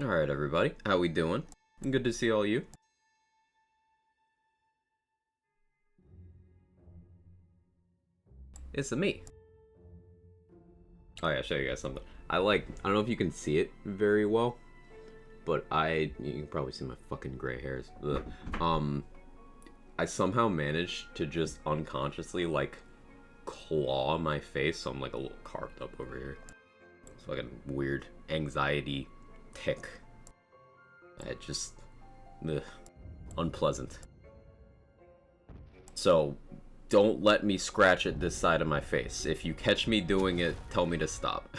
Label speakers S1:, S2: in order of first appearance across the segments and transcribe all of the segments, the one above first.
S1: Alright everybody, how we doing? Good to see all you. It's me. Oh yeah, I'll show you guys something. I don't know if you can see it very well, but you can probably see my fucking gray hairs. Ugh. I somehow managed to just unconsciously, like, claw my face, so I'm like a little carved up over here. It's like a weird anxiety tick. It just, ugh, unpleasant. So, don't let me scratch at this side of my face. If you catch me doing it, tell me to stop.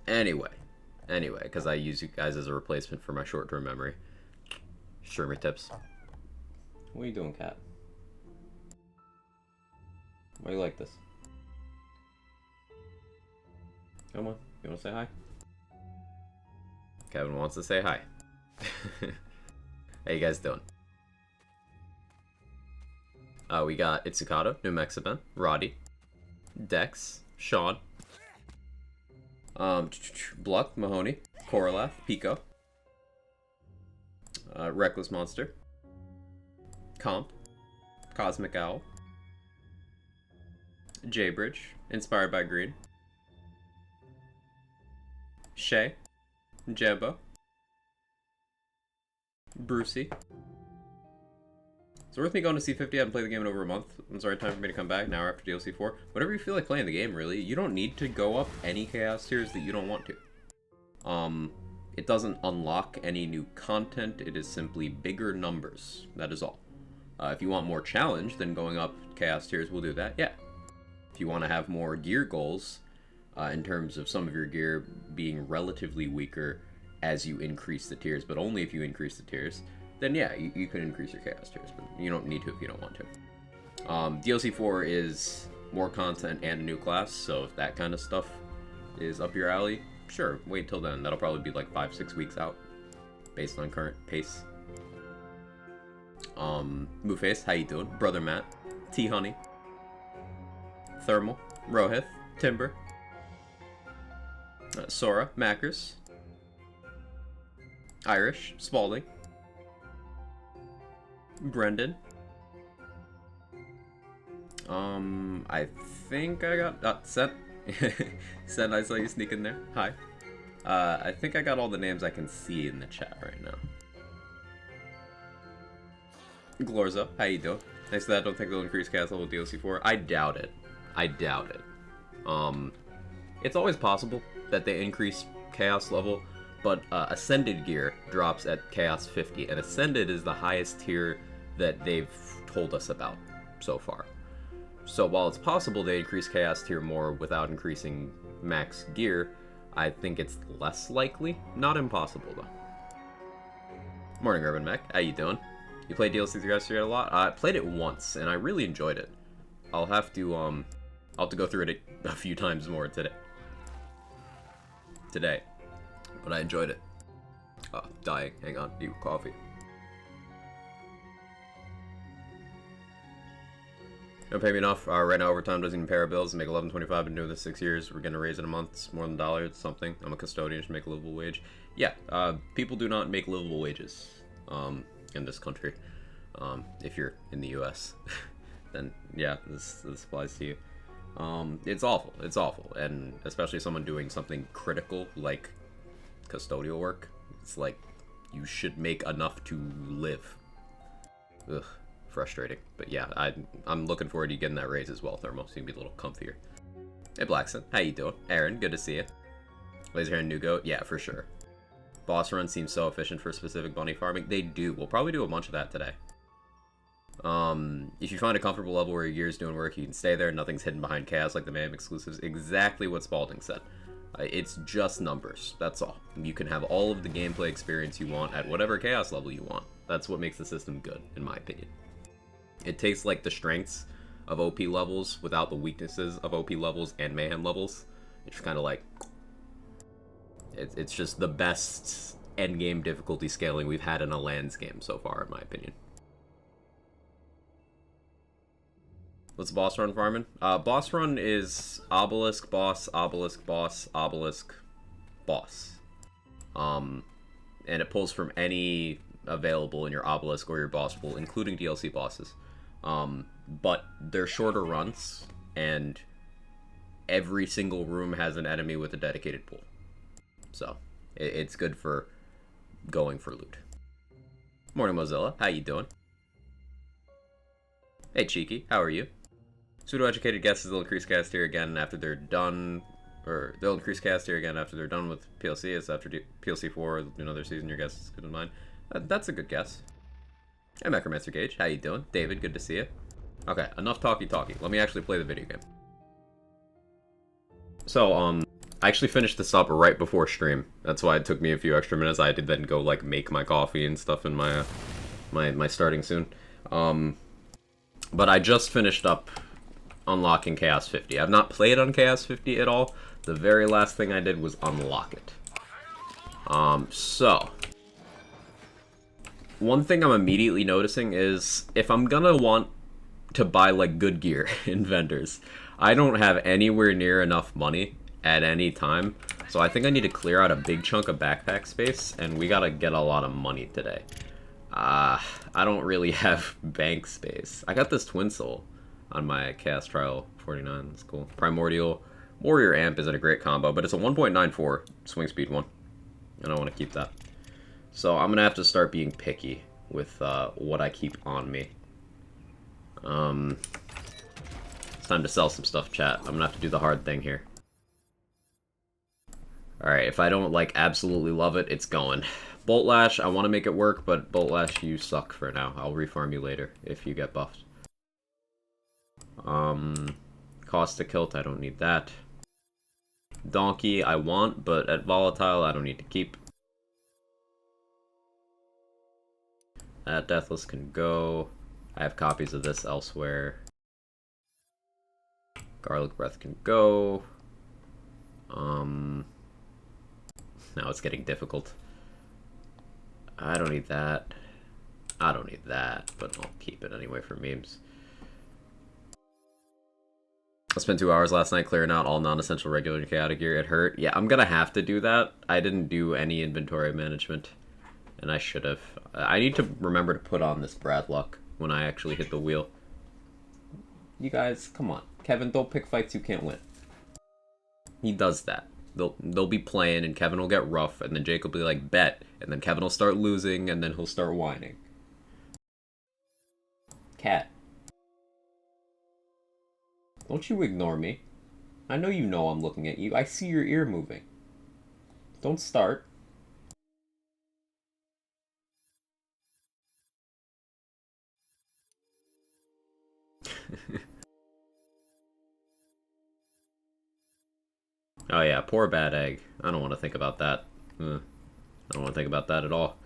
S1: Anyway, because I use you guys as a replacement for my short-term memory. Streamer tips. What are you doing, cat? Why do you like this? Come on, you want to say hi? Kevin wants to say hi. How you guys doing? We got Itsukato, New Mexican, Roddy, Dex, Sean, Bluck, Mahoney, Korolath, Pico, Reckless Monster, Comp, Cosmic Owl, Jaybridge, Inspired by Green, Shay, Jambo, Brucey. It's worth me going to C50. I haven't played the game in over a month. It's the right time for me to come back now after DLC 4. Whatever you feel like playing the game, really. You don't need to go up any Chaos tiers that you don't want to. It doesn't unlock any new content. It is simply bigger numbers. That is all. If you want more challenge, then going up Chaos tiers will do that. Yeah. If you want to have more gear goals, in terms of some of your gear being relatively weaker as you increase the tiers, but only if you increase the tiers, then yeah, you can increase your chaos tiers, but you don't need to if you don't want to. DLC 4 is more content and a new class, so if that kind of stuff is up your alley, sure, wait till then. That'll probably be like 5-6 weeks out, based on current pace. Moveface, how you doing? Brother Matt, T-Honey, Thermal, Rohith, Timber, Sora, Macros, Irish, Spalding, Brendan. I think I got Seth. Seth, I saw you sneak in there. Hi. I think I got all the names I can see in the chat right now. Glorza, how you doing? Nice that I don't think they'll increase chaos level DLC 4. I doubt it. I doubt it. It's always possible that they increase chaos level, but Ascended gear drops at chaos 50, and Ascended is the highest tier that they've told us about so far. So while it's possible they increase chaos tier more without increasing max gear, I think it's less likely. Not impossible though. Morning, Urban Mech. How you doing? You played DLC 3 yesterday a lot? I played it once, and I really enjoyed it. I'll have to go through it a few times more today. But I enjoyed it. Dying. Hang on. Need coffee. Don't pay me enough. Right now, overtime doesn't even pay our bills. I make $11.25. Been doing this 6 years. We're gonna raise it a month. It's more than $1. It's something. I'm a custodian. Should make a livable wage. Yeah. People do not make livable wages. In this country. If you're in the U.S., then yeah, this applies to you. It's awful. It's awful, and especially someone doing something critical like custodial work. It's like you should make enough to live. Ugh. Frustrating, but yeah, I'm looking forward to getting that raise as well. Thermal, so you can be a little comfier. Hey Blackson, how you doing? Aaron, good to see you. Laser Hair and New Goat, yeah, for sure. Boss run seems so efficient for specific bunny farming. They do. We'll probably do a bunch of that today. If you find a comfortable level where your gear is doing work, you can stay there. Nothing's hidden behind chaos like the MAM exclusives. Exactly what Spalding said. It's just numbers. That's all. You can have all of the gameplay experience you want at whatever chaos level you want. That's what makes the system good, in my opinion. It takes like the strengths of OP levels without the weaknesses of OP levels and mayhem levels. It's kind of like it's just the best endgame difficulty scaling we've had in a lands game so far, in my opinion. What's boss run farming? Boss run is obelisk, boss, obelisk, boss, obelisk, boss. And it pulls from any available in your obelisk or your boss pool, including DLC bosses. But they're shorter runs, and every single room has an enemy with a dedicated pool. So, it's good for going for loot. Morning, Mozilla. How you doing? Hey, Cheeky. How are you? Pseudo-educated guesses they'll increase cast tier again after they're done, or they'll increase cast tier again after they're done with PLC. It's after PLC 4, another season. Your guess is good in mine. That's a good guess. Hey, Macromancer Gage. How you doing? David, good to see you. Okay, enough talky. Let me actually play the video game. So, I actually finished this up right before stream. That's why it took me a few extra minutes. I had to then go, like, make my coffee and stuff in my, my starting soon. But I just finished up unlocking Chaos 50. I've not played on Chaos 50 at all. The very last thing I did was unlock it. So... one thing I'm immediately noticing is if I'm gonna want to buy like good gear in vendors, I don't have anywhere near enough money at any time. So I think I need to clear out a big chunk of backpack space, and we gotta get a lot of money today. I don't really have bank space. I got this Twin Soul on my Chaos Trial 49. That's cool. Primordial Warrior Amp isn't a great combo, but it's a 1.94 swing speed one, and I want to keep that. So I'm gonna have to start being picky with what I keep on me. It's time to sell some stuff, chat. I'm gonna have to do the hard thing here. Alright, if I don't, like, absolutely love it, it's going. Bolt Lash, I want to make it work, but Bolt Lash, you suck for now. I'll refarm you later if you get buffed. Caustic Hilt, I don't need that. Donkey I want, but at Volatile I don't need to keep. That Deathless can go. I have copies of this elsewhere. Garlic Breath can go. Now it's getting difficult. I don't need that. I don't need that, but I'll keep it anyway for memes. I spent 2 hours last night clearing out all non-essential regular and chaotic gear. It hurt. Yeah, I'm gonna have to do that. I didn't do any inventory management, and I should have. I need to remember to put on this Brad Luck when I actually hit the wheel. You guys, come on. Kevin, don't pick fights you can't win. He does that. They'll be playing, and Kevin will get rough, and then Jake will be like, bet, and then Kevin will start losing, and then he'll start whining. Cat. Don't you ignore me. I know you know I'm looking at you. I see your ear moving. Don't start. Oh yeah, poor Bad Egg. I don't want to think about that. I don't want to think about that at all.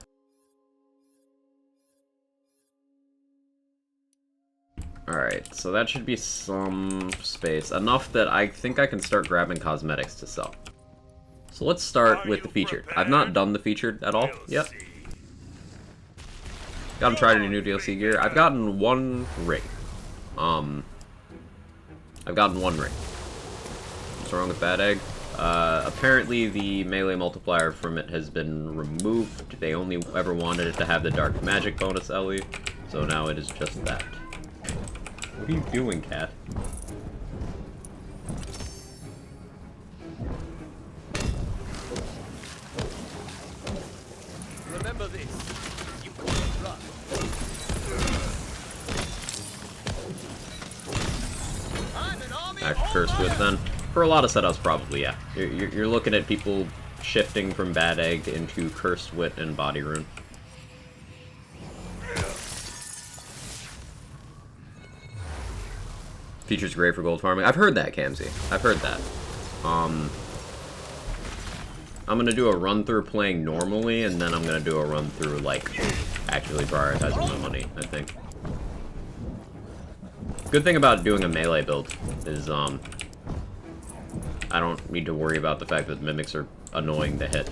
S1: Alright, so that should be some space. Enough that I think I can start grabbing cosmetics to sell. So let's start with the featured. I've not done the featured at all yet. Gotten tried any new DLC gear. I've gotten one ring. I've gotten one ring. What's wrong with Bad Egg? Apparently the melee multiplier from it has been removed. They only ever wanted it to have the dark magic bonus, Ellie. So now it is just that. What are you doing, cat?
S2: Remember this. You can't run.
S1: Back to Cursed Wit then. For a lot of setups, probably, yeah. You're looking at people shifting from Bad Egg into Cursed Wit and Body Rune. Features great for gold farming. I've heard that, Kamzy. I've heard that. I'm gonna do a run-through playing normally, and then I'm gonna do a run-through, like, actually prioritizing my money, I think. Good thing about doing a melee build is, I don't need to worry about the fact that mimics are annoying to hit.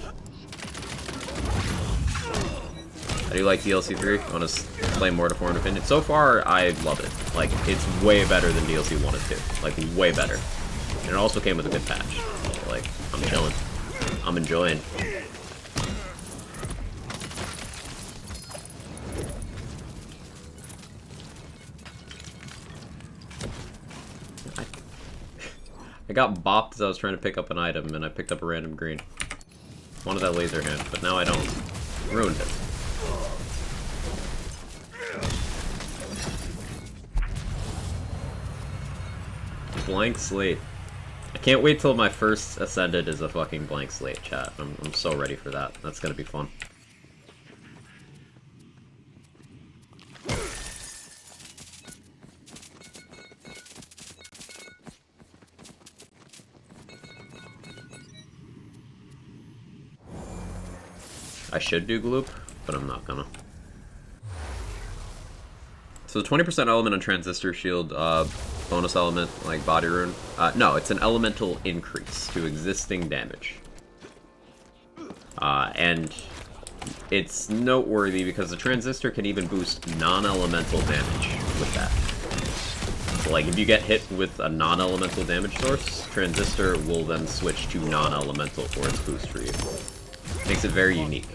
S1: How do you like DLC 3? I want to play more to form an opinion. So far, I love it. Like, it's way better than DLC 1 and 2. Like, way better. And it also came with a good patch. So, like, I'm chilling. I'm enjoying. I got bopped as I was trying to pick up an item, and I picked up a random green. Wanted that laser hand, but now I don't. Ruined it. Blank slate. I can't wait till my first Ascended is a fucking blank slate, chat. I'm so ready for that. That's gonna be fun. I should do Gloop, but I'm not gonna. So the 20% element on Transistor Shield, bonus element, like Body Rune. No, it's an elemental increase to existing damage. And it's noteworthy because the Transistor can even boost non-elemental damage with that. So, like, if you get hit with a non-elemental damage source, Transistor will then switch to non-elemental for its boost for you. Makes it very unique.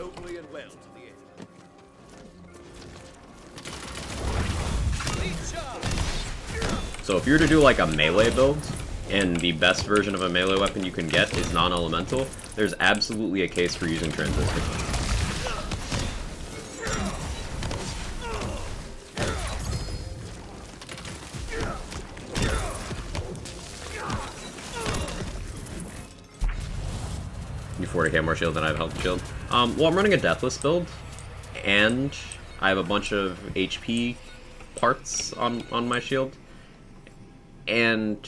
S1: So if you were to do like a melee build, and the best version of a melee weapon you can get is non-elemental, there's absolutely a case for using Transistor. You 40k more shield than I have health shield. Well, I'm running a Deathless build, and I have a bunch of HP parts on my shield. And,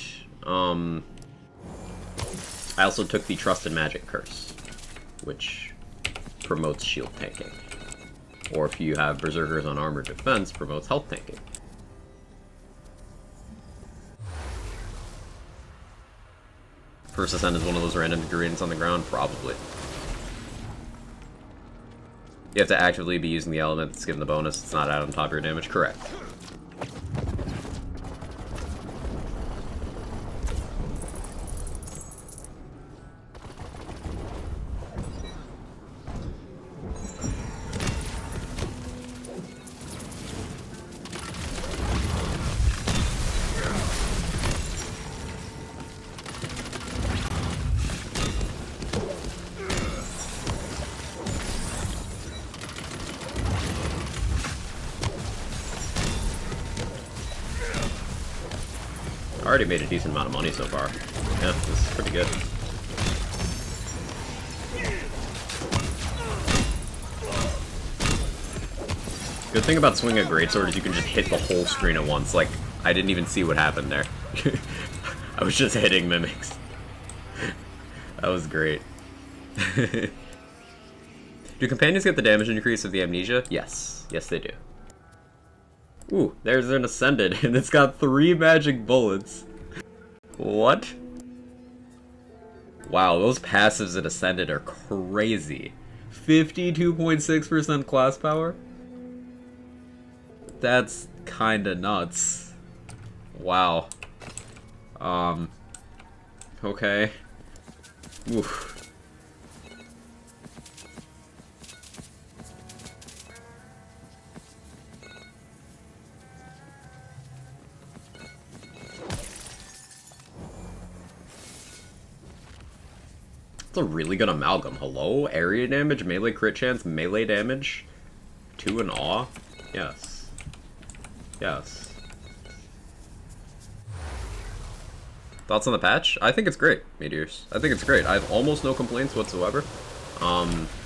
S1: I also took the Trusted Magic Curse, which promotes shield tanking. Or if you have Berserkers on Armored Defense, promotes health tanking. First Ascent is one of those random ingredients on the ground? Probably. You have to actively be using the element that's given the bonus. It's not out on top of your damage. Correct. I already made a decent amount of money so far. Yeah, this is pretty good. Good thing about swinging a greatsword is you can just hit the whole screen at once. Like, I didn't even see what happened there. I was just hitting mimics. That was great. Do companions get the damage increase of the amnesia? Yes. Yes, they do. Ooh, there's an Ascended, and it's got 3 magic bullets. What? Wow, those passives in Ascended are crazy. 52.6% class power? That's kinda nuts. Wow. Okay. Oof. It's a really good amalgam. Hello? Area damage, melee crit chance, melee damage. 2 in awe? Yes. Yes. Thoughts on the patch? I think it's great, Meteors. I think it's great. I have almost no complaints whatsoever.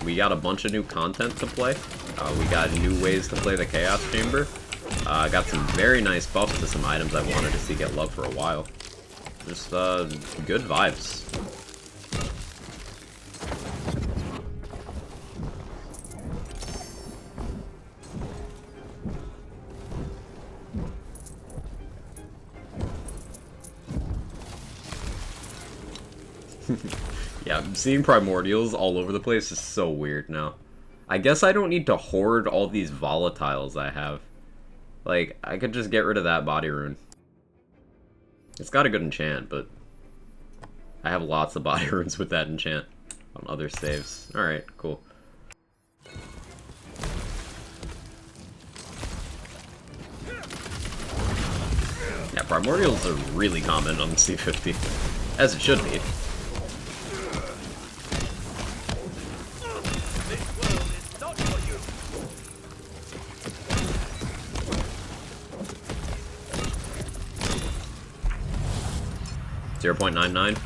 S1: We got a bunch of new content to play. We got new ways to play the Chaos Chamber. Got some very nice buffs to some items I wanted to see get love for a while. Just, good vibes. Yeah, seeing primordials all over the place is so weird now. I guess I don't need to hoard all these volatiles I have. Like, I could just get rid of that body rune. It's got a good enchant, but I have lots of body runes with that enchant on other saves. Alright, cool. Yeah, primordials are really common on C50, as it should be. 0.99?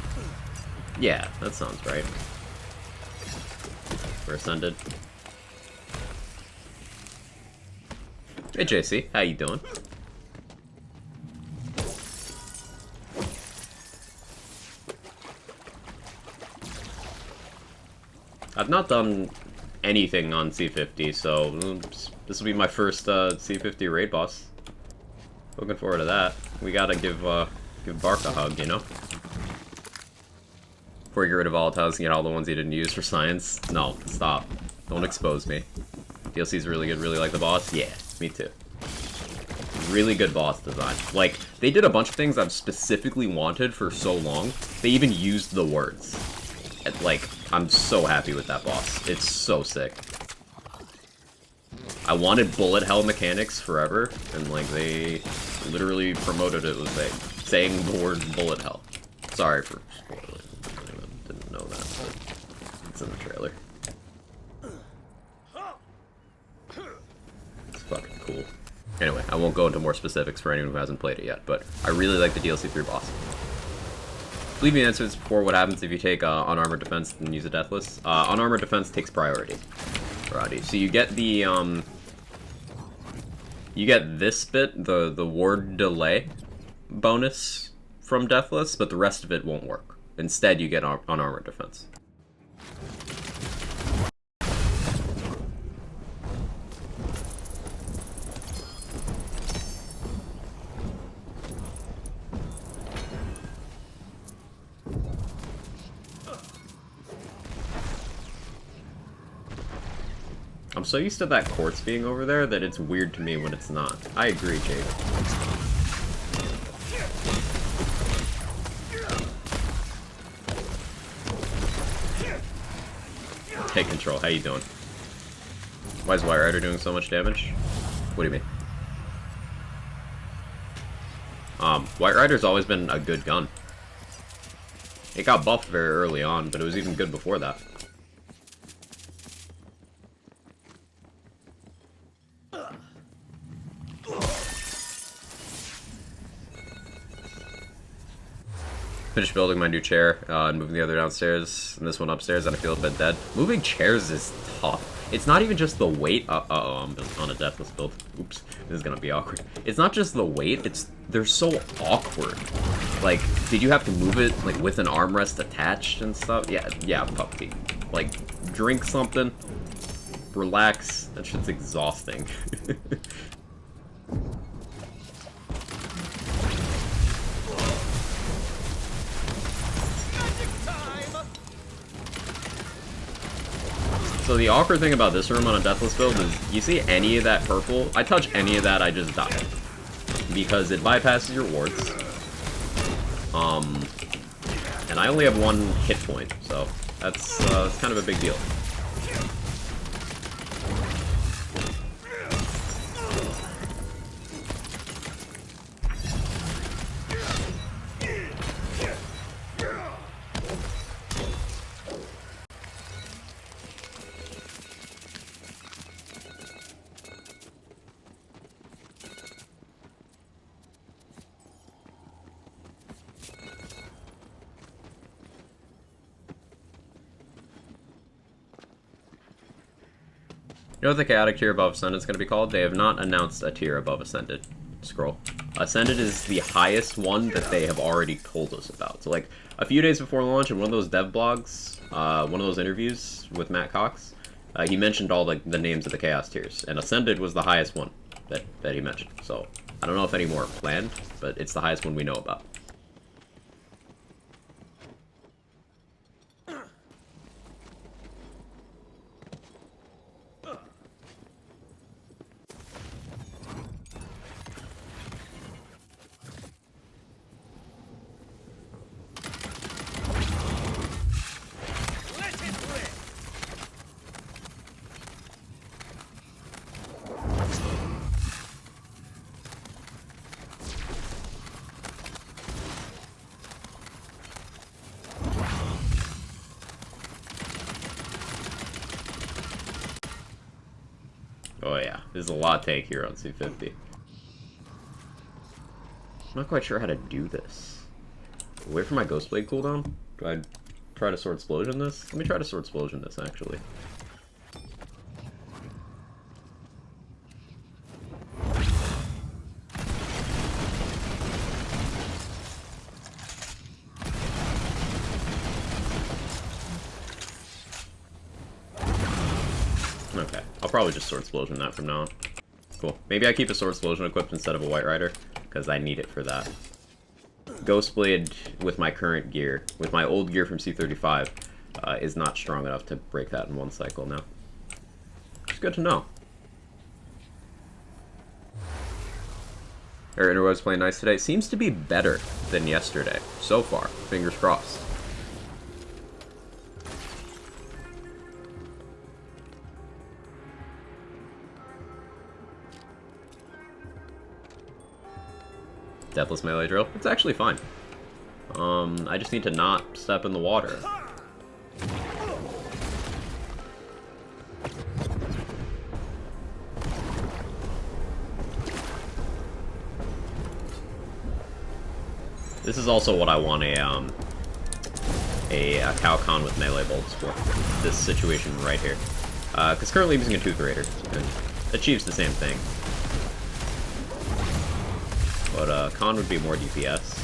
S1: Yeah, that sounds right. We're Ascended. Hey JC, how you doing? I've not done anything on C50, so this will be my first C50 raid boss. Looking forward to that. We gotta give Bark a hug, you know? Before you get rid of volatiles and get all the ones you didn't use for science. No, stop. Don't expose me. DLC's really good, really like the boss? Yeah, me too. Really good boss design. Like, they did a bunch of things I've specifically wanted for so long. They even used the words. And, like, I'm so happy with that boss. It's so sick. I wanted bullet hell mechanics forever, and, like, they literally promoted it with saying the word bullet hell. Sorry for spoiling. I didn't know that, but it's in the trailer. It's fucking cool. Anyway, I won't go into more specifics for anyone who hasn't played it yet, but I really like the DLC 3 boss. Leave me answers for what happens if you take unarmored defense and use a deathless. Unarmored defense takes priority. So you get the you get this bit, the ward delay bonus from deathless, but the rest of it won't work. Instead, you get unarmored defense. I'm so used to that quartz being over there that it's weird to me when it's not. I agree, Jake. Take control. How you doing? Why is White Rider doing so much damage? What do you mean? White Rider's always been a good gun. It got buffed very early on, but it was even good before that. Finished building my new chair and moving the other downstairs and this one upstairs, and I feel a bit dead. Moving chairs is tough. It's not even just the weight. Uh-oh, I'm on a deathless build. Oops, this is gonna be awkward. It's not just the weight, they're so awkward. Like, did you have to move it like with an armrest attached and stuff? Yeah, puppy. Like, drink something, relax. That shit's exhausting. So the awkward thing about this room on a deathless build is, you see any of that purple? I touch any of that, I just die. Because it bypasses your wards. And I only have 1 hit point, so that's kind of a big deal. You know what the chaotic tier above Ascended is going to be called? They have not announced a tier above Ascended. Scroll. Ascended is the highest one that they have already told us about. So like a few days before launch in one of those dev blogs, one of those interviews with Matt Cox, he mentioned all the names of the chaos tiers, and Ascended was the highest one that he mentioned. So I don't know if any more are planned, but it's the highest one we know about. Oh yeah, there's a lot to take here on C50. I'm not quite sure how to do this. Wait for my Ghostblade cooldown? Do I try to Sword Explosion this? Let me try to Sword Explosion this, actually. Okay, I'll probably just Sword Explosion that from now on. Cool. Maybe I keep a Sword Explosion equipped instead of a White Rider, because I need it for that. Ghostblade with my current gear, with my old gear from C35, is not strong enough to break that in 1 cycle now. It's good to know. Our interweb's playing nice today. Seems to be better than yesterday, so far. Fingers crossed. Deathless melee drill. It's actually fine. I just need to not step in the water. This is also what I want a Calcon with melee bolts for. This situation right here. Because currently I'm using a Tooth Raider, and achieves the same thing. But Con would be more DPS.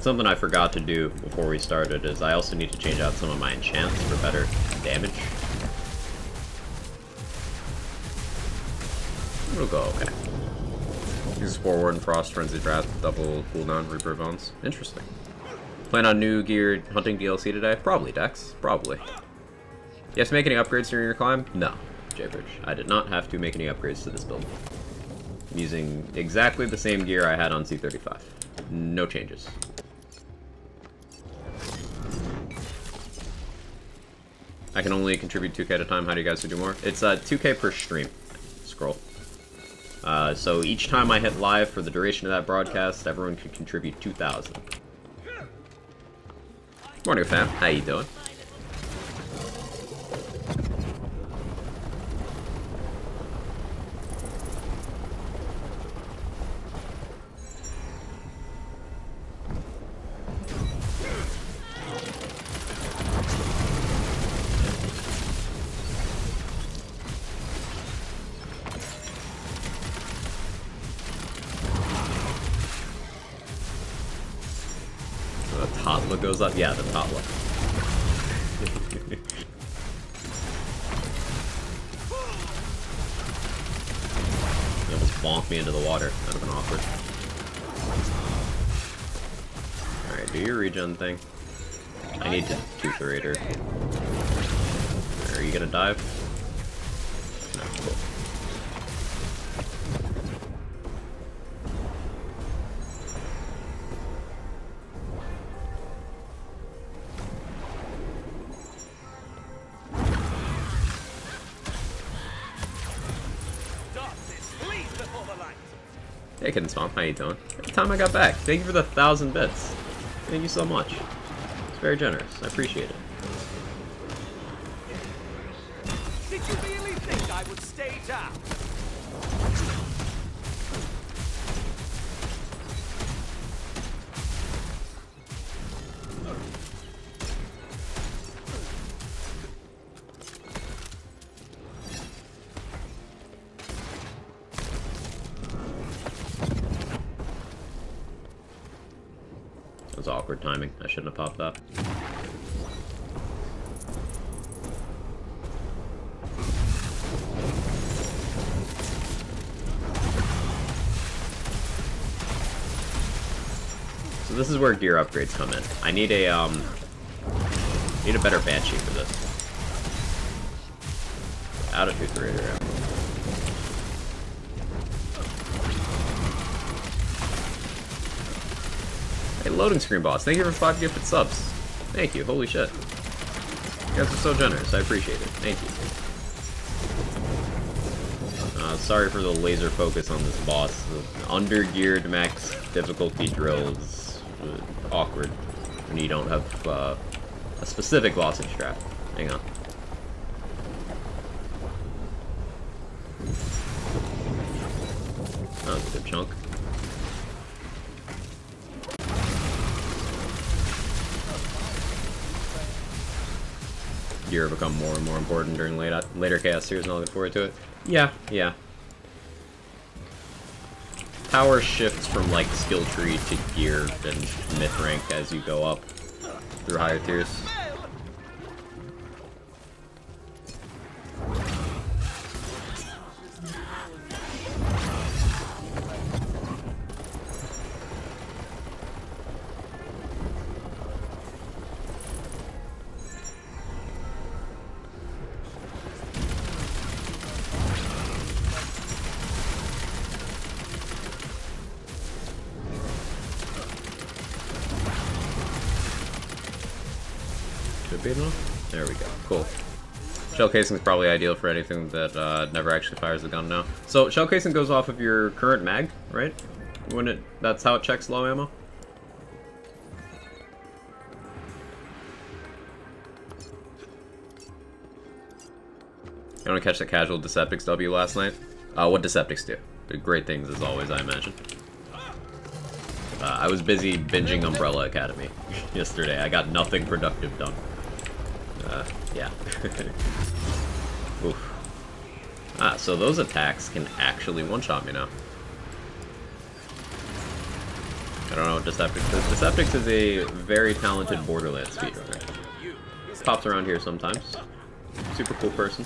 S1: Something I forgot to do before we started is I also need to change out some of my enchants for better damage. It'll go okay. Uses Forward and Frost, Frenzied Wrath, double cooldown, Reaper Bones. Interesting. Plan on new gear hunting DLC today? Probably, Dex. Probably. You have to make any upgrades during your climb? No, Jaybridge. I did not have to make any upgrades to this build. I'm using exactly the same gear I had on C35. No changes. I can only contribute 2k at a time. How do you guys do more? It's 2k per stream. Scroll. So each time I hit live for the duration of that broadcast, everyone can contribute 2,000. Morning, fam. How you doing? Totla goes up? Yeah, the Totla. He almost bonked me into the water. That would have been awkward. Alright, do your regen thing. I need to tooth the raider. Are you gonna dive? No, cool. Hey, Kitten Swamp, how you doing? Every time I got back, thank you for the 1,000 bits. Thank you so much. It's very generous. I appreciate it.
S2: Did you really think I would stay down?
S1: That was awkward timing. I shouldn't have popped that. So this is where gear upgrades come in. I need a better Banshee for this. Out of Tooth Raider. Hey, loading screen boss, thank you for 5 gifted subs. Thank you, holy shit. You guys are so generous, I appreciate it. Thank you. Sorry for the laser focus on this boss. The under-geared max difficulty drills awkward when you don't have a specific bossing strat. Hang on. That was a good chunk. Gear become more and more important during later chaos tiers, and I'll look forward to it. Yeah. Power shifts from like skill tree to gear and myth rank as you go up through higher tiers. There we go. Cool. Shell casing is probably ideal for anything that never actually fires the gun now. So shell casing goes off of your current mag, right? That's how it checks low ammo. You want to catch the casual Deceptic's W last night? What Deceptics do? Did great things as always, I imagine. I was busy binging Umbrella Academy yesterday. I got nothing productive done. Yeah. Oof. So those attacks can actually one-shot me now. I don't know what Deceptix is. Deceptix is a very talented Borderlands speedrunner. Pops around here sometimes. Super cool person.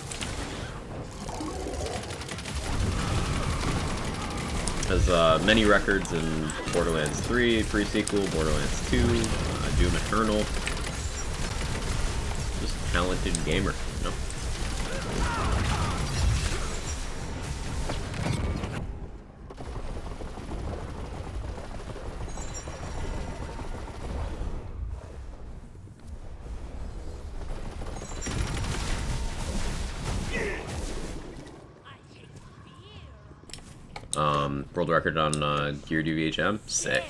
S1: Has many records in Borderlands 3, pre-sequel, Borderlands 2, Doom Eternal. Just a talented gamer, you know? World record on Gear DVHM. Sick.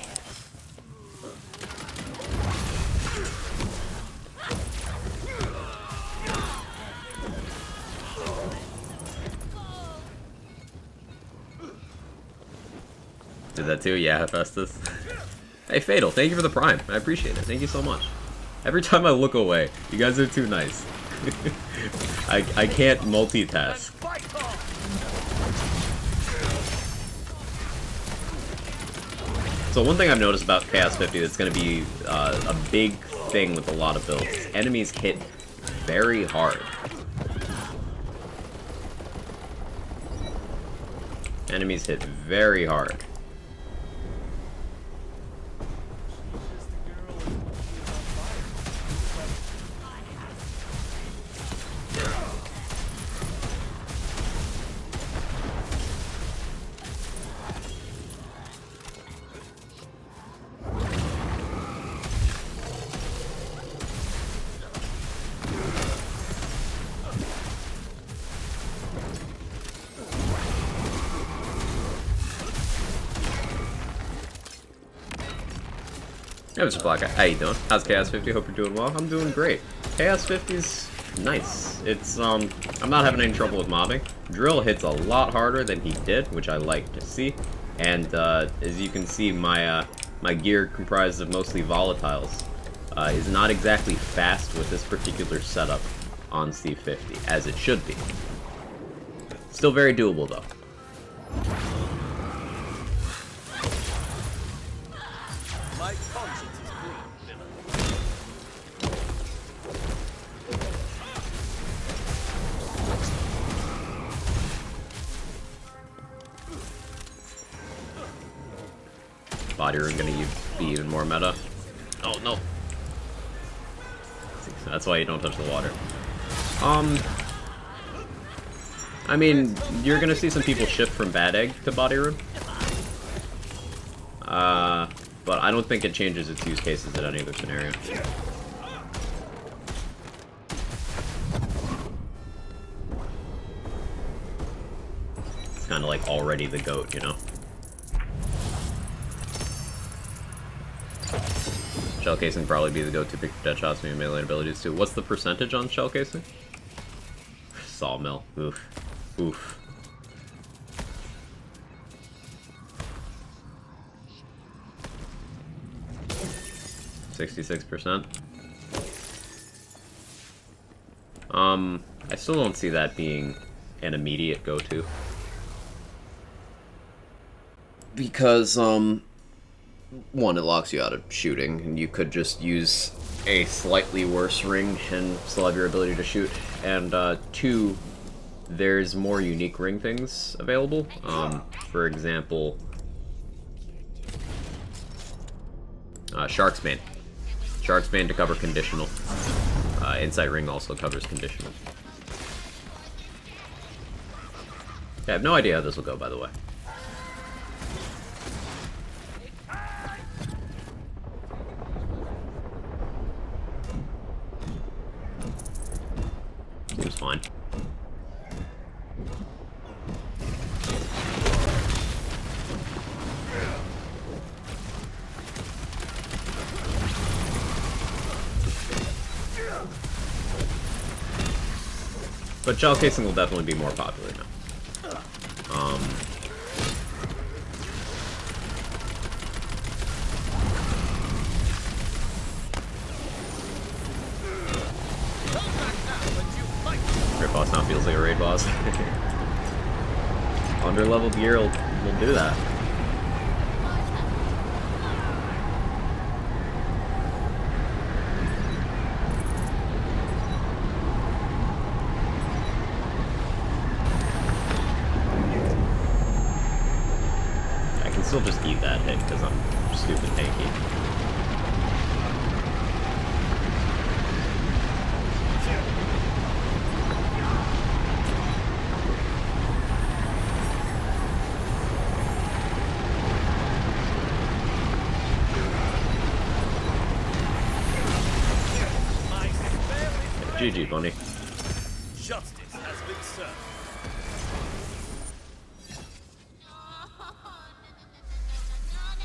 S1: Did that too? Yeah, Festus. Hey, Fatal, thank you for the Prime. I appreciate it. Thank you so much. Every time I look away, you guys are too nice. I can't multitask. So one thing I've noticed about Chaos 50 that's going to be a big thing with a lot of builds. Enemies hit very hard. Enemies hit very hard. Hey, Mr. Black Guy. How you doing? How's Chaos 50? Hope you're doing well. I'm doing great. Chaos 50's nice. It's, I'm not having any trouble with mobbing. Drill hits a lot harder than he did, which I like to see. And, as you can see, my gear, comprised of mostly volatiles, is not exactly fast with this particular setup on C50, as it should be. Still very doable, though. Body room gonna be even more meta. Oh no! That's why you don't touch the water. I mean, you're gonna see some people shift from Bad Egg to Body Room. But I don't think it changes its use cases in any other scenario. It's kind of like already the GOAT, you know? Shell casing probably be the go-to pick for dead shots, maybe melee abilities too. What's the percentage on shell casing? Sawmill. Oof. Oof. %66%. I still don't see that being an immediate go-to. Because, one, it locks you out of shooting, and you could just use a slightly worse ring and still have your ability to shoot. And, two, there's more unique ring things available. For example, Shark's Bane. Shark's Bane to cover conditional. Insight Ring also covers conditional. I have no idea how this will go, by the way. Seems fine. But shell casing will definitely be more popular now. Rip boss now feels like a raid boss. Under-leveled gear will do that. just eat that hit because I'm stupid tanky. GG, bunny.
S2: Justice has been served.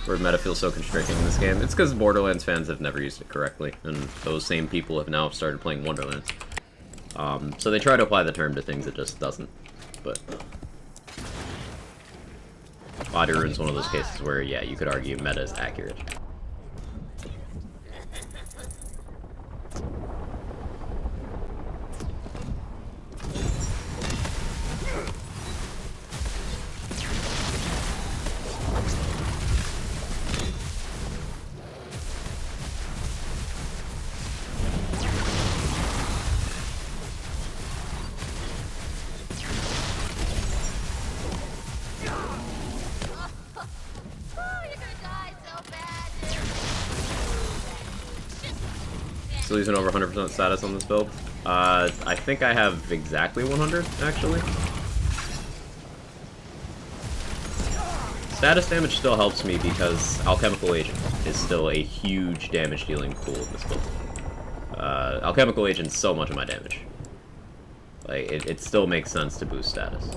S1: Where meta feels so constricting in this game. It's because Borderlands fans have never used it correctly, and those same people have now started playing Wonderlands. So they try to apply the term to things it just doesn't. But Body Rune's one of those cases where, yeah, you could argue meta is accurate. Still using over 100% status on this build. I think I have exactly 100, actually. Status damage still helps me because Alchemical Agent is still a huge damage dealing pool in this build. Alchemical Agent's so much of my damage. Like, it still makes sense to boost status.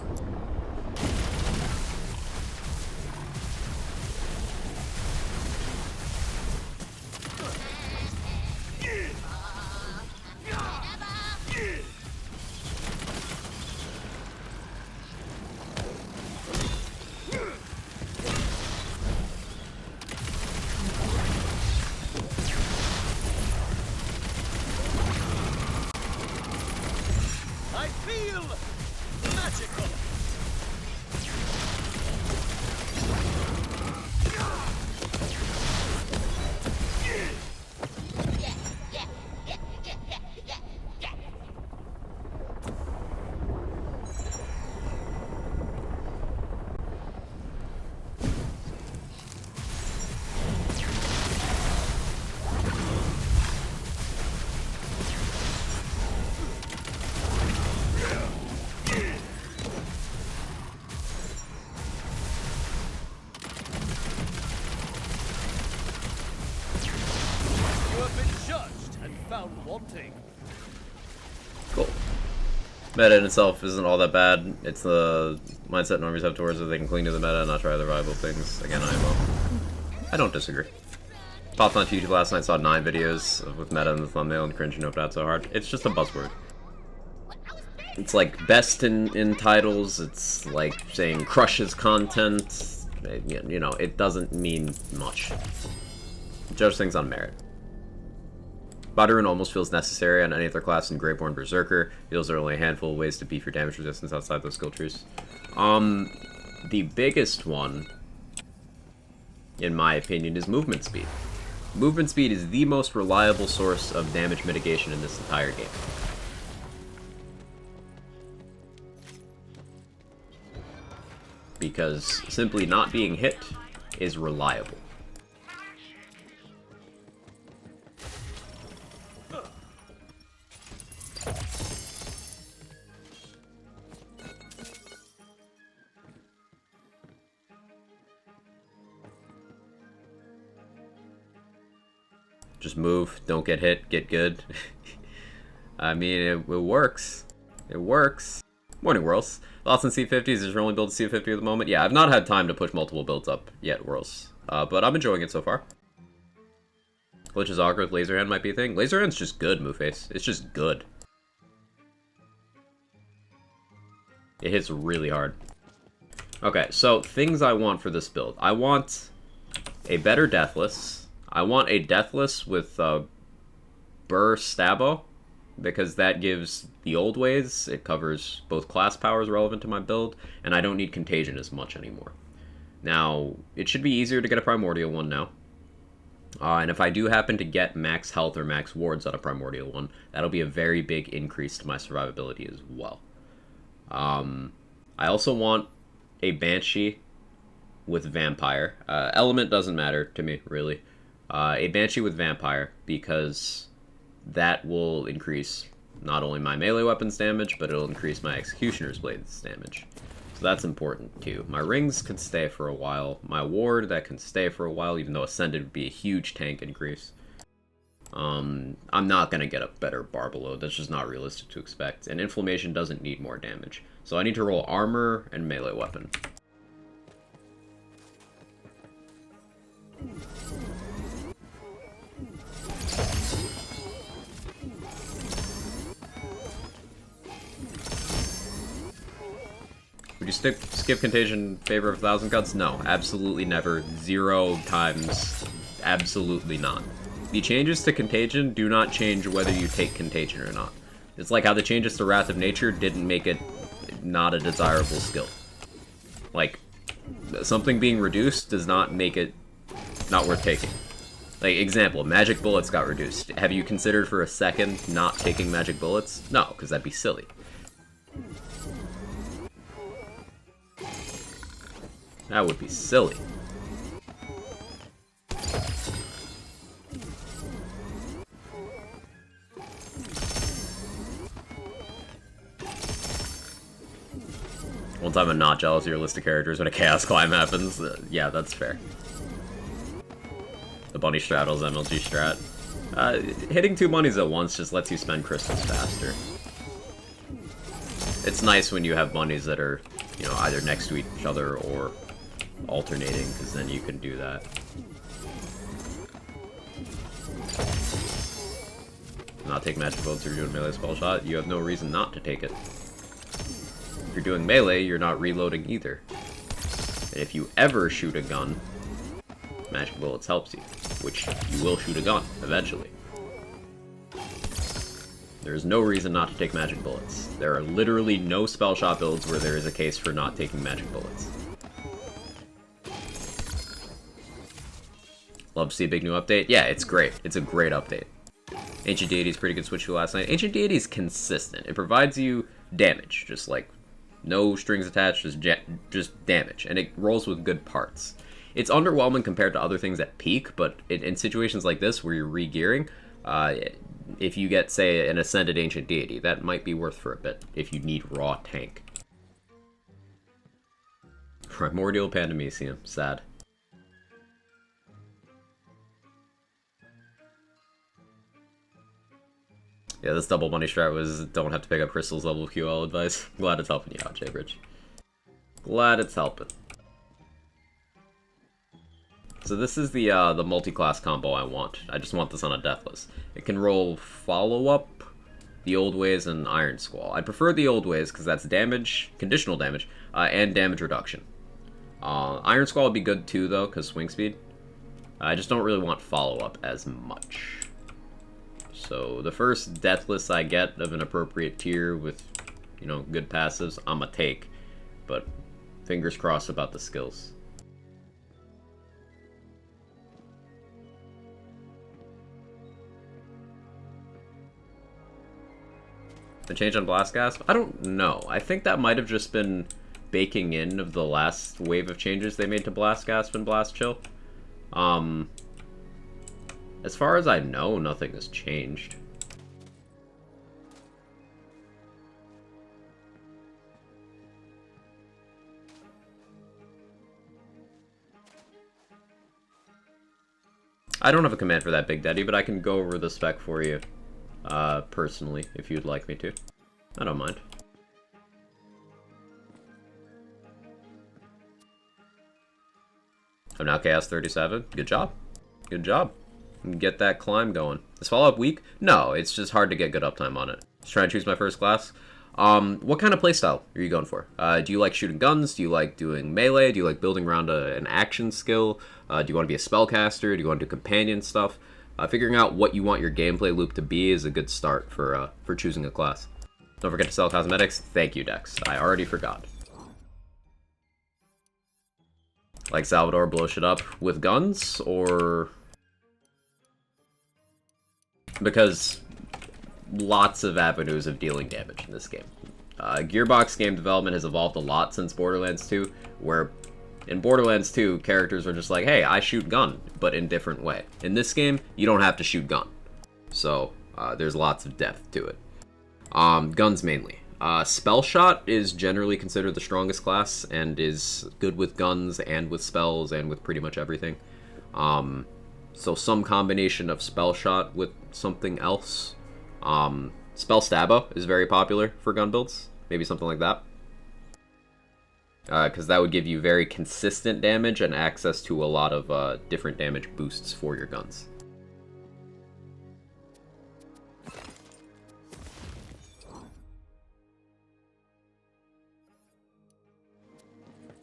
S2: I feel magical. Wanting.
S1: Cool. Meta in itself isn't all that bad. It's the mindset normies have towards it. They can cling to the meta and not try other rival things. Again, I don't disagree. Popped on YouTube last night, saw 9 videos with meta in the thumbnail and cringing over that so hard. It's just a buzzword. It's like best in titles. It's like saying crushes content. You know, it doesn't mean much. Judge things on merit. Body Rune almost feels necessary on any other class in Greyborn Berserker. Feels there are only a handful of ways to beef your damage resistance outside those skill trees. The biggest one, in my opinion, is movement speed. Movement speed is the most reliable source of damage mitigation in this entire game. Because simply not being hit is reliable. Just move, don't get hit, get good. I mean, it works. It works. Morning, Worlds. Thoughts on C50s? Is your only build C50 at the moment? Yeah, I've not had time to push multiple builds up yet, Worlds. But I'm enjoying it so far. Glitches Augur with Laser Hand might be a thing. Laser Hand's just good, Moveface. It's just good. It hits really hard. Okay, so things I want for this build. I want a better Deathless. I want a Deathless with Burr Stabo, because that gives the old ways. It covers both class powers relevant to my build, and I don't need Contagion as much anymore. Now, it should be easier to get a Primordial one now. And if I do happen to get max health or max wards on a Primordial one, that'll be a very big increase to my survivability as well. I also want a Banshee with Vampire. Element doesn't matter to me, really. A Banshee with Vampire, because that will increase not only my melee weapons damage, but it'll increase my Executioner's Blades damage. So that's important, too. My rings can stay for a while. My ward, that can stay for a while, even though Ascended would be a huge tank increase. I'm not going to get a better Barbaload. That's just not realistic to expect. And Inflammation doesn't need more damage. So I need to roll Armor and Melee Weapon. Would you skip Contagion in favor of 1,000 Cuts? No, absolutely never. 0 times. Absolutely not. The changes to Contagion do not change whether you take Contagion or not. It's like how the changes to Wrath of Nature didn't make it not a desirable skill. Like, something being reduced does not make it not worth taking. Like, example, Magic Bullets got reduced. Have you considered for a second not taking Magic Bullets? No, because that'd be silly. That would be silly. One time I'm not jealous of your list of characters when a Chaos Climb happens. Yeah, that's fair. The Bunny straddles MLG strat. Hitting 2 bunnies at once just lets you spend crystals faster. It's nice when you have bunnies that are, you know, either next to each other or alternating, because then you can do that. Not take magic bullets if you're doing melee spell shot. You have no reason not to take it. If you're doing melee, you're not reloading either. And if you ever shoot a gun, magic bullets helps you, which you will shoot a gun eventually. There is no reason not to take magic bullets. There are literally no spell shot builds where there is a case for not taking magic bullets. Love to see a big new update. Yeah, it's great. It's a great update. Ancient Deity's pretty good switch to last night. Ancient Deity's consistent. It provides you damage, just like no strings attached, just damage, and it rolls with good parts. It's underwhelming compared to other things at peak, but in situations like this where you're re-gearing, if you get, say, an Ascended Ancient Deity, that might be worth for a bit if you need raw tank. Primordial Pandemicium. Sad. Yeah, this double money strat was don't have to pick up crystals level QL advice. Glad it's helping you out, Jay-Bridge. Glad it's helping. So this is the multi-class combo I want. I just want this on a Deathless. It can roll Follow-Up, the Old Ways, and Iron Squall. I prefer the Old Ways because that's damage, conditional damage, and damage reduction. Iron Squall would be good too, though, because swing speed. I just don't really want Follow-Up as much. So the first Deathless I get of an appropriate tier with, you know, good passives, I'ma take. But fingers crossed about the skills. The change on Blast Gasp? I don't know. I think that might have just been baking in of the last wave of changes they made to Blast Gasp and Blast Chill. As far as I know, nothing has changed. I don't have a command for that, Big Daddy, but I can go over the spec for you, personally, if you'd like me to. I don't mind. I'm now Chaos 37. Good job. Good job. Get that climb going. Is follow-up weak? No, it's just hard to get good uptime on it. Just trying to choose my first class. What kind of playstyle are you going for? Do you like shooting guns? Do you like doing melee? Do you like building around an action skill? Do you want to be a spellcaster? Do you want to do companion stuff? Figuring out what you want your gameplay loop to be is a good start for choosing a class. Don't forget to sell cosmetics. Thank you, Dex. I already forgot. Like Salvador, blow shit up with guns, or... Because lots of avenues of dealing damage in this game. Gearbox game development has evolved a lot since Borderlands 2, where In Borderlands 2, characters are just like, hey, I shoot gun, but in different way. In this game, you don't have to shoot gun. So, there's lots of depth to it. Guns mainly. Spell shot is generally considered the strongest class, and is good with guns, and with spells, and with pretty much everything. So some combination of spell shot with something else. Spell stabbo is very popular for gun builds. Maybe something like that. Because that would give you very consistent damage and access to a lot of different damage boosts for your guns.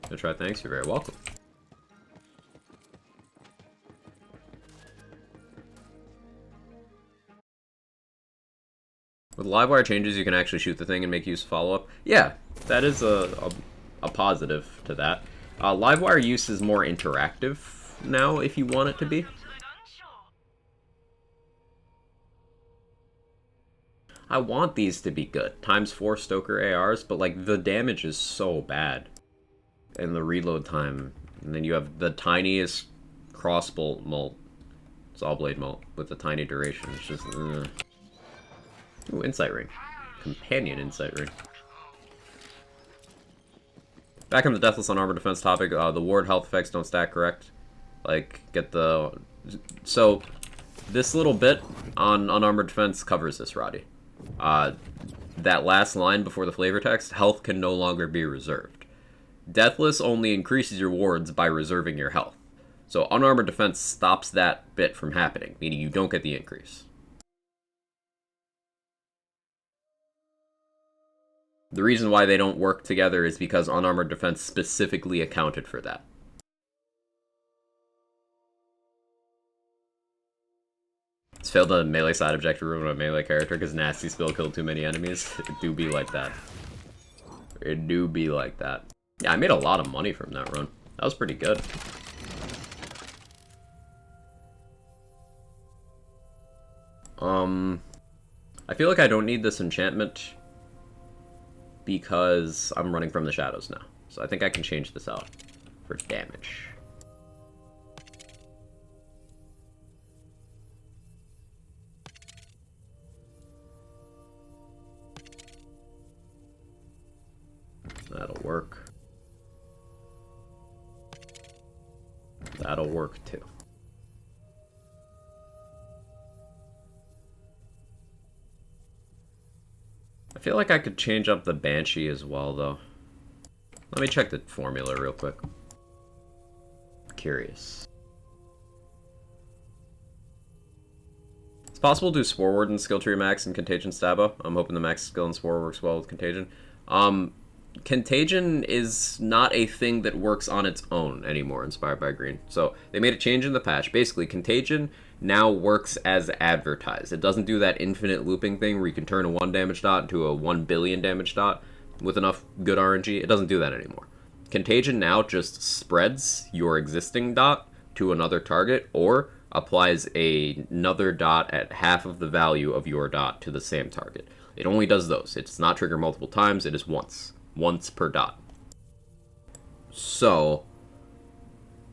S1: Gonna try, thanks, you're very welcome. With Livewire changes, you can actually shoot the thing and make use of follow-up. Yeah, that is a positive to that. Livewire use is more interactive now, if you want it to be. I want these to be good. ×4 Stoker ARs, but like the damage is so bad. And the reload time. And then you have the tiniest crossbow molt. Saw blade molt with the tiny duration. It's just... Ooh, insight ring. Companion insight ring. Back on the Deathless on Armor Defense topic, the ward health effects don't stack correct. Like, get the... So, this little bit on Unarmored Defense covers this, Roddy. That last line before the flavor text, health can no longer be reserved. Deathless only increases your wards by reserving your health. So Unarmored Defense stops that bit from happening, meaning you don't get the increase. The reason why they don't work together is because Unarmored Defense specifically accounted for that. It's failed a melee side objective room on a melee character because Nasty Spill killed too many enemies. It do be like that. It do be like that. Yeah, I made a lot of money from that run. That was pretty good. I feel like I don't need this enchantment because I'm running from the shadows now. So I think I can change this out for damage. That'll work. That'll work too. I feel like I could change up the Banshee as well, though. Let me check the formula real quick. Curious. It's possible to do Spore Warden skill tree max and Contagion Stabbo. I'm hoping the max skill and Spore works well with Contagion. Contagion is not a thing that works on its own anymore, inspired by Green. So they made a change in the patch. Basically, Contagion now works as advertised. It doesn't do that infinite looping thing where you can turn a 1 damage dot into a 1 billion damage dot with enough good RNG. It doesn't do that anymore. Contagion now just spreads your existing dot to another target or applies another dot at half of the value of your dot to the same target. It only does those. It does not trigger multiple times. It is once. Once per dot. So,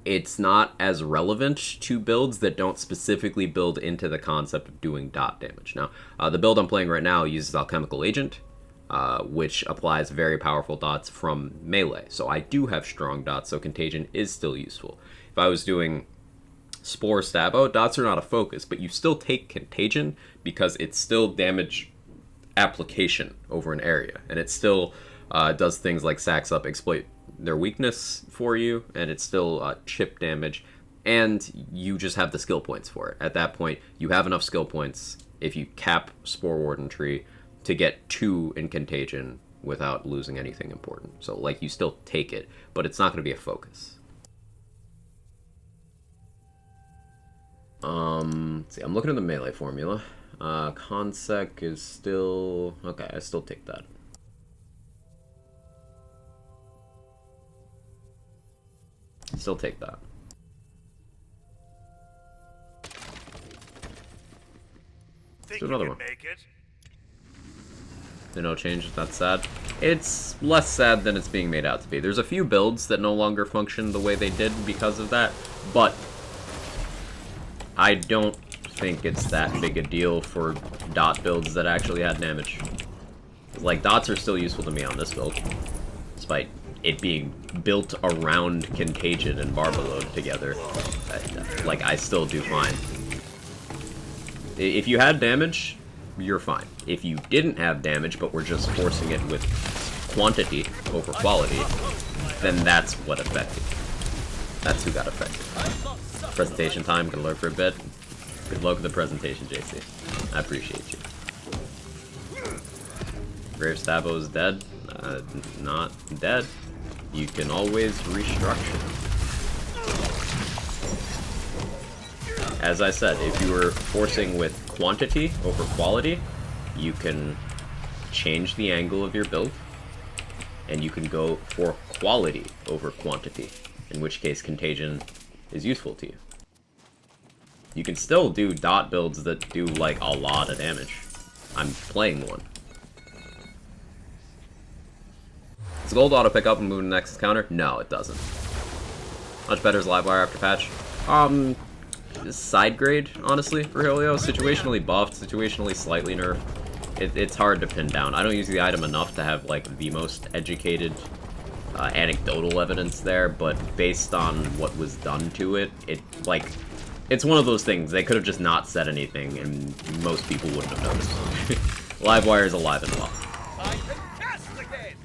S1: it's not as relevant to builds that don't specifically build into the concept of doing dot damage. Now, the build I'm playing right now uses Alchemical Agent, which applies very powerful dots from melee. So I do have strong dots, so Contagion is still useful. If I was doing Spore Stabbo, dots are not a focus, but you still take Contagion because it's still damage application over an area, and it still does things like sacks up, exploit their weakness for you, and it's still chip damage, and you just have the skill points for it. At that point, you have enough skill points if you cap Spore Warden Tree to get 2 in Contagion without losing anything important. So, like, you still take it, but it's not going to be a focus. Let's see, I'm looking at the melee formula. Consec is still... Okay, I still take that. Still take that.
S2: Think
S1: Do another
S2: you
S1: one.
S2: can make it?
S1: No changes, that's sad. It's less sad than it's being made out to be. There's a few builds that no longer function the way they did because of that, but I don't think it's that big a deal for dot builds that actually had damage. Like, dots are still useful to me on this build, despite it being built around Contagion and Barbalode together. Like, I still do fine. If you had damage, you're fine. If you didn't have damage, but were just forcing it with quantity over quality, then that's what affected. That's who got affected. Presentation time, gonna lurk for a bit. Good luck with the presentation, JC. I appreciate you. Grave Stabo is dead. Not dead. You can always restructure. As I said, if you were forcing with quantity over quality, you can change the angle of your build, and you can go for quality over quantity, in which case Contagion is useful to you. You can still do dot builds that do, like, a lot of damage. I'm playing one. Does gold auto pick up and move to the next counter? No, it doesn't. Much better is Livewire after patch. Side grade, honestly, for Helio. Situationally buffed, situationally slightly nerfed. It's hard to pin down. I don't use the item enough to have, like, the most educated anecdotal evidence there, but based on what was done to it, it's one of those things. They could have just not said anything, and most people wouldn't have noticed. Livewire is alive and well.
S2: I can cast again.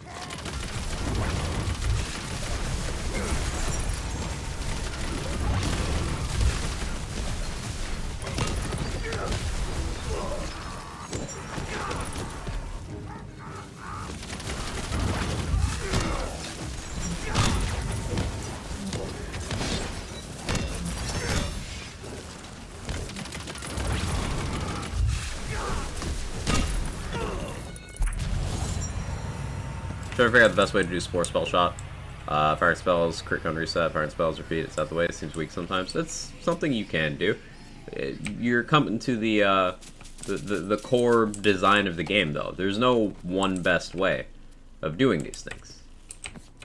S1: Trying to figure out the best way to do Spore Spell Shot. Firing spells, crit gun reset, firing spells, repeat, it's out the way. It seems weak sometimes. It's something you can do. You're coming to the core design of the game, though. There's no one best way of doing these things.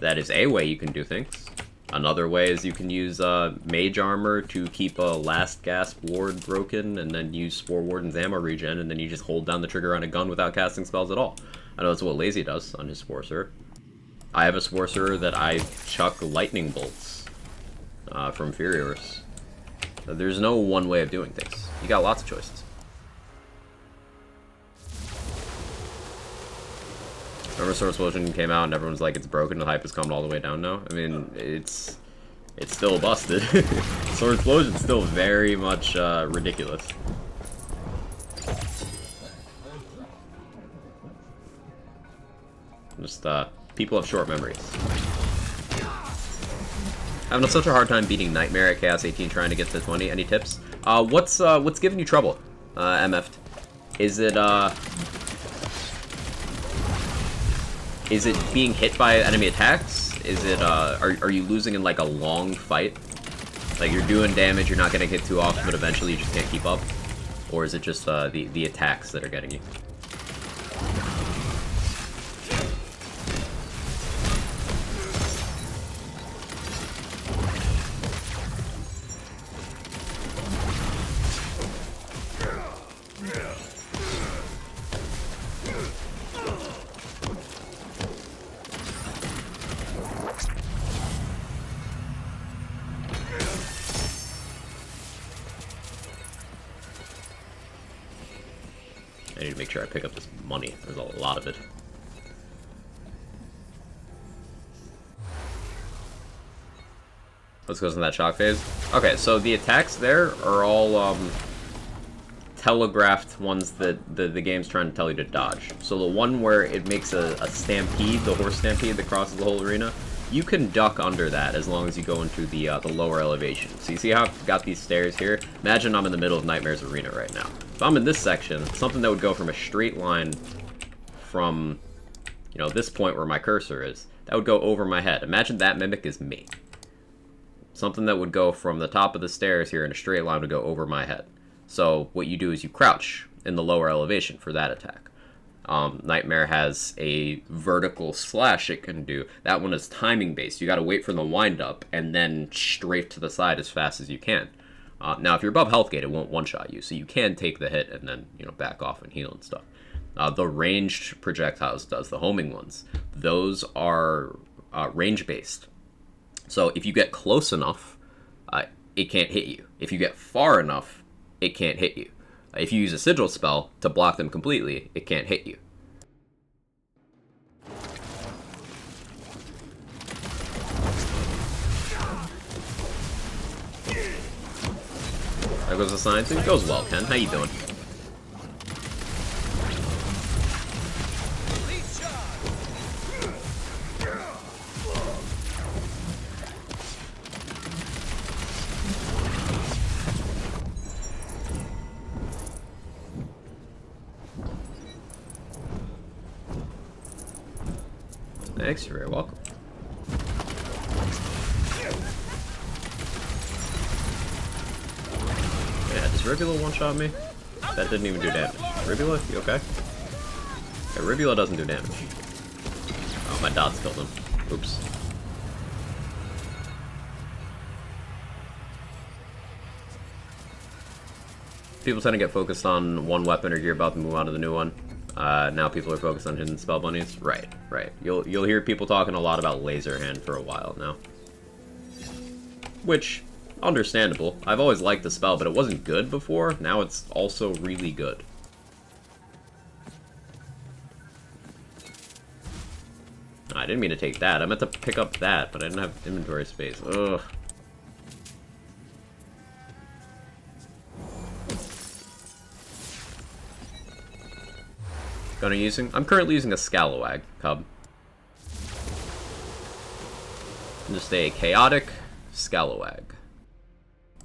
S1: That is a way you can do things. Another way is you can use Mage Armor to keep a Last Gasp ward broken, and then use Spore Warden's ammo regen, and then you just hold down the trigger on a gun without casting spells at all. I know that's what Lazy does on his Sorcerer. I have a Sorcerer that I chuck lightning bolts from Furiors. There's no one way of doing things. You got lots of choices. Remember Sword Explosion came out and everyone's like, it's broken, the hype has come all the way down now? I mean, it's still busted. Sword Explosion's still very much ridiculous. Just, people have short memories. Having such a hard time beating Nightmare at Chaos 18 trying to get to 20. Any tips? What's giving you trouble, MF? Is it being hit by enemy attacks? Is it, are you losing in, like, a long fight? Like, you're doing damage, you're not getting hit too often, but eventually you just can't keep up? Or is it just, the attacks that are getting you? I need to make sure I pick up this money. There's a lot of it. Let's go into that shock phase. Okay, so the attacks there are all telegraphed ones that the game's trying to tell you to dodge. So the one where it makes a stampede, the horse stampede that crosses the whole arena, you can duck under that as long as you go into the lower elevation. So you see how I've got these stairs here? Imagine I'm in the middle of Nightmare's arena right now. If I'm in this section, something that would go from a straight line from, you know, this point where my cursor is, that would go over my head. Imagine that mimic is me. Something that would go from the top of the stairs here in a straight line would go over my head. So what you do is you crouch in the lower elevation for that attack. Nightmare has a vertical slash it can do. That one is timing based. You got to wait for the wind up and then strafe to the side as fast as you can. Now, if you're above health gate, it won't one-shot you, so you can take the hit and then, back off and heal and stuff. The ranged projectiles does, the homing ones. Those are range-based. So if you get close enough, it can't hit you. If you get far enough, it can't hit you. If you use a sigil spell to block them completely, it can't hit you. There goes the science. It goes well, Ken. How you doing? Thanks, you're very welcome. Yeah, does Ribula one-shot me? That didn't even do damage. Ribula, you okay? Yeah, Ribula doesn't do damage. Oh, my dots killed him. Oops. People tend to get focused on one weapon or you're about to move on to the new one. Now people are focused on hidden spell bunnies. Right. You'll hear people talking a lot about laser hand for a while now. Which, understandable. I've always liked the spell, but it wasn't good before. Now it's also really good. I didn't mean to take that. I meant to pick up that, but I didn't have inventory space. Ugh. I'm currently using a Scalawag cub. Just a chaotic Scalawag.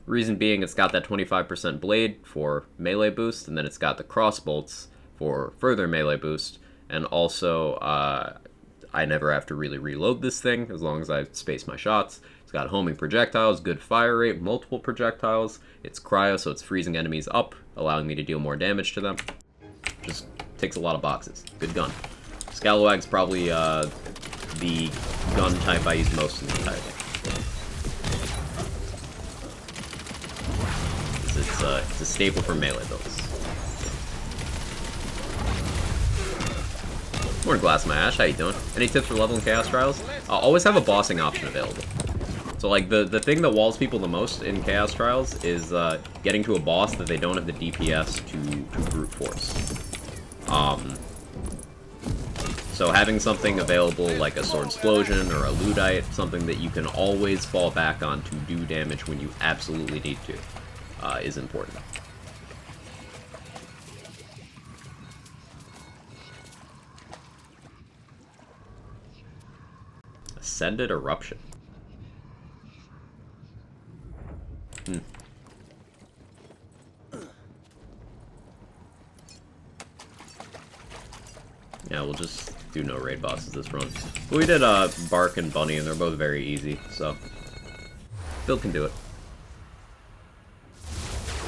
S1: Reason being, it's got that 25% blade for melee boost, and then it's got the crossbolts for further melee boost, and also I never have to really reload this thing as long as I space my shots. It's got homing projectiles, good fire rate, multiple projectiles. It's cryo, so it's freezing enemies up, allowing me to deal more damage to them. Just ticks a lot of boxes. Good gun. Scalawag's probably the gun type I use most in the entire game. It's a staple for melee builds. More glass my ash. How you doing? Any tips for leveling Chaos Trials? Always have a bossing option available. So like the thing that walls people the most in Chaos Trials is getting to a boss that they don't have the DPS to brute force. So having something available like a Sword Explosion or a Ludite, something that you can always fall back on to do damage when you absolutely need to, is important. Ascended Eruption. Yeah, we'll just do no raid bosses this run. But we did Bark and Bunny, and they're both very easy, so Bill can do it.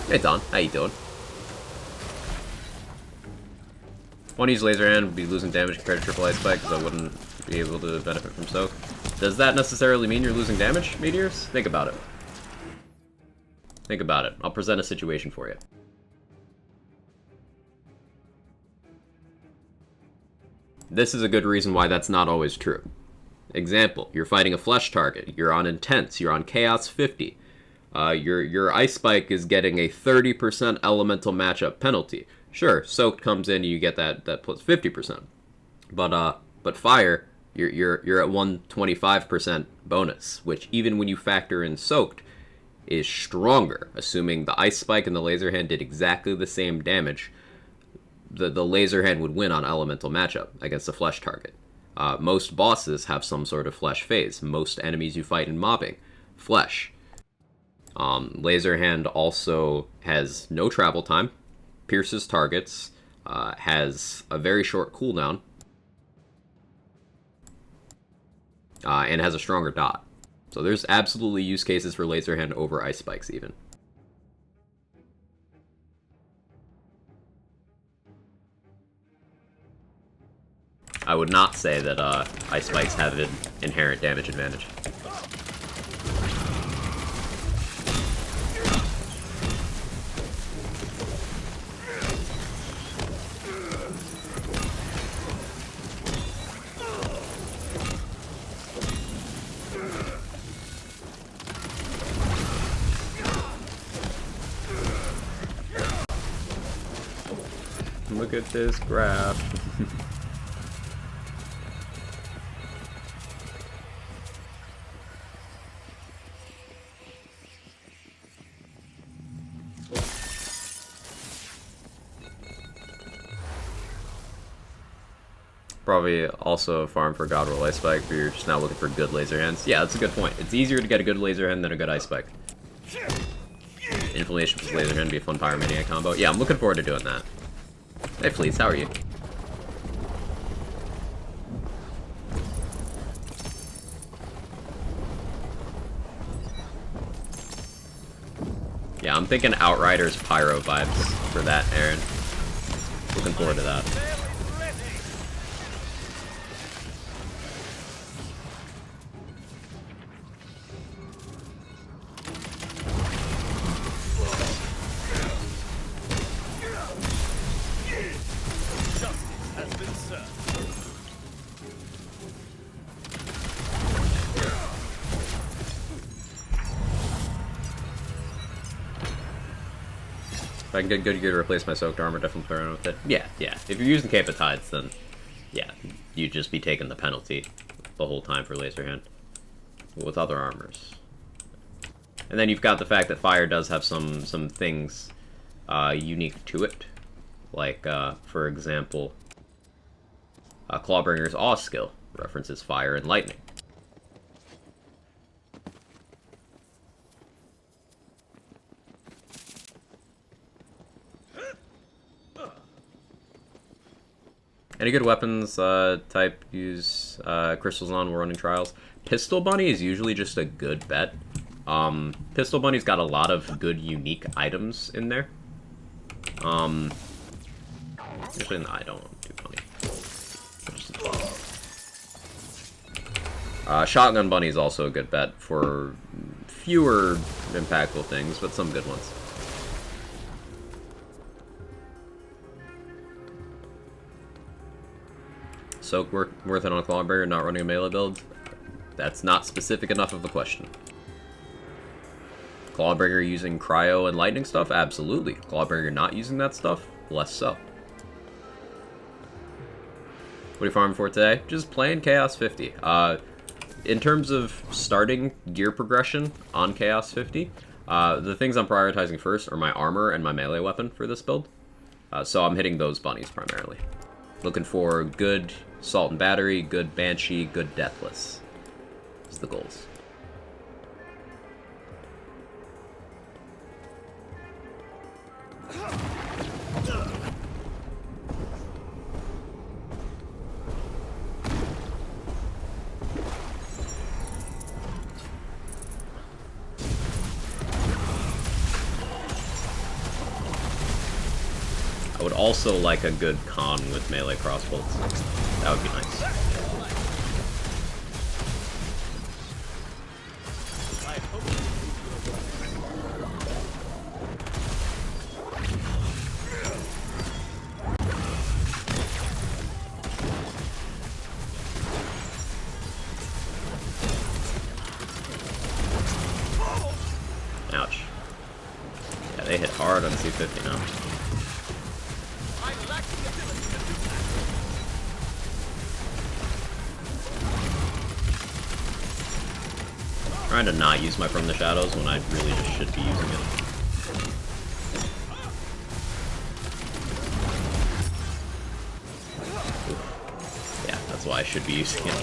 S1: Hey Don, how you doing? Want to use Laser Hand, would be losing damage compared to Triple Ice Spike, because I wouldn't be able to benefit from Soak. Does that necessarily mean you're losing damage, Meteors? Think about it. Think about it. I'll present a situation for you. This is a good reason why that's not always true. Example, you're fighting a flesh target, you're on Intense, you're on Chaos 50. Your Ice Spike is getting a 30% elemental matchup penalty. Sure, Soaked comes in and you get that plus 50%. But Fire, you're at 125% bonus, which even when you factor in Soaked, is stronger, assuming the Ice Spike and the Laser Hand did exactly the same damage. The Laser Hand would win on elemental matchup against a flesh target. Most bosses have some sort of flesh phase. Most enemies you fight in mobbing, flesh. Laser Hand also has no travel time, pierces targets, has a very short cooldown, and has a stronger dot. So there's absolutely use cases for Laser Hand over Ice Spikes even. I would not say that ice spikes have an inherent damage advantage. Look at this graph. Probably also a farm for God Roll Ice Spike if you're just now looking for good laser hands. Yeah, that's a good point. It's easier to get a good laser hand than a good Ice Spike. Inflammation plus laser hand would be a fun Pyromaniac combo. Yeah, I'm looking forward to doing that. Hey Fleece, how are you? Yeah, I'm thinking Outriders Pyro vibes for that, Aaron. Looking forward to that. If I can get good gear to replace my soaked armor, definitely play around with it. Yeah. If you're using Cape of Tides, then yeah, you'd just be taking the penalty the whole time for laser hand with other armors. And then you've got the fact that fire does have some things unique to it, like for example, Clawbringer's Awe skill references fire and lightning. Any good weapons type use crystals on while running trials? Pistol Bunny is usually just a good bet. Pistol Bunny's got a lot of good unique items in there. Actually, no, I don't want to do Bunny. Shotgun Bunny is also a good bet for fewer impactful things, but some good ones. Soak worth it on a Clawbringer, not running a melee build? That's not specific enough of a question. Clawbringer using cryo and lightning stuff? Absolutely. Clawbringer not using that stuff? Less so. What are you farming for today? Just playing Chaos 50. In terms of starting gear progression on Chaos 50, the things I'm prioritizing first are my armor and my melee weapon for this build. So I'm hitting those bunnies primarily. Looking for good Salt and Battery, good Banshee, good Deathless. That's the goals. I would also like a good con with melee crossbolts. That would be nice. Ouch. Yeah, they hit hard on C50 now. Trying to not use my From the Shadows when I really just should be using it. Oof. Yeah, that's why I should be using it.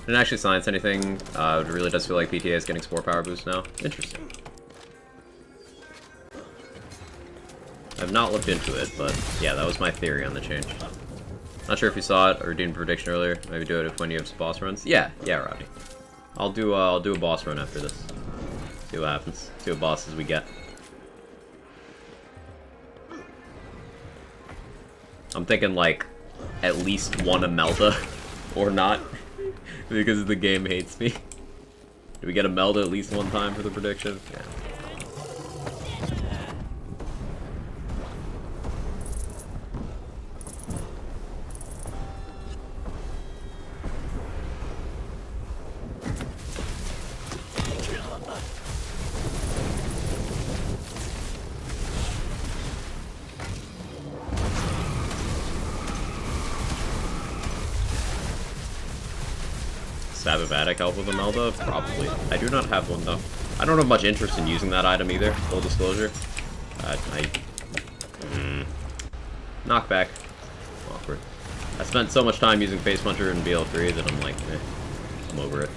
S1: Didn't actually science anything. It really does feel like PTA is getting Spore Power Boost now. Interesting. I've not looked into it, but yeah, that was my theory on the change. Not sure if you saw it or did a prediction earlier. Maybe do it if when you have some boss runs. Yeah, Rodney. I'll do a boss run after this. See what happens. See what bosses we get. I'm thinking like at least one Imelda or not because the game hates me. Do we get Imelda at least one time for the prediction? Yeah. Sabomatic help with Imelda? Probably. I do not have one though. I don't have much interest in using that item either, full disclosure. Knockback. Awkward. I spent so much time using Face Puncher and BL3 that I'm like, I'm over it.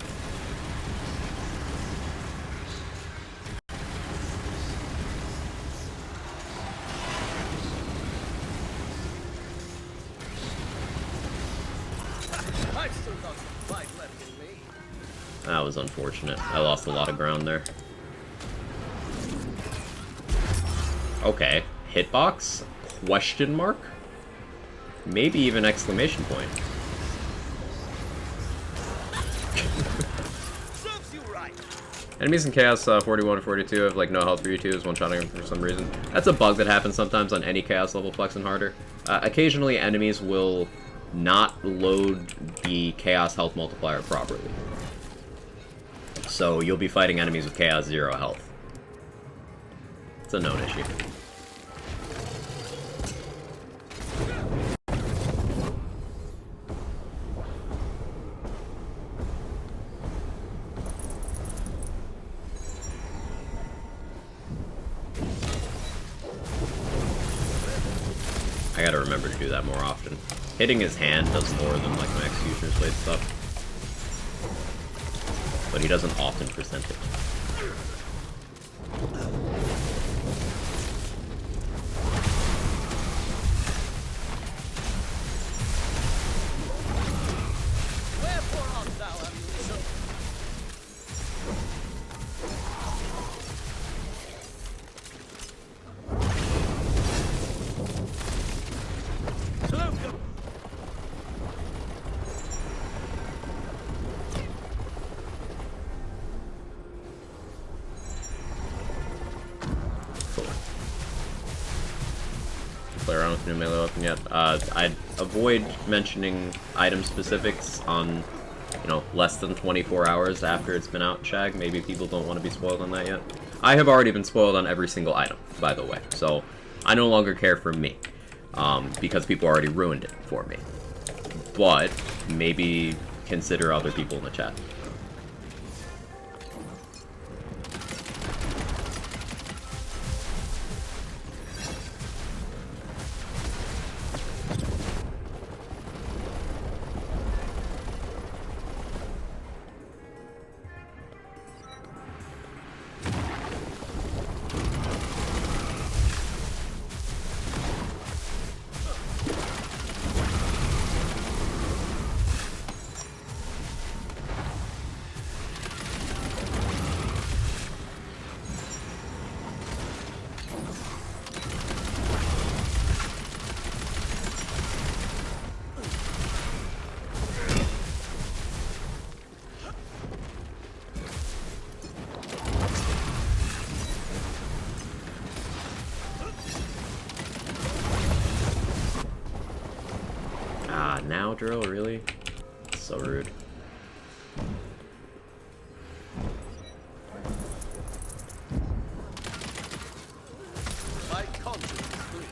S2: I've still got some fight left in me.
S1: That was unfortunate. I lost a lot of ground there. Okay. Hitbox? Question mark? Maybe even exclamation point.
S2: Serves you right.
S1: Enemies in Chaos 41 and 42 have like no health for you two, is one-shotting them for some reason. That's a bug that happens sometimes on any Chaos level Flex and harder. Occasionally enemies will not load the Chaos health multiplier properly. So you'll be fighting enemies with Chaos 0 health. It's a known issue. I gotta remember to do that more often. Hitting his hand does more than like my Executioner's Blade stuff. But he doesn't often present it.
S2: Wherefore art thou, Unused?
S1: Play around with new melee weapon yet. I'd avoid mentioning item specifics on, you know, less than 24 hours after it's been out, Shag. Maybe people don't want to be spoiled on that yet. I have already been spoiled on every single item, by the way, so I no longer care for me, because people already ruined it for me. But maybe consider other people in the chat. Now, Drill, really? So rude.
S2: My conscience is free.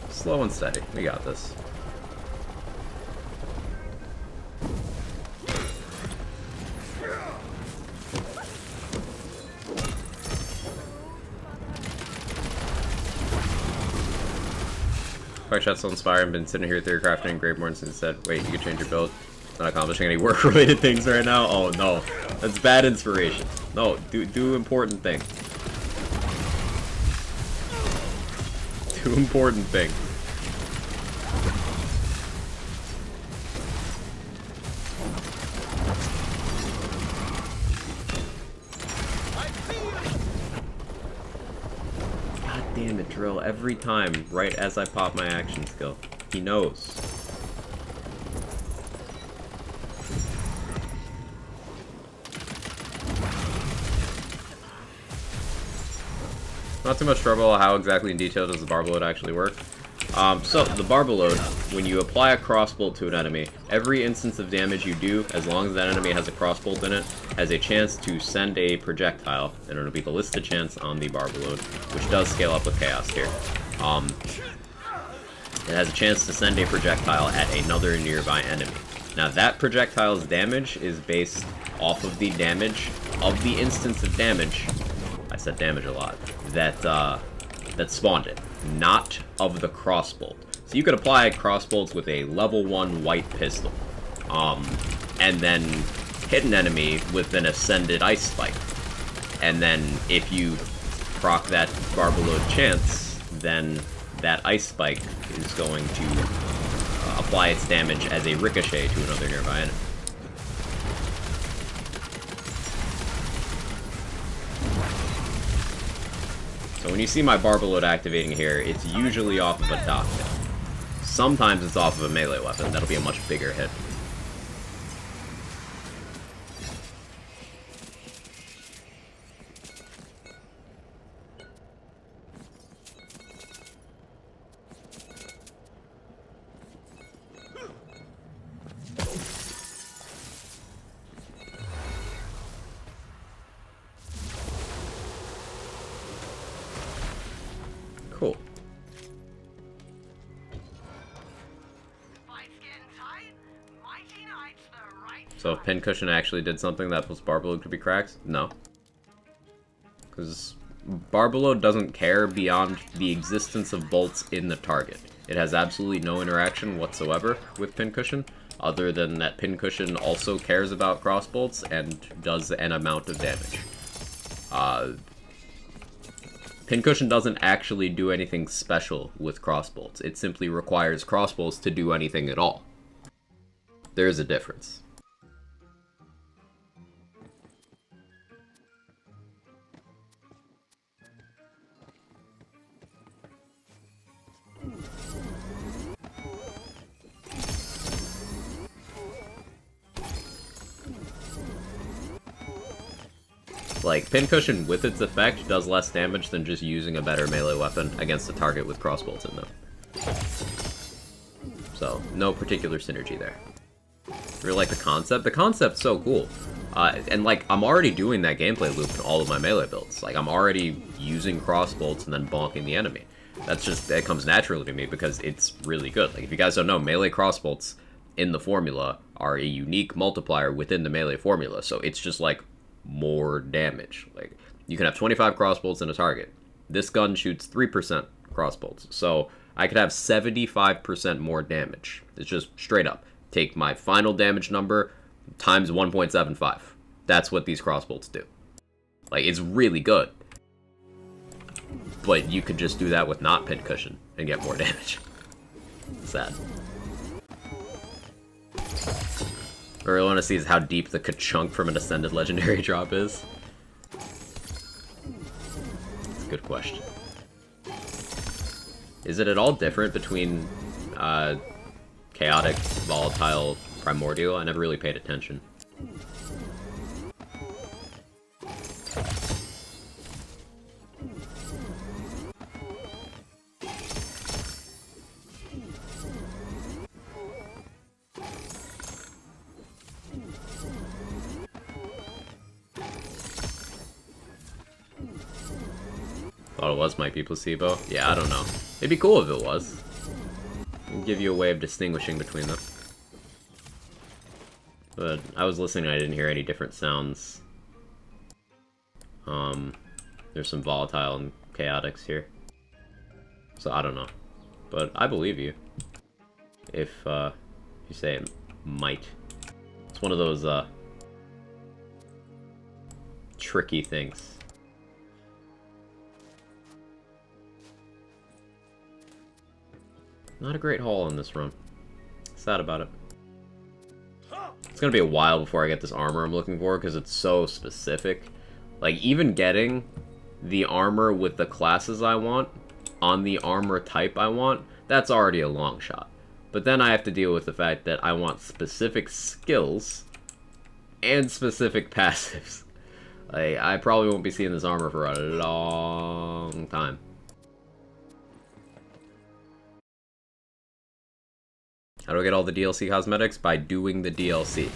S1: Slow and steady. We got this. Quite shots still inspiring. Been sitting here theory crafting Graveborn since said, wait, you can change your build. Not accomplishing any work-related things right now. Oh no, that's bad inspiration. No, do important thing. Do important thing. God damn it, Drill! Every time, right as I pop my action skill, he knows. Not too much trouble. How exactly in detail does the barber load actually work? So, the barber load, when you apply a crossbolt to an enemy, every instance of damage you do, as long as that enemy has a crossbolt in it, has a chance to send a projectile, and it'll be the listed chance on the barber load, which does scale up with chaos here. It has a chance to send a projectile at another nearby enemy. Now, that projectile's damage is based off of the damage of the instance of damage. I said damage a lot. That spawned it, not of the crossbolt. So you could apply crossbolts with a level 1 white pistol, and then hit an enemy with an ascended ice spike. And then if you proc that barber load chance, then that ice spike is going to apply its damage as a ricochet to another nearby enemy. So when you see my barber load activating here, it's usually off of a dock hit. Sometimes it's off of a melee weapon. That'll be a much bigger hit. Cool. So if Pincushion actually did something that was Barberload could be cracked? No. Because Barberload doesn't care beyond the existence of bolts in the target. It has absolutely no interaction whatsoever with Pincushion, other than that Pincushion also cares about crossbolts and does an amount of damage. Pincushion doesn't actually do anything special with crossbolts. It simply requires crossbolts to do anything at all. There is a difference. Like, Pincushion with its effect does less damage than just using a better melee weapon against a target with crossbolts in them. So, no particular synergy there. Really like the concept. The concept's so cool. And, like, I'm already doing that gameplay loop in all of my melee builds. Like, I'm already using crossbolts and then bonking the enemy. That's just, it comes naturally to me because it's really good. Like, if you guys don't know, melee crossbolts in the formula are a unique multiplier within the melee formula. So it's just, like, more damage. Like, you can have 25 crossbolts in a target. This gun shoots 3% crossbolts. So I could have 75% more damage. It's just straight up. Take my final damage number times 1.75. That's what these crossbolts do. Like, it's really good. But you could just do that with not Pincushion and get more damage. Sad. What I really want to see is how deep the ka-chunk from an Ascended Legendary drop is. That's a good question. Is it at all different between Chaotic, Volatile, Primordial? I never really paid attention. Thought it was might be placebo. Yeah, I don't know. It'd be cool if it was. It'd give you a way of distinguishing between them. But I was listening and I didn't hear any different sounds. There's some volatile and chaotics here. So I don't know. but I believe you. If you say it might. It's one of those tricky things. Not a great haul on this run. Sad about it. It's gonna be a while before I get this armor I'm looking for because it's so specific. Like, even getting the armor with the classes I want on the armor type I want, that's already a long shot. But then I have to deal with the fact that I want specific skills and specific passives. Like, I probably won't be seeing this armor for a long time. How do I get all the DLC cosmetics? By doing the DLC.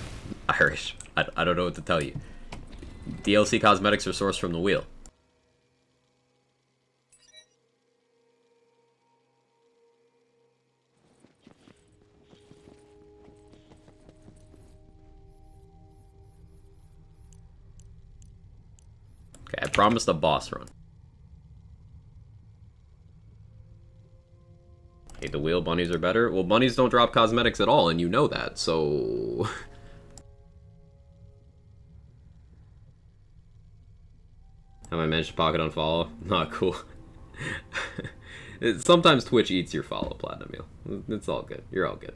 S1: Irish. I don't know what to tell you. DLC cosmetics are sourced from the wheel. Okay, I promised a boss run. Hey, the wheel bunnies are better? Well, bunnies don't drop cosmetics at all, and you know that, so... Have I managed to pocket unfollow? Not cool. Sometimes Twitch eats your follow, Platinum Meal. It's all good. You're all good.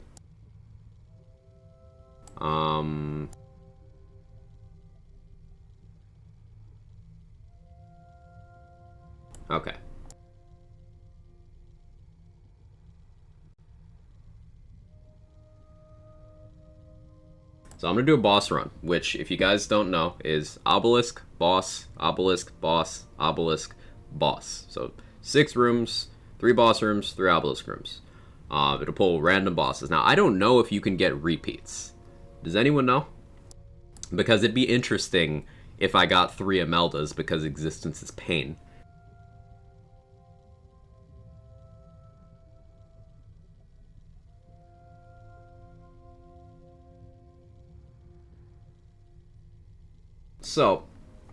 S1: Okay. So I'm going to do a boss run, which, if you guys don't know, is obelisk, boss, obelisk, boss, obelisk, boss. So 6 rooms, 3 boss rooms, 3 obelisk rooms. It'll pull random bosses. Now, I don't know if you can get repeats. Does anyone know? Because it'd be interesting if I got 3 Imeldas, because existence is pain. So,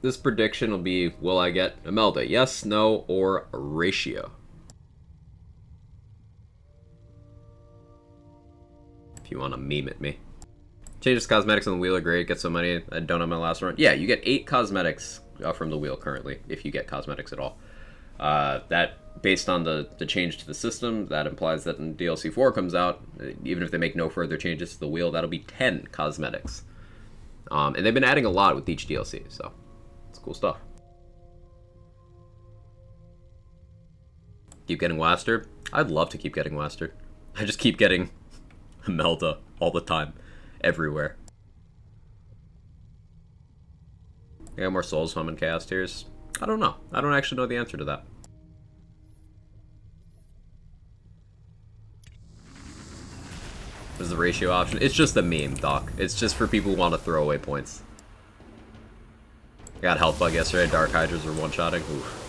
S1: this prediction will be, will I get Imelda? Yes, no, or a ratio. If you want to meme at me. Changes cosmetics on the wheel are great. Get so many I don't have my last run. Yeah, you get 8 cosmetics from the wheel currently, if you get cosmetics at all. That, based on the change to the system, that implies that when DLC 4 comes out, even if they make no further changes to the wheel, that'll be 10 cosmetics. And they've been adding a lot with each DLC, so it's cool stuff. Keep getting Waster? I'd love to keep getting Waster. I just keep getting Imelda all the time, everywhere. I got more souls from in Chaos Tears? I don't know. I don't actually know the answer to that. Is the ratio option? It's just a meme, Doc. It's just for people who want to throw away points. I got health bug yesterday. Dark Hydras were one-shotting. Oof.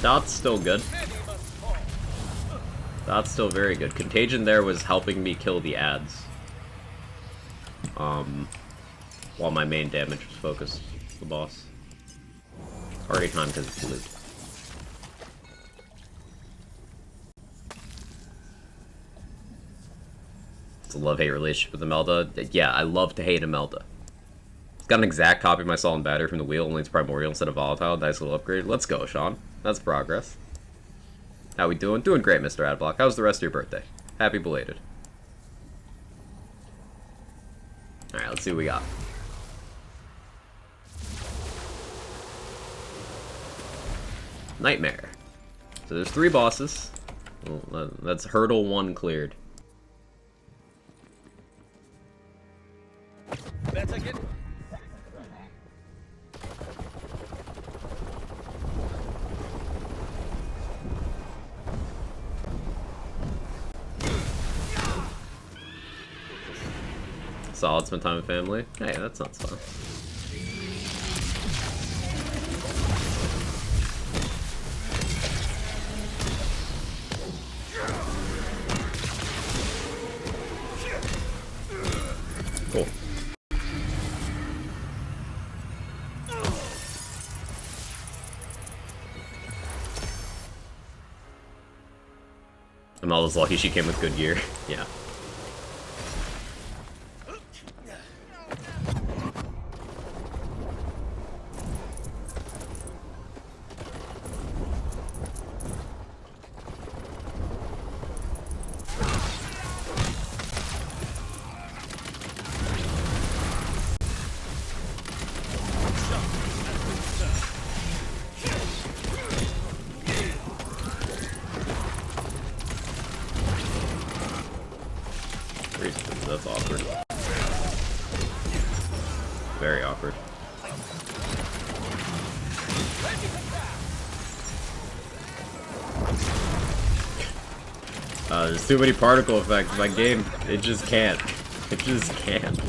S1: Dot's still good. Dot's still very good. Contagion there was helping me kill the ads. While my main damage was focused the boss. Already time because it's loot. It's a love-hate relationship with Imelda. Yeah, I love to hate Imelda. It's got an exact copy of my Solemn Battery from the wheel, only it's Primordial instead of Volatile. Nice little upgrade. Let's go, Sean. That's progress. How we doing? Doing great, Mr. Adblock. How's the rest of your birthday? Happy belated. Alright, let's see what we got. Nightmare. So there's 3 bosses. Well, that's hurdle 1 cleared.
S2: Better get...
S1: Solid, spend time with family. Hey, that sounds fun. Cool. Amela's lucky she came with good gear. Yeah. That's awkward. Very awkward. There's too many particle effects. My game, it just can't. It just can't.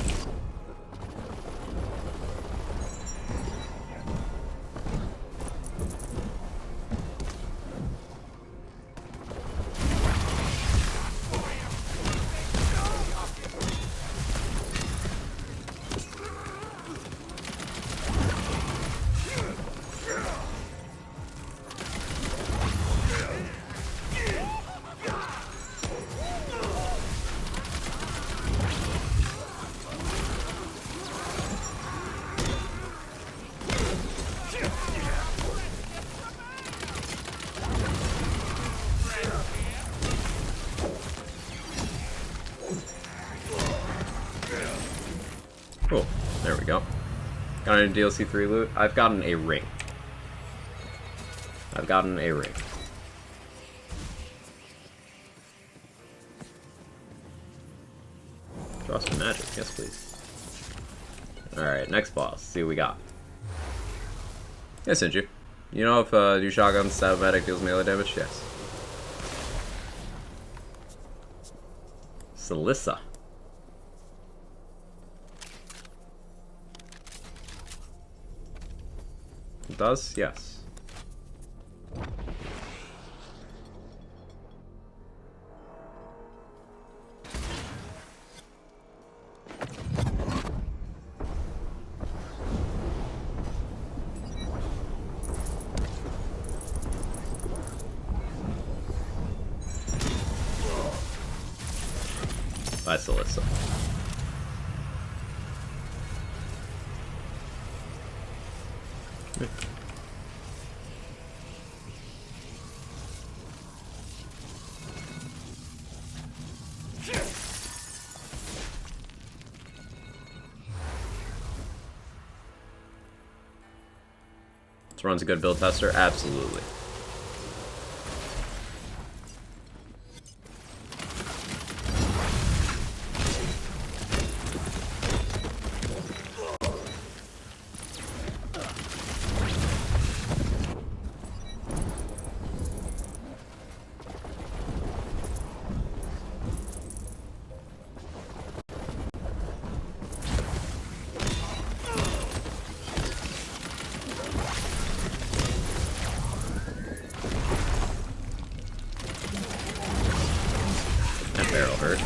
S1: Cool. There we go. Got any DLC 3 loot? I've gotten a ring. I've gotten a ring. Draw some magic. Yes, please. Alright, next boss. See what we got. I sent you. You know if your shotgun stab medic deals melee damage? Yes. Celissa. It does? Yes. Bye, Celissa. This runs a good build tester? Absolutely. Barrel hurt.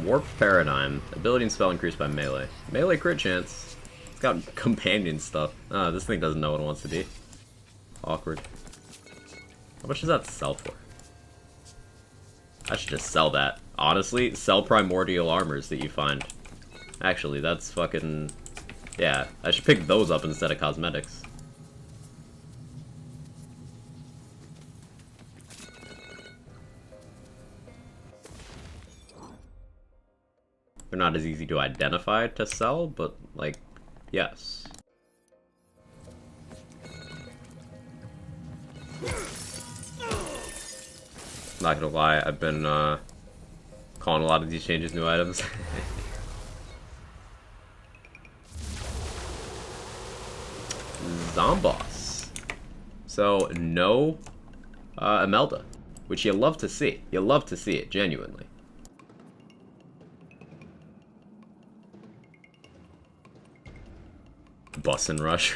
S1: Warp Paradigm. Ability and spell increased by melee. Melee crit chance. It's got companion stuff. Ah, this thing doesn't know what it wants to be. Awkward. How much does that sell for? I should just sell that. Honestly, sell primordial armors that you find. Actually, that's fucking... Yeah, I should pick those up instead of cosmetics. They're not as easy to identify to sell, but, like, yes. Not gonna lie, I've been, calling a lot of these changes new items. Dom boss. So, no Imelda, which you love to see. You love to see it, genuinely. Bus and rush.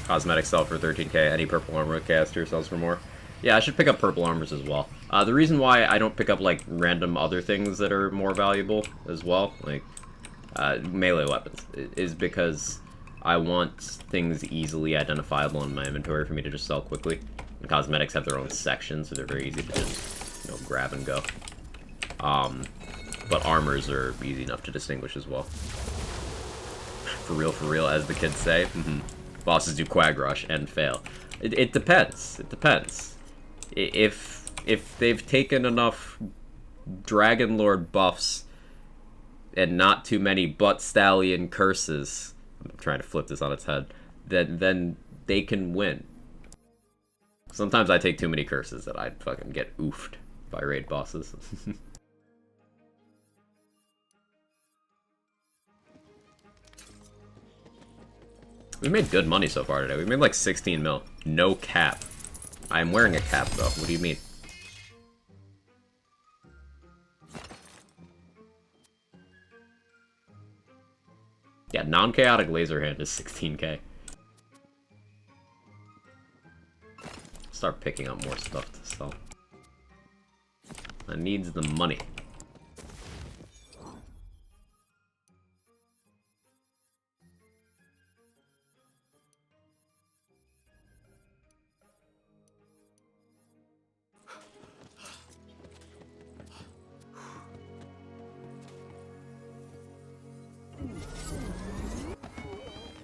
S1: Cosmetic sell for 13k. Any purple armor caster sells for more. Yeah, I should pick up purple armors as well. The reason why I don't pick up, like, random other things that are more valuable as well, like, melee weapons, is because I want things easily identifiable in my inventory for me to just sell quickly. And cosmetics have their own section, so they're very easy to just, you know, grab and go. But armors are easy enough to distinguish as well. For real, as the kids say. Bosses do quag rush and fail. It depends. It depends. If they've taken enough Dragon Lord buffs and not too many butt stallion curses, I'm trying to flip this on its head, then they can win. Sometimes I take too many curses that I fucking get oofed by raid bosses. We made good money so far today. We made like 16 mil. No cap. I'm wearing a cap though. What do you mean? Yeah, non-chaotic laser hand is 16k. Start picking up more stuff to sell. That needs the money.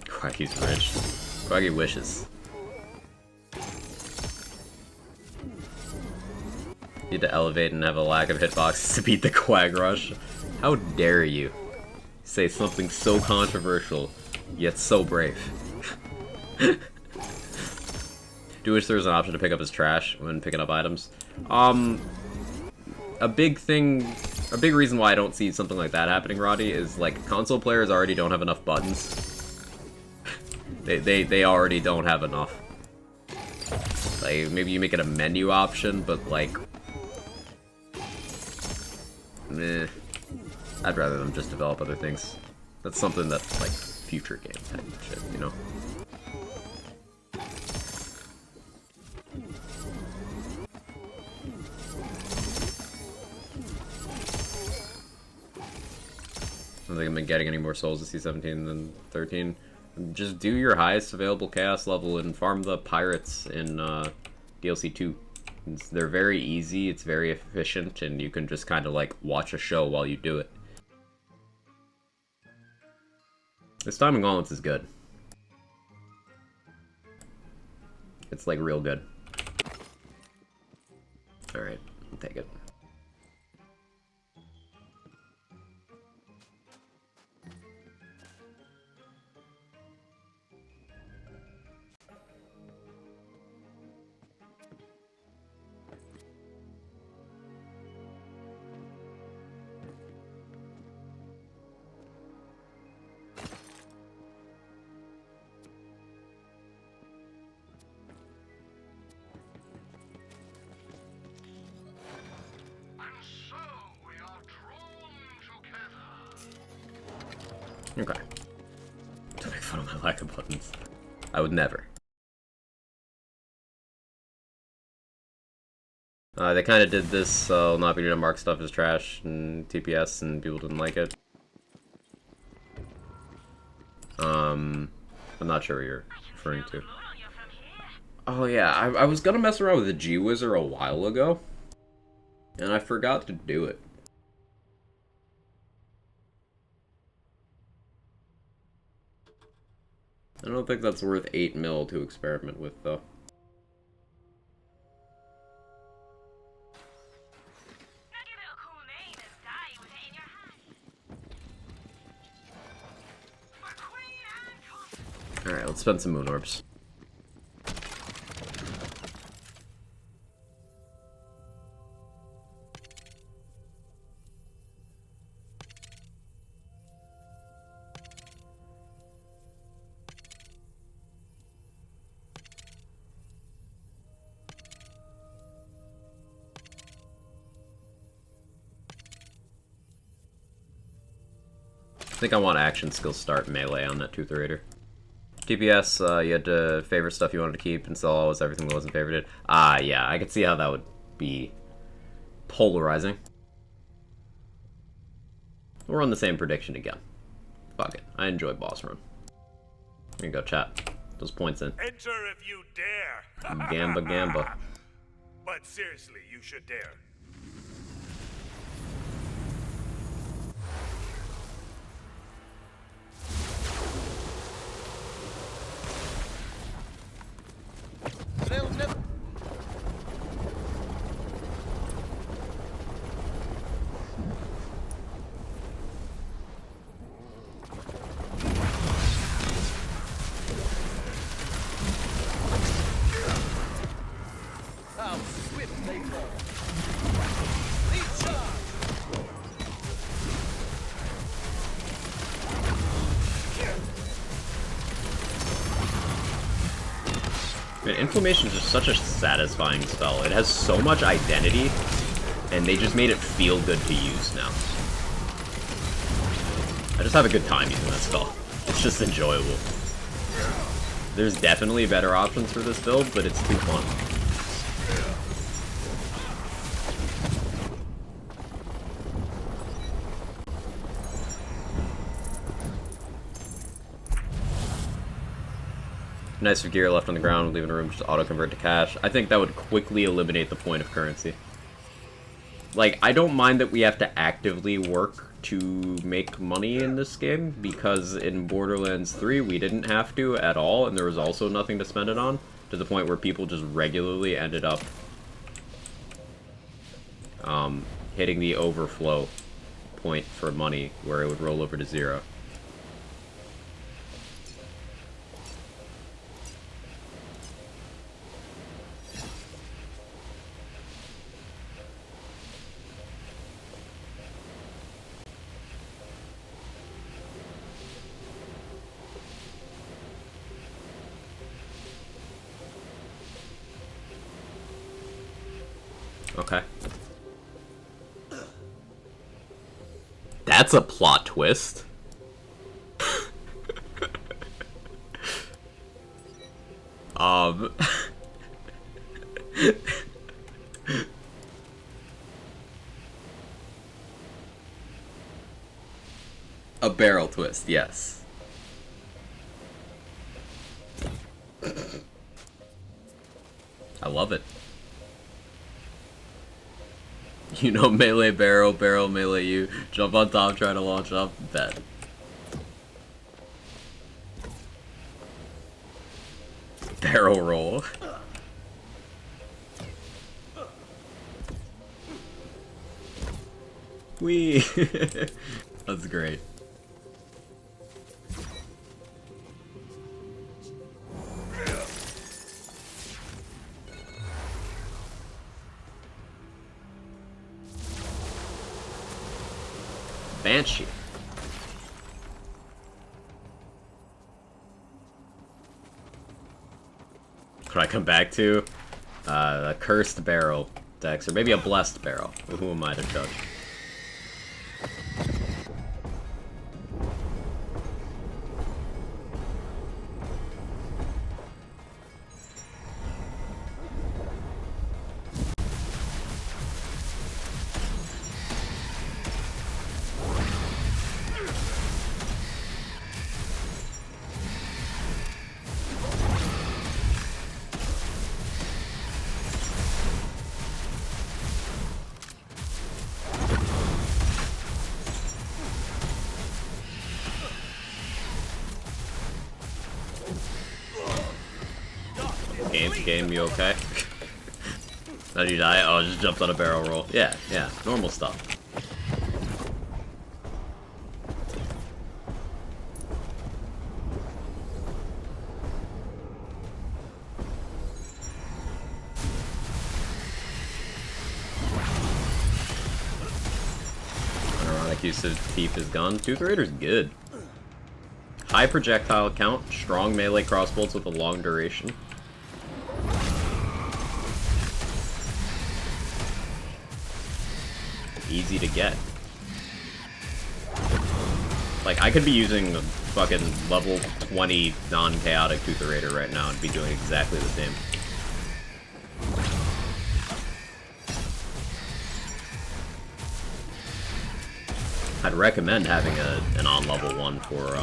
S1: Quaggy's rich. Quaggy wishes. Need to elevate and have a lack of hitboxes to beat the Quag Rush. How dare you say something so controversial, yet so brave. Do wish there was an option to pick up his trash when picking up items. A big reason why I don't see something like that happening, Roddy, is like console players already don't have enough buttons. They already don't have enough. Like, maybe you make it a menu option, but like, meh. I'd rather them just develop other things. That's something that's like future game type of shit, you know? I don't think I've been getting any more souls to C17 than 13. Just do your highest available chaos level and farm the pirates in DLC 2. They're very easy, it's very efficient, and you can just kind of like watch a show while you do it. This Time in Gauntlets is good. It's like real good. Alright, I'll take it. Okay. Don't make fun of my lack of buttons. I would never. They kind of did this, so not being able to mark stuff as trash and TPS, and people didn't like it. I'm not sure what you're referring to. Oh yeah, I was gonna mess around with the G-Wizard a while ago, and I forgot to do it. I don't think that's worth 8 mil to experiment with, though. Let's spend some moon orbs. I think I want action skill start melee on that Tooth Raider. DPS, you had to favorite stuff you wanted to keep and sell always everything that wasn't favorited. Ah, yeah, I could see how that would be polarizing. We'll run the same prediction again. Fuck it. I enjoy boss run. Here you go, chat. Those points in.
S3: Enter if you dare.
S1: Gamba gamba.
S3: But seriously, you should dare.
S2: They'll never. How swift they fall. Lead charge.
S1: Man, Inflammation is just such a satisfying spell. It has so much identity, and they just made it feel good to use now. I just have a good time using that spell. It's just enjoyable. There's definitely better options for this build, but it's too fun. Nice for gear left on the ground, leaving a room just auto-convert to cash. I think that would quickly eliminate the point of currency. Like, I don't mind that we have to actively work to make money in this game, because in Borderlands 3 we didn't have to at all, and there was also nothing to spend it on, to the point where people just regularly ended up hitting the overflow point for money, where it would roll over to 0. Okay. That's a plot twist. A barrel twist, yes. I love it. You know, melee barrel, barrel melee you, jump on top, try to launch up, bet. Barrel roll. Whee! That's great. Banshee. Could I come back to? A cursed barrel, Dex, or maybe a blessed barrel. Who am I to judge? Game, you okay? How did you die? Oh, just jumped on a barrel roll. Yeah, normal stuff. percussive teeth is gone. Tooth Raider's good. High projectile count, strong melee crossbolts with a long duration. Easy to get. Like, I could be using a fucking level 20 non-chaotic Tooth Raider right now and be doing exactly the same. I'd recommend having an on level 1 for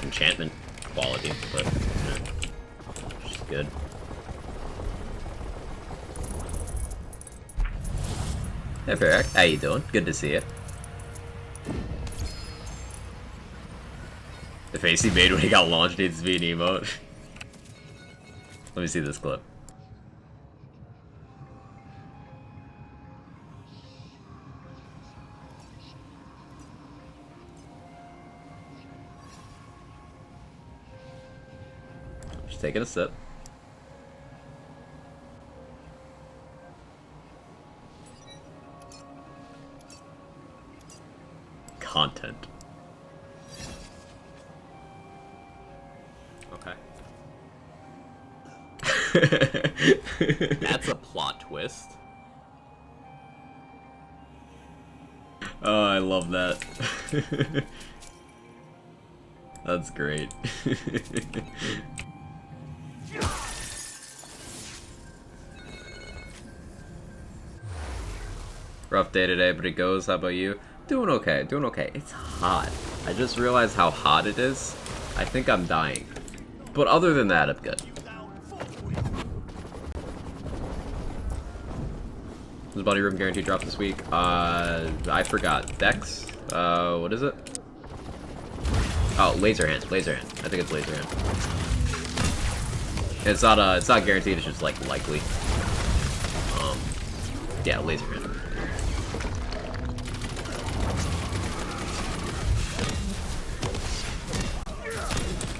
S1: enchantment quality, but it's good. Hey Ferric, how you doing? Good to see you. The face he made when he got launched needs to be an emote. Let me see this clip. Just taking a sip. Content. Okay. That's a plot twist. Oh, I love that. That's great. Rough day today, but it goes. How about you? Doing okay, doing okay. It's hot. I just realized how hot it is. I think I'm dying. But other than that, I'm good. Does Body Room Guarantee drop this week? I forgot. Dex? What is it? Oh, Laser Hand. Laser Hand. I think it's Laser Hand. It's not guaranteed, it's just, like, likely. Yeah, Laser Hand.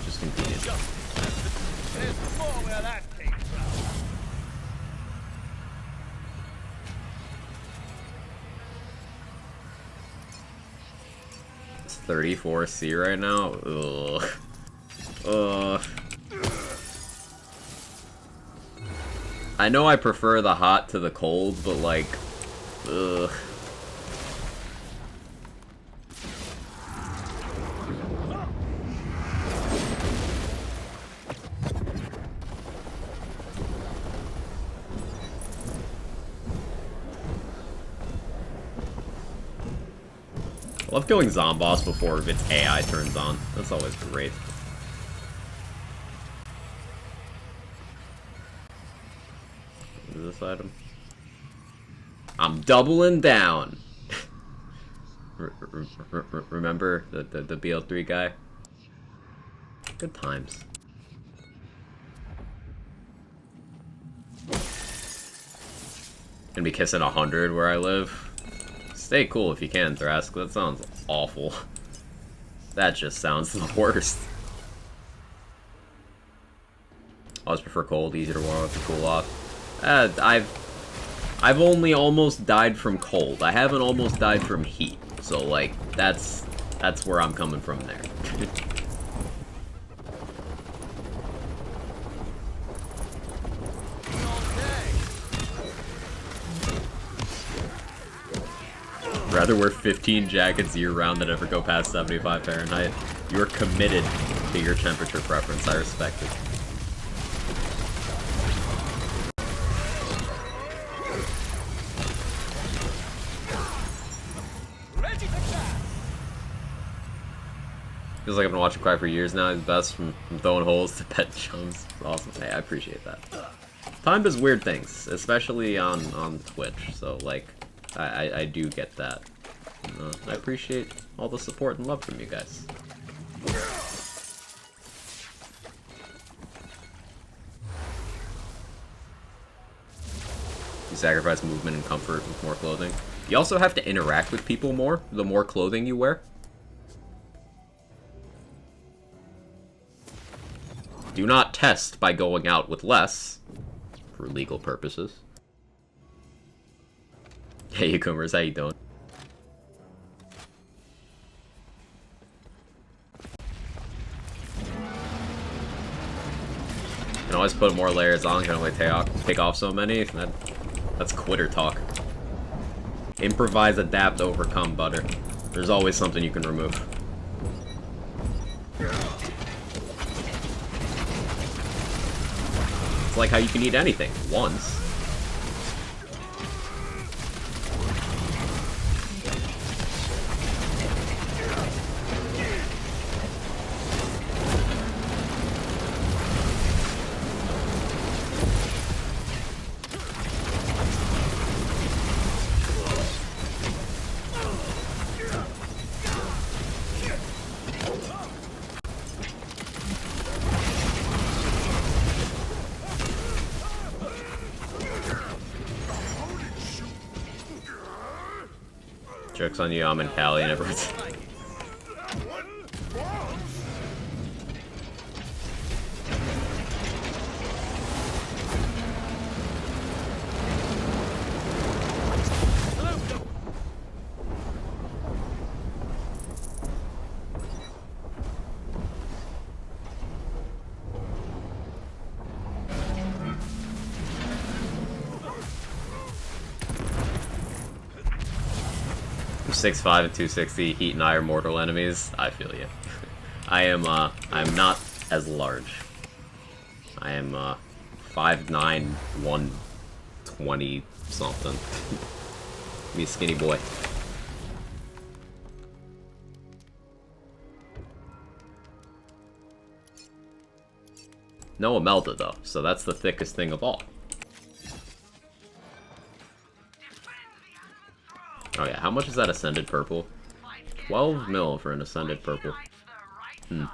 S1: Just convenient.
S3: There's more where that came from.
S1: It's 34C right now? Ugh. Ugh. I know I prefer the hot to the cold, but like, ugh. I love killing Zomboss before its AI turns on. That's always great. What is this item? I'm doubling down! Remember the BL3 guy? Good times. Gonna be kissing 100 where I live. Stay cool if you can, Thrask. That sounds awful. That just sounds the worst. I always prefer cold, easier to warm up to cool off. I've only almost died from cold. I haven't almost died from heat. So like that's where I'm coming from there. Rather wear 15 jackets year-round than ever go past 75 Fahrenheit. You're committed to your temperature preference. I respect it. Feels like I've been watching Cry for years now. He's the best from throwing holes to pet chums. It's awesome. Hey, I appreciate that. Time does weird things, especially on Twitch. So like, I do get that. I appreciate all the support and love from you guys. You sacrifice movement and comfort with more clothing. You also have to interact with people more, the more clothing you wear. Do not test by going out with less, for legal purposes. Hey, Yukumers, how you doing? can always put more layers on, can only take off so many. That's quitter talk. Improvise, adapt, overcome, butter. There's always something you can remove. It's like how you can eat anything once. Jokes on you, I'm in Cali and everyone's... .65 and 260, Heat and I are mortal enemies. I feel you. I'm not as large. I am 5'9", 120 something. Me a skinny boy. No Imelda though, so that's the thickest thing of all. Oh yeah, how much is that Ascended Purple? 12 mil for an Ascended Purple. Hmm.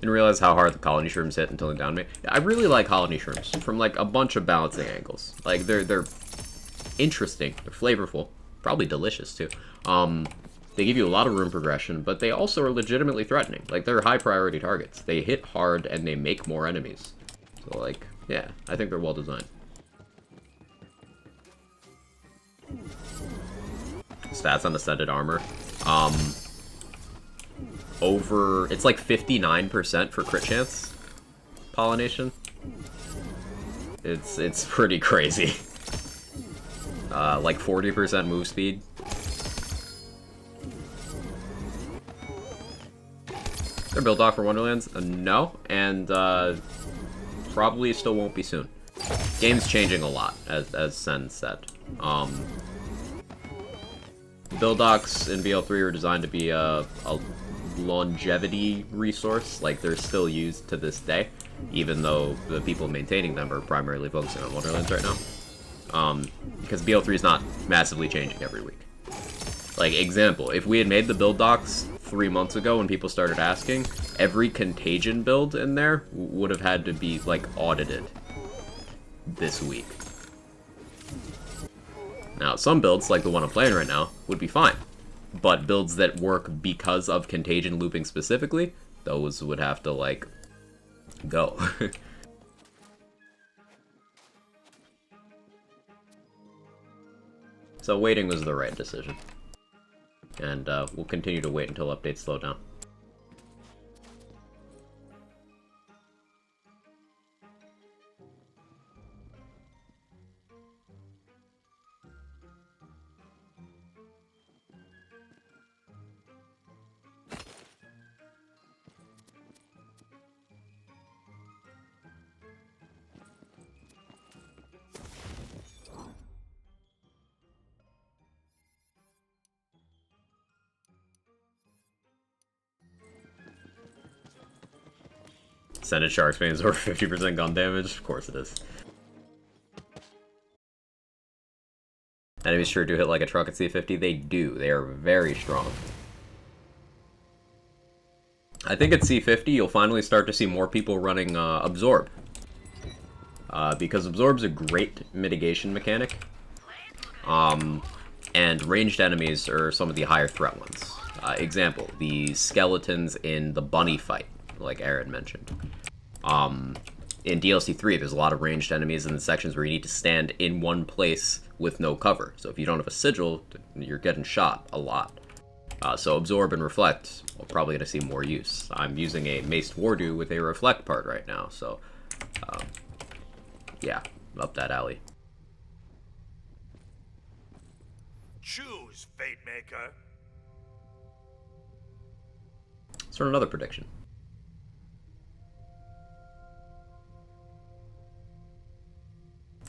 S1: Didn't realize how hard the colony shrooms hit until they downed me. I really like colony shrooms from like a bunch of balancing angles. Like they're interesting, they're flavorful, probably delicious too. They give you a lot of room progression, but they also are legitimately threatening. Like, they're high-priority targets. They hit hard, and they make more enemies. So, like, yeah, I think they're well-designed. Stats on Ascended Armor. It's like 59% for crit chance pollination. It's pretty crazy. Like 40% move speed. They're built off for Wonderlands? No, and probably still won't be soon. Game's changing a lot, as Sen said. Build docs in BL3 are designed to be a longevity resource, like they're still used to this day, even though the people maintaining them are primarily focusing on Wonderlands right now. Because BL3 is not massively changing every week. Like, example, if we had made the build docs 3 months ago when people started asking, every Contagion build in there would have had to be, like, audited this week. Now, some builds, like the one I'm playing right now, would be fine. But builds that work because of Contagion looping specifically, those would have to, like, go. So waiting was the right decision. And we'll continue to wait until updates slow down. Sended Sharks fans over 50% gun damage? Of course it is. Enemies sure do hit like a truck at C50. They do. They are very strong. I think at C50 you'll finally start to see more people running Absorb. Because Absorb's a great mitigation mechanic. And ranged enemies are some of the higher threat ones. Example, the skeletons in the bunny fight, like Aaron mentioned. in DLC 3, there's a lot of ranged enemies in the sections where you need to stand in one place with no cover. So if you don't have a sigil, you're getting shot a lot. So Absorb and Reflect, we're probably going to see more use. I'm using a Maced Wardu with a Reflect part right now, so yeah, up that alley.
S3: Choose, Fate Maker.
S1: Let's run another prediction.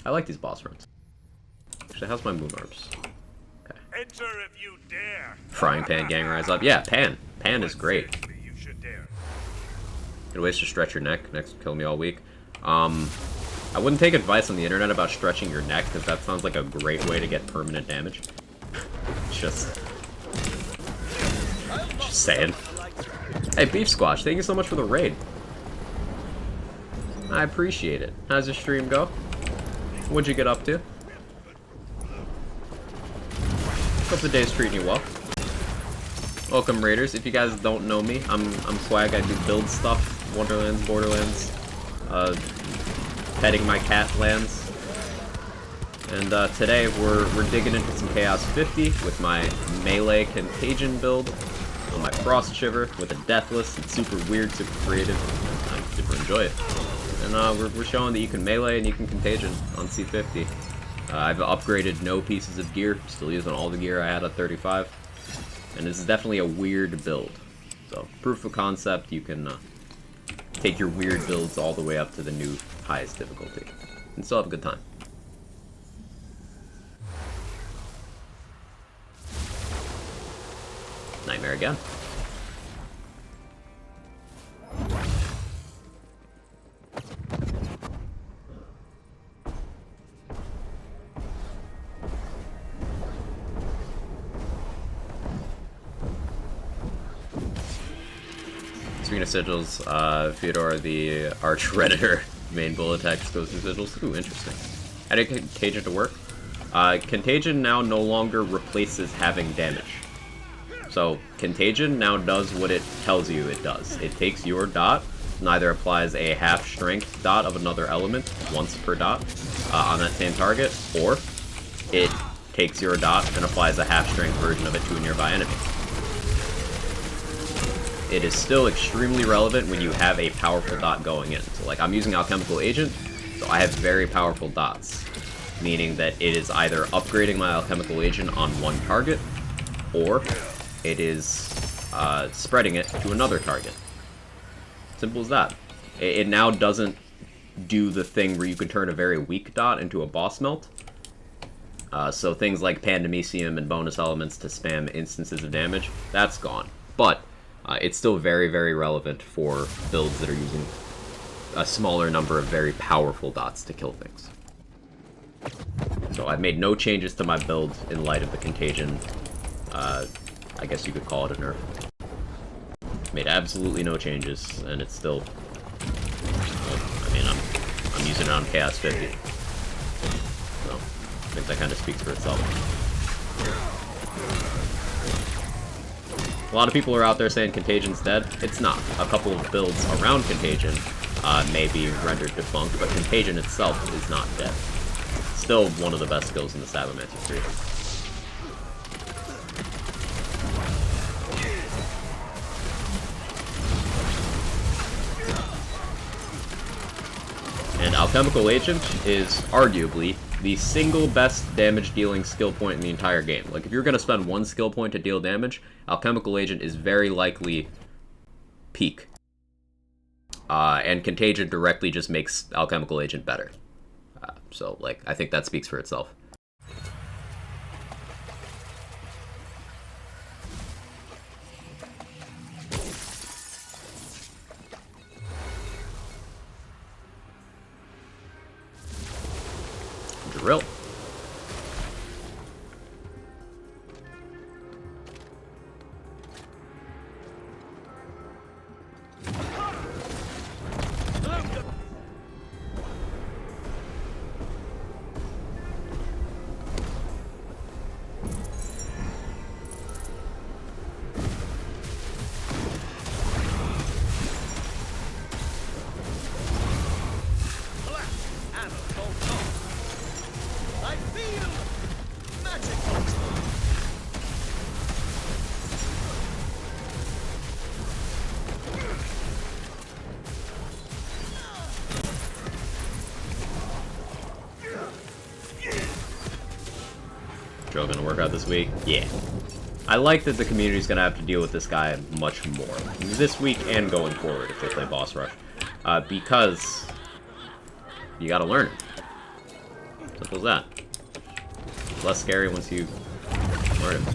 S1: I like these boss runs. Actually, how's my moon orbs? Okay.
S3: Enter if you dare.
S1: Frying Pan Gang Rise Up. Yeah, Pan. Pan is great.
S3: Seriously, you should dare.
S1: Good ways to stretch your neck. Next kill me all week. I wouldn't take advice on the internet about stretching your neck, because that sounds like a great way to get permanent damage. Just saying. Hey, Beef Squash, thank you so much for the raid. I appreciate it. How's your stream go? What'd you get up to? Hope the day's treating you well. Welcome, Raiders. If you guys don't know me, I'm Swag. I do build stuff, Wonderlands, Borderlands, petting my cat lands. And today we're digging into some Chaos 50 with my melee Contagion build, on my Frost Shiver with a Deathless. It's super weird, super creative. I super enjoy it. And we're showing that you can melee and you can Contagion on C50. I've upgraded no pieces of gear, still using all the gear I had at 35. And this is definitely a weird build. So, proof of concept, you can take your weird builds all the way up to the new highest difficulty. And still have a good time. Nightmare again. Speaking of sigils, Fyodor the Arch Redditor main bullet text goes through sigils. Ooh, interesting. How did Contagion to work? Contagion now no longer replaces having damage. So, Contagion now does what it tells you it does. It takes your dot, neither applies a half strength dot of another element once per dot on that same target, or it takes your dot and applies a half strength version of it to a nearby enemy. It is still extremely relevant when you have a powerful dot going in. So, like, I'm using Alchemical Agent, so I have very powerful dots, meaning that it is either upgrading my Alchemical Agent on one target, or it is spreading it to another target. Simple as that. It now doesn't do the thing where you can turn a very weak dot into a boss melt. So things like Pandemicium and bonus elements to spam instances of damage, that's gone. But it's still very, very relevant for builds that are using a smaller number of very powerful dots to kill things. So I've made no changes to my build in light of the Contagion. I guess you could call it a nerf. Made absolutely no changes, and it's still... Well, I mean, I'm using it on Chaos 50. So, I think that kind of speaks for itself. A lot of people are out there saying Contagion's dead. It's not. A couple of builds around Contagion may be rendered defunct, but Contagion itself is not dead. Still one of the best skills in the Sabomancer tree. And Alchemical Agent is arguably the single best damage dealing skill point in the entire game. Like, if you're going to spend one skill point to deal damage, Alchemical Agent is very likely peak. And Contagion directly just makes Alchemical Agent better. So, like, I think that speaks for itself. Drill. Drill gonna work out this week? Yeah. I like that the community's gonna have to deal with this guy much more this week and going forward if they play boss rush, because you gotta learn it. Simple as that. It's less scary once you learn it.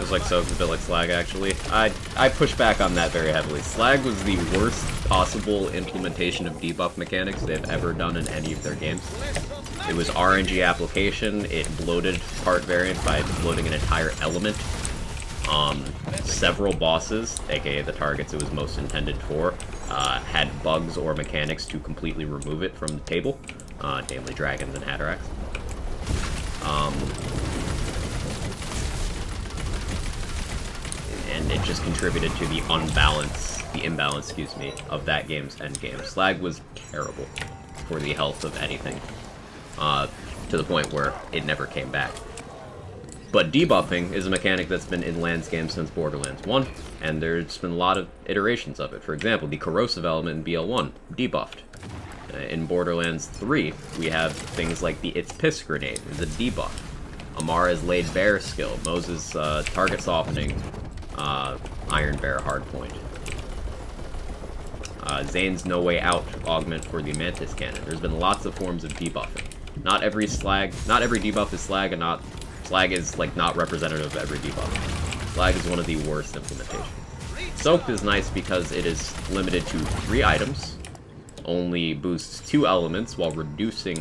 S1: Like Soak's a bit like Slag, actually. I push back on that very heavily. Slag was the worst possible implementation of debuff mechanics they've ever done in any of their games. It was RNG application, it bloated part variant by bloating an entire element. Several bosses, aka the targets it was most intended for, had bugs or mechanics to completely remove it from the table, namely dragons and Hatteracks. And it just contributed to the imbalance, of that game's endgame. Slag was terrible for the health of anything, to the point where it never came back. But debuffing is a mechanic that's been in Lands games since Borderlands 1, and there's been a lot of iterations of it. For example, the corrosive element in BL1, debuffed. In Borderlands 3, we have things like the It's Piss grenade, is a debuff. Amara's Laid Bare skill, Moses' target softening, Iron Bear hardpoint. Zane's No Way Out augment for the Mantis cannon. There's been lots of forms of debuffing. Not every debuff is Slag, and Slag is like not representative of every debuff. Slag is one of the worst implementations. Soaked is nice because it is limited to 3 items, only boosts 2 elements while reducing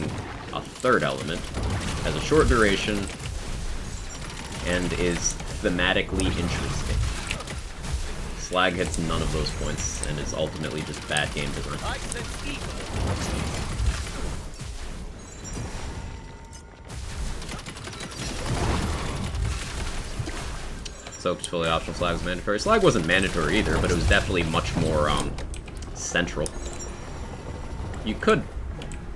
S1: a 3rd element, has a short duration, and is thematically interesting. Slag hits none of those points, and is ultimately just bad game design. Soaked fully optional, Slag was mandatory. Slag wasn't mandatory either, but it was definitely much more central. You could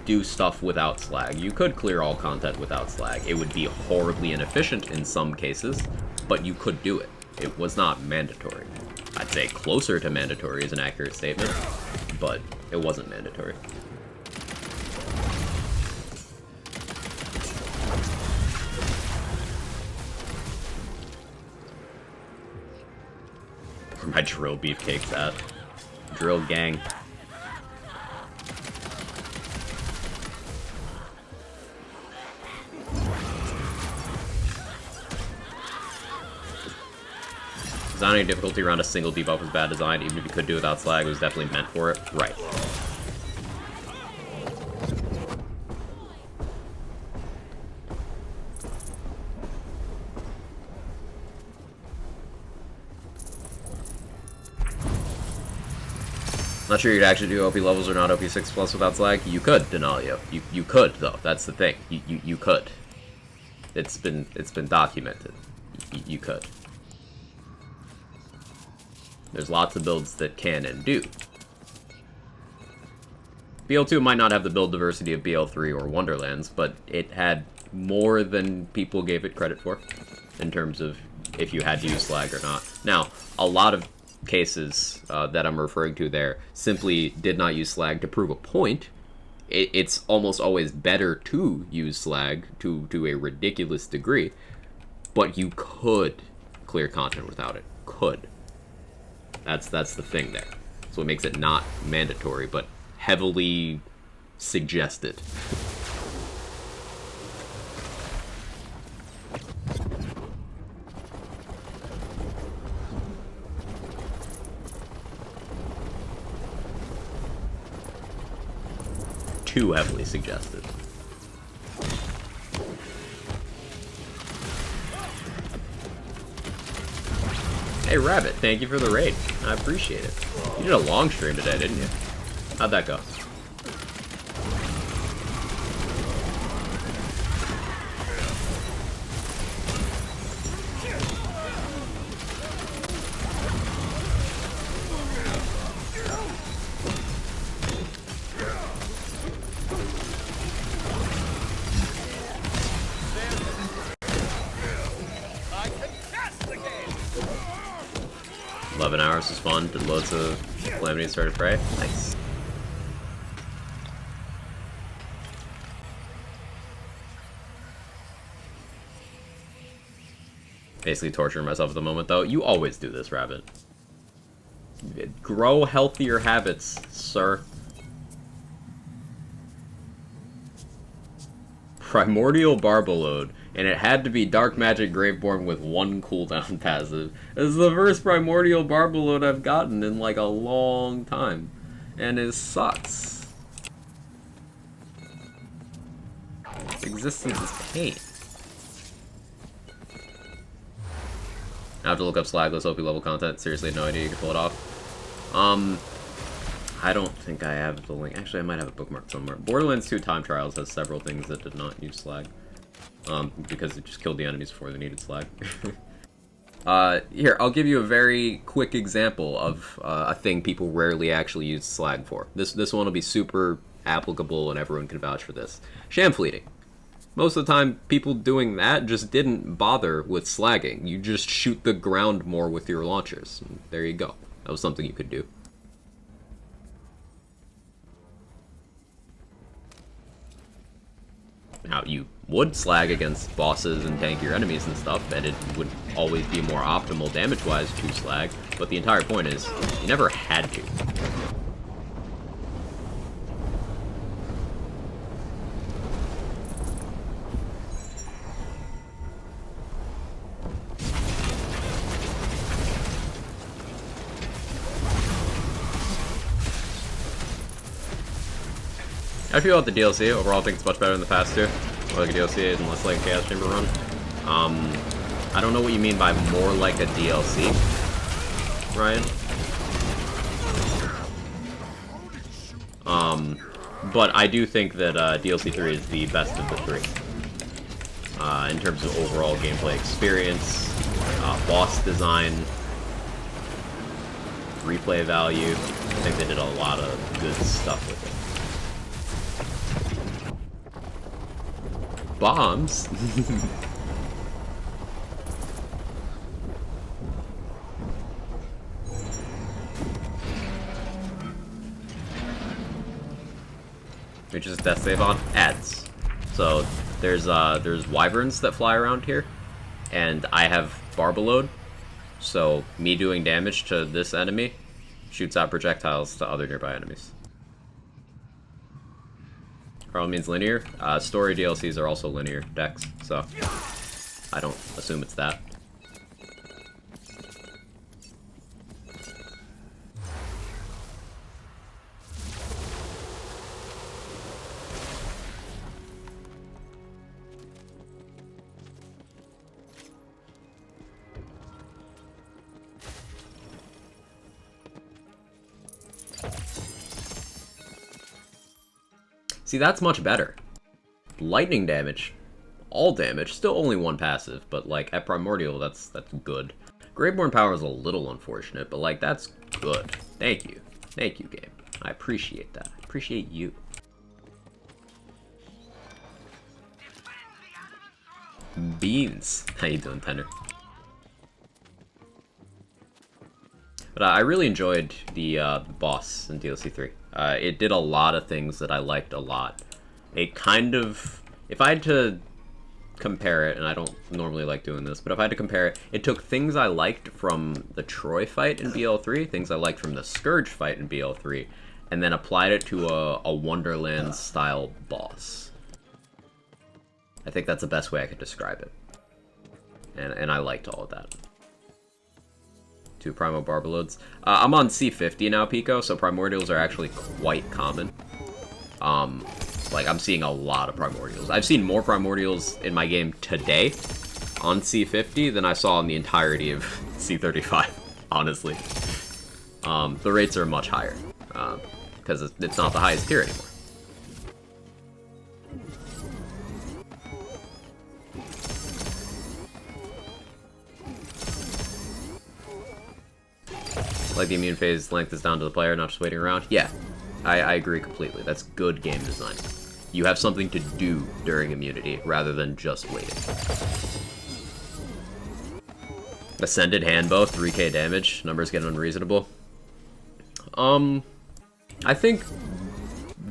S1: do stuff without Slag. You could clear all content without Slag. It would be horribly inefficient in some cases, but you could do it. It was not mandatory. I'd say closer to mandatory is an accurate statement, but it wasn't mandatory. Where my drill beefcake's at. Drill gang. Designing difficulty around a single debuff was bad design. Even if you could do it without Slag, it was definitely meant for it. Right. Not sure you'd actually do OP levels or not OP 6 plus without Slag. You could, Denalio. You could though. That's the thing. You could. It's been documented. You could. There's lots of builds that can and do. BL2 might not have the build diversity of BL3 or Wonderlands, but it had more than people gave it credit for, in terms of if you had to use Slag or not. Now, a lot of cases that I'm referring to there simply did not use Slag to prove a point. It's almost always better to use Slag to a ridiculous degree, but you could clear content without it. Could. That's the thing there. So it makes it not mandatory, but heavily suggested. Too heavily suggested. Hey Rabbit, thank you for the raid. I appreciate it. You did a long stream today, didn't you? How'd that go? 11 hours was fun. Did loads of Calamity started prey. Nice. Basically torturing myself at the moment, though. You always do this, Rabbit. Grow healthier habits, sir. Primordial Barbaload, and it had to be Dark Magic Graveborn with 1 cooldown passive. This is the first Primordial Barbaload I've gotten in like a long time, and it sucks. Existence is pain. I have to look up Slagless OP level content. Seriously, no idea you can pull it off. I don't think I have the link. Actually, I might have a bookmark somewhere. Borderlands 2 Time Trials has several things that did not use slag. Because it just killed the enemies before they needed slag. Here, I'll give you a very quick example of a thing people rarely actually use slag for. This one will be super applicable and everyone can vouch for this. Sham fleeting. Most of the time, people doing that just didn't bother with slagging. You just shoot the ground more with your launchers. And there you go. That was something you could do. Now, you would slag against bosses and tankier enemies and stuff, and it would always be more optimal damage-wise to slag, but the entire point is, you never had to. How do you feel about the DLC? Overall, I think it's much better than the past two. More like a DLC and less like a Chaos Chamber run. I don't know what you mean by more like a DLC, Ryan. But I do think that DLC 3 is the best of the three. In terms of overall gameplay experience, boss design, replay value. I think they did a lot of good stuff with it. Bombs? Which is death save on? Ads. So there's wyverns that fly around here, and I have Barbaload, so me doing damage to this enemy shoots out projectiles to other nearby enemies. Probably means linear. Story DLCs are also linear decks, so I don't assume it's that. See, that's much better. Lightning damage. All damage. Still only 1 passive, but, like, at Primordial, that's good. Graveborn power is a little unfortunate, but, like, that's good. Thank you. Thank you, game. I appreciate that. I appreciate you. Beans. How you doing, Tender? But I really enjoyed the boss in DLC 3. It did a lot of things that I liked a lot. It kind of... If I had to compare it, and I don't normally like doing this, but if I had to compare it, it took things I liked from the Troy fight in BL3, things I liked from the Scourge fight in BL3, and then applied it to a Wonderland-style boss. I think that's the best way I could describe it. And I liked all of that. 2 Primo Barbaloads. I'm on C50 now, Pico, so Primordials are actually quite common. Like, I'm seeing a lot of Primordials. I've seen more Primordials in my game today on C50 than I saw in the entirety of C35, honestly. The rates are much higher, because it's not the highest tier anymore. Like the immune phase length is down to the player, not just waiting around. Yeah, I agree completely. That's good game design. You have something to do during immunity rather than just waiting. Ascended handbow, 3k damage. Numbers get unreasonable. I think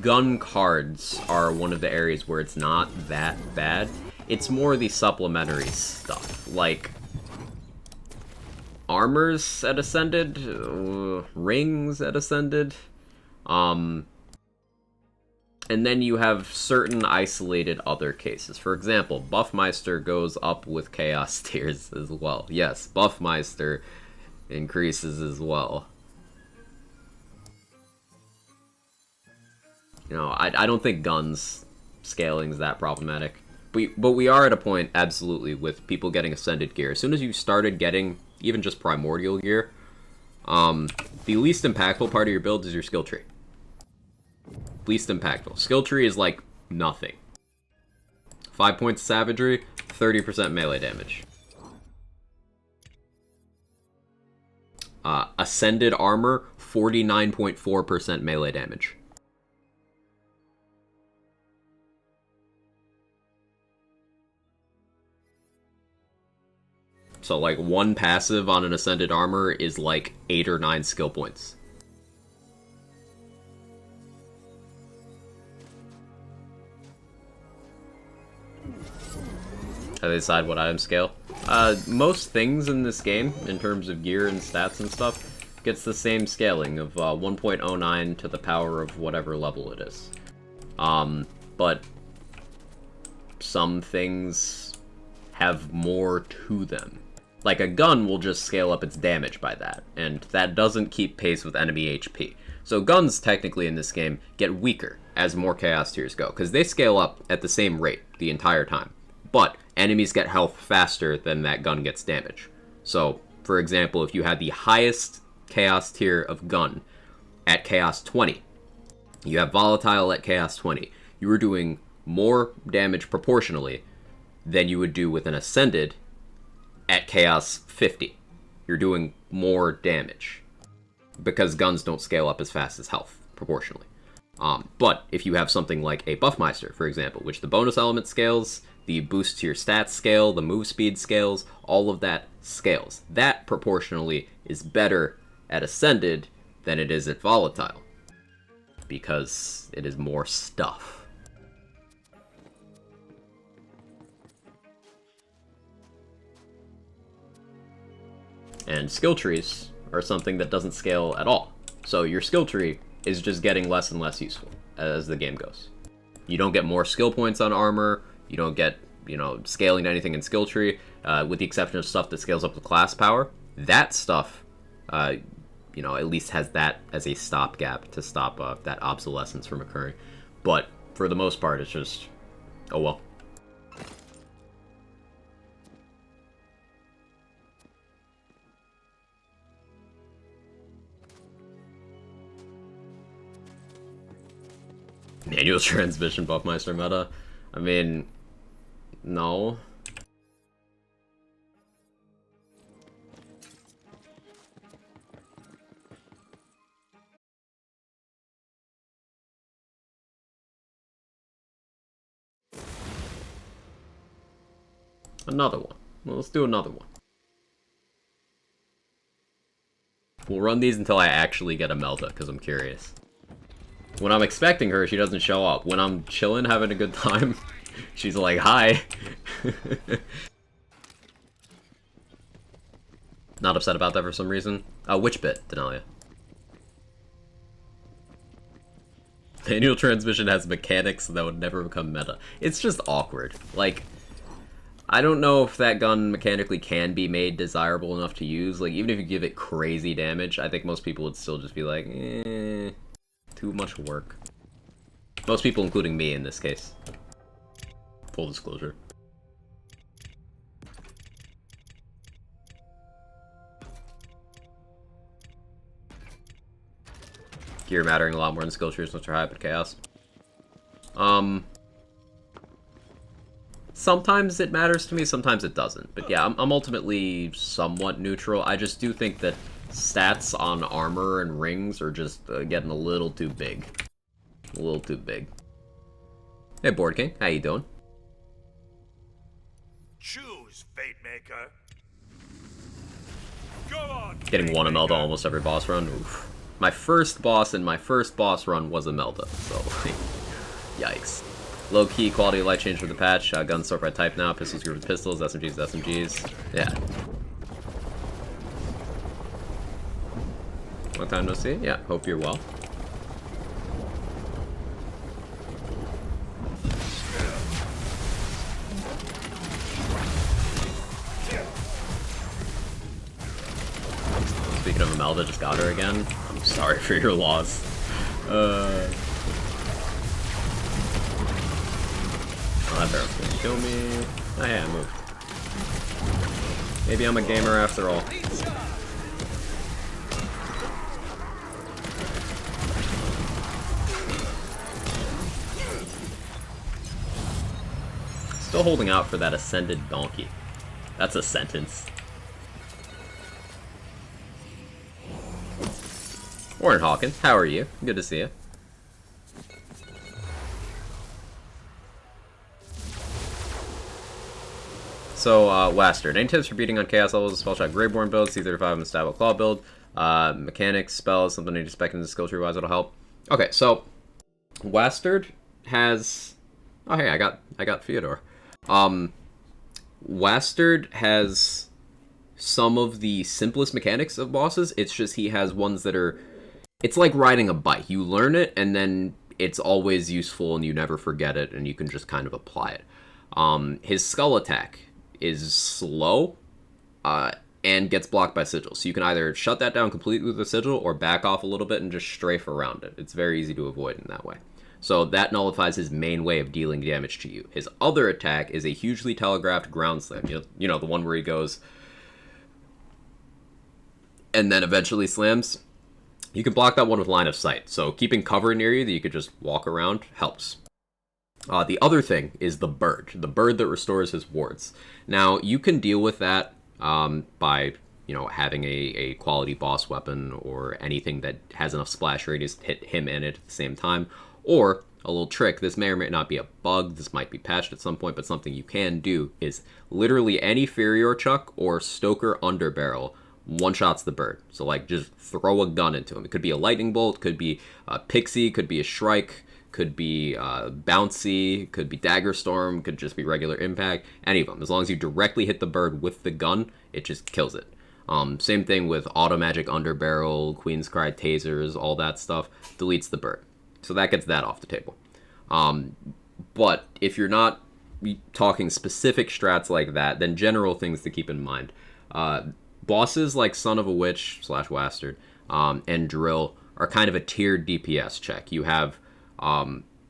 S1: gun cards are one of the areas where it's not that bad. It's more the supplementary stuff, like armors at Ascended, rings at Ascended, and then you have certain isolated other cases. For example, Buffmeister goes up with Chaos Tiers as well. Yes, Buffmeister increases as well. You know, I don't think guns scaling is that problematic. But we are at a point, absolutely, with people getting Ascended gear. As soon as you started getting even just Primordial gear, the least impactful part of your build is your skill tree. Least impactful. Skill tree is like nothing. 5 points of savagery, 30% melee damage. Ascended armor, 49.4% melee damage. So, like, one passive on an Ascended armor is, like, 8 or 9 skill points. How they decide what item scale? Most things in this game, in terms of gear and stats and stuff, gets the same scaling of 1.09 to the power of whatever level it is. But some things have more to them. Like, a gun will just scale up its damage by that, and that doesn't keep pace with enemy HP. So guns, technically, in this game, get weaker as more Chaos Tiers go, because they scale up at the same rate the entire time. But enemies get health faster than that gun gets damage. So, for example, if you had the highest Chaos Tier of gun at Chaos 20, you have Volatile at Chaos 20, you were doing more damage proportionally than you would do with an Ascended at Chaos 50. You're doing more damage because guns don't scale up as fast as health, proportionally. But if you have something like a Buffmeister, for example, which the bonus element scales, the boost to your stats scale, the move speed scales, all of that scales. That, proportionally, is better at Ascended than it is at Volatile, because it is more stuff. And skill trees are something that doesn't scale at all. So your skill tree is just getting less and less useful as the game goes. You don't get more skill points on armor, you don't get, you know, scaling to anything in skill tree, with the exception of stuff that scales up with class power. That stuff, you know, at least has that as a stopgap to stop that obsolescence from occurring. But for the most part, it's just, oh well. Manual transmission Buffmeister meta? I mean, no. Another one. Well, let's do another one. We'll run these until I actually get a Melta, because I'm curious. When I'm expecting her, she doesn't show up. When I'm chilling, having a good time, she's like, hi. Not upset about that for some reason. Which bit, Denalia? Manual transmission has mechanics that would never become meta. It's just awkward. Like, I don't know if that gun mechanically can be made desirable enough to use. Like, even if you give it crazy damage, I think most people would still just be like, eh. Too much work. Most people, including me in this case. Full disclosure. Gear mattering a lot more than skill trees, which are high, but chaos. Sometimes it matters to me, sometimes it doesn't. But yeah, I'm ultimately somewhat neutral. I just do think that stats on armor and rings are just getting a little too big. A little too big. Hey, Board King, how you doing?
S3: Choose, Fate Maker.
S1: Getting one Imelda almost every boss run. Oof. My first boss in my first boss run was Imelda, so yikes. Low key quality of life change for the patch. Guns sort by type now. Pistols group with pistols. SMGs SMGs. Yeah. Long time no see. Yeah. Hope you're well. Speaking of Imelda, just got her again. I'm sorry for your loss. Oh, that barrel's gonna kill me. Oh yeah, I moved. Maybe I'm a gamer after all. Still holding out for that ascended donkey. That's a sentence. Warren Hawkins, how are you? Good to see you. So, Wastard. Any tips for beating on Chaos levels? Spell shot Greyborn build, C35 and Stab Claw build. Mechanics, spells, something you expect in the skill tree wise that'll help. Okay, so Wastard has. Oh hey, I got Fyodor. Wastard has some of the simplest mechanics of bosses. It's just he has ones that are. It's like riding a bike. You learn it, and then it's always useful, and you never forget it, and you can just kind of apply it. His skull attack is slow, and gets blocked by sigil. So you can either shut that down completely with a sigil, or back off a little bit and just strafe around it. It's very easy to avoid in that way. So that nullifies his main way of dealing damage to you. His other attack is a hugely telegraphed ground slam. You know the one where he goes, and then eventually slams. You can block that one with line of sight, so keeping cover near you that you could just walk around helps. The other thing is the bird that restores his wards. Now, you can deal with that by, having a quality boss weapon or anything that has enough splash radius to hit him and it at the same time. Or, a little trick, this may or may not be a bug, this might be patched at some point, but something you can do is literally any Furior Chuck or Stoker Underbarrel one-shots the bird. So, just throw a gun into him. It could be a lightning bolt, could be a pixie, could be a shrike, could be bouncy, could be dagger storm, could just be regular impact, any of them. As long as you directly hit the bird with the gun, it just kills it. Same thing with auto magic underbarrel, Queen's Cry tasers, all that stuff, deletes the bird. So that gets that off the table. But if you're not talking specific strats like that, then general things to keep in mind. Bosses like Son of a Witch / Wastard and Drill are kind of a tiered DPS check. You have,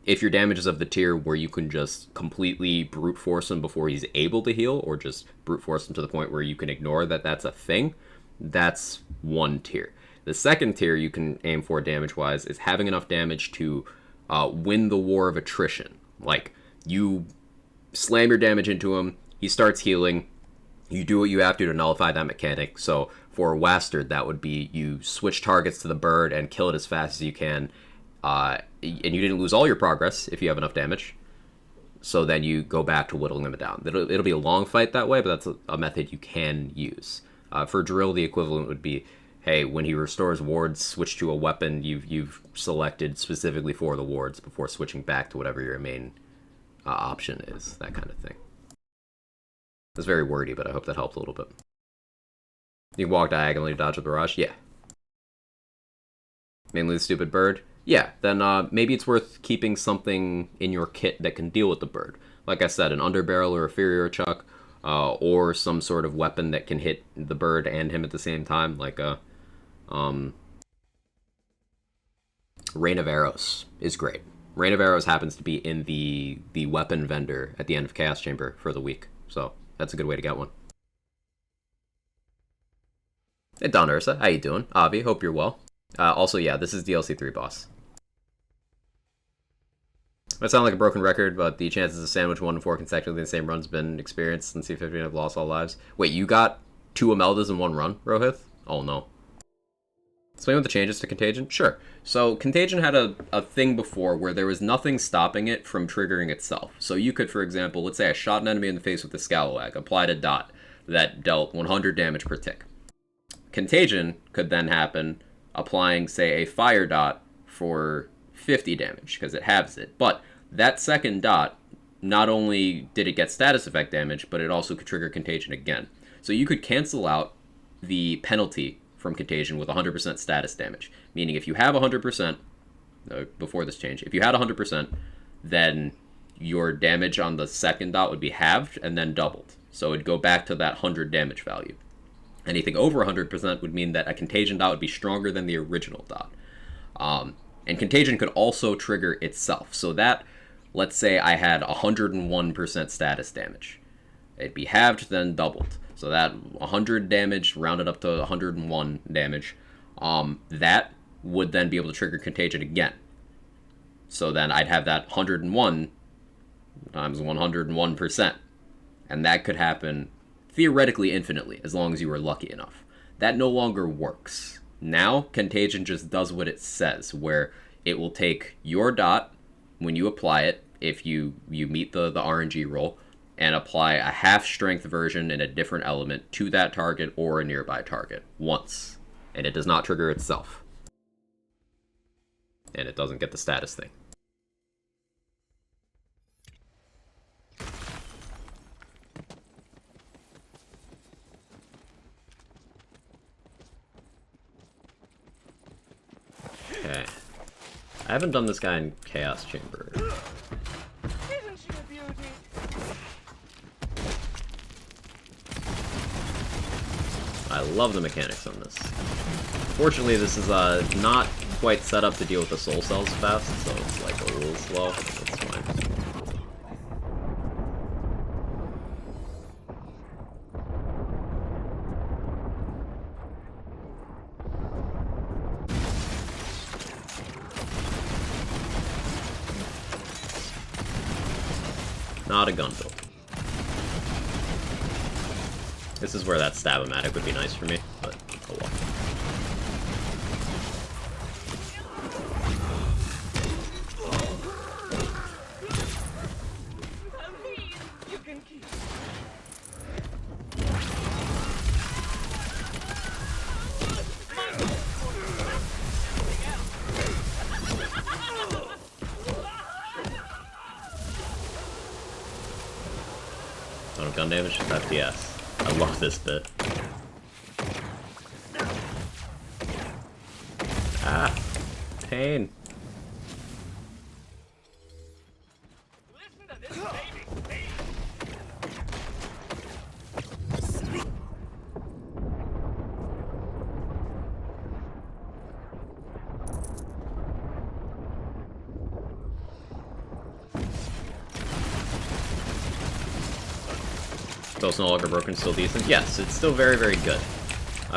S1: if your damage is of the tier where you can just completely brute force him before he's able to heal, or just brute force him to the point where you can ignore that that's a thing, that's one tier. The second tier you can aim for damage-wise is having enough damage to win the war of attrition. Like, you slam your damage into him, he starts healing, you do what you have to nullify that mechanic. So for Wastard, that would be you switch targets to the bird and kill it as fast as you can, and you didn't lose all your progress if you have enough damage. So then you go back to whittling them down. It'll be a long fight that way, but that's a method you can use. For Drill, the equivalent would be, hey, when he restores wards, switch to a weapon you've selected specifically for the wards before switching back to whatever your main option is, that kind of thing. It's very wordy, but I hope that helped a little bit. You can walk diagonally to dodge a barrage? Yeah. Mainly the stupid bird? Yeah, then maybe it's worth keeping something in your kit that can deal with the bird. Like I said, an underbarrel or a Furior Chuck, or some sort of weapon that can hit the bird and him at the same time, like a Rain of Arrows is great. Rain of Arrows happens to be in the weapon vendor at the end of Chaos Chamber for the week, so that's a good way to get one. Hey Don Ursa, how you doing? Avi, hope you're well. Also, yeah, this is DLC 3 boss. Might sound like a broken record, but the chances of sandwich 1 and 4 consecutively in the same run's been experienced in C50 and have lost all lives. Wait, you got 2 Imeldas in one run, Rohith? Oh no. Explain what the changes to Contagion? Sure. So, Contagion had a thing before where there was nothing stopping it from triggering itself. So you could, for example, let's say I shot an enemy in the face with a Scalawag, applied a dot that dealt 100 damage per tick. Contagion could then happen applying, say, a fire dot for 50 damage, because it halves it. But that second dot, not only did it get status effect damage, but it also could trigger Contagion again. So you could cancel out the penalty from Contagion with 100% status damage. Meaning if you have 100%, before this change, if you had 100%, then your damage on the second dot would be halved and then doubled. So it'd go back to that 100 damage value. Anything over 100% would mean that a Contagion dot would be stronger than the original dot. And Contagion could also trigger itself. So that, let's say I had 101% status damage. It'd be halved, then doubled. So that 100 damage rounded up to 101 damage, that would then be able to trigger Contagion again. So then I'd have that 101 times 101%. And that could happen theoretically infinitely, as long as you were lucky enough. That no longer works. Now, Contagion just does what it says, where it will take your dot, when you apply it, if you meet the RNG roll, and apply a half-strength version in a different element to that target or a nearby target once. And it does not trigger itself. And it doesn't get the status thing. Okay. I haven't done this guy in Chaos Chamber.
S3: Isn't she a beauty?
S1: I love the mechanics on this. Fortunately, this is not quite set up to deal with the soul cells fast, so it's like a little slow. That's fine. Not a gun build. This is where that Stab-O-Matic would be nice for me, but oh well.
S3: You can keep.
S1: Oh, gun damage, FPS. I love this bit. Ah, pain.
S3: Listen to this baby.
S1: So it's no longer broken, still decent? Yes, it's still very, very good.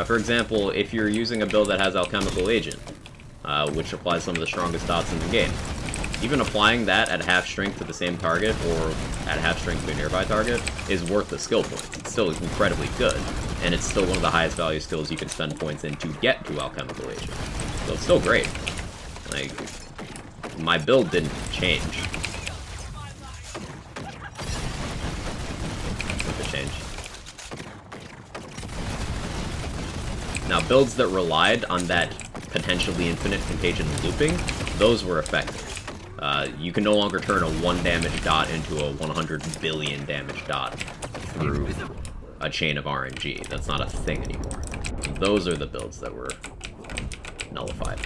S1: For example, if you're using a build that has Alchemical Agent, which applies some of the strongest dots in the game, even applying that at half strength to the same target, or at half strength to a nearby target, is worth the skill point. It's still incredibly good, and it's still one of the highest value skills you can spend points in to get to Alchemical Agent. So it's still great. Like, my build didn't change. Now, builds that relied on that potentially infinite Contagion looping, those were effective. You can no longer turn a 1 damage dot into a 100 billion damage dot through a chain of RNG. That's not a thing anymore. Those are the builds that were nullified.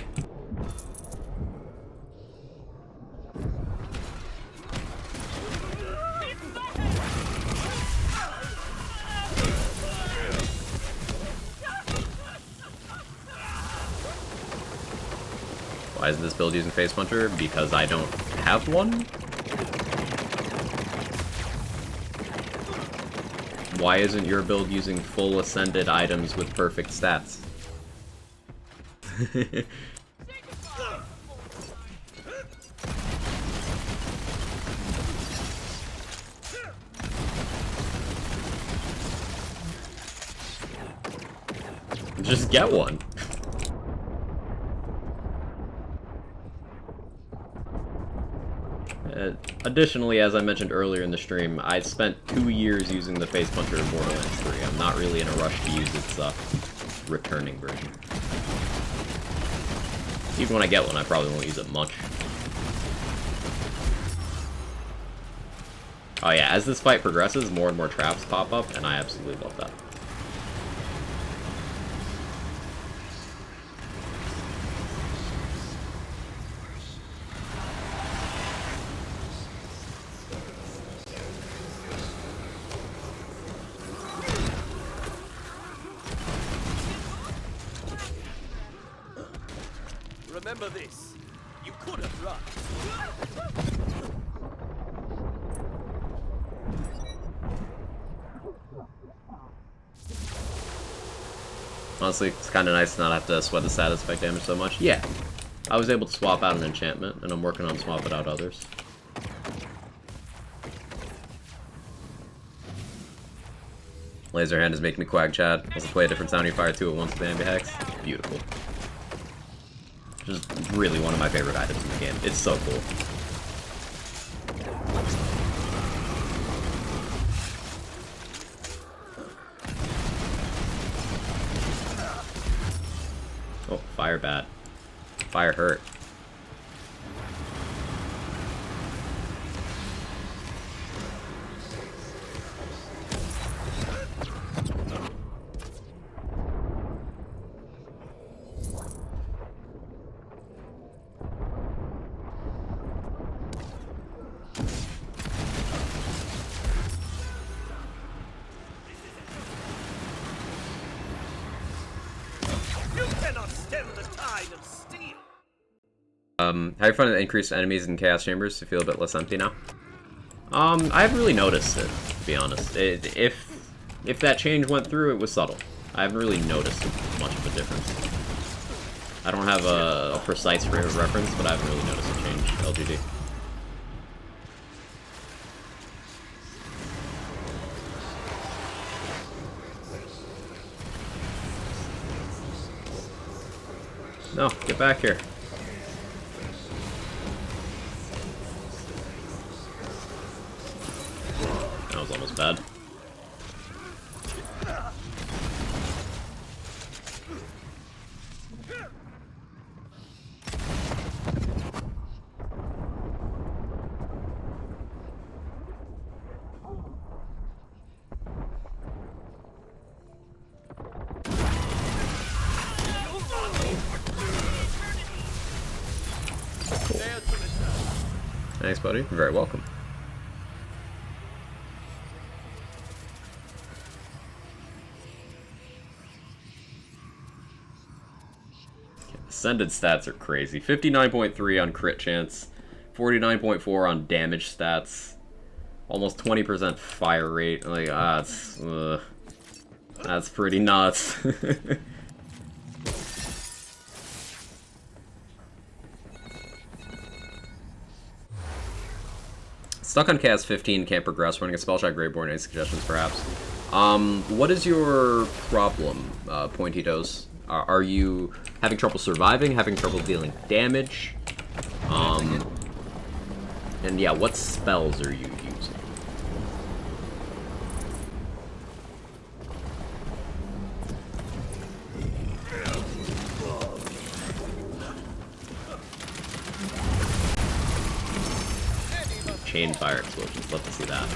S1: Why isn't this build using Face Puncher? Because I don't have one? Why isn't your build using full ascended items with perfect stats? Just get one. Additionally, as I mentioned earlier in the stream, I spent 2 years using the Face Puncher in Borderlands 3. I'm not really in a rush to use its returning version. Even when I get one, I probably won't use it much. Oh yeah, as this fight progresses, more and more traps pop up, and I absolutely love that.
S2: Remember this. You could have run.
S1: Honestly, it's kind of nice to not have to sweat the status effect damage so much. Yeah, I was able to swap out an enchantment, and I'm working on swapping out others. Laser hand is making me quack, Chad. Also play a different sound you fire two at once with the ambi-hex. Beautiful. Just really one of my favorite items in the game. It's so cool. Oh, fire bat. Fire hurt.
S2: You cannot stem the tide of steel.
S1: How you find the increased enemies in Chaos Chambers to feel a bit less empty now? I haven't really noticed it, to be honest. If that change went through, it was subtle. I haven't really noticed much of a difference. I don't have a precise frame of reference, but I haven't really noticed a change, LGD. No, get back here. That was almost bad. Thanks, buddy. You're very welcome. Ascended stats are crazy. 59.3 on crit chance, 49.4 on damage stats, almost 20% fire rate. Like, that's pretty nuts. Stuck on C50, can't progress, running a spell shot Greyborn. Any suggestions, perhaps? What is your problem, Pointy Toes? Are you having trouble surviving, having trouble dealing damage? And yeah, what spells are you using? Chain fire explosions, love to see that.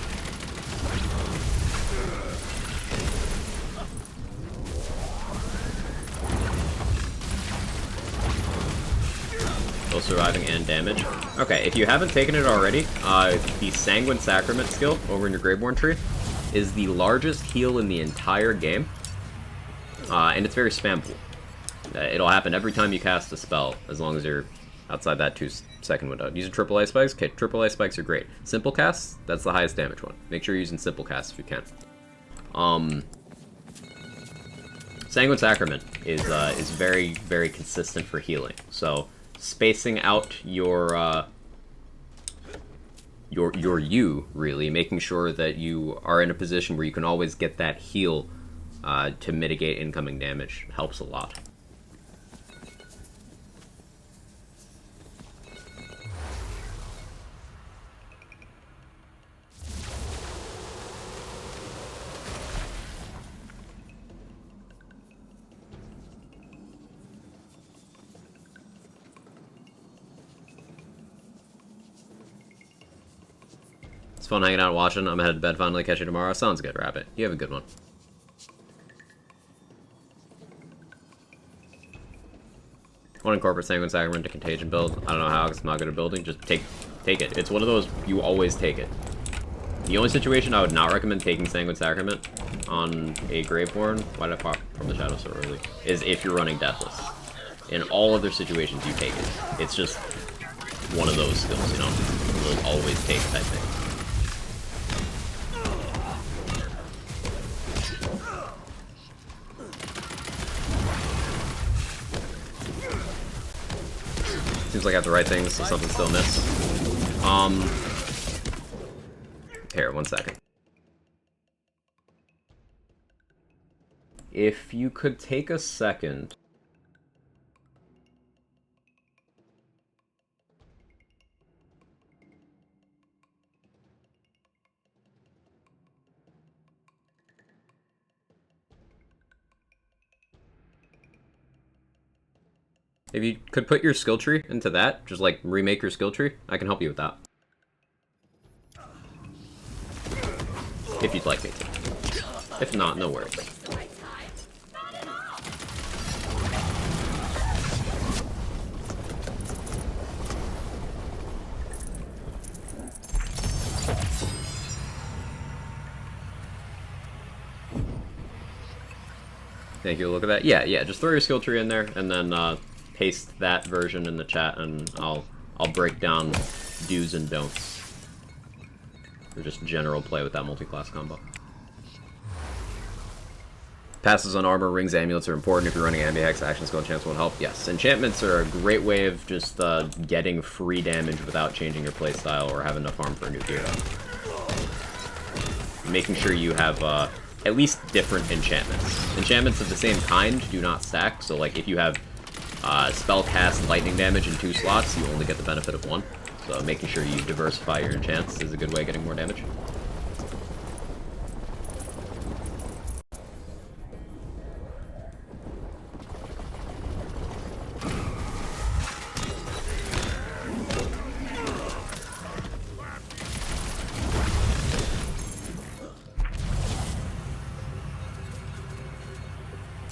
S1: Both surviving and damage. Okay, if you haven't taken it already, the Sanguine Sacrament skill over in your Greyborn tree is the largest heal in the entire game, and it's very spammable. It'll happen every time you cast a spell, as long as you're outside that 2-second window. Using AAA spikes? Okay, AAA spikes are great. Simple casts? That's the highest damage one. Make sure you're using simple casts if you can. Sanguine Sacrament is very, very consistent for healing. So spacing out your you, really, making sure that you are in a position where you can always get that heal to mitigate incoming damage helps a lot. It's fun hanging out and watching. I'm headed to bed finally. Catch you tomorrow. Sounds good, Rabbit. You have a good one. I want to incorporate Sanguine Sacrament to Contagion build. I don't know how, because I'm not good at building. Just take it. It's one of those, you always take it. The only situation I would not recommend taking Sanguine Sacrament on a Graveborn, why did I pop from the shadow so early, is if you're running Deathless. In all other situations, you take it. It's just one of those skills, you know? You'll always take type thing. Seems like I have the right things, so something still missed. Here, 1 second. If you could take a second... If you could put your skill tree into that, just like remake your skill tree, I can help you with that. If you'd like me to. If not, no worries. Thank you. Look at that. Yeah, just throw your skill tree in there, and then paste that version in the chat, and I'll break down do's and don'ts. Or just general play with that multi-class combo. Passes on armor, rings, amulets are important if you're running ambi-hex. Action skill enchantments won't help. Yes, enchantments are a great way of just getting free damage without changing your playstyle or having enough farm for a new hero. Making sure you have at least different enchantments. Enchantments of the same kind do not stack, so like if you have spell cast lightning damage in 2 slots, you only get the benefit of 1. So making sure you diversify your enchants is a good way of getting more damage.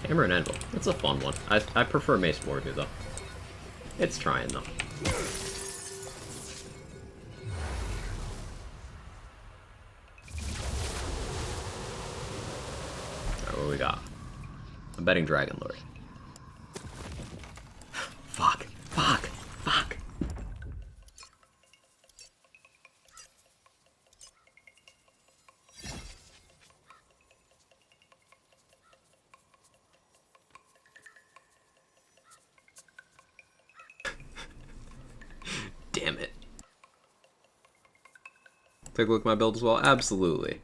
S1: Hammer and Anvil. It's a fun one. I prefer Mace Mordu, though. It's trying, though. Alright, what we got? I'm betting Dragon Lord. Fuck. Damn it. Take a look at my build as well? Absolutely.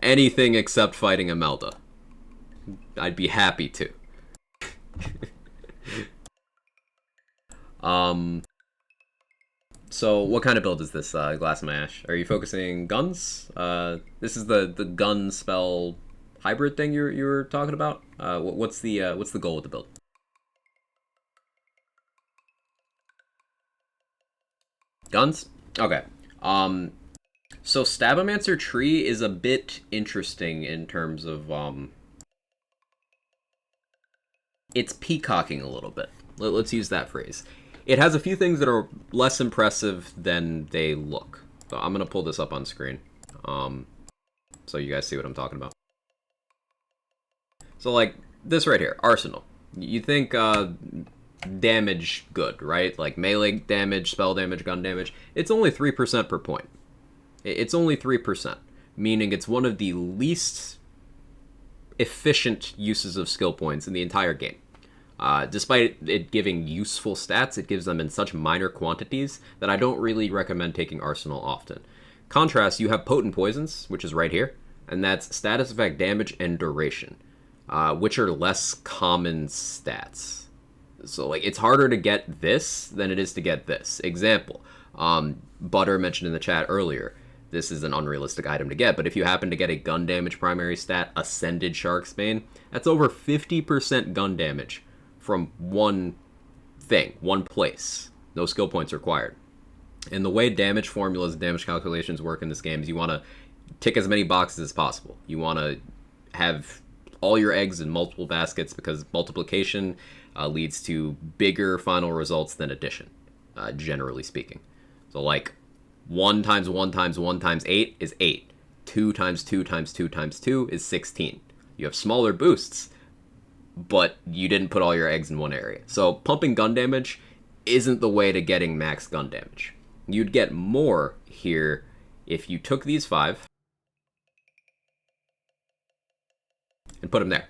S1: Anything except fighting Imelda. I'd be happy to. So what kind of build is this, Glass of My Ash? Are you focusing guns? This is the gun spell hybrid thing you were talking about? What's the goal with the build? Guns? Okay. So Stabomancer Tree is a bit interesting in terms of, it's peacocking a little bit. Let's use that phrase. It has a few things that are less impressive than they look. So I'm going to pull this up on screen, so you guys see what I'm talking about. So, like, this right here, Arsenal. You think, damage good, right? Like melee damage, spell damage, gun damage. It's only 3% per point. It's only 3%, meaning it's one of the least efficient uses of skill points in the entire game. Despite it giving useful stats, it gives them in such minor quantities that I don't really recommend taking Arsenal often. Contrast, you have Potent Poisons, which is right here, and that's status effect damage and duration, which are less common stats. So, like, it's harder to get this than it is to get this. Example, Butter mentioned in the chat earlier, this is an unrealistic item to get, but if you happen to get a gun damage primary stat, Ascended Sharksbane, that's over 50% gun damage from one thing, one place. No skill points required. And the way damage formulas and damage calculations work in this game is you want to tick as many boxes as possible. You want to have all your eggs in multiple baskets because multiplication leads to bigger final results than addition, generally speaking. So like 1 times 1 times 1 times 8 is 8. 2 times 2 times 2 times 2 is 16. You have smaller boosts, but you didn't put all your eggs in one area. So pumping gun damage isn't the way to getting max gun damage. You'd get more here if you took these 5 and put them there.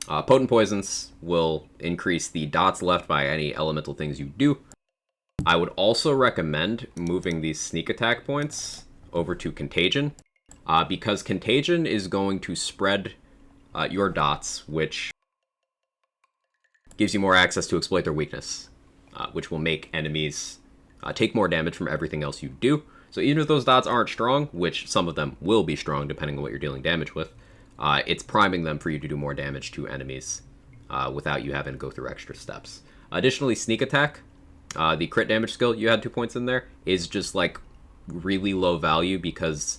S1: Potent poisons will increase the dots left by any elemental things you do. I would also recommend moving these sneak attack points over to Contagion, because Contagion is going to spread your dots, which gives you more access to exploit their weakness, which will make enemies take more damage from everything else you do. So even if those dots aren't strong, which some of them will be strong depending on what you're dealing damage with, it's priming them for you to do more damage to enemies without you having to go through extra steps. Additionally, sneak attack, the crit damage skill you had 2 points in there, is just like really low value because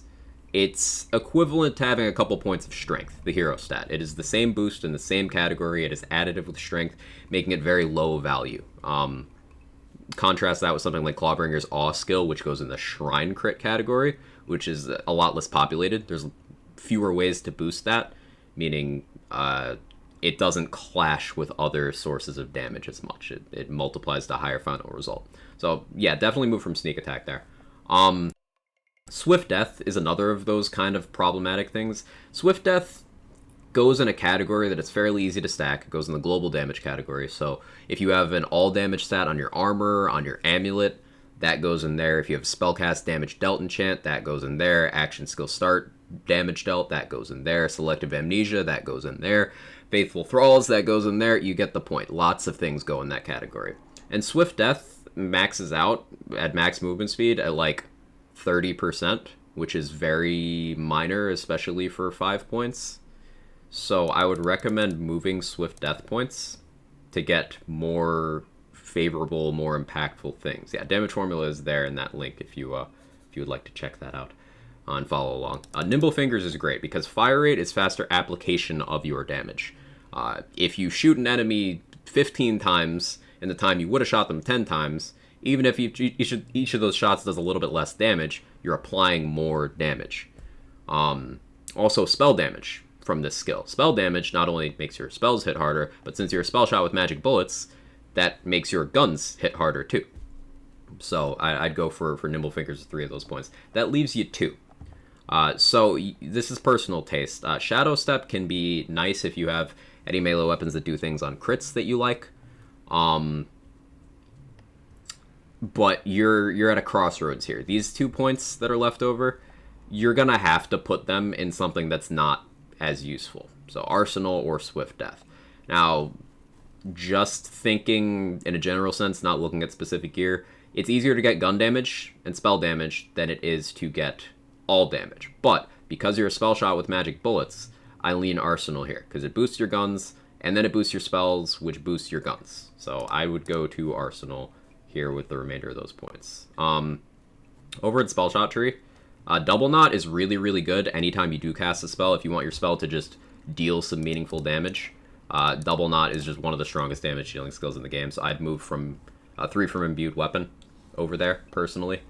S1: it's equivalent to having a couple points of strength, the hero stat. It is the same boost in the same category. It is additive with strength, making it very low value. Contrast that with something like Clawbringer's Awe skill, which goes in the Shrine crit category, which is a lot less populated. There's fewer ways to boost that, meaning it doesn't clash with other sources of damage as much. It multiplies the higher final result. So yeah, definitely move from sneak attack there. Swift Death is another of those kind of problematic things. Swift Death goes in a category that it's fairly easy to stack. It goes in the global damage category. So if you have an all damage stat on your armor, on your amulet, that goes in there. If you have spellcast damage dealt enchant, that goes in there. Action skill start damage dealt, that goes in there. Selective amnesia, that goes in there. Faithful thralls, that goes in there. You get the point. Lots of things go in that category. And Swift Death maxes out at max movement speed at like 30%, which is very minor, especially for 5 points. So I would recommend moving Swift Death points to get more favorable, more impactful things. Yeah, damage formula is there in that link if you would like to check that out and follow along. Nimble Fingers is great because fire rate is faster application of your damage. If you shoot an enemy 15 times in the time you would have shot them 10 times, even if each of those shots does a little bit less damage, you're applying more damage. Also, spell damage from this skill. Spell damage not only makes your spells hit harder, but since you're a spell shot with magic bullets, that makes your guns hit harder too. So I'd go for Nimble Fingers 3 of those points. That leaves you 2. So this is personal taste. Shadow Step can be nice if you have any melee weapons that do things on crits that you like. But you're at a crossroads here. These 2 points that are left over, you're gonna have to put them in something that's not as useful. So Arsenal or Swift Death. Now, just thinking in a general sense, not looking at specific gear, it's easier to get gun damage and spell damage than it is to get all damage. But because you're a spell shot with magic bullets, I lean Arsenal here because it boosts your guns and then it boosts your spells, which boosts your guns. So I would go to Arsenal here with the remainder of those points. Over at Spell Shot Tree, Double Knot is really, really good anytime you do cast a spell. If you want your spell to just deal some meaningful damage, Double Knot is just one of the strongest damage dealing skills in the game. So I'd move from 3 from Imbued Weapon over there, personally.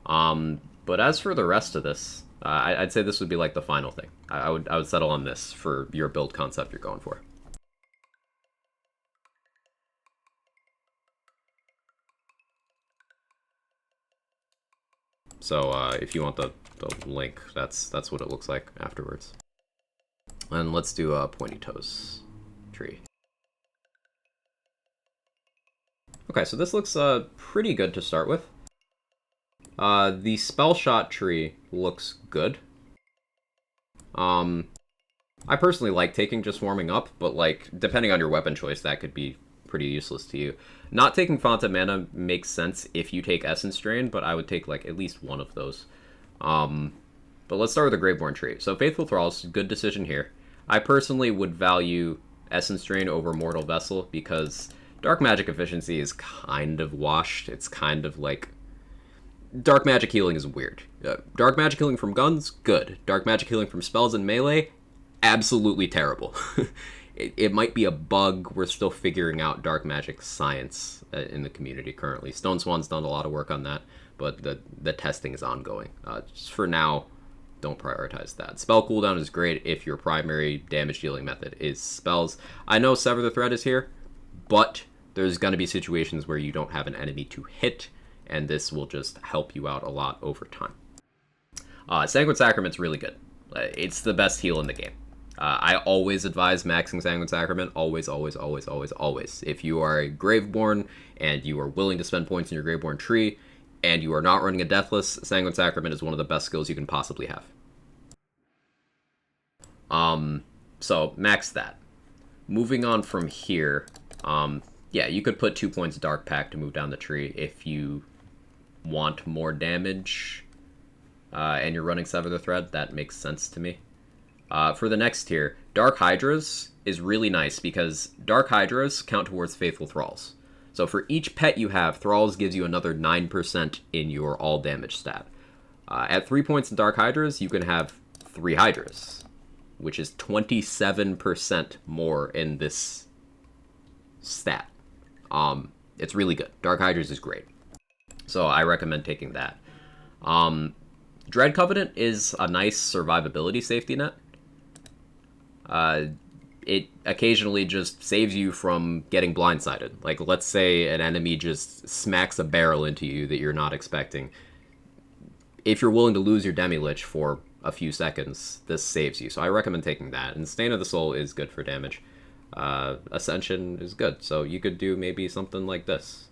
S1: But as for the rest of this, I'd say this would be like the final thing. I would settle on this for your build concept you're going for. So if you want the link, that's what it looks like afterwards. And let's do a Pointy Toes tree. Okay, so this looks pretty good to start with. The Spell Shot tree looks good. I personally like taking just warming up, but like depending on your weapon choice, that could be pretty useless to you. Not taking Font of Mana makes sense if you take Essence Drain, but I would take like at least one of those. But let's start with the Graveborn tree. So Faithful Thralls, good decision here. I personally would value Essence Drain over Mortal Vessel because Dark Magic efficiency is kind of washed. It's kind of like dark magic healing is weird. Dark magic healing from guns, good. Dark magic healing from spells and melee, absolutely terrible. It might be a bug. We're still figuring out dark magic science in the community currently. Stone Swan's done a lot of work on that, but the testing is ongoing. Just for now, don't prioritize that. Spell cooldown is great if your primary damage dealing method is spells. I know Sever the Thread is here, but there's going to be situations where you don't have an enemy to hit, and this will just help you out a lot over time. Sanguine Sacrament's really good. It's the best heal in the game. I always advise maxing Sanguine Sacrament. Always, always, always, always, always. If you are a Graveborn and you are willing to spend points in your Graveborn tree and you are not running a Deathless, Sanguine Sacrament is one of the best skills you can possibly have. So max that. Moving on from here, yeah, you could put 2 points Dark Pact to move down the tree if you want more damage and you're running Sever the Thread. That makes sense to me. For the next tier, Dark Hydras is really nice because Dark Hydras count towards Faithful Thralls. So for each pet you have, Thralls gives you another 9% in your all damage stat. At 3 points in Dark Hydras, you can have 3 Hydras, which is 27% more in this stat. It's really good. Dark Hydras is great. So I recommend taking that. Dread Covenant is a nice survivability safety net. It occasionally just saves you from getting blindsided. Like, let's say an enemy just smacks a barrel into you that you're not expecting. If you're willing to lose your Demi-Lich for a few seconds, this saves you. So I recommend taking that. And Stain of the Soul is good for damage. Ascension is good. So you could do maybe something like this.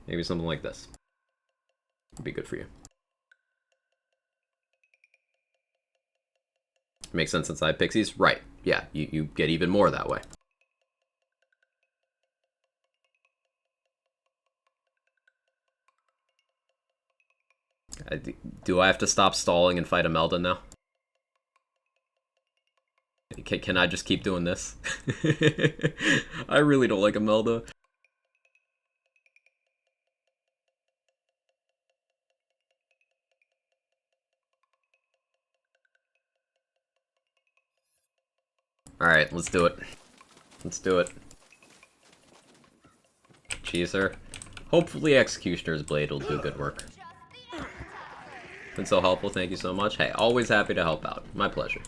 S1: Maybe something like this. Would be good for you. Makes sense inside Pixies? Right. Yeah, you get even more that way. Do I have to stop stalling and fight Imelda now? Can I just keep doing this? I really don't like Imelda. Alright, let's do it. Let's do it. Cheese her. Hopefully Executioner's Blade will do good work. Been so helpful, thank you so much. Hey, always happy to help out. My pleasure.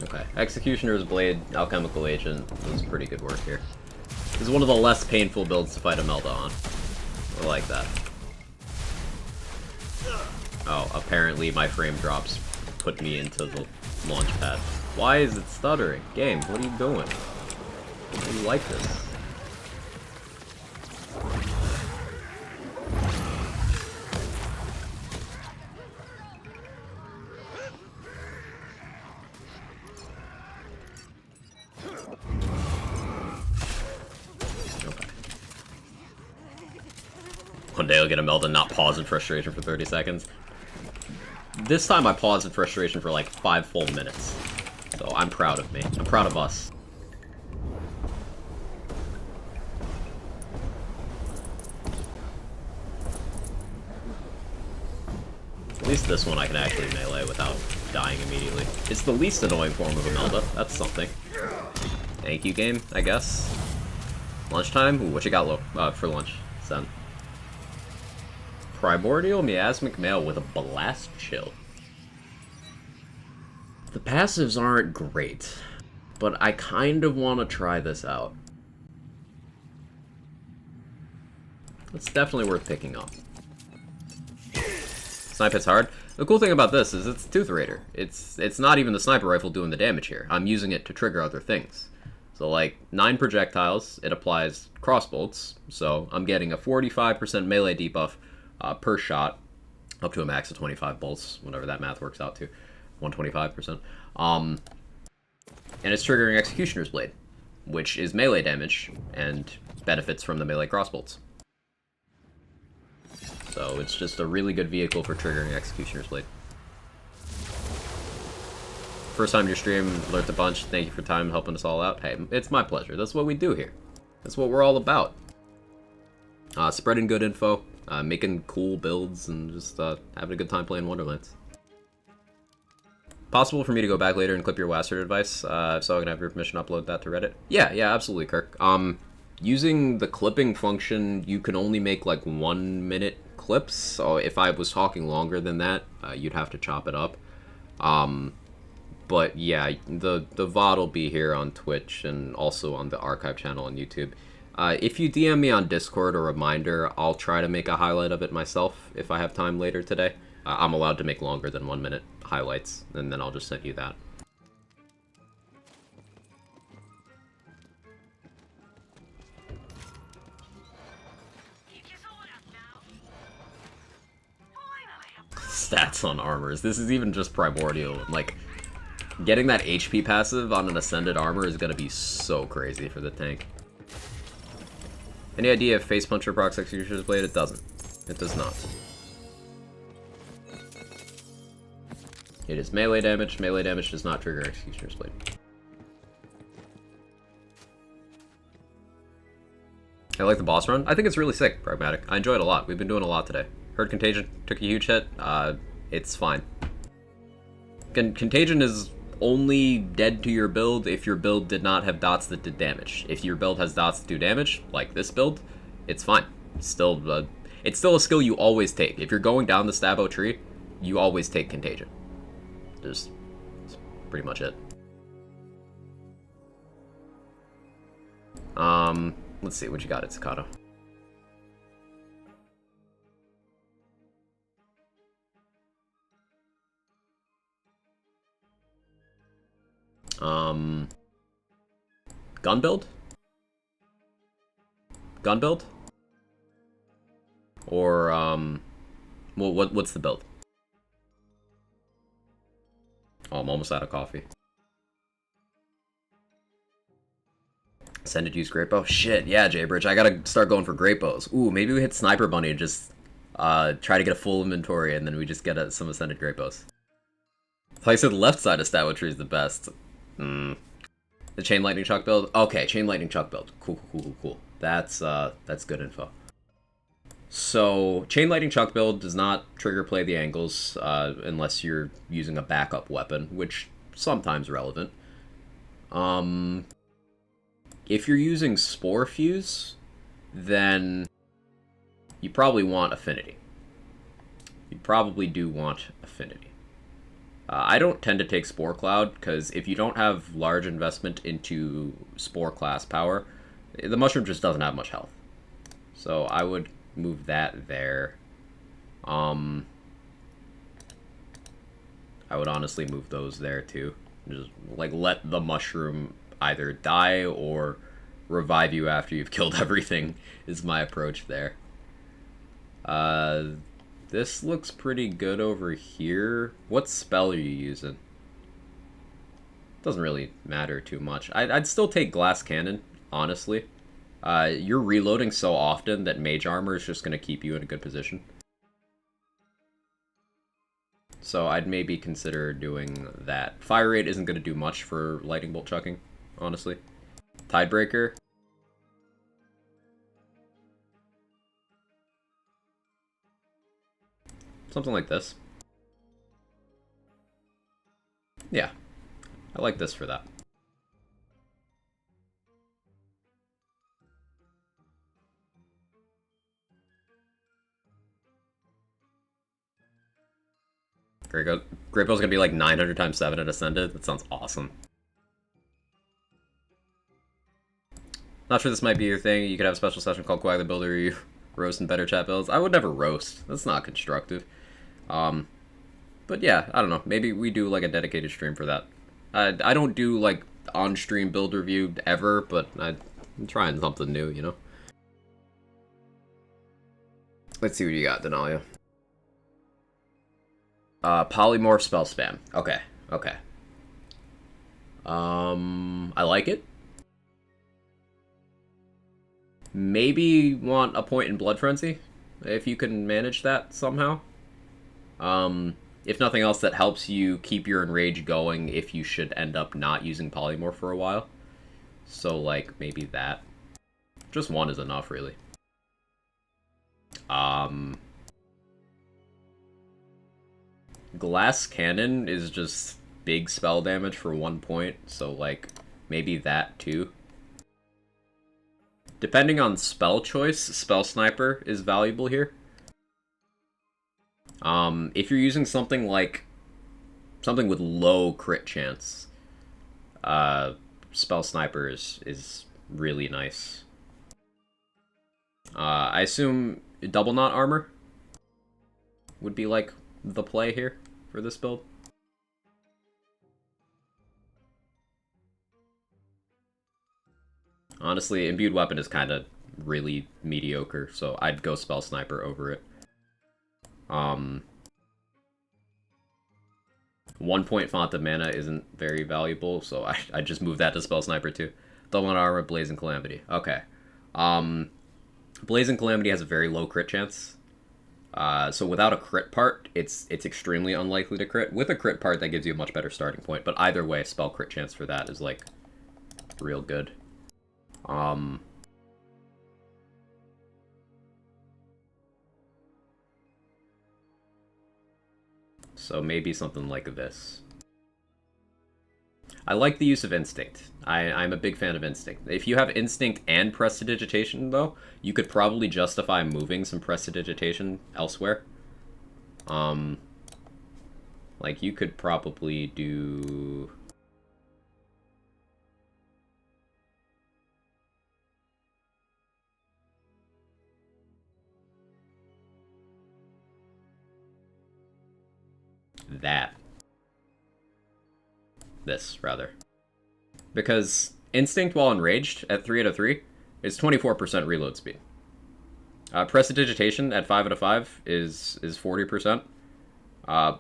S1: Okay, Executioner's Blade, Alchemical Agent, does pretty good work here. This is one of the less painful builds to fight Imelda on. I like that. Oh, apparently my frame drops put me into the launch pad. Why is it stuttering? Game, what are you doing? Why do you like this? One day I'll get Imelda not pause in frustration for 30 seconds. This time I paused in frustration for like 5 full minutes. So I'm proud of me. I'm proud of us. At least this one I can actually melee without dying immediately. It's the least annoying form of Imelda. That's something. Thank you, game, I guess. Lunchtime? Ooh, what you got for lunch? Send. Primordial Miasmic Male with a Blast Chill. The passives aren't great, but I kind of want to try this out. It's definitely worth picking up. Snipe hits hard. The cool thing about this is it's Tooth Raider. It's not even the sniper rifle doing the damage here. I'm using it to trigger other things. So like 9 projectiles, it applies crossbolts, so I'm getting a 45% melee debuff per shot, up to a max of 25 bolts, whatever that math works out to, 125%. And it's triggering Executioner's Blade, which is melee damage and benefits from the melee crossbolts. So it's just a really good vehicle for triggering Executioner's Blade. first time in your stream, learned a bunch. Thank you for time helping us all out. Hey, it's my pleasure. That's what we do here. That's what we're all about. Spreading good info, making cool builds, and just having a good time playing Wonderlands. Possible for me to go back later and clip your Wastard advice, so I can have your permission to upload that to Reddit? Yeah, absolutely, Kirk. Using the clipping function, you can only make like 1 minute clips, so if I was talking longer than that, you'd have to chop it up. But yeah, the VOD will be here on Twitch and also on the archive channel on YouTube. If you DM me on Discord or Reminder, I'll try to make a highlight of it myself if I have time later today. I'm allowed to make longer than 1 minute highlights, and then I'll just send you that. Stats on armors. This is even just primordial. Like, getting that HP passive on an ascended armor is gonna be so crazy for the tank. Any idea if Face Puncher procs Executioner's Blade? It doesn't. It does not. It is melee damage. Melee damage does not trigger Executioner's Blade. I like the boss run. I think it's really sick, Pragmatic. I enjoy it a lot. We've been doing a lot today. Heard Contagion took a huge hit. It's fine. Contagion is only dead to your build if your build did not have dots that did damage. If your build has dots that do damage, like this build, it's fine. It's still a skill you always take. If you're going down the Stabbo tree, you always take Contagion. That's pretty much it. Let's see, what you got at Staccato? Gun build? Gun build? Or, well, what's the build? Oh, I'm almost out of coffee. Ascended Unused Grey Bow? Shit, yeah, Jaybridge, I gotta start going for Great Bows. Ooh, maybe we hit Sniper Bunny and just, try to get a full inventory and then we just get some Ascended Great Bows. So I said the left side of Stabbo Tree is the best. The Chain Lightning Chuck build? Okay, Chain Lightning Chuck build. Cool. That's good info. So, Chain Lightning Chuck build does not trigger play the angles unless you're using a backup weapon, which sometimes relevant. If you're using Spore Fuse, then you probably want Affinity. You probably do want Affinity. I don't tend to take Spore Cloud, because if you don't have large investment into Spore class power, the Mushroom just doesn't have much health. So I would move that there. I would honestly move those there too. Just, like, let the Mushroom either die or revive you after you've killed everything, is my approach there. This looks pretty good over here. What spell are you using? Doesn't really matter too much. I'd still take Glass Cannon, honestly. You're reloading so often that Mage Armor is just going to keep you in a good position. So I'd maybe consider doing that. Fire Rate isn't going to do much for Lightning Bolt chucking, honestly. Tidebreaker. Something like this. Yeah, I like this for that. Great Bow's gonna be like 900 times 7 at Ascended. That sounds awesome. Not sure this might be your thing. You could have a special session called Quagga Builder where you roast and better chat builds. I would never roast. That's not constructive. But yeah, I don't know. Maybe we do like a dedicated stream for that. I don't do like on-stream build review ever, but I'm trying something new, you know? Let's see what you got, Denalia. Polymorph spell spam. Okay. I like it. Maybe want a point in Blood Frenzy, if you can manage that somehow. if nothing else, that helps you keep your enrage going if you should end up not using polymorph for a while. So, like, maybe that. Just one is enough, really. Glass Cannon is just big spell damage for 1 point, so, like, maybe that, too. Depending on spell choice, Spell Sniper is valuable here. If you're using something like... something with low crit chance, Spell Sniper is really nice. I assume Double Knot Armor would be, like, the play here for this build. Honestly, Imbued Weapon is kind of really mediocre, so I'd go Spell Sniper over it. 1 point Font of Mana isn't very valuable, so I just move that to Spell Sniper too. Double Knot Armor, Blazing Calamity. Okay. Blazing Calamity has a very low crit chance. So without a crit part, it's extremely unlikely to crit. With a crit part, that gives you a much better starting point, but either way, spell crit chance for that is, like, real good. So maybe something like this. I like the use of Instinct. I'm a big fan of Instinct. If you have Instinct and Prestidigitation, though, you could probably justify moving some Prestidigitation elsewhere. Like, you could probably do... that. This, rather. Because Instinct, while enraged at 3 out of 3, is 24% reload speed. Prestidigitation at 5 out of 5 is 40%.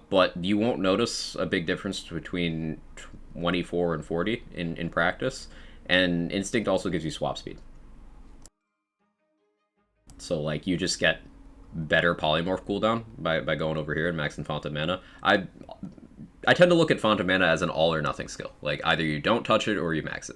S1: But you won't notice a big difference between 24 and 40 in practice. And Instinct also gives you swap speed. So, like, you just get better polymorph cooldown by going over here and maxing Font of Mana. I tend to look at Font of Mana as an all or nothing skill. Like, either you don't touch it or you max it.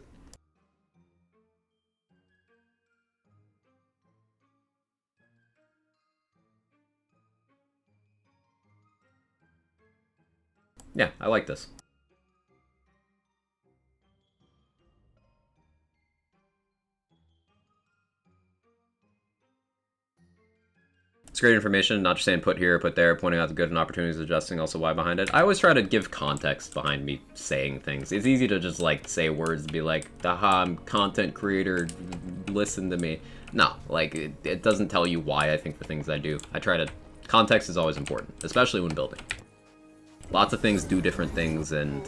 S1: Yeah, I like this. It's great information, not just saying put here, put there, pointing out the good and opportunities, adjusting also why behind it. I always try to give context behind me saying things. It's easy to just, like, say words and be like, haha, I'm content creator, listen to me. No, like, it doesn't tell you why I think the things I do. I try to... Context is always important, especially when building. Lots of things do different things, and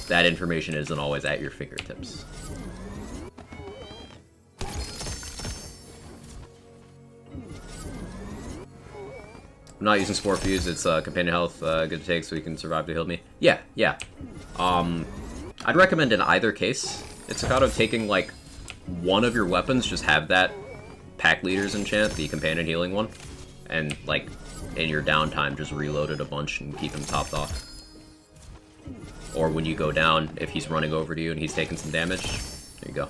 S1: that information isn't always at your fingertips. I'm not using Spore Fuse, it's companion health, good to take so you can survive to heal me. Yeah. I'd recommend in either case, it's about taking, like, one of your weapons, just have that pack leader's enchant, the companion healing one, and, like, in your downtime, just reload it a bunch and keep him topped off. Or when you go down, if he's running over to you and he's taking some damage, there you go.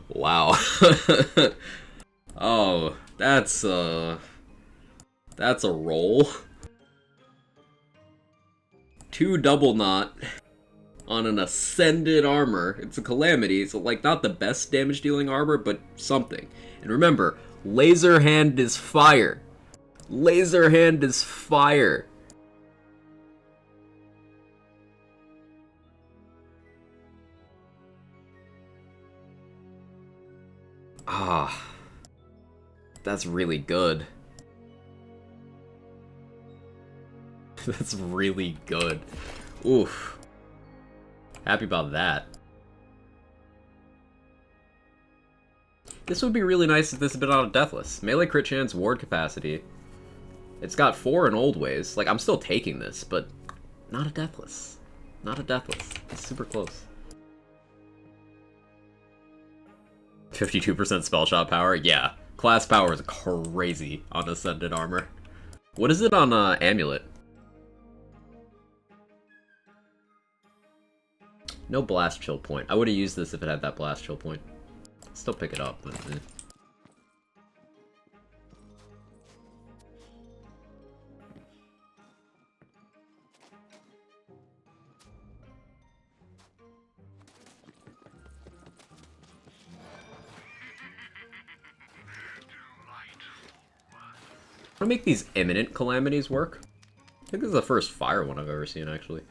S1: Wow. Oh, that's a roll. 2 double knot on an ascended armor. It's a calamity, so, like, not the best damage dealing armor, but something. And remember, laser hand is fire. Laser hand is fire. Ah, that's really good. That's really good. Oof. Happy about that. This would be really nice if this had been on a deathless. Melee crit chance, ward capacity. It's got 4 in old ways. Like, I'm still taking this, but not a deathless. Not a deathless. It's super close. 52% spell shot power? Yeah. Class power is crazy on Ascended Armor. What is it on Amulet? No Blast Chill point. I would have used this if it had that Blast Chill point. Still pick it up, but... Eh. I want to make these imminent calamities work. I think this is the first fire one I've ever seen, actually.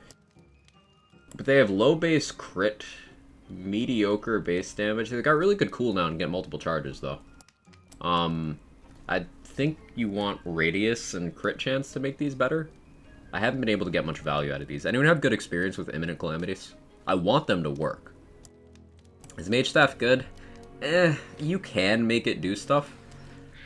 S1: But they have low base crit, mediocre base damage. They got really good cooldown and get multiple charges, though. I think you want radius and crit chance to make these better. I haven't been able to get much value out of these. Anyone have good experience with imminent calamities? I want them to work. Is Mage Staff good? You can make it do stuff.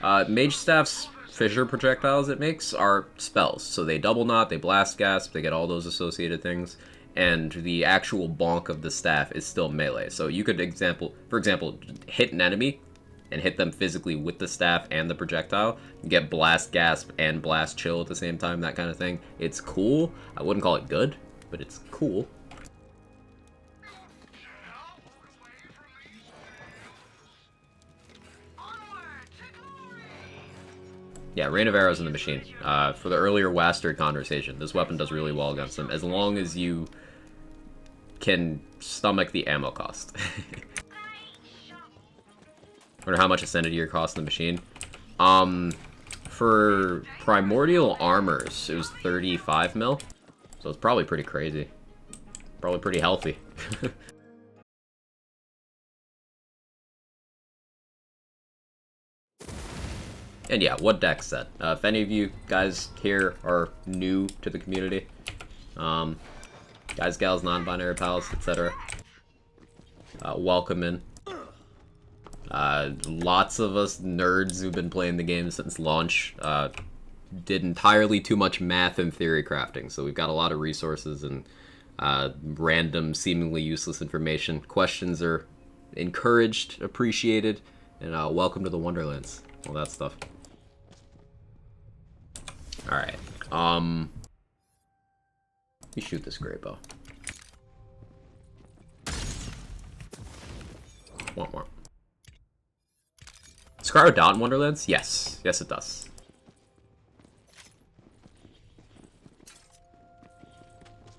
S1: Mage Staff's fissure projectiles it makes are spells. So they double knot, they blast gasp, they get all those associated things. And the actual bonk of the staff is still melee. So you could, for example, hit an enemy and hit them physically with the staff and the projectile. You get blast gasp and blast chill at the same time, that kind of thing. It's cool. I wouldn't call it good, but it's cool. Yeah, Rain of Arrows in the machine. For the earlier Wastard conversation, this weapon does really well against them, as long as you can stomach the ammo cost. Wonder how much Ascended Gear costs in the machine. For Primordial Armors, it was 35 mil, so it's probably pretty crazy. Probably pretty healthy. And yeah, what deck set? If any of you guys here are new to the community, guys, gals, non-binary pals, etc., welcome in. Lots of us nerds who've been playing the game since launch did entirely too much math and theory crafting, so we've got a lot of resources and random, seemingly useless information. Questions are encouraged, appreciated, and welcome to the Wonderlands. All that stuff. Alright, let me shoot this Grey Bow. Want more. Scryro dot in Wonderlands? Yes. Yes, it does.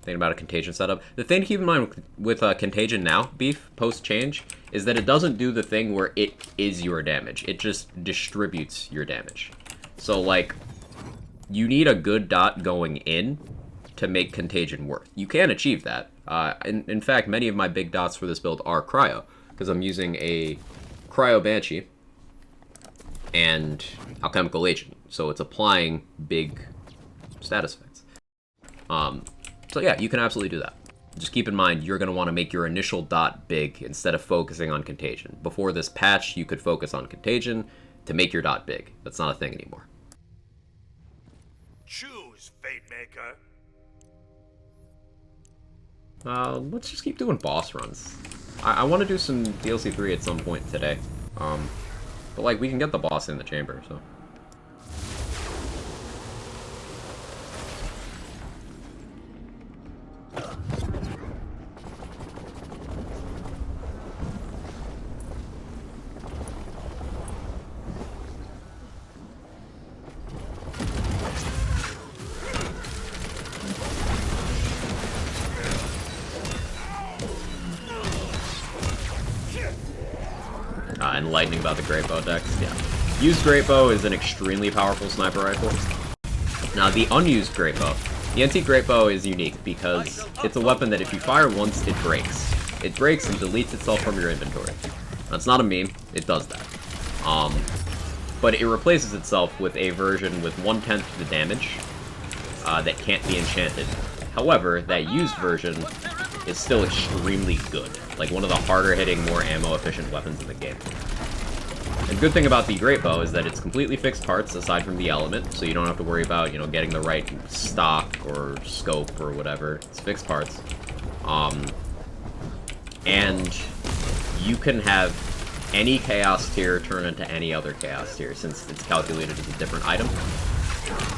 S1: Thinking about a Contagion setup. The thing to keep in mind with Contagion now, Beef, post-change, is that it doesn't do the thing where it is your damage. It just distributes your damage. So, like, you need a good dot going in to make Contagion work. You can achieve that. In fact, many of my big dots for this build are Cryo, because I'm using a Cryo Banshee and Alchemical Agent, so it's applying big status effects. So yeah, you can absolutely do that. Just keep in mind, you're going to want to make your initial dot big instead of focusing on Contagion. Before this patch, you could focus on Contagion to make your dot big. That's not a thing anymore.
S3: Choose, Fate Maker.
S1: Let's just keep doing boss runs. I want to do some DLC 3 at some point today. But like, we can get the boss in the chamber, so. Enlightening about the Grey Bow decks, yeah. Used Grey Bow is an extremely powerful sniper rifle. Now, the Unused Grey Bow. The Antique Grey Bow is unique because it's a weapon that if you fire once, it breaks. It breaks and deletes itself from your inventory. That's not a meme, it does that. But it replaces itself with a version with 1/10 the damage that can't be enchanted. However, that used version is still extremely good. Like, one of the harder-hitting, more ammo-efficient weapons in the game. And the good thing about the Great Bow is that it's completely fixed parts, aside from the element, so you don't have to worry about, you know, getting the right stock or scope or whatever. It's fixed parts. And you can have any Chaos Tier turn into any other Chaos Tier, since it's calculated as a different item.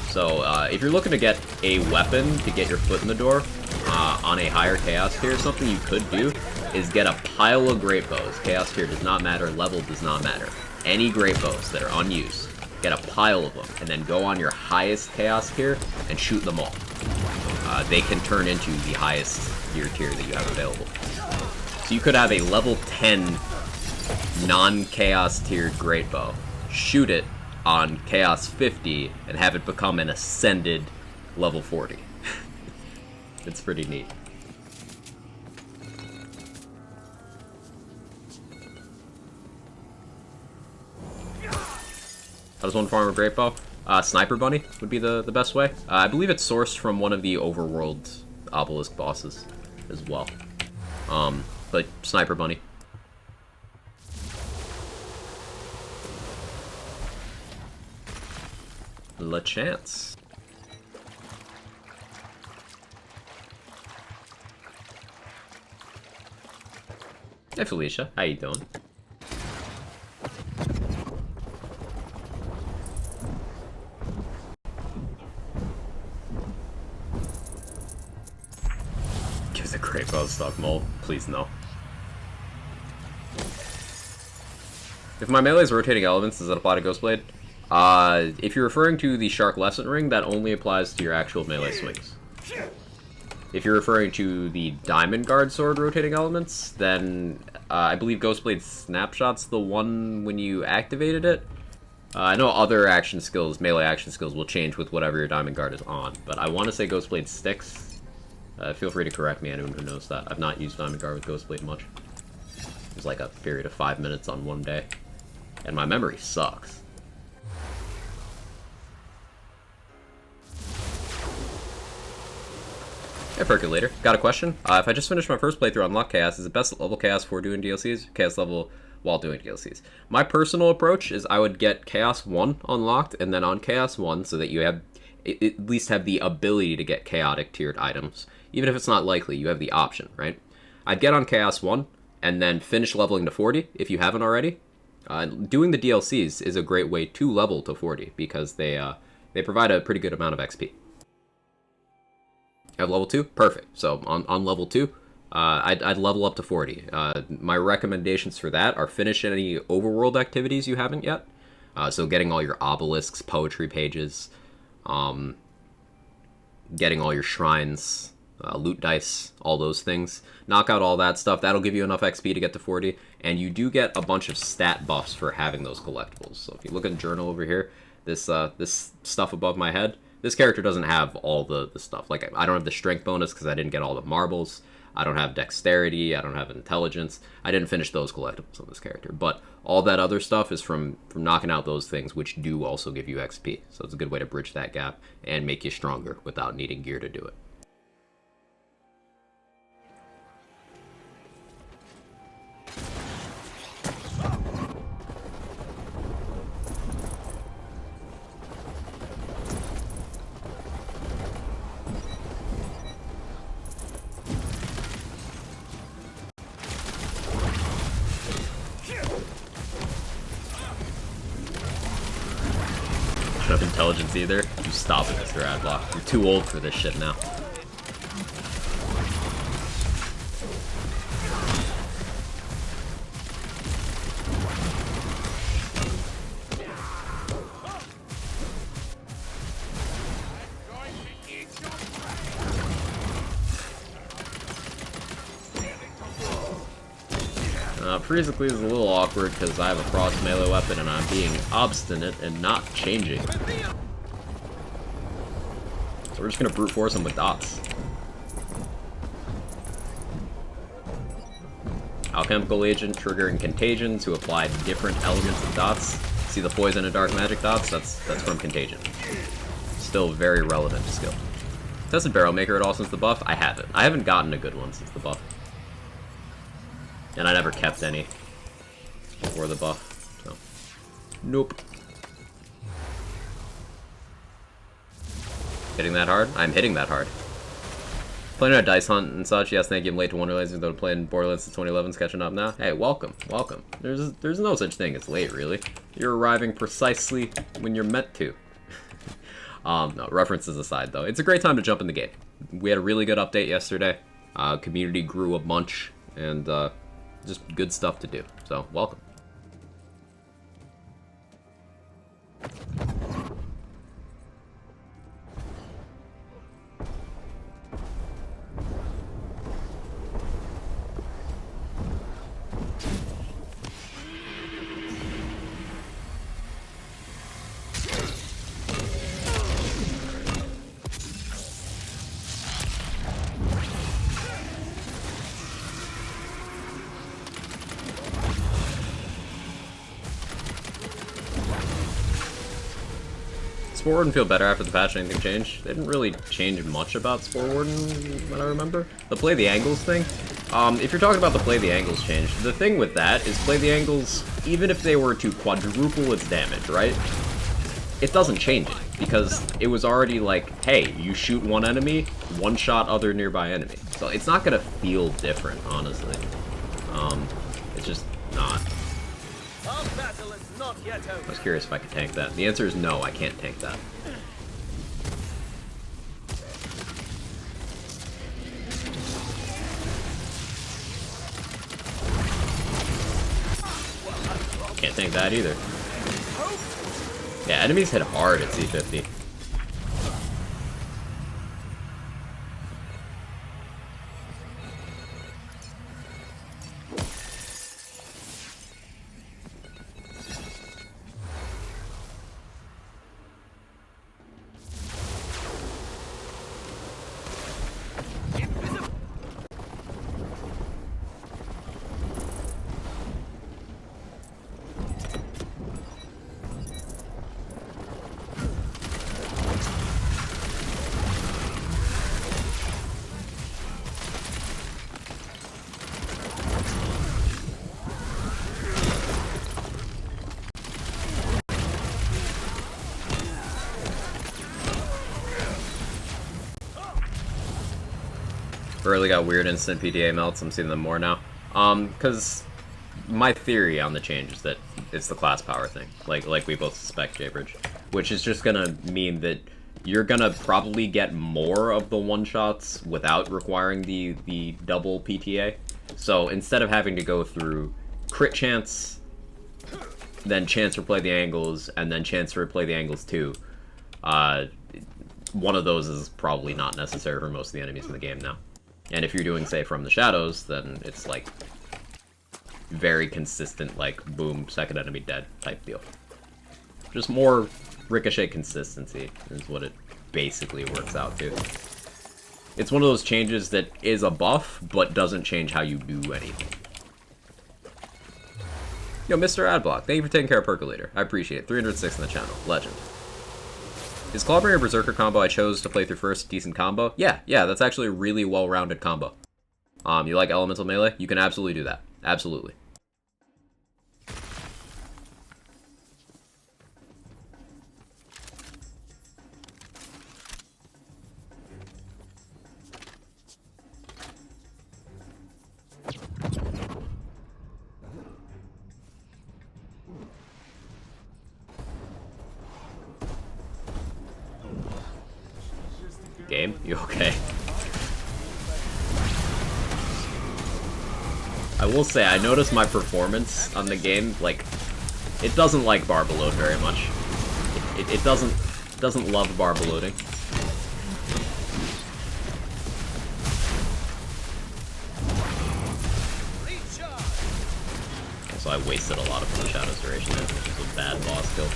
S1: So, if you're looking to get a weapon to get your foot in the door on a higher Chaos Tier, something you could do is get a pile of Great Bows. Chaos Tier does not matter, level does not matter. Any Great Bows that are unused, get a pile of them, and then go on your highest Chaos Tier and shoot them all. They can turn into the highest tier that you have available. So you could have a level 10 non-Chaos tiered Great Bow, shoot it on Chaos 50, and have it become an ascended level 40. It's pretty neat. How does one farm a Great Bow? Sniper Bunny would be the best way. I believe it's sourced from one of the overworld obelisk bosses as well. But Sniper Bunny. La chance. Hey Felicia, how you doing? Give us a Great Bow stock mold, please no. If my melee is rotating elements, does that apply to Ghostblade? If you're referring to the Shark Lesson Ring, that only applies to your actual melee swings. If you're referring to the Diamond Guard Sword rotating elements, then I believe Ghostblade Snapshot's the one when you activated it. I know other action skills, melee action skills, will change with whatever your Diamond Guard is on, but I want to say Ghostblade sticks. Feel free to correct me, anyone who knows that. I've not used Diamond Guard with Ghostblade much. It was like a period of 5 minutes on one day. And my memory sucks. Hey Percolator, got a question? If I just finished my first playthrough on Lock Chaos, is it best level Chaos for doing DLCs? Chaos level while doing DLCs? My personal approach is I would get Chaos 1 unlocked, and then on Chaos 1, so that you have at least have the ability to get chaotic tiered items. Even if it's not likely, you have the option, right? I'd get on Chaos 1, and then finish leveling to 40, if you haven't already. Doing the DLCs is a great way to level to 40, because they provide a pretty good amount of XP. Have level 2? Perfect. So on level 2, I'd level up to 40. My recommendations for that are finish any overworld activities you haven't yet. So getting all your obelisks, poetry pages, getting all your shrines, loot dice, all those things. Knock out all that stuff. That'll give you enough XP to get to 40. And you do get a bunch of stat buffs for having those collectibles. So if you look at the journal over here, this stuff above my head, this character doesn't have all the stuff. Like, I don't have the strength bonus because I didn't get all the marbles. I don't have dexterity. I don't have intelligence. I didn't finish those collectibles on this character. But all that other stuff is from knocking out those things, which do also give you XP. So it's a good way to bridge that gap and make you stronger without needing gear to do it. Of intelligence either. You stop it, Mr. Adblock. You're too old for this shit now. Physically is a little awkward because I have a cross melee weapon and I'm being obstinate and not changing. So we're just gonna brute force him with dots. Alchemical agent triggering Contagion to apply different elements of dots. See the poison and dark magic dots? That's from Contagion. Still very relevant skill. Tested Barrel Maker at all since the buff? I haven't. I haven't gotten a good one since the buff. And I never kept any before the buff, so. Nope. Hitting that hard? I'm hitting that hard. Playing on Dice Hunt and such, yes, thank you. I'm late to Wonderlands, even though playing Borderlands since 2011's catching up now. Hey, welcome, welcome. There's no such thing as late, really. You're arriving precisely when you're meant to. No, references aside, though. It's a great time to jump in the game. We had a really good update yesterday. Community grew a bunch, and just good stuff to do. So, welcome. Spore Warden feel better after the patch. Anything changed? They didn't really change much about Spore Warden, when I remember. The play the angles thing. If you're talking about the play the angles change, the thing with that is play the angles, even if they were to quadruple its damage, right? It doesn't change it, because it was already like, hey, you shoot one enemy, one shot other nearby enemy. So it's not gonna feel different, honestly. It's just not. I was curious if I could tank that. The answer is no, I can't tank that. Can't tank that either. Yeah, enemies hit hard at C50. Really got weird instant PDA melts. I'm seeing them more now. Because my theory on the change is that it's the class power thing, like we both suspect, Jaybridge, which is just gonna mean that you're gonna probably get more of the one-shots without requiring the double PTA. So instead of having to go through crit chance, then chance for play the angles, and then chance for play the angles too, one of those is probably not necessary for most of the enemies in the game now. And if you're doing, say, From the Shadows, then it's, like, very consistent, like, boom, second enemy dead type deal. Just more ricochet consistency is what it basically works out to. It's one of those changes that is a buff, but doesn't change how you do anything. Yo, Mr. Adblock, thank you for taking care of Percolator. I appreciate it. 306 in the channel. Legend. Is Clawbringer Berserker combo I chose to play through first decent combo? Yeah, that's actually a really well-rounded combo. You like elemental melee? You can absolutely do that. Absolutely. Game? You okay? I will say, I noticed my performance on the game, like, it doesn't like barb load very much. It doesn't love barb loading. So I wasted a lot of the Shadow's duration there, which is a bad boss kill.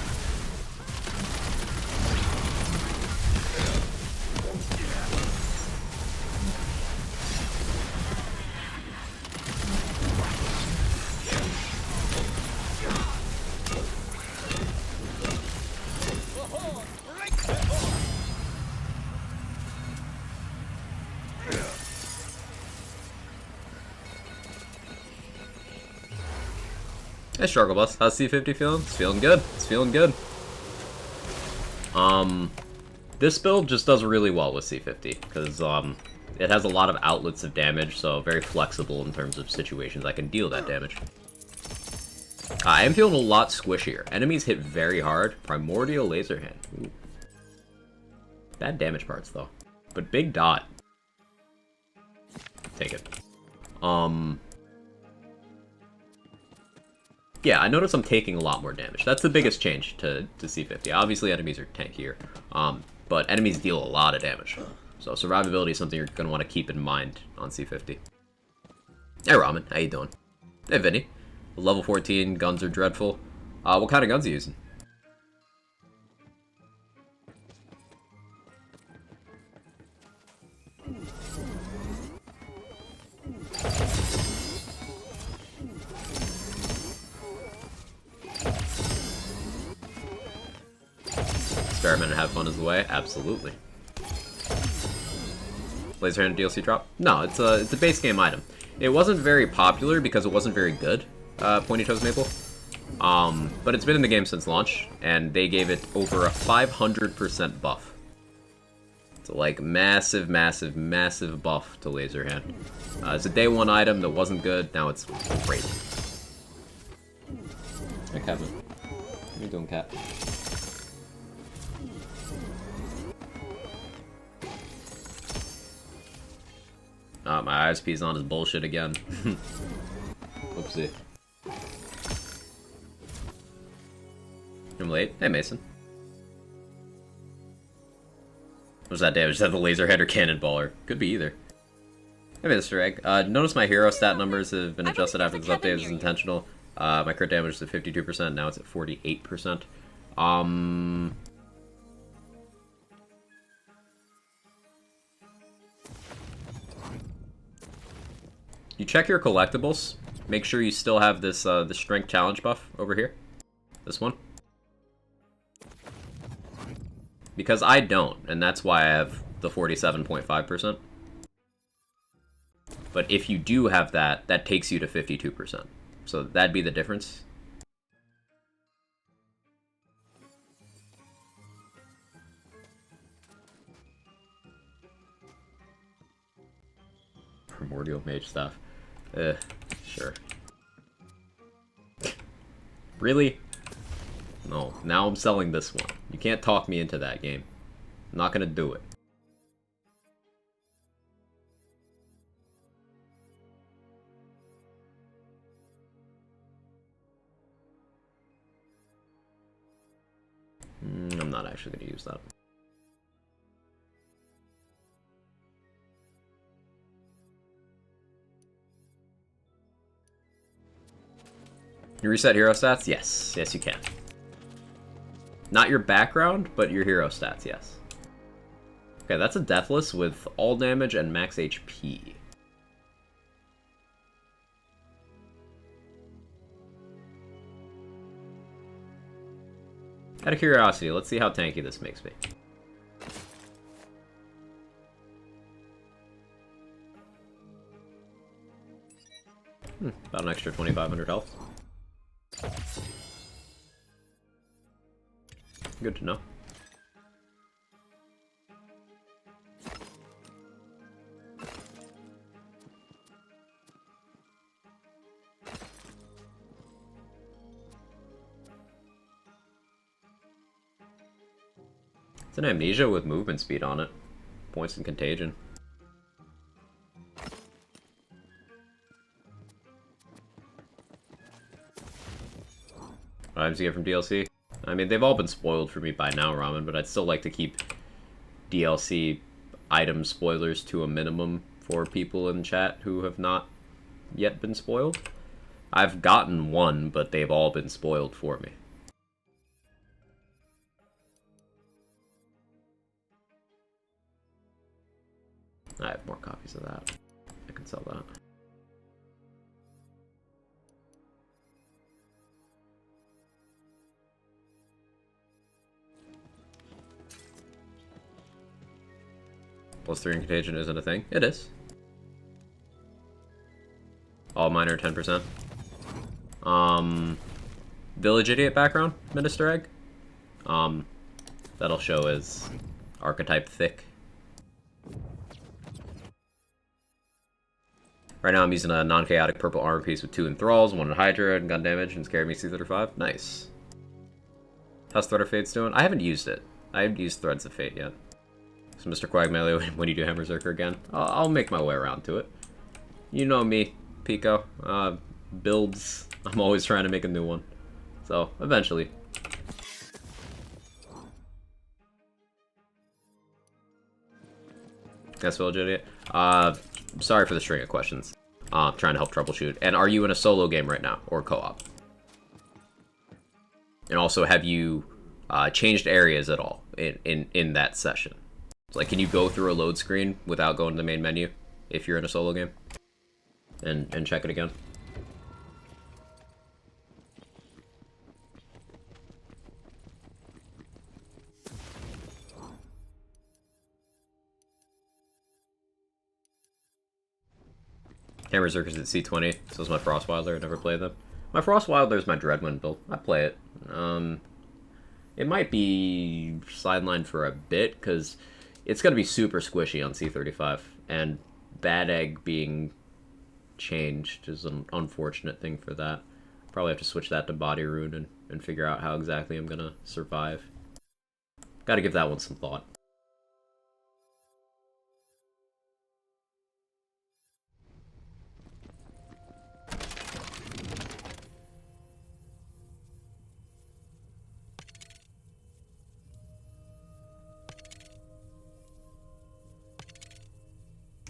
S1: Hey, Struggle Bus. How's C50 feeling? It's feeling good. It's feeling good. This build just does really well with C50, because, it has a lot of outlets of damage, so very flexible in terms of situations I can deal that damage. I am feeling a lot squishier. Enemies hit very hard. Primordial Laser Hand. Ooh. Bad damage parts, though. But big dot. Take it. Yeah, I notice I'm taking a lot more damage. That's the biggest change to C50. Obviously, enemies are tankier, but enemies deal a lot of damage. So survivability is something you're going to want to keep in mind on C50. Hey, Ramen. How you doing? Hey, Vinny. Level 14, guns are dreadful. What kind of guns are you using? Experiment and have fun is the way? Absolutely. Laser Hand DLC drop? No, it's a base game item. It wasn't very popular because it wasn't very good, Pointy Toes Maple. But it's been in the game since launch, and they gave it over a 500% buff. So like massive, massive, massive buff to Laser Hand. It's a day one item that wasn't good, now it's great. Hey Kevin. What are you doing, cat? My ISP's on his bullshit again. Whoopsie. I'm late. Hey, Mason. Was that damage? Is that the laser head or cannonballer? Could be either. Hey, Mr. Egg. Notice my hero stat numbers have been adjusted after this update. It's intentional. My crit damage is at 52%. Now it's at 48%. You check your collectibles. Make sure you still have this the strength challenge buff over here. This one. Because I don't, and that's why I have the 47.5%. But if you do have that, that takes you to 52%. So that'd be the difference. Primordial Mage stuff. Sure. Really? No, now I'm selling this one. You can't talk me into that game. I'm not gonna do it. I'm not actually gonna use that. You reset hero stats? Yes. Yes, you can. Not your background, but your hero stats, yes. Okay, that's a Deathless with all damage and max HP. Out of curiosity, let's see how tanky this makes me. About an extra 2,500 health. Good to know. It's an Amnesia with movement speed on it. Points in Contagion. What items you get from DLC? I mean, they've all been spoiled for me by now, Ramen, but I'd still like to keep DLC item spoilers to a minimum for people in chat who have not yet been spoiled. I've gotten one, but they've all been spoiled for me. I have more copies of that. I can sell that. +3 in Contagion isn't a thing. It is. All mine are 10%. Village Idiot background, Minister Egg. That'll show as archetype thick. Right now I'm using a non-chaotic purple armor piece with 2 enthralls, 1 in Hydra, and gun damage, and Scary Me C35. Nice. How's Thread of Fate's doing? I haven't used it. I haven't used Threads of Fate yet. So Mr. Quagmire, when you do Hammer Zerker again, I'll make my way around to it. You know me, Pico. Builds, I'm always trying to make a new one. So, eventually. That's Village Idiot. Sorry for the string of questions. Trying to help troubleshoot. And are you in a solo game right now, or co-op? And also, have you changed areas at all in that session? So, like, can you go through a load screen without going to the main menu if you're in a solo game? And check it again? Hammer Zerkers at C20, so is my Frostwilder. I never played them. My Frostwilder is my Dreadwind build. I play it. It might be sidelined for a bit, because it's going to be super squishy on C35, and Bad Egg being changed is an unfortunate thing for that. Probably have to switch that to Body Rune and figure out how exactly I'm going to survive. Gotta give that one some thought.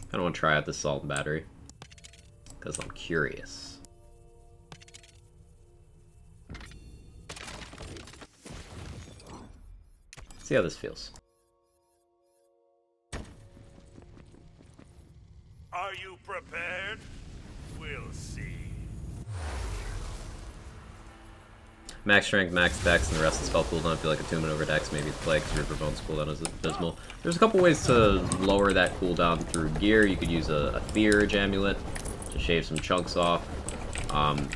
S1: I don't want to try out the Salt and Battery, because I'm curious. See how this feels.
S3: Are you prepared? We'll see.
S1: Max strength, max dex, and the rest of the spell cooldown. I feel like attunement over dex maybe it's play because River Bones cooldown is abysmal. There's a couple ways to lower that cooldown through gear. You could use a Theurge amulet to shave some chunks off.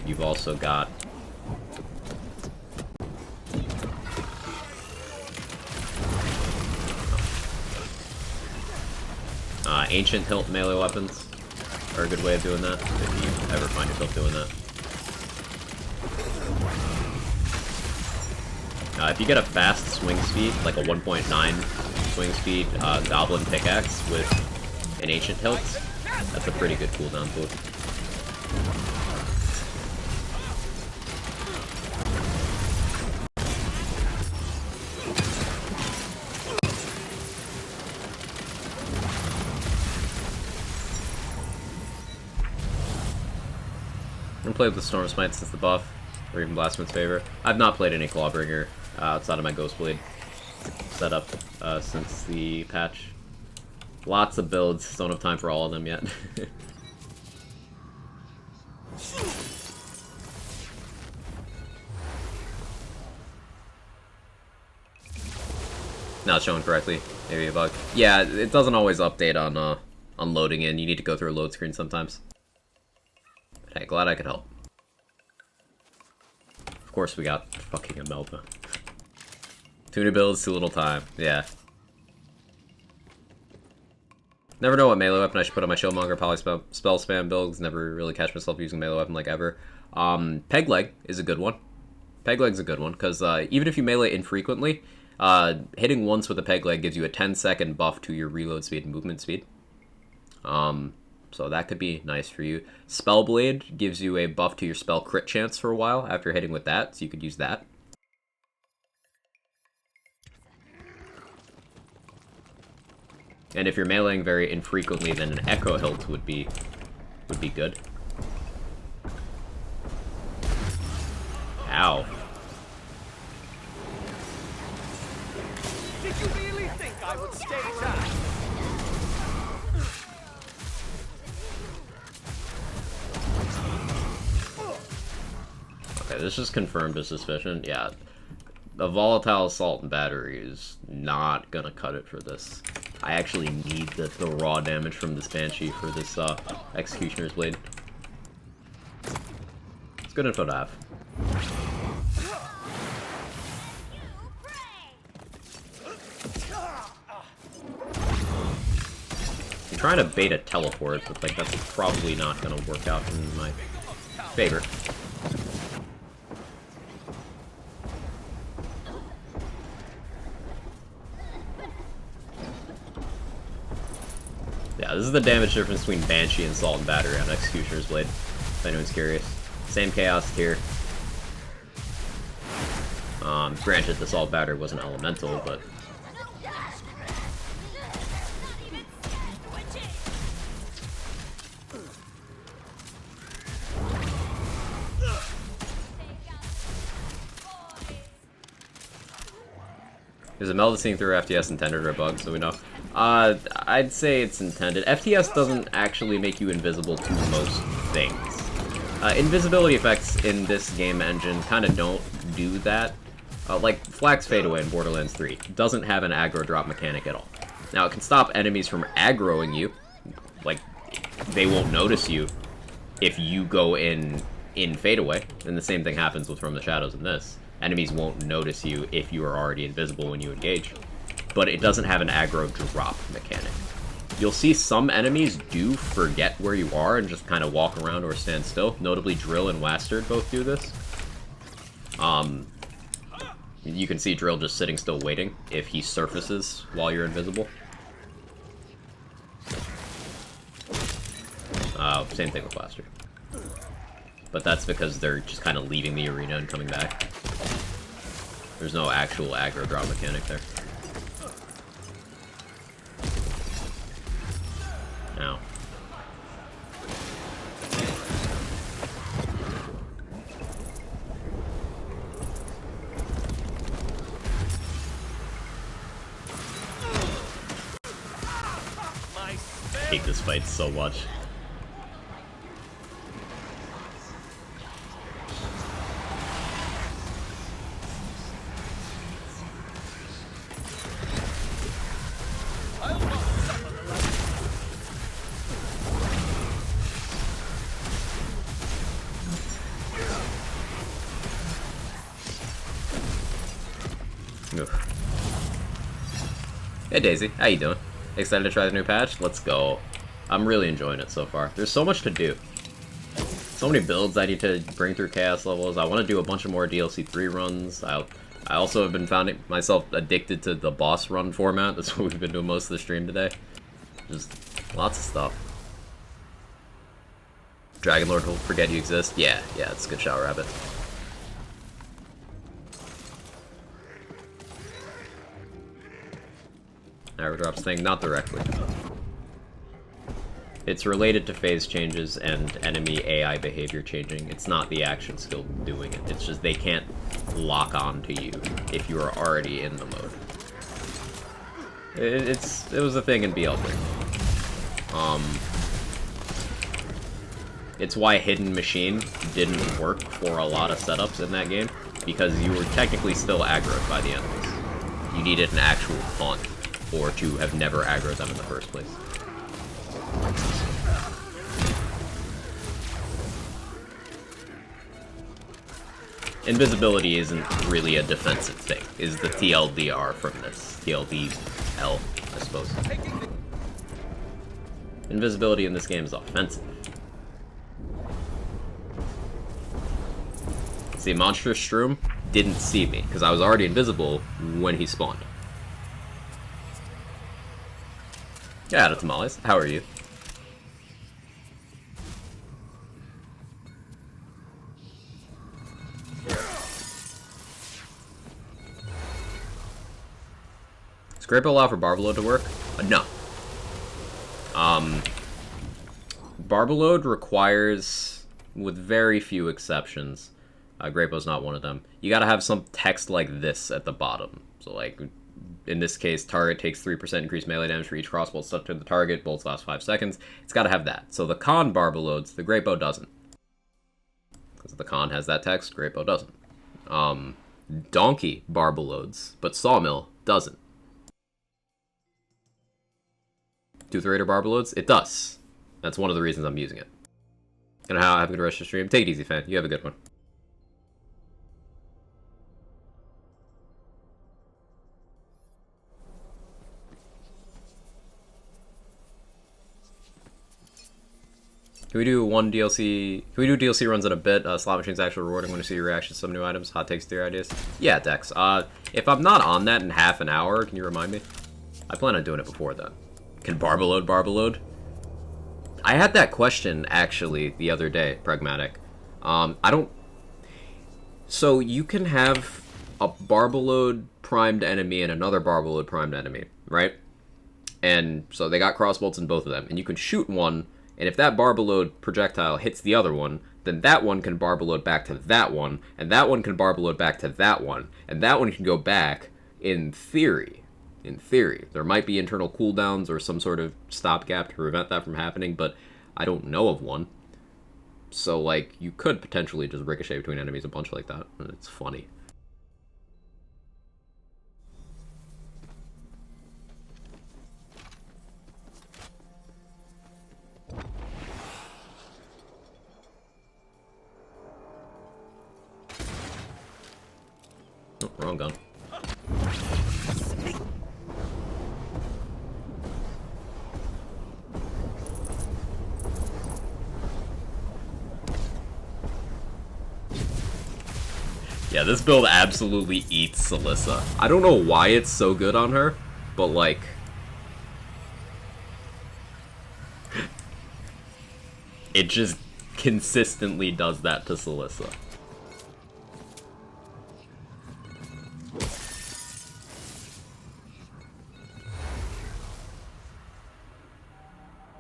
S1: You've also got Ancient Hilt melee weapons are a good way of doing that, if you ever find yourself doing that. If you get a fast swing speed, like a 1.9 swing speed Goblin Pickaxe with an Ancient Hilt, that's a pretty good cooldown tool. I've played with the Storm Smite since the buff, or even Blastman's favor. I've not played any Clawbringer outside of my Ghostblade setup since the patch. Lots of builds, don't have time for all of them yet. Not showing correctly, maybe a bug. Yeah, it doesn't always update on loading in. You need to go through a load screen sometimes. But hey, glad I could help. Of course we got fucking Imelda. Too many builds, too little time. Yeah. Never know what melee weapon I should put on my Showmonger poly spell spam builds. Never really catch myself using melee weapon like ever. Peg Leg is a good one. Peg Leg's a good one, because even if you melee infrequently, hitting once with a Peg Leg gives you a 10-second buff to your reload speed and movement speed. So that could be nice for you. Spellblade gives you a buff to your spell crit chance for a while after hitting with that, so you could use that. And if you're meleeing very infrequently, then an Echo Hilt would be good. Ow.
S2: Did you really think I would stay down?
S1: Okay, this is confirmed as suspicion. Yeah, the volatile assault and battery is not gonna cut it for this. I actually need the raw damage from this Banshee for this Executioner's Blade. It's good info to have. I'm trying to bait a teleport, but like that's probably not gonna work out in my favor. Yeah, this is the damage difference between Banshee and Salt and Battery on Executioner's Blade, if anyone's curious. Same chaos tier. Granted, the Salt Battery wasn't elemental, but... Is a melting through FTS intended or a bug, so we know? I'd say it's intended. FTS doesn't actually make you invisible to most things. Invisibility effects in this game engine kind of don't do that. Like, Flak's Fadeaway in Borderlands 3 doesn't have an aggro drop mechanic at all. Now, it can stop enemies from aggroing you. Like, they won't notice you if you go in Fadeaway. And the same thing happens with From the Shadows in this. Enemies won't notice you if you are already invisible when you engage. But it doesn't have an aggro drop mechanic. You'll see some enemies do forget where you are and just kind of walk around or stand still. Notably, Drill and Wastard both do this. You can see Drill just sitting still waiting if he surfaces while you're invisible. Same thing with Wastard. But that's because they're just kind of leaving the arena and coming back. There's no actual aggro drop mechanic there. Ow. I hate this fight so much. Hey Daisy, how you doing? Excited to try the new patch? Let's go. I'm really enjoying it so far. There's so much to do. So many builds I need to bring through chaos levels. I want to do a bunch of more DLC 3 runs. I also have been finding myself addicted to the boss run format. That's what we've been doing most of the stream today. Just lots of stuff. Dragonlord will forget you exist. Yeah, it's a good shout, Rabbit. Airdrops thing, not directly. It's related to phase changes and enemy AI behavior changing. It's not the action skill doing it. It's just they can't lock on to you if you are already in the mode. It was a thing in BL3. It's why Hidden Machine didn't work for a lot of setups in that game, because you were technically still aggroed by the enemies. You needed an actual taunt, or to have never aggroed them in the first place. Invisibility isn't really a defensive thing, is the TLDR from this. TLDL, I suppose. Invisibility in this game is offensive. See, Monstrous Shroom didn't see me, because I was already invisible when he spawned. Yeah, to Tamales. How are you? Does Grey Bow allow for Barbaload to work? No. Barbaload requires, with very few exceptions, Grey Bow's not one of them, you gotta have some text like this at the bottom. So, like, in this case, target takes 3% increased melee damage for each crossbolt stuck to the target. Bolts last 5 seconds. It's got to have that. So the con Barbaloads, the Grey Bow doesn't. Because the con has that text, Grey Bow doesn't. Donkey Barbaloads, but Sawmill doesn't. Tooth Raider Barbaloads? It does. That's one of the reasons I'm using it. And how have a good rest of the stream. Take it easy, fan. You have a good one. Can we do one DLC? Can we do DLC runs in a bit? Slot machine's actually rewarding when you see your reactions to some new items. Hot takes, theory ideas. Yeah, Dex. If I'm not on that in half an hour, can you remind me? I plan on doing it before then. Can Barbaload? I had that question actually the other day, Pragmatic. I don't. So you can have a Barbaload primed enemy and another Barbaload primed enemy, right? And so they got crossbolts in both of them, and you can shoot one. And if that Barbaload projectile hits the other one, then that one can Barbaload back to that one, and that one can Barbaload back to that one, and that one can go back, in theory. In theory. There might be internal cooldowns or some sort of stopgap to prevent that from happening, but I don't know of one. So, like, you could potentially just ricochet between enemies a bunch like that, and it's funny. Oh, wrong gun. Yeah, this build absolutely eats Celissa. I don't know why it's so good on her, but like... it just consistently does that to Celissa.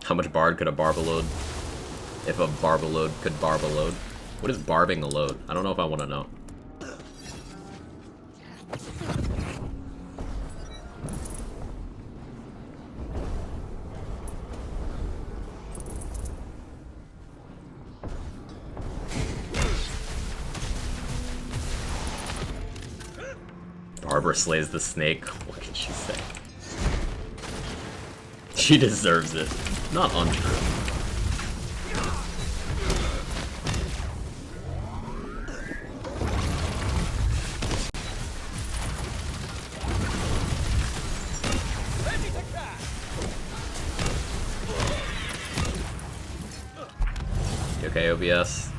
S1: How much Bard could a Barbaload? If a Barbaload could Barbaload? What is barbing a load? I don't know if I want to know. Barbara slays the snake. What can she say? She deserves it. Not untrue. You okay, OBS?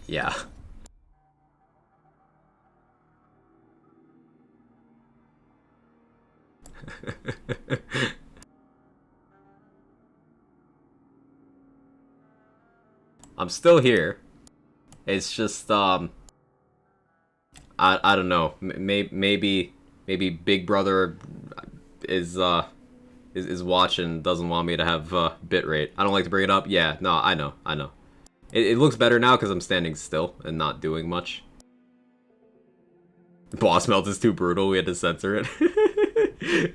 S1: Yeah. I'm still here. It's just I don't know. Maybe Big Brother is watching, doesn't want me to have bitrate. I don't like to bring it up. Yeah, no, I know. It looks better now because I'm standing still and not doing much. Boss melt is too brutal. We had to censor it.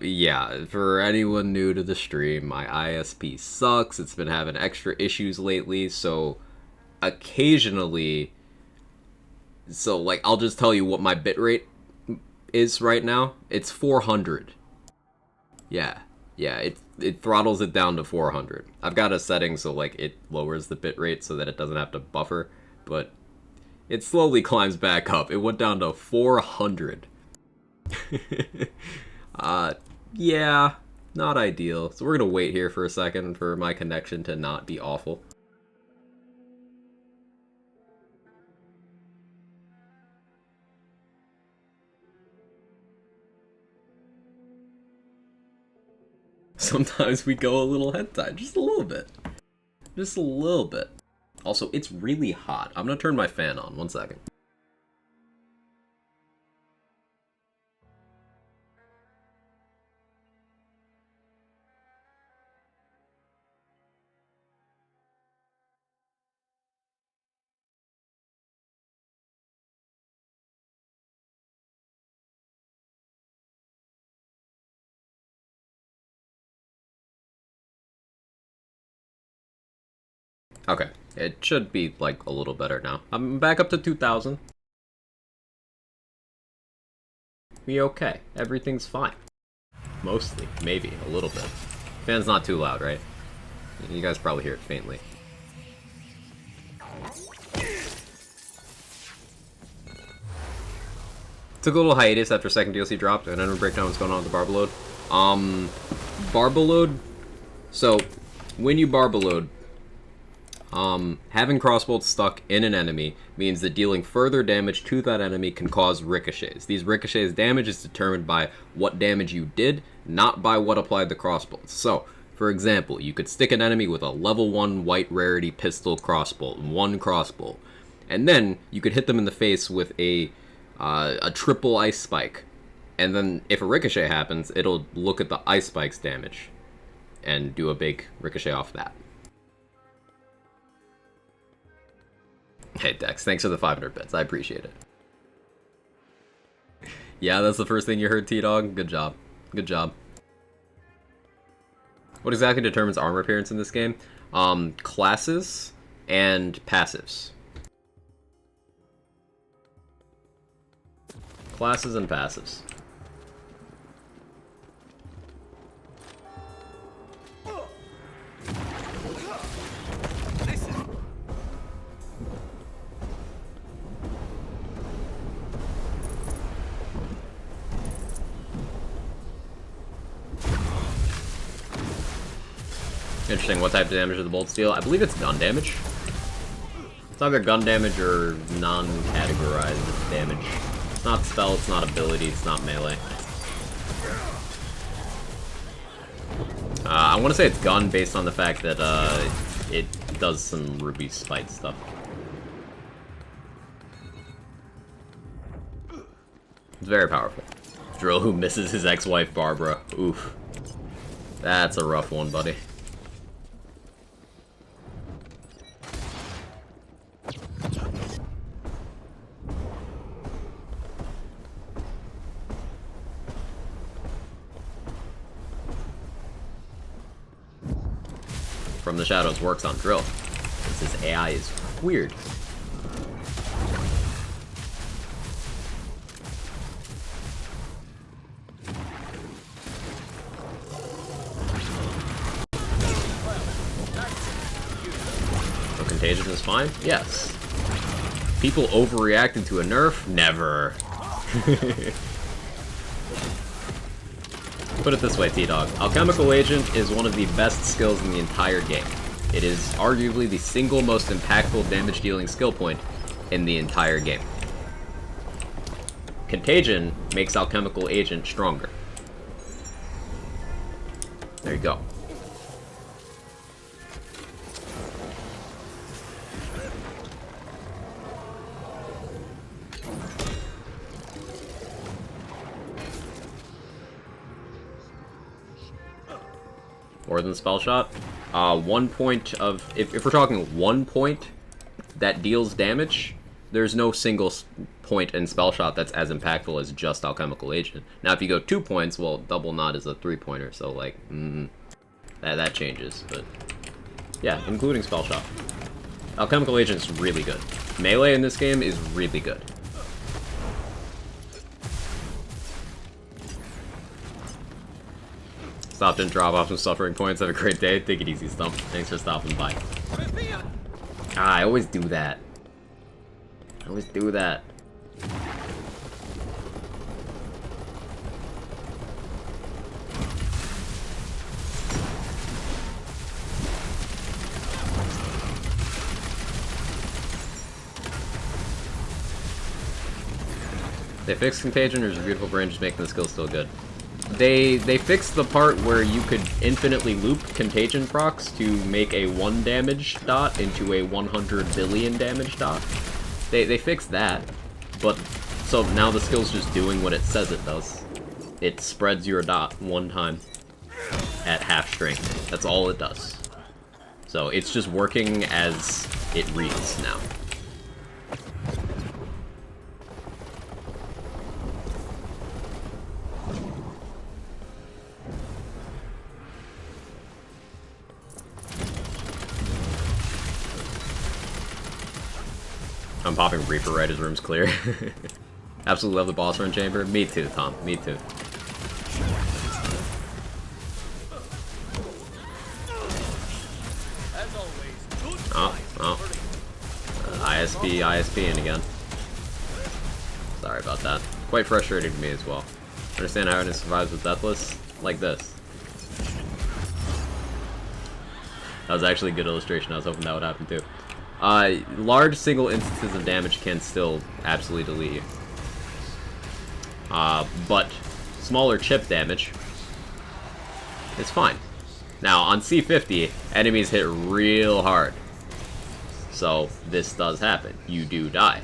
S1: Yeah, for anyone new to the stream, my ISP sucks. It's been having extra issues lately, so occasionally... So, like, I'll just tell you what my bitrate is right now. It's 400. Yeah, it throttles it down to 400. I've got a setting so, like, it lowers the bitrate so that it doesn't have to buffer, but it slowly climbs back up. It went down to 400. Yeah, not ideal. So we're gonna wait here for a second for my connection to not be awful. Sometimes we go a little hentai, just a little bit. Just a little bit. Also, it's really hot. I'm gonna turn my fan on, 1 second. Okay, it should be, like, a little better now. I'm back up to 2,000. We okay. Everything's fine. Mostly. Maybe. A little bit. Fan's not too loud, right? You guys probably hear it faintly. Took a little hiatus after second DLC dropped, and then we break down what's going on with the Barbalode. Barbalode. So, when you Barbalode, having crossbolts stuck in an enemy means that dealing further damage to that enemy can cause ricochets. These ricochets damage is determined by what damage you did, not by what applied the crossbolts. So, for example, you could stick an enemy with a level 1 white rarity pistol crossbolt, 1 crossbolt, and then you could hit them in the face with a triple ice spike, and then if a ricochet happens, it'll look at the ice spike's damage and do a big ricochet off that. Hey Dex, thanks for the 500 bits, I appreciate it. Yeah, that's the first thing you heard, T-Dog. Good job. Good job. What exactly determines armor appearance in this game? Classes and passives. Classes and passives. Interesting, what type of damage do the bolts deal? I believe it's gun damage. It's either gun damage or non-categorized damage. It's not spell, it's not ability, it's not melee. I want to say it's gun based on the fact that it does some Ruby Spite stuff. It's very powerful. Drill who misses his ex-wife Barbara. Oof. That's a rough one, buddy. From the Shadows works on Drill, since his AI is weird. So Contagion is fine? Yes. People overreacted to a nerf? Never. Put it this way, T-Dog. Alchemical Agent is one of the best skills in the entire game. It is arguably the single most impactful damage-dealing skill point in the entire game. Contagion makes Alchemical Agent stronger. There you go. More than spell shot. 1 point of... If we're talking 1 point that deals damage, there's no single point in spell shot that's as impactful as just Alchemical Agent. Now, if you go 2 points, well, Double Knot is a 3-pointer, so, like, that changes. But, yeah, including spell shot. Alchemical Agent's really good. Melee in this game is really good. Stopped and drop off some suffering points. Have a great day. Take it easy, Stump. Thanks for stopping by. Ah, I always do that. I always do that. They fixed Contagion, or is your beautiful brain just making the skill still good? They fixed the part where you could infinitely loop Contagion procs to make a 1 damage dot into a 100 billion damage dot. They fixed that, but so now the skill's just doing what it says it does. It spreads your dot 1 time at half strength. That's all it does. So it's just working as it reads now. I'm popping Reaper right as room's clear. Absolutely love the boss run chamber. Me too, Tom. Me too. ISPing again. Sorry about that. Quite frustrating to me as well. Understand how it survives with Deathless? Like this. That was actually a good illustration. I was hoping that would happen too. Large single instances of damage can still absolutely delete you. But smaller chip damage is fine. Now, on C50, enemies hit real hard. So, this does happen. You do die.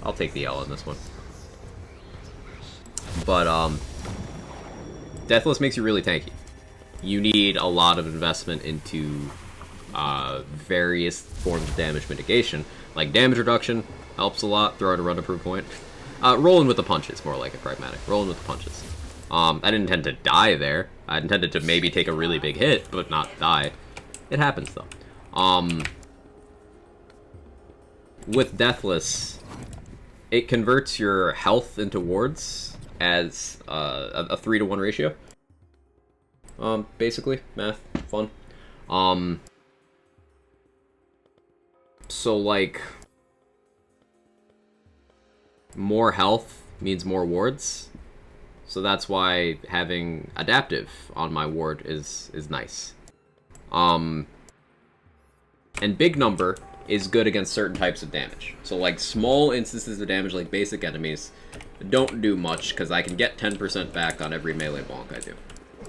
S1: I'll take the L on this one. But, Deathless makes you really tanky. You need a lot of investment into various forms of damage mitigation. Like damage reduction helps a lot, throw out a run approved point. Rolling with the punches, more like it, pragmatic. Rolling with the punches. I didn't intend to die there. I intended to maybe take a really big hit, but not die. It happens, though. With Deathless, it converts your health into wards as a 3-to-1 ratio. Basically. Math. Fun. So, like, more health means more wards. So that's why having adaptive on my ward is nice. And big number is good against certain types of damage. So like small instances of damage like basic enemies don't do much because I can get 10% back on every melee bonk I do.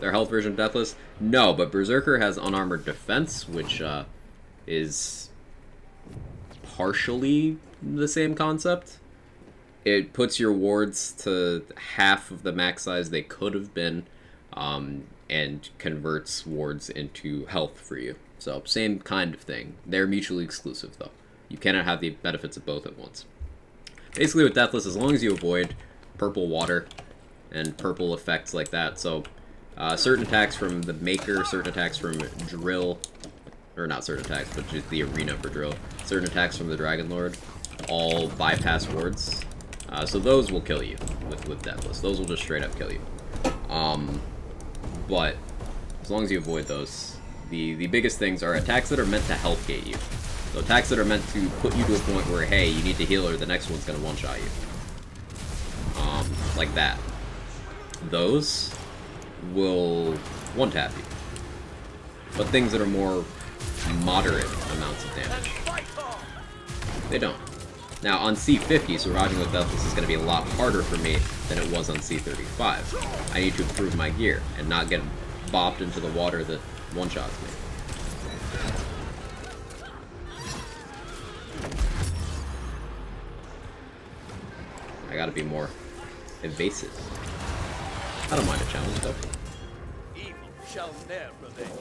S1: Their health version of Deathless? No, but Berserker has unarmored defense, which is partially the same concept. It puts your wards to half of the max size they could have been, and converts wards into health for you. So, same kind of thing. They're mutually exclusive, though. You cannot have the benefits of both at once. Basically, with Deathless, as long as you avoid purple water and purple effects like that, so certain attacks from the Maker, certain attacks from Drill, or not certain attacks, but just the arena for Drill, certain attacks from the Dragon Lord, all bypass wards. So those will kill you with Deathless. Those will just straight up kill you. But as long as you avoid those, the biggest things are attacks that are meant to health gate you. So attacks that are meant to put you to a point where, hey, you need to heal or the next one's going to one-shot you. Like that. Those will one-tap you. But things that are more moderate amounts of damage, they don't. Now, on C50, surviving with Deathless is going to be a lot harder for me than it was on C35. I need to improve my gear and not get bopped into the water that one-shots me. I gotta be more evasive. I don't mind a challenge, though.
S3: Evil shall ne'er prevail.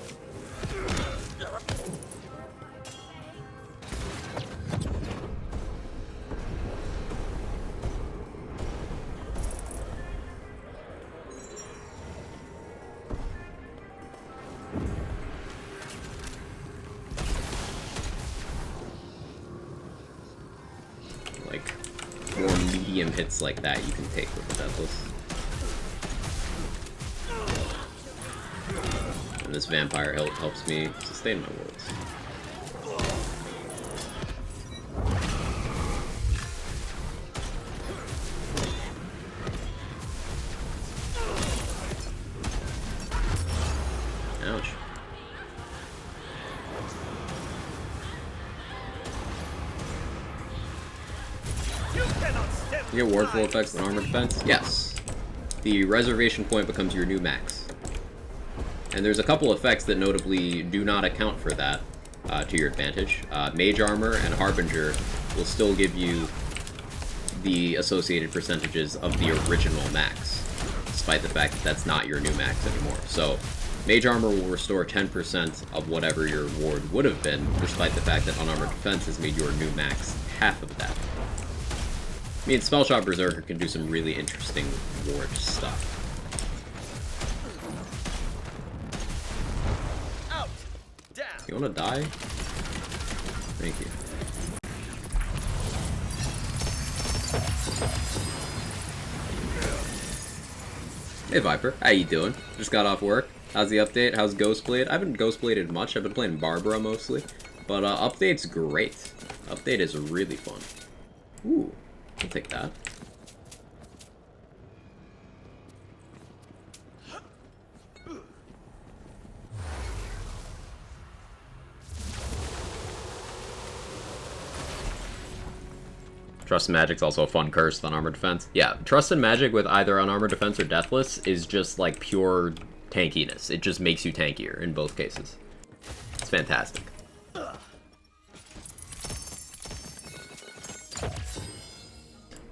S1: Like, more medium hits like that you can take with the Deathless. And this Vampire helps me sustain my worlds. Ouch. You get ward flow effects and armor defense? Yes. The reservation point becomes your new max. And there's a couple effects that notably do not account for that to your advantage. Mage Armor and Harbinger will still give you the associated percentages of the original max, despite the fact that that's not your new max anymore. So, Mage Armor will restore 10% of whatever your ward would have been, despite the fact that Unarmored Defense has made your new max half of that. I mean, Spellshot Berserker can do some really interesting ward stuff.
S3: Out. Down.
S1: You wanna die? Thank you. Hey Viper, how you doing? Just got off work. How's the update? How's Ghostblade? I haven't Ghostbladed much. I've been playing Barbara mostly. But update's great. Update is really fun. Ooh, I'll take that. Trust and Magic's also a fun curse on Armored Defense. Yeah, Trust and Magic with either Unarmored Defense or Deathless is just like pure tankiness. It just makes you tankier in both cases. It's fantastic.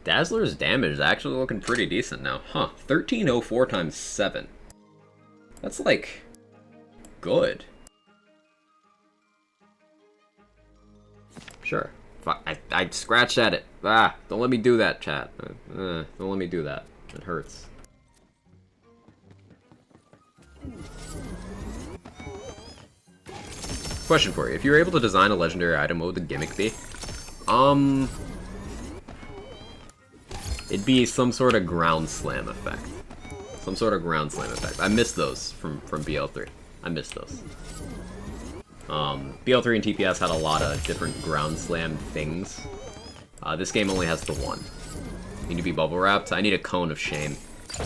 S1: Dazzler's damage is actually looking pretty decent now. Huh, 1304 times 7. That's like good. Sure. I scratched at it. Ah, don't let me do that, chat. Don't let me do that. It hurts. Question for you. If you were able to design a legendary item, what would the gimmick be? It'd be some sort of ground slam effect. Some sort of ground slam effect. I missed those from BL3. I missed those. BL3 and TPS had a lot of different ground slam things. This game only has the one. Need to be bubble wrapped. I need a cone of shame. I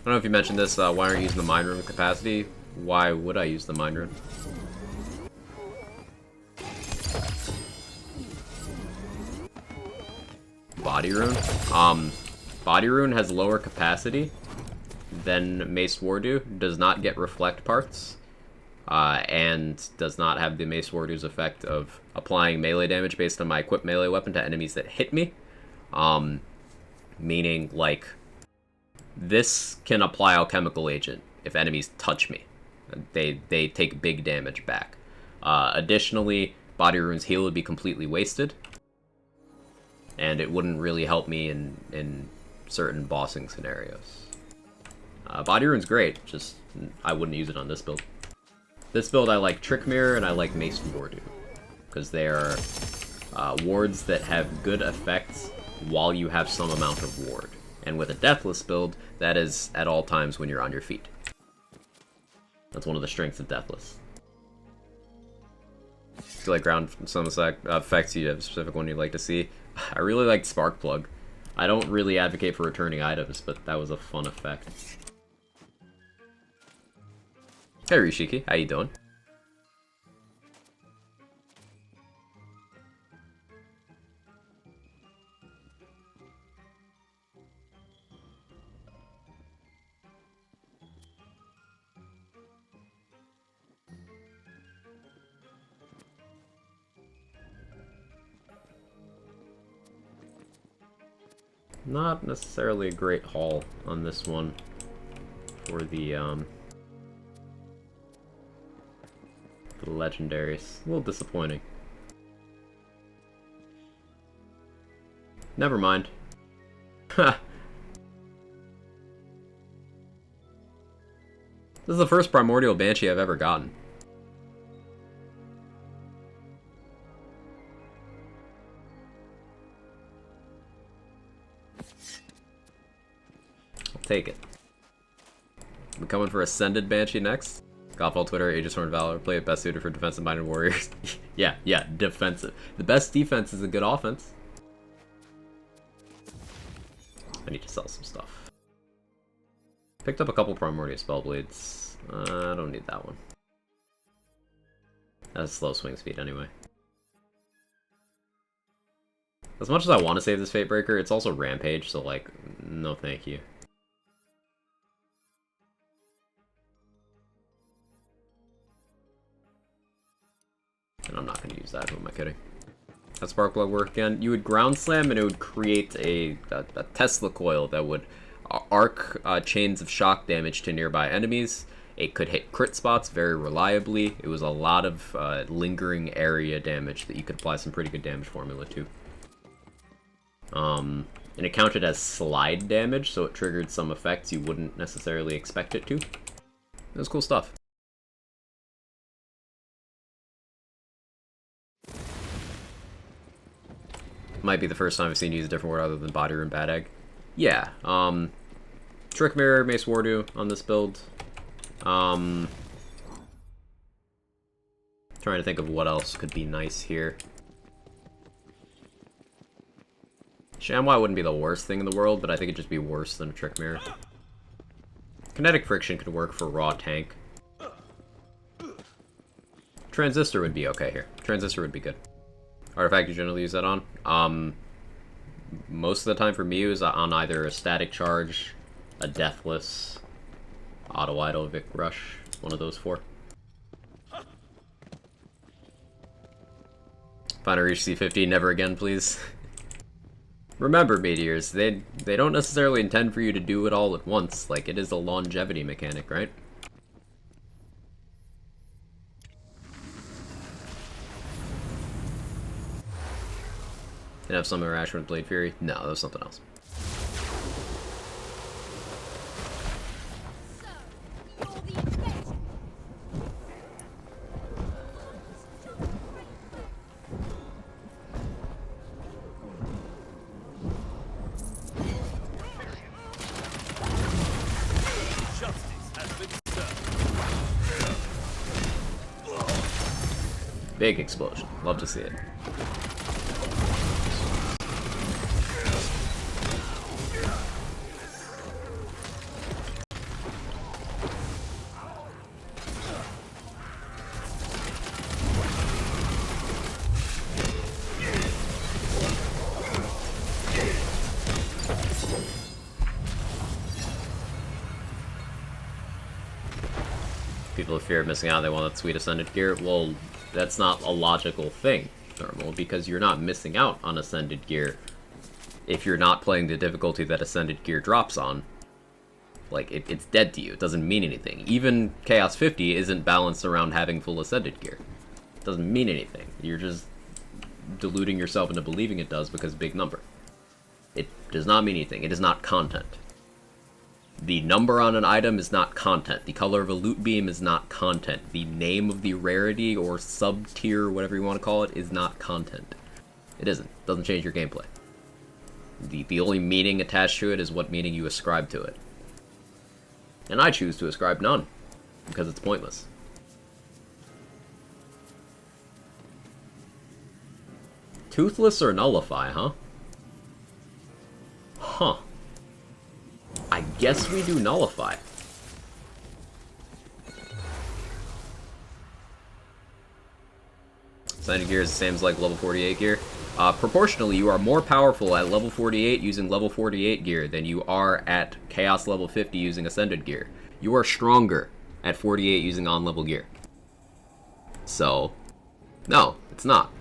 S1: don't know if you mentioned this. Why aren't you using the mine rune capacity? Why would I use the mine rune? Body rune? Body rune has lower capacity than Mace Wardu. Does not get reflect parts. And does not have the Mace Wardu's effect of applying melee damage based on my equipped melee weapon to enemies that hit me. Meaning, like, this can apply Alchemical Agent if enemies touch me. They take big damage back. Additionally, Body Rune's heal would be completely wasted. And it wouldn't really help me in certain bossing scenarios. Body Rune's great, just I wouldn't use it on this build. This build I like Trick Mirror and I like Mace Wardu, because they are wards that have good effects while you have some amount of ward. And with a Deathless build, that is at all times when you're on your feet. That's one of the strengths of Deathless. If you like ground some effects, you have a specific one you'd like to see. I really liked Spark Plug. I don't really advocate for returning items, but that was a fun effect. Hey Rishiki, how you doing? Not necessarily a great haul on this one for the legendaries. A little disappointing. Never mind. Ha! This is the first Primordial Banshee I've ever gotten. I'll take it. We coming for Ascended Banshee next? Godfall Twitter, Aegis Horn Valor, play it best suited for defensive-minded warriors. yeah, defensive. The best defense is a good offense. I need to sell some stuff. Picked up a couple Primordial Spellblades. I don't need that one. That's slow swing speed anyway. As much as I want to save this Fatebreaker, it's also Rampage, so like, no thank you. And I'm not going to use that, who am I kidding? That Sparkplug work again. You would ground slam and it would create a Tesla coil that would arc chains of shock damage to nearby enemies. It could hit crit spots very reliably. It was a lot of lingering area damage that you could apply some pretty good damage formula to. And it counted as slide damage, so it triggered some effects you wouldn't necessarily expect it to. It was cool stuff. Might be the first time I've seen you use a different word other than Body Rune Bad Egg. Yeah, Trick Mirror, Mace Wardu on this build. Trying to think of what else could be nice here. ShamWow wouldn't be the worst thing in the world, but I think it'd just be worse than a Trick Mirror. Kinetic Friction could work for raw tank. Transistor would be okay here. Transistor would be good. Artifact you generally use that on? Most of the time for me it was on either a Static Charge, a Deathless, Auto-Idle, Vic Rush, one of those four. Finally reach C50, never again, please. Remember, Meteors, they don't necessarily intend for you to do it all at once. Like, it is a longevity mechanic, right? Did have some interaction with Blade Fury? No, that was something else. Big explosion. Love to see it. People fear of missing out, they want that sweet Ascended gear. Well, that's not a logical thing, Thermal, because you're not missing out on Ascended gear if you're not playing the difficulty that Ascended gear drops on. Like, it's dead to you. It doesn't mean anything. Even Chaos 50 isn't balanced around having full Ascended gear. It doesn't mean anything. You're just deluding yourself into believing it does because big number. It does not mean anything. It is not content. The number on an item is not content. The color of a loot beam is not content. The name of the rarity or sub-tier, whatever you want to call it, is not content. It isn't. It doesn't change your gameplay. The only meaning attached to it is what meaning you ascribe to it. And I choose to ascribe none, because it's pointless. Toothless or Nullify, huh? Huh. I guess we do Nullify. Ascended gear is the same as like level 48 gear. Proportionally, you are more powerful at level 48 using level 48 gear than you are at Chaos level 50 using Ascended gear. You are stronger at 48 using on-level gear. So, no, it's not.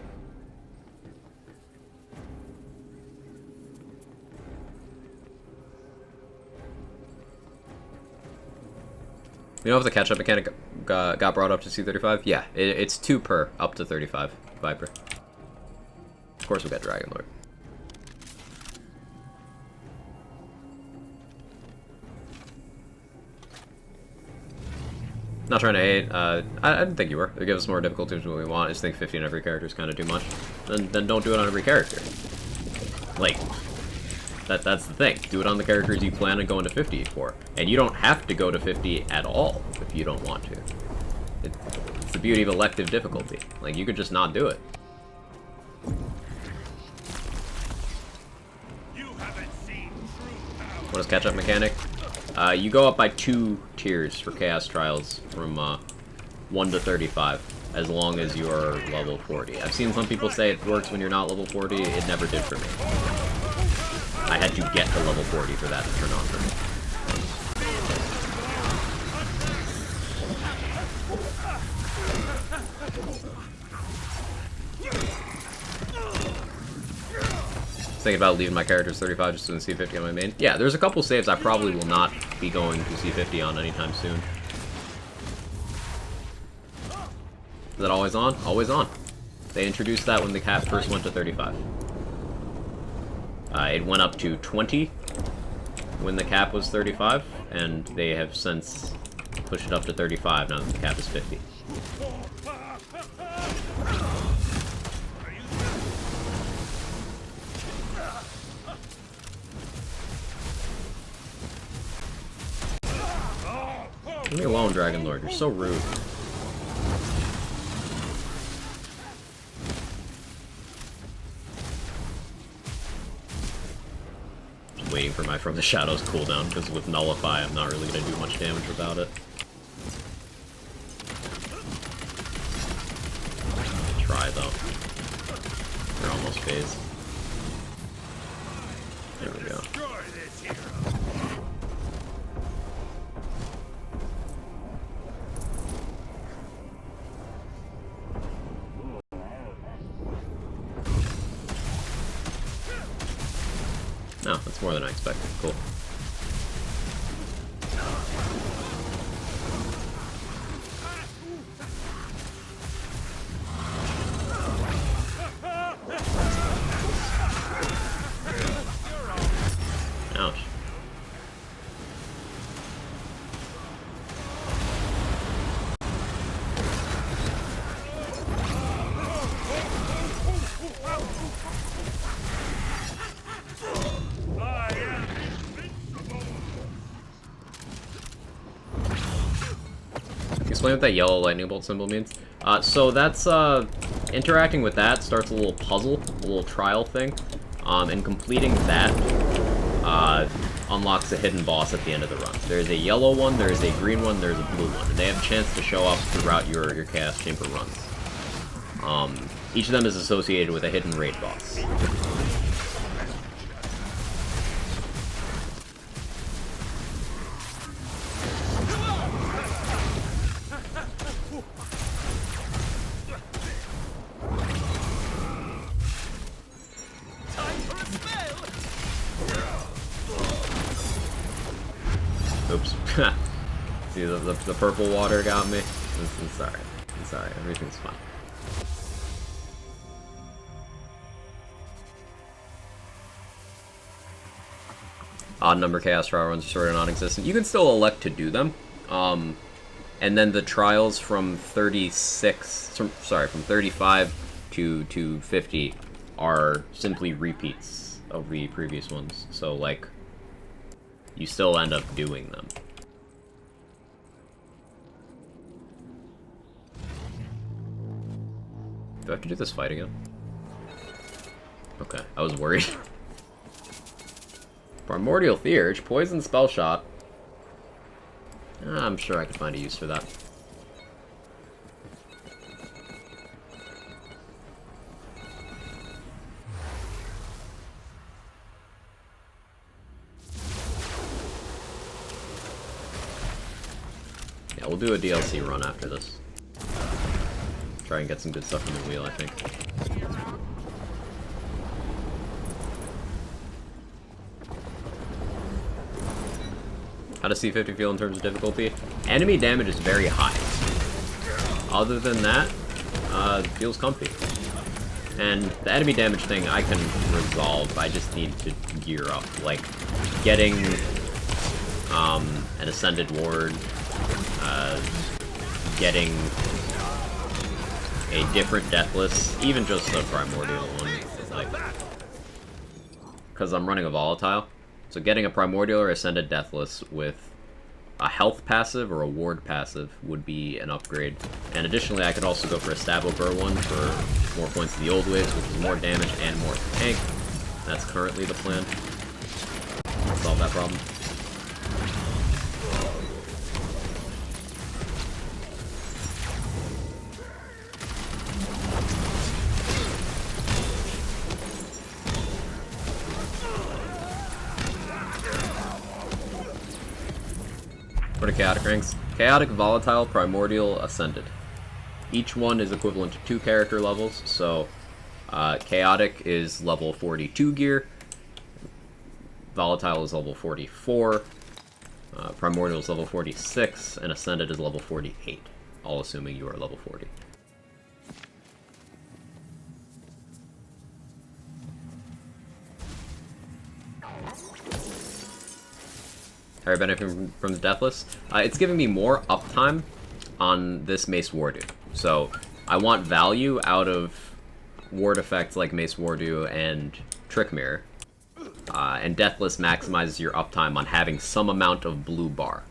S1: You know if the catch-up mechanic got brought up to C35? Yeah, it's 2 per up to 35 Viper. Of course we got Dragon Lord. Not trying to hate. I didn't think you were. It gives us more difficulty than we want. I just think 50 on every character is kind of too much. Then don't do it on every character. Like, that's the thing. Do it on the characters you plan on going to 50 for. And you don't have to go to 50 at all if you don't want to. It's the beauty of elective difficulty. Like, you could just not do it. What is catch-up mechanic? You go up by 2 tiers for Chaos Trials from 1 to 35, as long as you're level 40. I've seen some people say it works when you're not level 40. It never did for me. I had to get to level 40 for that to turn on for me. Thinking about leaving my characters 35 just doing C50 on my main. Yeah, there's a couple saves I probably will not be going to C50 on anytime soon. Is that always on? Always on. They introduced that when the cap first went to 35. It went up to 20 when the cap was 35, and they have since pushed it up to 35 now that the cap is 50. Leave me alone, Dragon Lord. You're so rude. waiting for my From the Shadows cooldown, because with Nullify, I'm not really going to do much damage without it. Try, though. They're almost phased. There we go. No, that's more than I expected. Cool. Ouch. Explain what that yellow lightning bolt symbol means. So that's, interacting with that starts a little puzzle, a little trial thing. And completing that, unlocks a hidden boss at the end of the run. There's a yellow one, there's a green one, there's a blue one. And they have a chance to show up throughout your Chaos Chamber runs. Each of them is associated with a hidden raid boss. Oops. See, the purple water got me. It's alright. It's alright. Everything's fine. Odd number chaos trial runs are sort of non-existent. You can still elect to do them. And then the trials from 35 to 50 are simply repeats of the previous ones. So, like, you still end up doing them. Do I have to do this fight again? Okay, I was worried. Primordial Theurge, Poison Spell Shot. I'm sure I could find a use for that. Yeah, we'll do a DLC run after this. Try and get some good stuff from the wheel, I think. How does C50 feel in terms of difficulty? Enemy damage is very high. Other than that, feels comfy. And the enemy damage thing I can resolve, I just need to gear up. Like, getting an Ascended Ward, getting a different Deathless, even just a Primordial one, like, because I'm running a Volatile. So getting a Primordial or Ascended Deathless with a health passive or a ward passive would be an upgrade. And additionally, I could also go for a Stab-O-Burr one for more points of the old waves, which is more damage and more tank. That's currently the plan. Solve that problem. What are Chaotic ranks? Chaotic, Volatile, Primordial, Ascended. Each one is equivalent to 2 character levels, so Chaotic is level 42 gear, Volatile is level 44, Primordial is level 46, and Ascended is level 48, all assuming you are level 40. Are benefiting from the Deathless? It's giving me more uptime on this Mace Wardu. So I want value out of ward effects like Mace Wardu and Trick Mirror. And Deathless maximizes your uptime on having some amount of blue bar.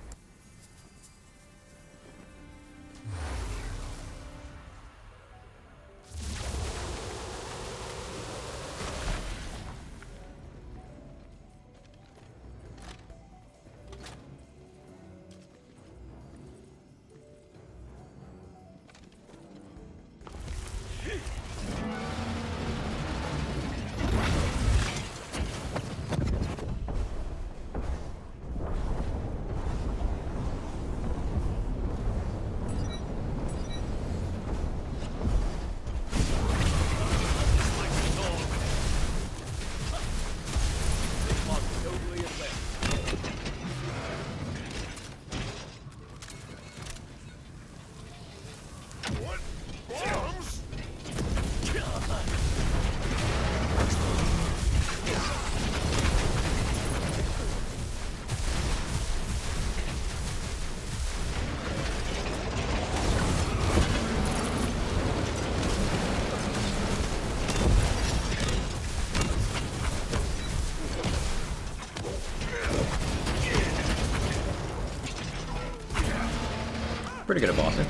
S1: Pretty good at bossing.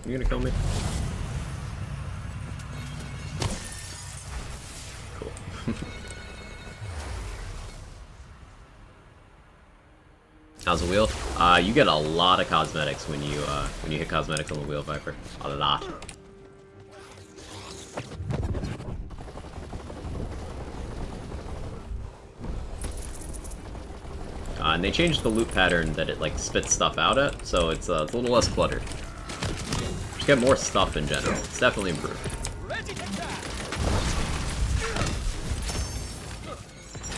S1: You gonna kill me? Cool. How's the wheel? You get a lot of cosmetics when you hit cosmetics on the wheel, Viper. A lot. And they changed the loot pattern that it like spits stuff out at, so it's a little less cluttered. Just get more stuff in general. It's definitely improved.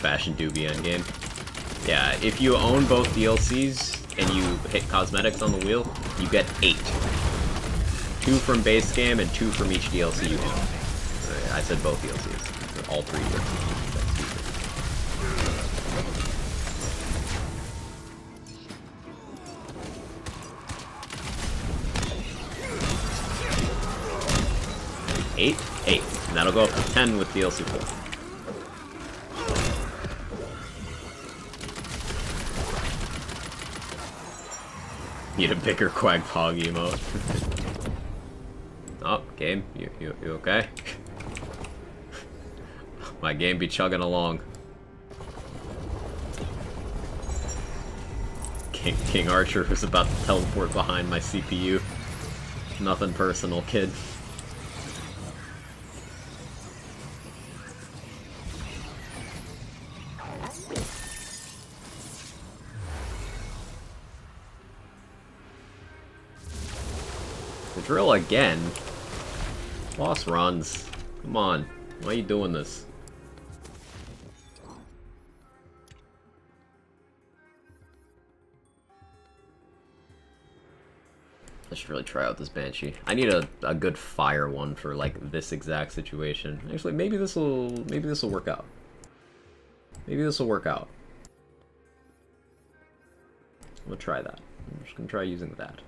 S1: Fashion doobie endgame. Yeah, if you own both DLCs and you hit cosmetics on the wheel, you get 8. 2 from base game and 2 from each DLC you own. I said both DLCs. All 3 DLCs. Eight? 8. And that'll go up to 10 with DLC 4. Need a bigger Quagpog emote. Oh, game, you okay? My game be chugging along. King Archer was about to teleport behind my CPU. Nothing personal, kid. Drill again? Boss runs. Come on. Why are you doing this? I should really try out this Banshee. I need a good fire one for like this exact situation. Actually, maybe this'll work out. Maybe this'll work out. We'll try that. I'm just gonna try using that.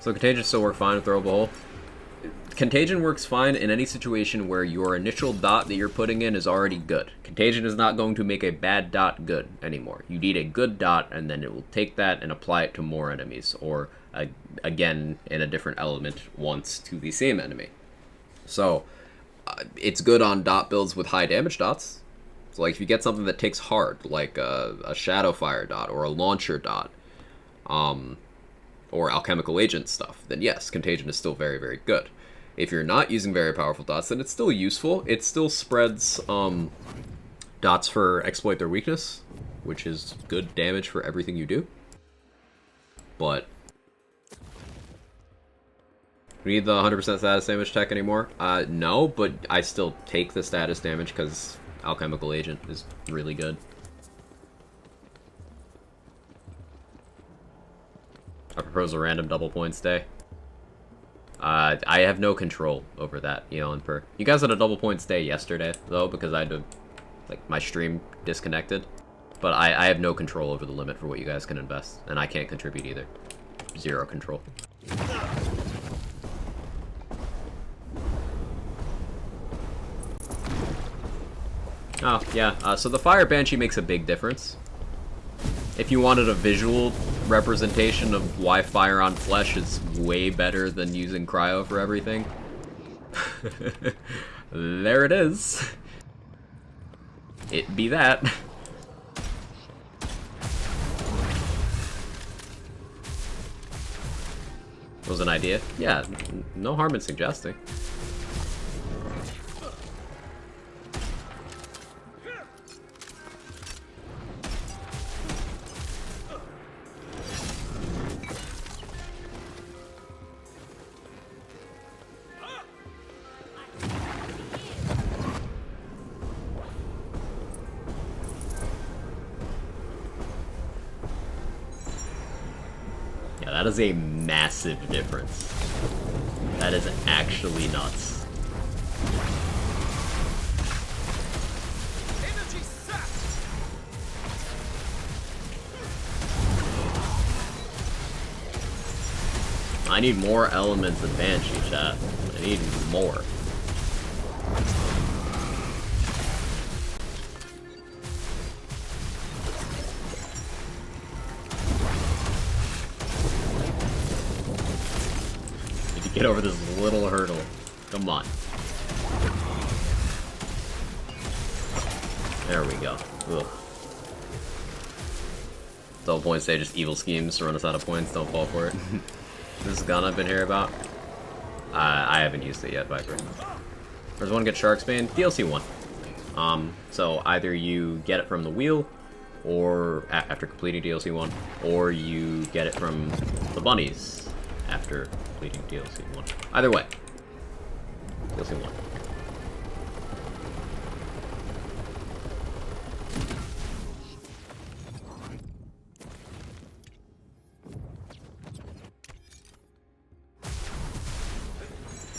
S1: So Contagion still work fine with Throwable Hole. Contagion works fine in any situation where your initial dot that you're putting in is already good. Contagion is not going to make a bad dot good anymore. You need a good dot, and then it will take that and apply it to more enemies, or again in a different element once to the same enemy. So it's good on dot builds with high damage dots. So like if you get something that takes hard, like a Shadow Fire dot or a Launcher dot, or alchemical agent stuff, then yes, Contagion is still very, very good. If you're not using very powerful dots, then it's still useful. It still spreads dots for exploit their weakness, which is good damage for everything you do. But we need the 100% status damage tech anymore? No, but I still take the status damage because alchemical agent is really good. I propose a random double points day. I have no control over that, and per. You guys had a double points day yesterday, though, because I had to, like, my stream disconnected. But I have no control over the limit for what you guys can invest, and I can't contribute either. Zero control. Oh, yeah, so the Fire Banshee makes a big difference. If you wanted a visual representation of why Fire on Flesh is way better than using Cryo for everything, there it is. It be that. Was an idea? Yeah, no harm in suggesting. That is a massive difference. That is actually nuts.
S3: Energy sap.
S1: I need more elements of Banshee, chat. I need more. Need to get over this little hurdle. Come on. There we go. Ugh. The whole point say just evil schemes to run us out of points, don't fall for it. This gun I've been hearing about. I haven't used it yet, Viper. There's one get Sharksbane, DLC 1. So either you get it from the wheel, or after completing DLC 1, or you get it from the bunnies after completing DLC 1. Either way. DLC 1.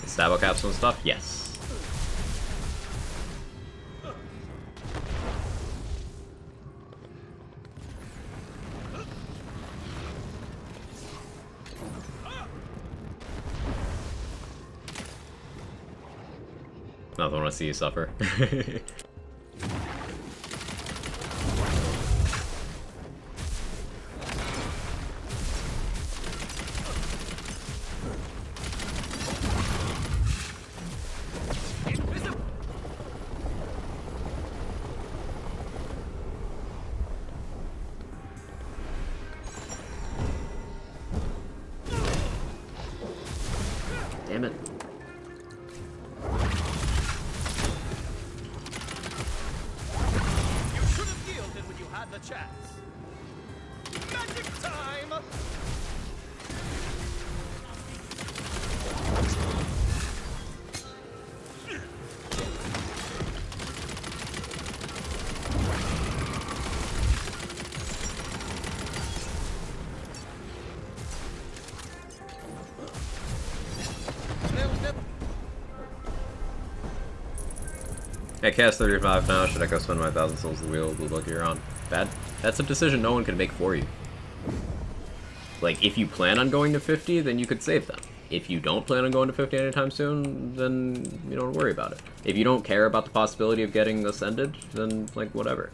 S1: Stabo capsule and stuff? Yes. Nothing want to see you suffer. Damn it.
S3: You should have yielded when you had the chance. Magic time!
S1: I cast 35 now, should I go spend my 1,000 souls the wheel? Blue luck you're on. Bad? That's a decision no one can make for you. Like, if you plan on going to 50, then you could save them. If you don't plan on going to 50 anytime soon, then you don't worry about it. If you don't care about the possibility of getting ascended, then, like, whatever.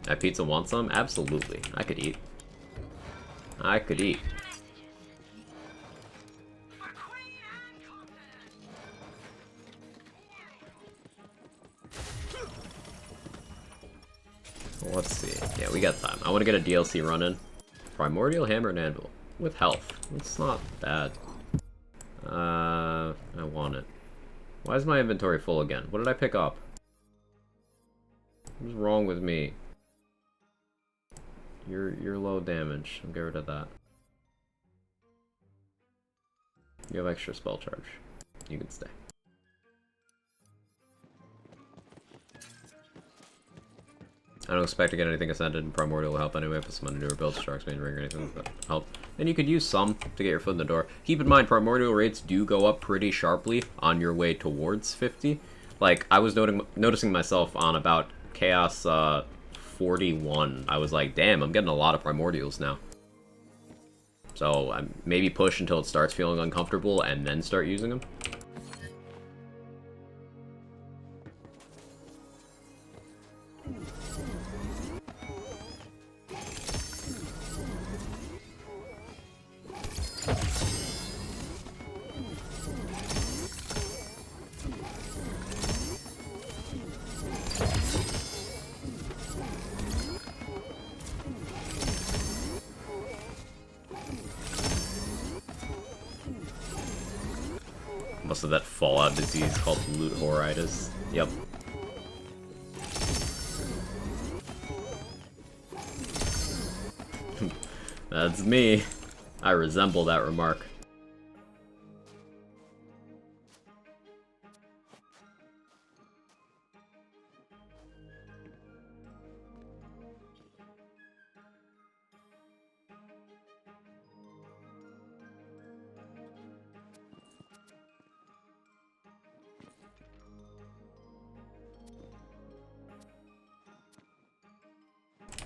S1: That pizza want some? Absolutely. I could eat. I could eat. Let's see. Yeah, we got time. I want to get a DLC run in. Primordial Hammer and Anvil. With health. It's not bad. I want it. Why is my inventory full again? What did I pick up? What's wrong with me? You're low damage. I'll get rid of that. You have extra spell charge. You can stay. I don't expect to get anything ascended, and Primordial will help anyway if it's some newer builds, Sharksbane Ring or anything that help. Then you could use some to get your foot in the door. Keep in mind, Primordial rates do go up pretty sharply on your way towards 50. Like, I was noticing myself on about Chaos 41. I was like, damn, I'm getting a lot of Primordials now. So, maybe push until it starts feeling uncomfortable and then start using them. Most of that Fallout disease called loot horitis. Yep. That's me. I resemble that remark.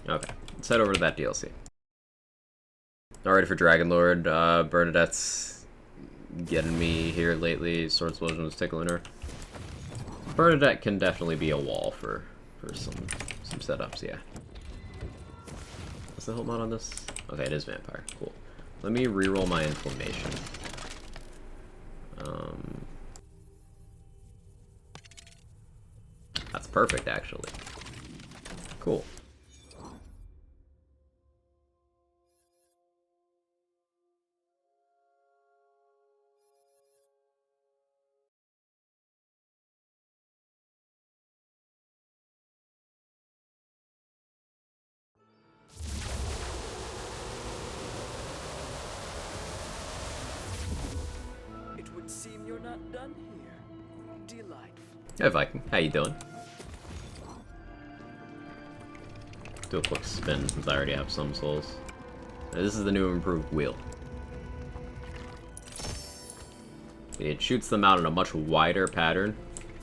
S1: Okay, let's head over to that DLC. Alright, for Dragon Lord, Bernadette's getting me here lately. Sword Explosion was tickling her. Bernadette can definitely be a wall for some setups, yeah. What's the health mod on this? Okay, it is Vampire. Cool. Let me reroll my Inflammation. That's perfect, actually. Cool.
S3: It would seem you're not done here. Delightful.
S1: Hey Viking, how you doing? Do a quick spin since I already have some souls. This is the new improved wheel. It shoots them out in a much wider pattern.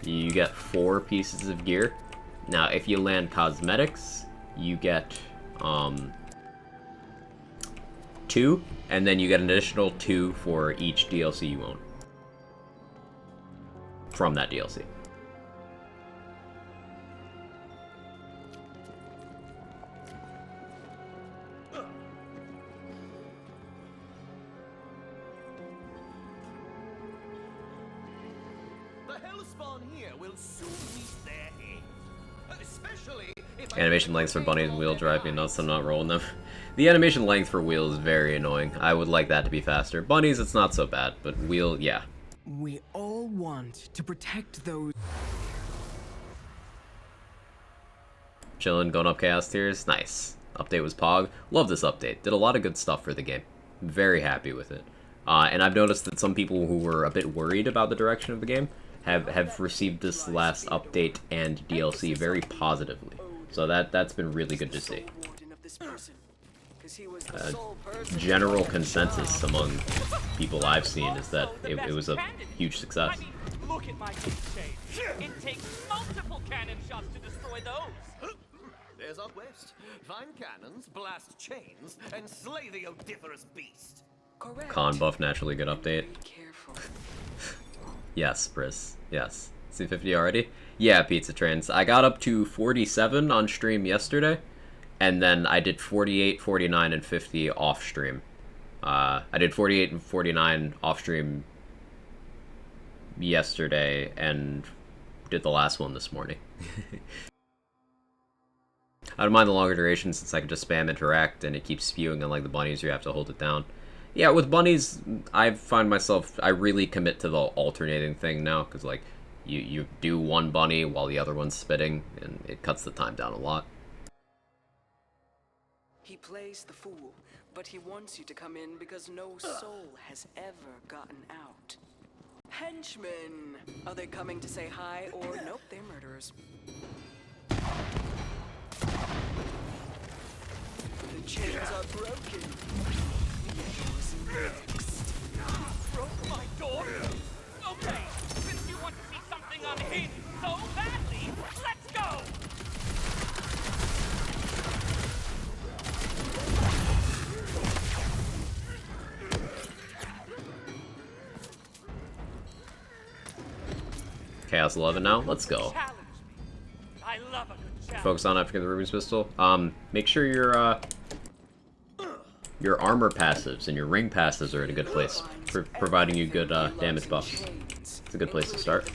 S1: You get 4 pieces of gear. Now, if you land cosmetics, you get 2, and then you get an additional 2 for each DLC you own from that DLC. Animation lengths for bunnies and wheel drive me nuts. I'm not rolling them. The animation length for wheel is very annoying. I would like that to be faster. Bunnies, it's not so bad, but wheel, yeah.
S4: We all want to protect those.
S1: Chillin', going up chaos tiers. Nice. Update was Pog. Love this update. Did a lot of good stuff for the game. Very happy with it. And I've noticed that some people who were a bit worried about the direction of the game have received this last update and DLC very positively. So that's been really good to see. General consensus among people I've seen is that it was a huge success.
S2: Look at my chain. It takes multiple cannon shots to destroy those.
S3: There's our quest. Find cannons, blast chains, and slay the odiferous beast.
S4: Correct.
S1: Con buff, naturally good update.
S4: Careful.
S1: Yes, Briss. Yes. C50 already? Yeah, Pizza Trains. I got up to 47 on stream yesterday, and then I did 48, 49, and 50 off stream. I did 48 and 49 off stream yesterday, and did the last one this morning. I don't mind the longer duration since I can just spam interact and it keeps spewing, unlike the bunnies, you have to hold it down. Yeah, with bunnies, I find myself, I really commit to the alternating thing now, because, like, you do one bunny while the other one's spitting, and it cuts the time down a lot.
S4: He plays the fool, but he wants you to come in because no soul has ever gotten out. Henchmen! Are they coming to say hi, or nope, they're murderers. The chains are broken. Next.
S2: Broke my door? Okay, since you want to see something unhinged so badly, let's go!
S1: Chaos 11 now, let's go.
S2: Challenge me. I love a good challenge.
S1: Focus on after the Ruby's pistol. Make sure your armor passives and your ring passives are in a good place, for providing you good damage buffs. It's a good place to start.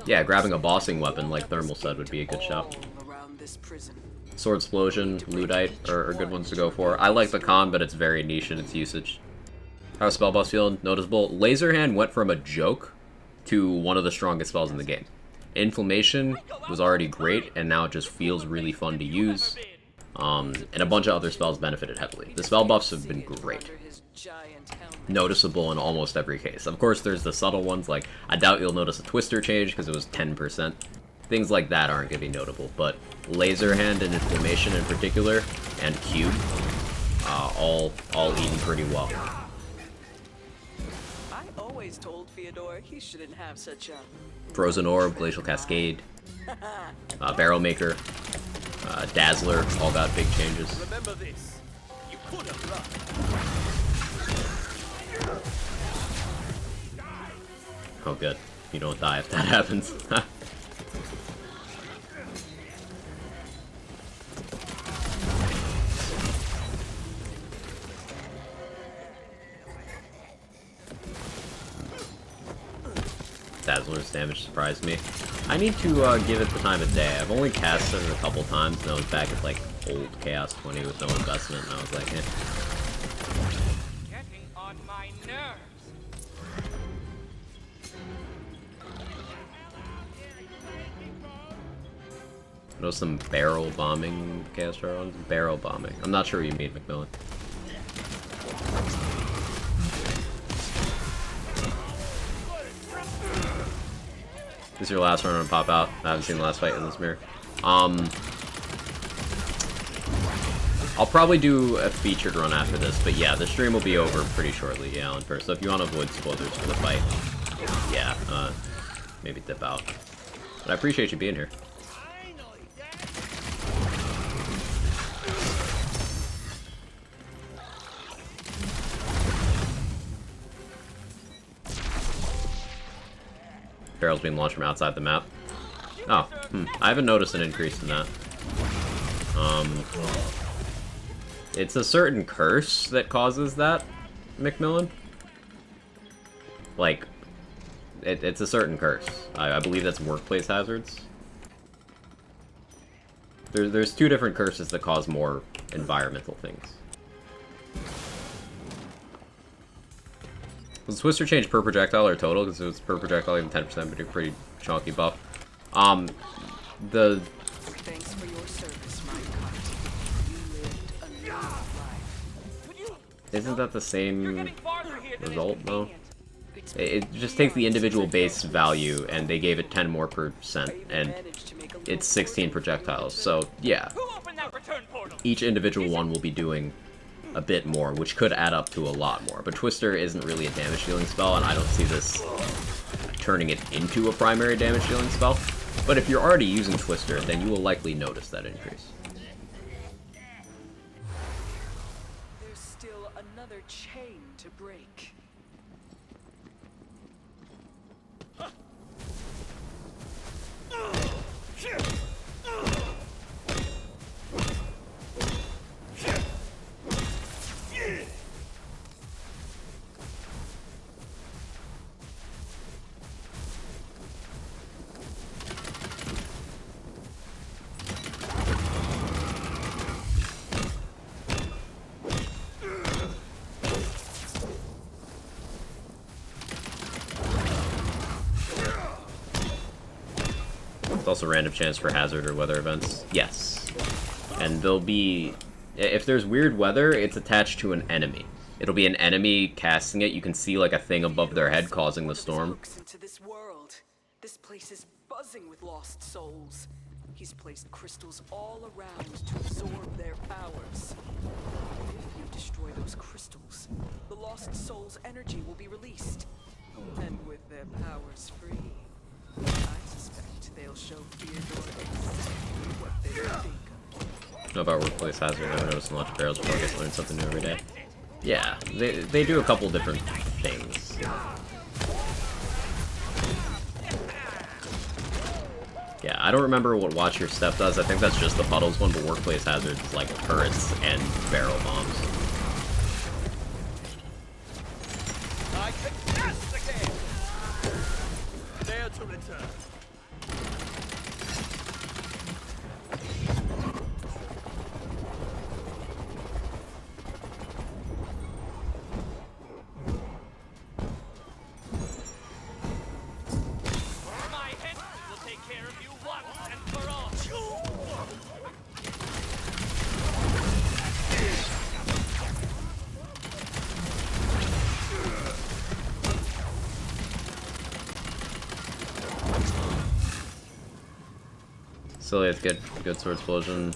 S1: Yeah, grabbing a bossing weapon like Thermal said would be a good shout. Sword Explosion, Ludite are good ones to go for. I like the con, but it's very niche in its usage. How's spell buffs feeling? Noticeable. Laser Hand went from a joke to one of the strongest spells in the game. Inflammation was already great, and now it just feels really fun to use. And a bunch of other spells benefited heavily. The spell buffs have been great. Noticeable in almost every case. Of course, there's the subtle ones, like, I doubt you'll notice a Twister change because it was 10%. Things like that aren't going to be notable, but Laser Hand and Inflammation in particular, and Cube, all eaten pretty well.
S4: I always told Fyodor he shouldn't have such a...
S1: Frozen Orb, Glacial Cascade, Barrel Maker. Dazzler all got big changes.
S3: Remember this. You could have run.
S1: Oh, good. You don't die if that happens. Dazzler's damage surprised me. I need to give it the time of day. I've only cast it a couple times, and I was back at like old Chaos 20 with no investment, and I was like, eh.
S2: Getting on my nerves.
S1: I know some barrel bombing Chaos runs. Barrel bombing. I'm not sure what you mean, Macmillan. This is your last run on Pop Out. I haven't seen the last fight in this mirror. I'll probably do a featured run after this, but yeah, the stream will be over pretty shortly, yeah, on first. So if you want to avoid spoilers for the fight, yeah, maybe dip out. But I appreciate you being here. Barrels being launched from outside the map. Oh, I haven't noticed an increase in that. It's a certain curse that causes that, Macmillan. Like, it's a certain curse. I believe that's workplace hazards. There's two different curses that cause more environmental things. Was Twister change per projectile or total? Because it was per projectile, even 10%, but a pretty chunky buff.
S4: Thanks for your service, my cut. You lived a new life.
S1: Isn't that the same
S2: Getting farther here than is
S1: result, though?
S2: convenient.
S1: It just takes the individual base value, and they gave it 10 more %, and it's 16 projectiles. So, yeah,
S2: Who opened that return portal?
S1: each individual one will be doing a bit more, which could add up to a lot more. But Twister isn't really a damage dealing spell, and I don't see this turning it into a primary damage dealing spell. But if you're already using Twister, then you will likely notice that increase.
S4: There's still another chain to break.
S1: It's also random chance for hazard or weather events. Yes. And there'll be... If there's weird weather, it's attached to an enemy. It'll be an enemy casting it. You can see like a thing above their head causing the storm.
S4: Looks into this world. This place is buzzing with lost souls. He's placed crystals all around to absorb their powers. If you destroy those crystals, the lost souls' energy will be released. And with their powers free, I suspect they'll show Theodore exactly what they think of.
S1: Know about workplace hazard. I've noticed a lot of barrels before I guess learn something new every day. Yeah, they do a couple different things. Yeah, I don't remember what Watch Your Step does. I think that's just the puddles one, but workplace hazards is like turrets and barrel bombs.
S3: I can cast again. There to return.
S2: My henchmen will take care of you once and for all.
S1: Silly, it's good sword explosion.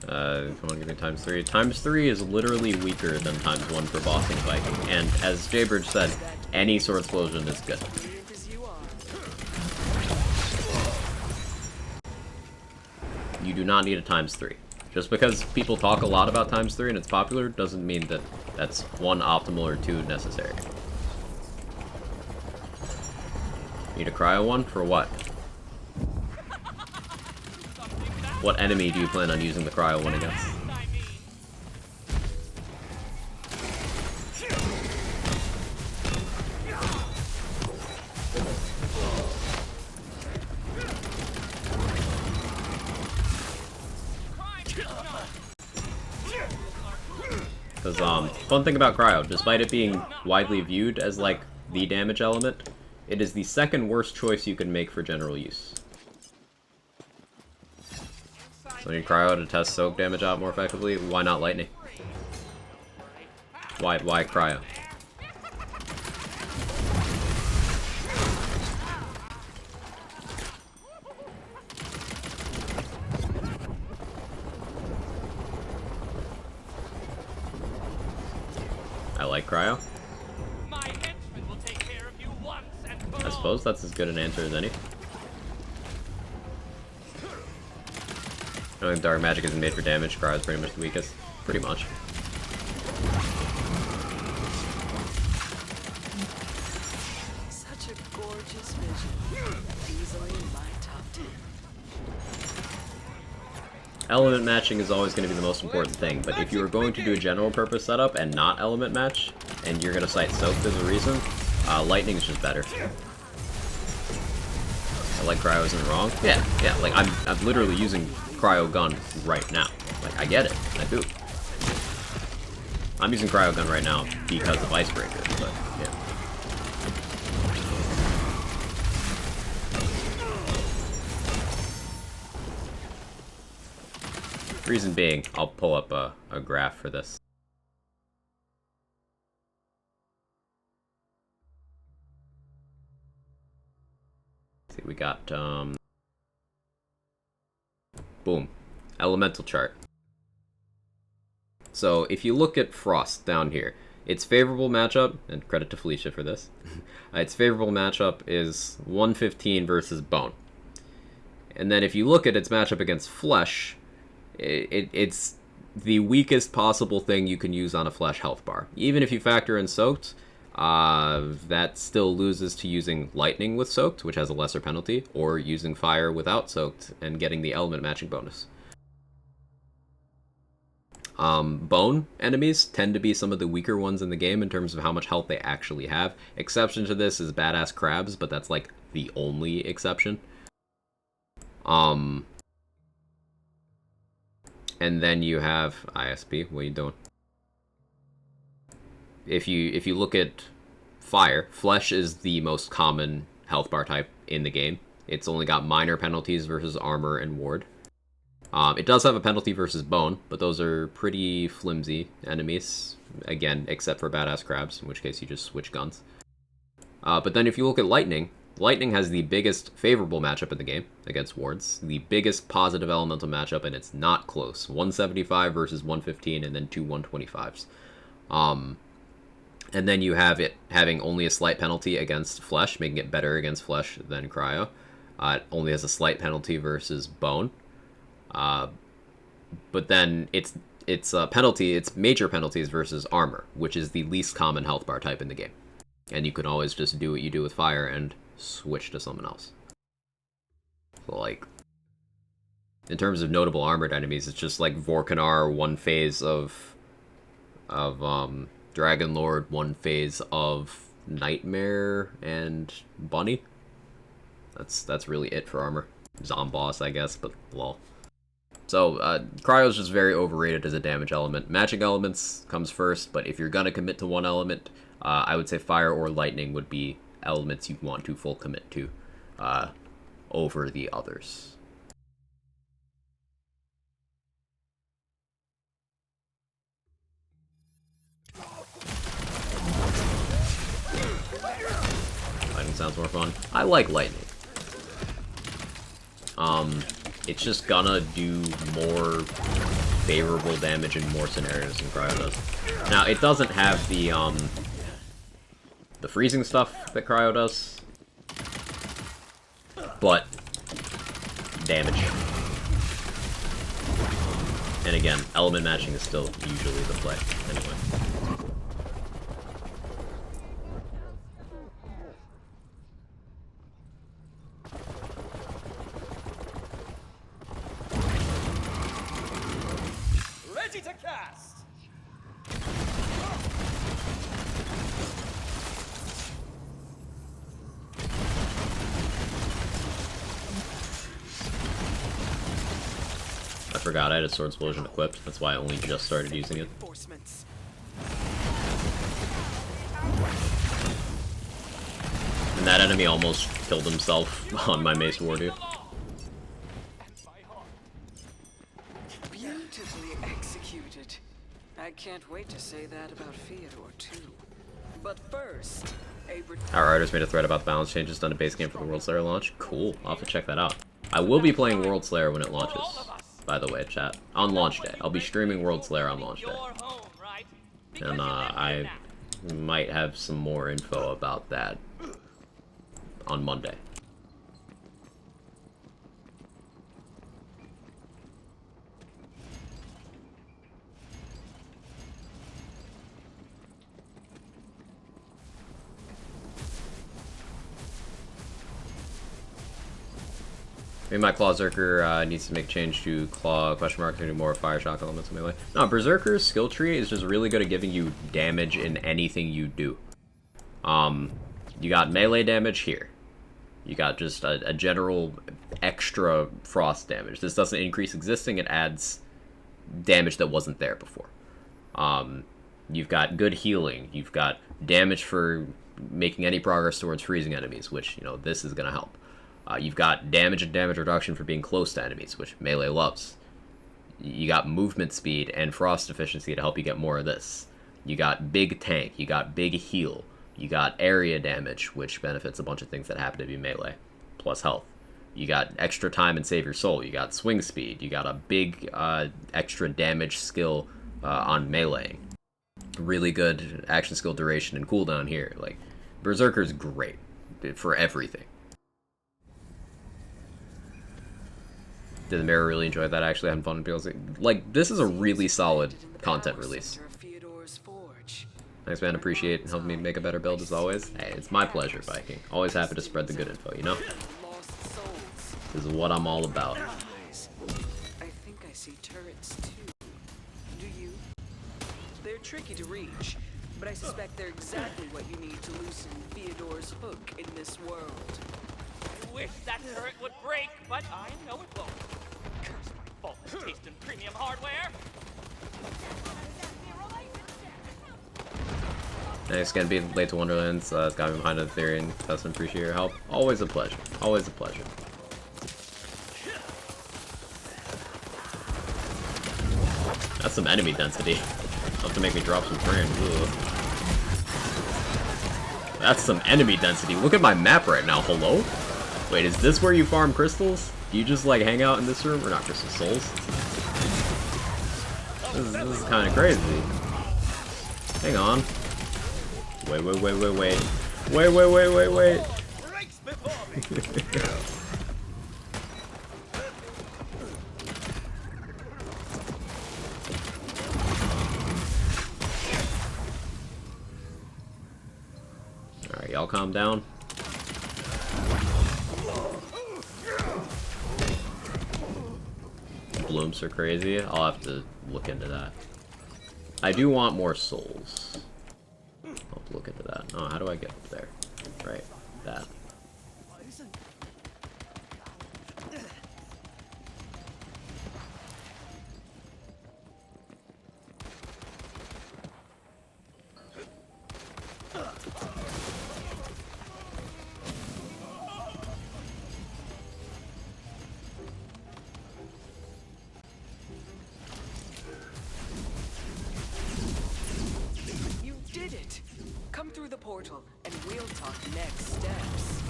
S1: Come on, give me ×3. ×3 is literally weaker than ×1 for bossing Viking, and as Jaybridge said, any sword explosion is good.
S4: Brilliant as you are.
S1: You do not need a ×3. Just because people talk a lot about ×3 and it's popular doesn't mean that that's 1 optimal or 2 necessary. Need a cryo 1 for what? What enemy do you plan on using the cryo 1 against? Because, fun thing about cryo, despite it being widely viewed as, like, the damage element, it is the second worst choice you can make for general use. So you need cryo to test soak damage out more effectively. Why not lightning? Why cryo? I like cryo. I suppose that's as good an answer as any. I think dark magic isn't made for damage. Cryo is pretty much the weakest. Pretty much.
S4: Such a gorgeous vision. Easily in my top 10.
S1: Element matching is always going to be the most important thing, but if you are going to do a general purpose setup and not element match, and you're going to cite soaked as a reason, lightning is just better. I like cryo isn't wrong. Yeah, like I'm literally using cryo gun right now. Like, I get it. I do. I'm using cryo gun right now because of Icebreaker, but yeah. Reason being, I'll pull up a graph for this. See, we got, boom. Elemental chart. So, if you look at Frost down here, its favorable matchup, and credit to Felicia for this, its favorable matchup is 115 versus Bone. And then if you look at its matchup against Flesh, it's the weakest possible thing you can use on a Flesh health bar. Even if you factor in Soaked, that still loses to using Lightning with Soaked, which has a lesser penalty, or using Fire without Soaked and getting the element matching bonus. Bone enemies tend to be some of the weaker ones in the game in terms of how much health they actually have. Exception to this is badass crabs, but that's like the only exception. And then you have ISP. What are you doing? If you look at Fire, Flesh is the most common health bar type in the game. It's only got minor penalties versus Armor and Ward. It does have a penalty versus Bone, but those are pretty flimsy enemies. Again, except for badass crabs, in which case you just switch guns. But then if you look at Lightning, Lightning has the biggest favorable matchup in the game against wards, the biggest positive elemental matchup, and it's not close. 175 versus 115, and then two 125s. And then you have it having only a slight penalty against Flesh, making it better against Flesh than Cryo. It only has a slight penalty versus Bone. But then its major penalties versus Armor, which is the least common health bar type in the game. And you can always just do what you do with Fire and switch to someone else. So, like, in terms of notable armored enemies, it's just like Vorkanar, one phase of Dragon Lord, one phase of Nightmare and Bunny. That's really it for armor. Zomboss, I guess, but lol. So, Cryo's just very overrated as a damage element. Matching elements comes first, but if you're gonna commit to one element, I would say Fire or Lightning would be elements you'd want to full commit to over the others. Lightning sounds more fun. I like Lightning. It's just gonna do more favorable damage in more scenarios than Cryo does. Now, it doesn't have the freezing stuff that Cryo does, but damage. And again, element matching is still usually the play, anyway.
S3: Ready to cast!
S1: I forgot I had a Sword Explosion equipped, that's why I only just started using it.
S4: Reinforcements.
S1: And that enemy almost killed himself on my Mace Warrior.
S4: Beautifully executed. I can't wait to say that about Theodore, too. But first,
S1: Our artist made a thread about the balance changes done to base game for the World Slayer launch. Cool, I'll have to check that out. I will be playing World Slayer when it launches, by the way, chat. On launch day. I'll be streaming World Slayer on launch day. And I might have some more info about that on Monday. Maybe my Claw Berserker needs to make a change to Claw question mark to do more Fire Shock elements melee. No, Berserker's skill tree is just really good at giving you damage in anything you do. You got melee damage here. You got just a general extra frost damage. This doesn't increase existing, it adds damage that wasn't there before. You've got good healing. You've got damage for making any progress towards freezing enemies, which, you know, this is going to help. You've got damage and damage reduction for being close to enemies, which melee loves. You got movement speed and frost efficiency to help you get more of this. You got big tank, you got big heal, you got area damage, which benefits a bunch of things that happen to be melee, plus health. You got extra time and save your soul, you got swing speed, you got a big extra damage skill on meleeing. Really good action skill duration and cooldown here. Like, Berserker's great for everything. Did the mirror really enjoy that? Actually, having fun with people. Like, this is a really solid content release. Thanks, man. Appreciate helping me make a better build as always. Hey, it's my pleasure, Viking. Always happy to spread the good info, you know? This is what I'm all about.
S4: I think I see turrets too. Do you? They're tricky to reach, but I suspect they're exactly what you need to loosen Theodore's hook in this world.
S2: I wish that turret would break, but I know it won't. Curse my faultless taste in premium hardware.
S1: Thanks again, being late to Wonderlands. It's got me behind the theory and Dustin, appreciate your help. Always a pleasure. Always a pleasure. That's some enemy density. Enough to make me drop some frames. Ugh. That's some enemy density. Look at my map right now. Hello? Wait, is this where you farm crystals? Do you just, like, hang out in this room? Or not crystal souls? This is kind of crazy. Hang on. Wait. Wait. Alright, y'all calm down. Blooms are crazy. I'll have to look into that. I do want more souls. I'll have to look into that. Oh, how do I get up there? Right, that.
S4: Portal, and we'll talk next steps.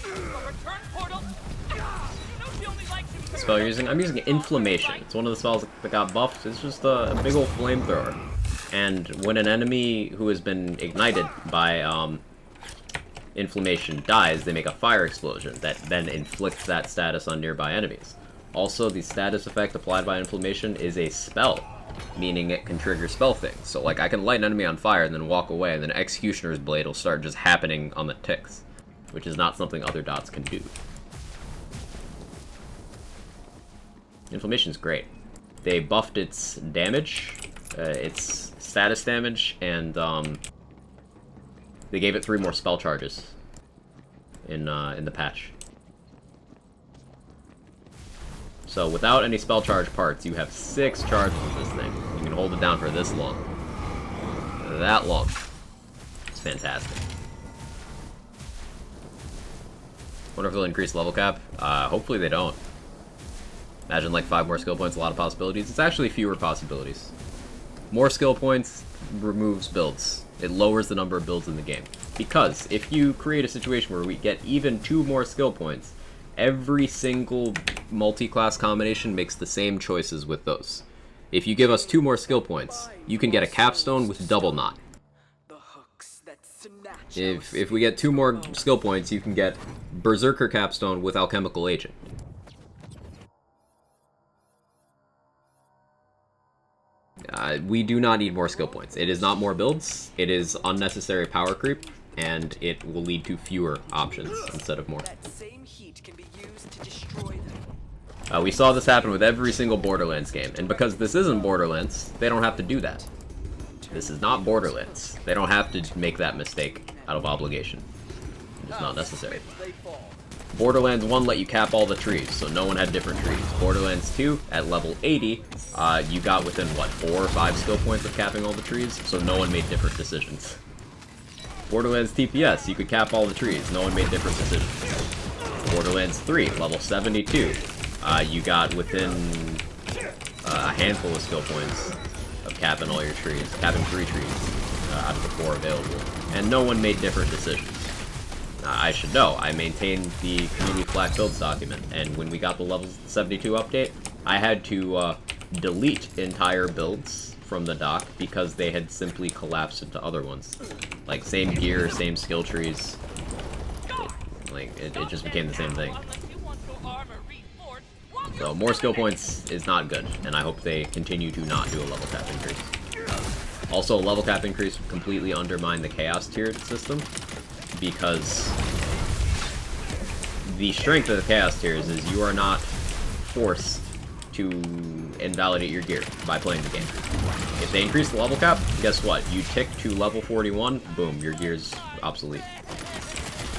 S2: Return portal. You know she only likes you.
S1: Spell you're using? I'm using Inflammation. It's one of the spells that got buffed. It's just a big old flamethrower. And when an enemy who has been ignited by Inflammation dies, they make a fire explosion that then inflicts that status on nearby enemies. Also, the status effect applied by inflammation is a spell, meaning it can trigger spell things. So, like, I can light an enemy on fire and then walk away, and then Executioner's Blade will start just happening on the ticks, which is not something other dots can do. Inflammation's great. They buffed its damage, its status damage, and they gave it 3 more spell charges in the patch. So without any spell charge parts, you have 6 charges with this thing. You can hold it down for this long. That long. It's fantastic. Wonder if they'll increase level cap? Hopefully they don't. Imagine like 5 more skill points, a lot of possibilities. It's actually fewer possibilities. More skill points removes builds. It lowers the number of builds in the game. Because if you create a situation where we get even 2 more skill points, every single multi-class combination makes the same choices with those. If you give us 2 more skill points, you can get a capstone with double knot. If we get 2 more skill points, you can get Berserker capstone with alchemical agent. We do not need more skill points. It is not more builds, it is unnecessary power creep, and it will lead to fewer options instead of more. We saw this happen with every single Borderlands game, and because this isn't Borderlands, they don't have to do that. This is not Borderlands. They don't have to make that mistake out of obligation. It's not necessary. Borderlands 1 let you cap all the trees, so no one had different trees. Borderlands 2, at level 80, you got within, what, 4 or 5 skill points of capping all the trees, so no one made different decisions. Borderlands TPS, you could cap all the trees, no one made different decisions. Borderlands 3, level 72, you got within a handful of skill points of capping all your trees, capping 3 trees out of the 4 available, and no one made different decisions. I should know, I maintained the community Flat builds document, and when we got the level 72 update, I had to delete entire builds from the doc because they had simply collapsed into other ones. Like, same gear, same skill trees. It just became the same thing. So, more skill points is not good, and I hope they continue to not do a level cap increase. Also, a level cap increase would completely undermine the Chaos tiered system, because the strength of the Chaos tiers is you are not forced to invalidate your gear by playing the game. If they increase the level cap, guess what? You tick to level 41, boom, your gear's obsolete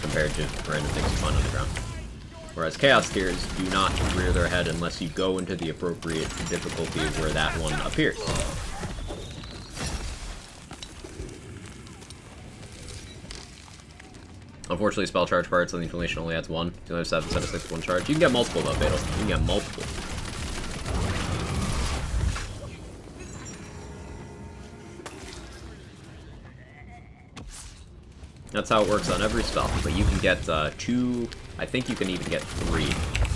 S1: compared to random things you find on the ground. Whereas Chaos tiers do not rear their head unless you go into the appropriate difficulty where that one appears. Unfortunately, spell charge parts on the inflammation only adds 1. You only have 7 instead of 6 1 charge. You can get multiple though, Fatal. You can get multiple. That's how it works on every spell, but you can get 2, I think you can even get 3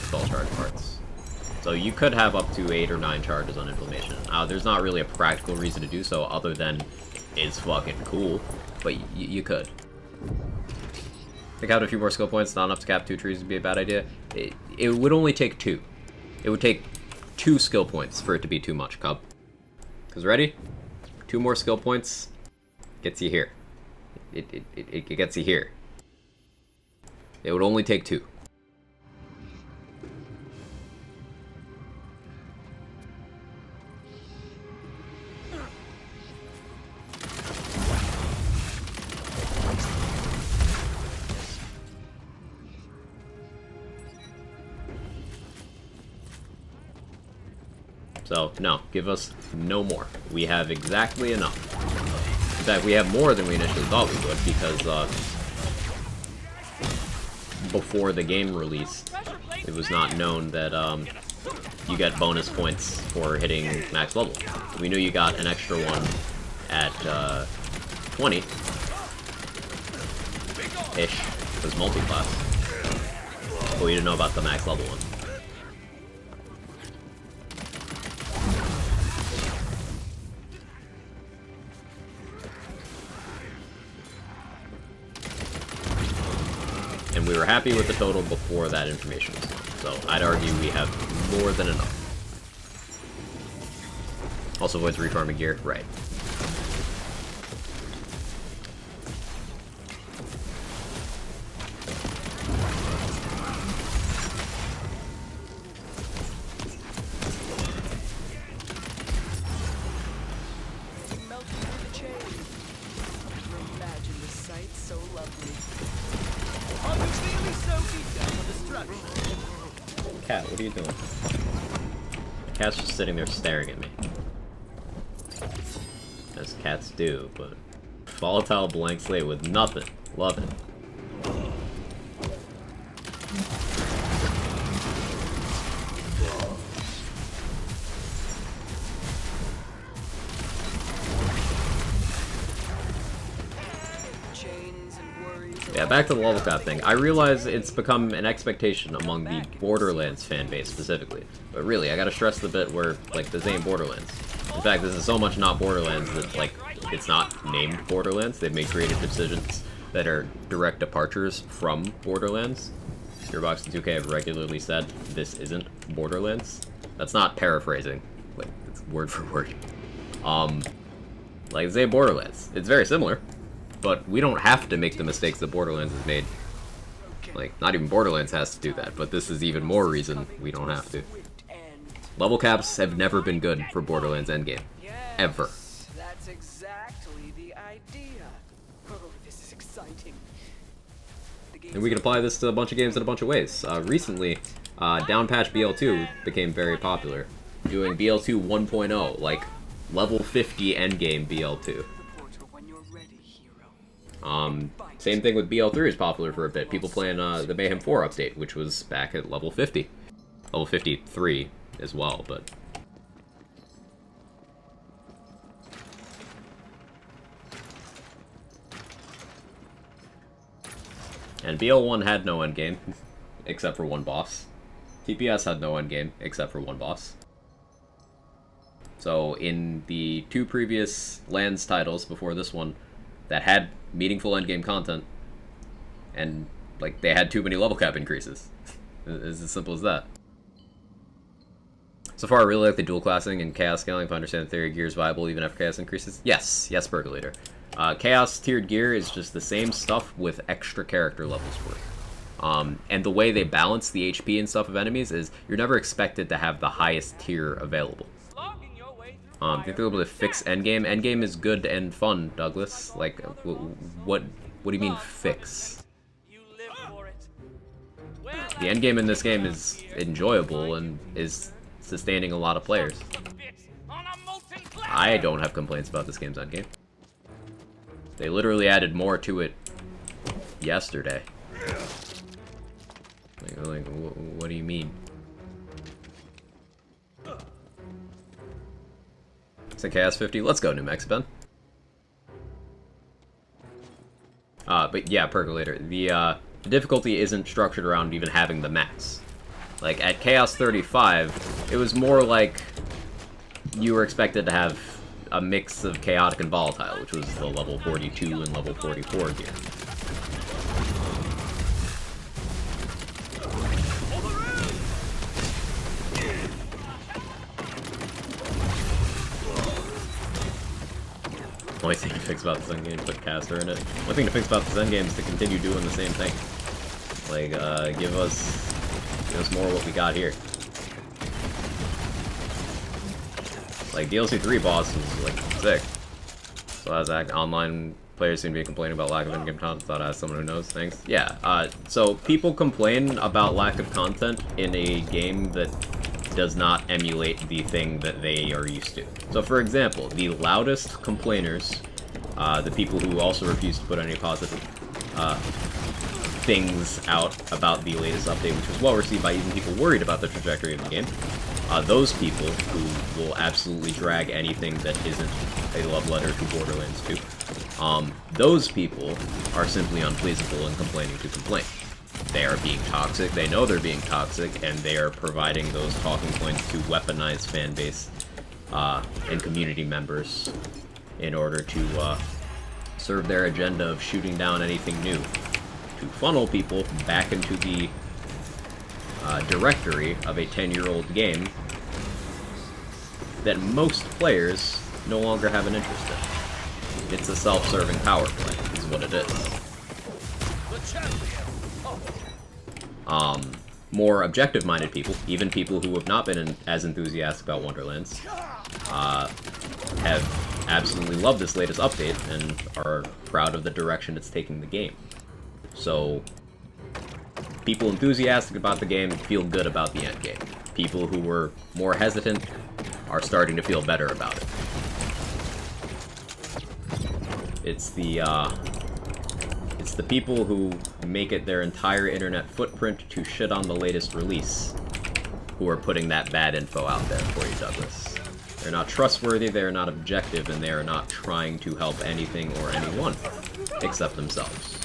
S1: spell charge parts. So you could have up to 8 or 9 charges on inflammation. There's not really a practical reason to do so other than it's fucking cool, but you could. I think having a few more skill points, not enough to cap 2 trees would be a bad idea. It would only take 2. It would take 2 skill points for it to be too much, Cub. Because ready? 2 more skill points gets you here. It gets you here. It would only take 2. So, no, give us no more. We have exactly enough. In fact, we have more than we initially thought we would, because before the game release, it was not known that you get bonus points for hitting max level. We knew you got an extra one at 20-ish, because multi-class, but we didn't know about the max level one. And we were happy with the total before that information was known. So I'd argue we have more than enough. Also avoids refarming gear, right. Cat, what are you doing? The cat's just sitting there staring at me. As cats do, but volatile blank slate with nothing. Love it. Yeah, back to the level cap thing. I realize it's become an expectation among the Borderlands fan base specifically. But really, I gotta stress the bit where, like, this ain't Borderlands. In fact, this is so much not Borderlands that, like, it's not named Borderlands. They've made creative decisions that are direct departures from Borderlands. Gearbox and 2K have regularly said, this isn't Borderlands. That's not paraphrasing. Like, it's word for word. Like, say Borderlands. It's very similar. But we don't have to make the mistakes that Borderlands has made. Like, not even Borderlands has to do that, but this is even more reason we don't have to. Level caps have never been good for Borderlands endgame. Ever.
S4: That's exactly the idea. Oh, this is exciting.
S1: And we can apply this to a bunch of games in a bunch of ways. Recently, downpatch BL2 became very popular. Doing BL2 1.0, like level 50 endgame BL2. Same thing with BL3 is popular for a bit. People playing the Mayhem 4 update, which was back at level 50. Level 53 as well, but... And BL1 had no endgame, except for one boss. TPS had no endgame, except for one boss. So in the two previous Lands titles before this one, that had meaningful endgame content, and like they had too many level cap increases. It's as simple as that. So far, I really like the dual classing and chaos scaling. If I understand the theory, gear is viable even after chaos increases. Yes, Percolator. Chaos tiered gear is just the same stuff with extra character levels worth. And the way they balance the HP and stuff of enemies is you're never expected to have the highest tier available. I think they're able to fix endgame. Endgame is good and fun, Douglas. Like, what do you mean fix? The endgame in this game is enjoyable and is sustaining a lot of players. I don't have complaints about this game's endgame. They literally added more to it yesterday. Like what do you mean? Say Chaos 50. Let's go, New Mexican. But yeah, Percolator. The difficulty isn't structured around even having the max. Like, at Chaos 35, it was more like you were expected to have a mix of chaotic and volatile, which was the level 42 and level 44 gear. Only thing to fix about this endgame is put caster in it. Only thing to fix about this endgame is to continue doing the same thing. Like, give us more of what we got here. Like, DLC 3 boss was, like, sick. So as online players seem to be complaining about lack of in-game content, thought I asked someone who knows things. Yeah, so people complain about lack of content in a game that does not emulate the thing that they are used to. So for example, the loudest complainers, the people who also refuse to put any positive things out about the latest update, which was well received by even people worried about the trajectory of the game, those people who will absolutely drag anything that isn't a love letter to Borderlands 2, those people are simply unpleasable and complaining to complain. They are being toxic, they know they're being toxic, and they are providing those talking points to weaponize fanbase and community members in order to serve their agenda of shooting down anything new. to funnel people back into the directory of a 10-year-old game that most players no longer have an interest in. It's a self-serving power play, is what it is. More objective-minded people, even people who have not been as enthusiastic about Wonderlands, have absolutely loved this latest update and are proud of the direction it's taking the game. So, people enthusiastic about the game feel good about the endgame. People who were more hesitant are starting to feel better about it. It's the people who make it their entire internet footprint to shit on the latest release who are putting that bad info out there for you, Douglas. They're not trustworthy, they're not objective, and they are not trying to help anything or anyone except themselves.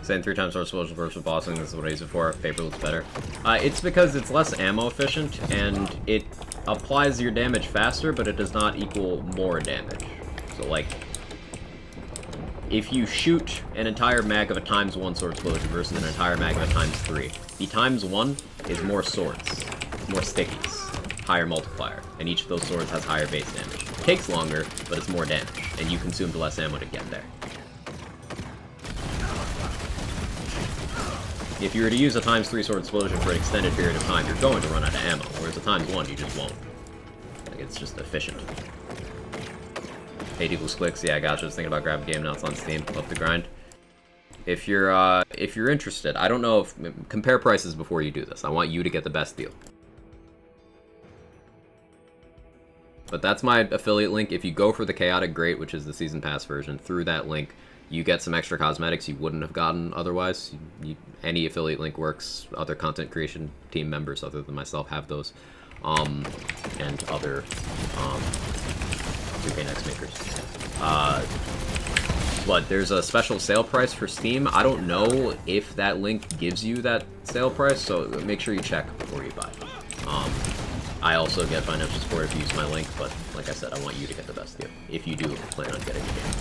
S1: Saying 3 times more explosion versus bossing, this is what I use it for. Paper looks better. It's because it's less ammo efficient, and it applies your damage faster, but it does not equal more damage. So, like, if you shoot an entire mag of a ×1 sword explosion versus an entire mag of a ×3, the ×1 is more swords, more stickies, higher multiplier, and each of those swords has higher base damage. It takes longer, but it's more damage, and you consumed less ammo to get there. If you were to use a ×3 sword explosion for an extended period of time, you're going to run out of ammo, whereas a ×1, you just won't. Like, it's just efficient. 8 equals clicks, yeah, I gotcha. I was thinking about grabbing a game, now it's on Steam. Love the grind. If you're interested, I don't know if... Compare prices before you do this. I want you to get the best deal. But that's my affiliate link. If you go for the Chaotic Great, which is the Season Pass version, through that link, you get some extra cosmetics you wouldn't have gotten otherwise. Any affiliate link works. Other content creation team members other than myself have those. And other 2K Next makers. But there's a special sale price for Steam. I don't know if that link gives you that sale price, so make sure you check before you buy. I also get financial support if you use my link, but like I said, I want you to get the best deal, if you do plan on getting the game.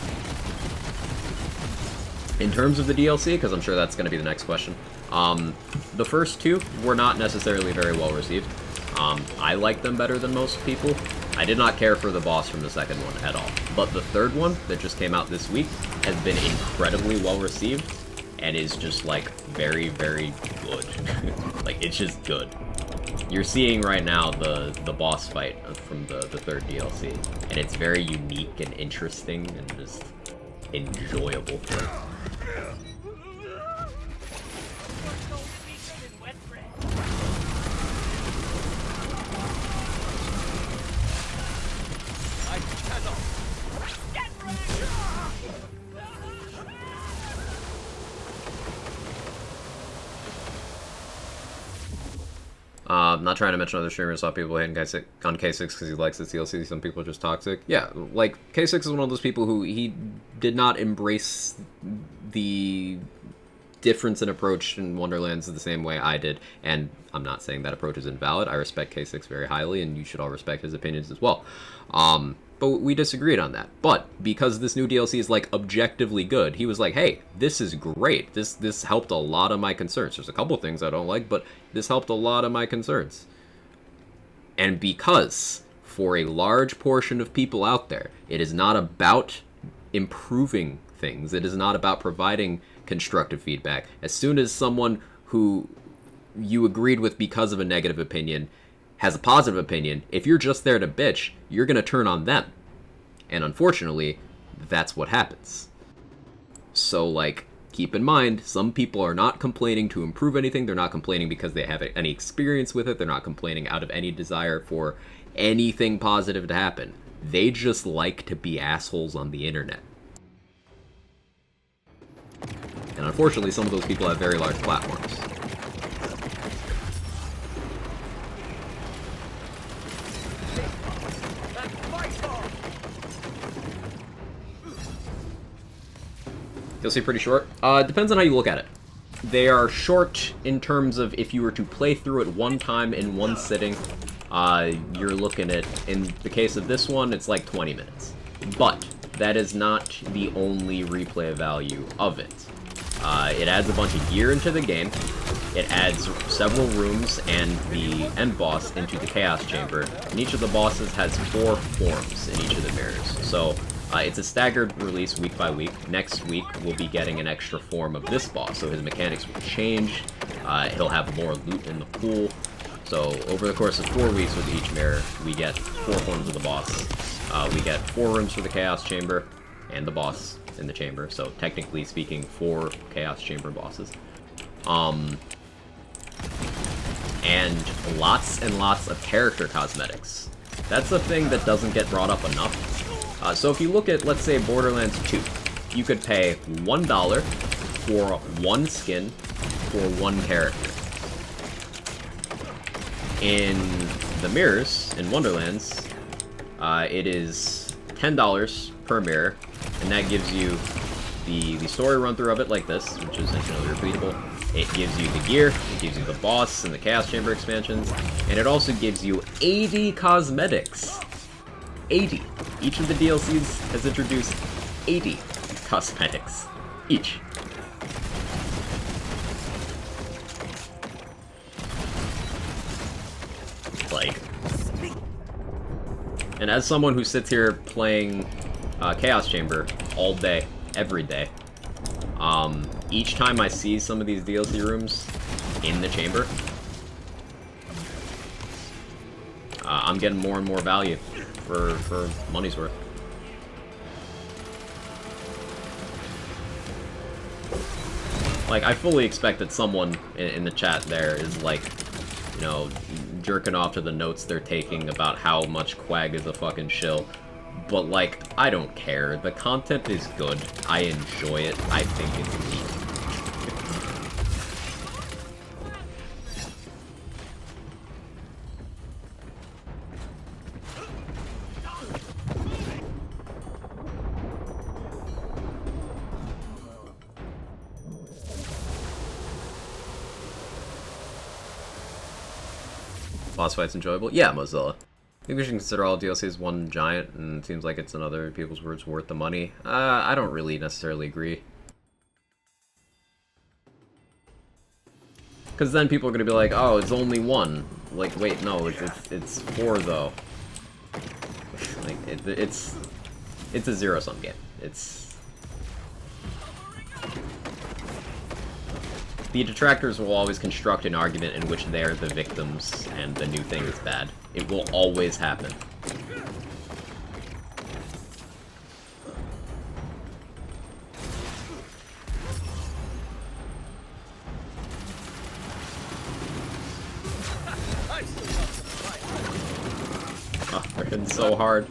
S1: In terms of the DLC, because I'm sure that's going to be the next question, the first 2 were not necessarily very well received. I like them better than most people. I did not care for the boss from the second one at all. But the third one, that just came out this week, has been incredibly well received, and is just, like, very, very good. Like, it's just good. You're seeing right now the boss fight from the third DLC, and it's very unique and interesting and just enjoyable. I'm not trying to mention other streamers. Saw people hating on K6 because he likes the DLC. Some people are just toxic. Yeah, like, K6 is one of those people who he did not embrace the difference in approach in Wonderlands the same way I did. And I'm not saying that approach is invalid. I respect K6 very highly, and you should all respect his opinions as well. But we disagreed on that. But because this new DLC is, like, objectively good, he was like, hey, this is great. This helped a lot of my concerns. There's a couple things I don't like, but this helped a lot of my concerns. And because, for a large portion of people out there, it is not about improving things. It is not about providing constructive feedback. As soon as someone who you agreed with because of a negative opinion has a positive opinion, if you're just there to bitch, you're going to turn on them. And unfortunately, that's what happens. So, like, keep in mind, some people are not complaining to improve anything. They're not complaining because they have any experience with it. They're not complaining out of any desire for anything positive to happen. They just like to be assholes on the internet. And unfortunately, some of those people have very large platforms. You'll see pretty short. Depends on how you look at it. They are short in terms of if you were to play through it one time in one sitting, you're looking at, in the case of this one, it's like 20 minutes. But that is not the only replay value of it. It adds a bunch of gear into the game. It adds several rooms and the end boss into the Chaos Chamber. And each of the bosses has 4 forms in each of the mirrors. So it's a staggered release week by week. Next week, we'll be getting an extra form of this boss, so his mechanics will change. He'll have more loot in the pool. So over the course of 4 weeks with each mirror, we get 4 forms of the boss. We get 4 rooms for the Chaos Chamber and the boss in the chamber. So technically speaking, 4 Chaos Chamber bosses. And lots and lots of character cosmetics. That's a thing that doesn't get brought up enough. So if you look at, let's say, Borderlands 2, you could pay $1 for 1 skin for 1 character. In the mirrors, in Wonderlands, it is $10 per mirror, and that gives you the story run-through of it like this, which is infinitely repeatable. It gives you the gear, it gives you the boss and the Chaos Chamber expansions, and it also gives you 80 cosmetics. 80. Each of the DLCs has introduced 80 cosmetics. Each. Like... And as someone who sits here playing Chaos Chamber all day, every day, each time I see some of these DLC rooms in the chamber, I'm getting more and more value for money's worth. Like, I fully expect that someone in the chat there is, like, you know, jerking off to the notes they're taking about how much Quag is a fucking shill. But, like, I don't care. The content is good. I enjoy it. I think it's neat. Boss fight's enjoyable? Yeah, Mozilla. I think we should consider all DLCs one giant, and it seems like it's, in other people's words, worth the money. I don't really necessarily agree. Because then people are going to be like, oh, it's only 1. Like, wait, no, it's 4, though. Like, it's a zero-sum game. The detractors will always construct an argument in which they're the victims and the new thing is bad. It will always happen. Oh, they're hitting so hard.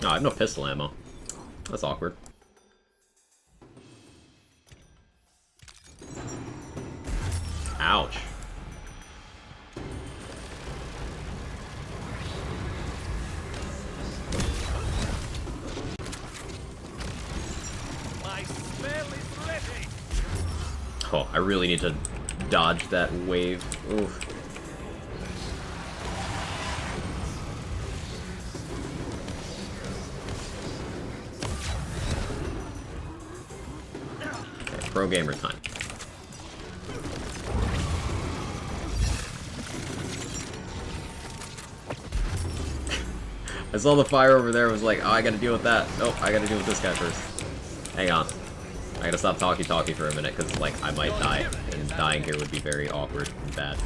S1: Oh, I have no pistol ammo. That's awkward. Ouch.
S3: My spell is ready.
S1: Oh, I really need to dodge that wave. Oof. Okay, pro gamer time. I saw the fire over there, was like, oh, I gotta deal with that. Nope, I gotta deal with this guy first. Hang on. I gotta stop talkie for a minute, because, like, I might die. And dying here would be very awkward and bad.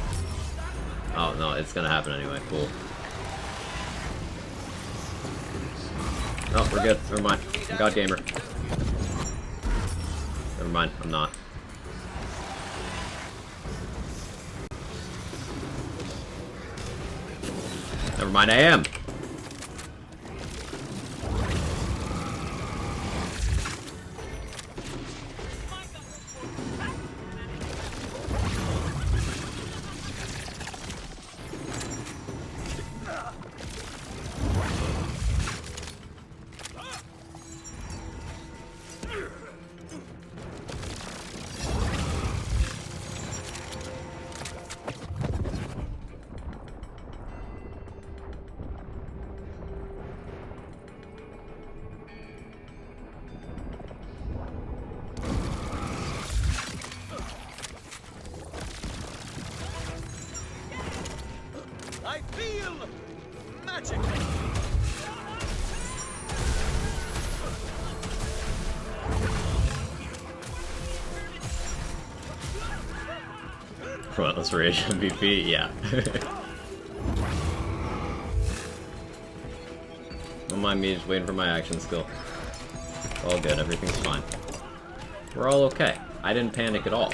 S1: Oh, no, it's gonna happen anyway. Cool. Oh, we're good. Never mind. I'm God Gamer. Never mind. I'm not. Never mind. I am.
S3: I feel magic.
S1: Let's rage MVP, yeah. Don't mind me, just waiting for my action skill. It's all good, everything's fine. We're all okay. I didn't panic at all.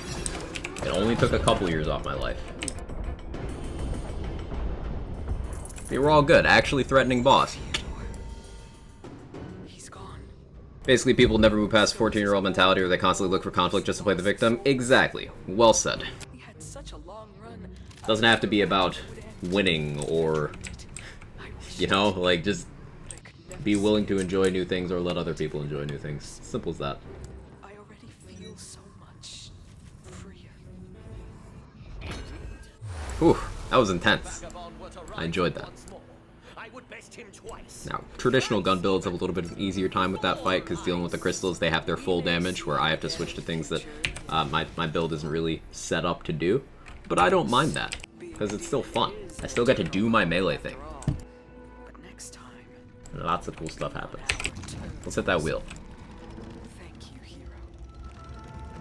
S1: It only took a couple years off my life. They were all good. Actually threatening boss.
S4: He's gone.
S1: Basically, people never move past 14-year-old mentality where they constantly look for conflict just to play the victim. Exactly. Well said.
S4: We had such a long run.
S1: Doesn't have to be about winning or, you know, like, just be willing to enjoy new things or let other people enjoy new things. Simple as that.
S4: I already feel so much freer.
S1: Whew, that was intense. I enjoyed that.
S3: I would best him twice.
S1: Now, traditional gun builds have a little bit of an easier time with that fight because dealing with the crystals, they have their full damage, where I have to switch to things that my build isn't really set up to do. But I don't mind that, because it's still fun. I still get to do my melee thing.
S4: But next time,
S1: And lots of cool stuff happens. Let's hit that wheel.
S4: thank you, hero.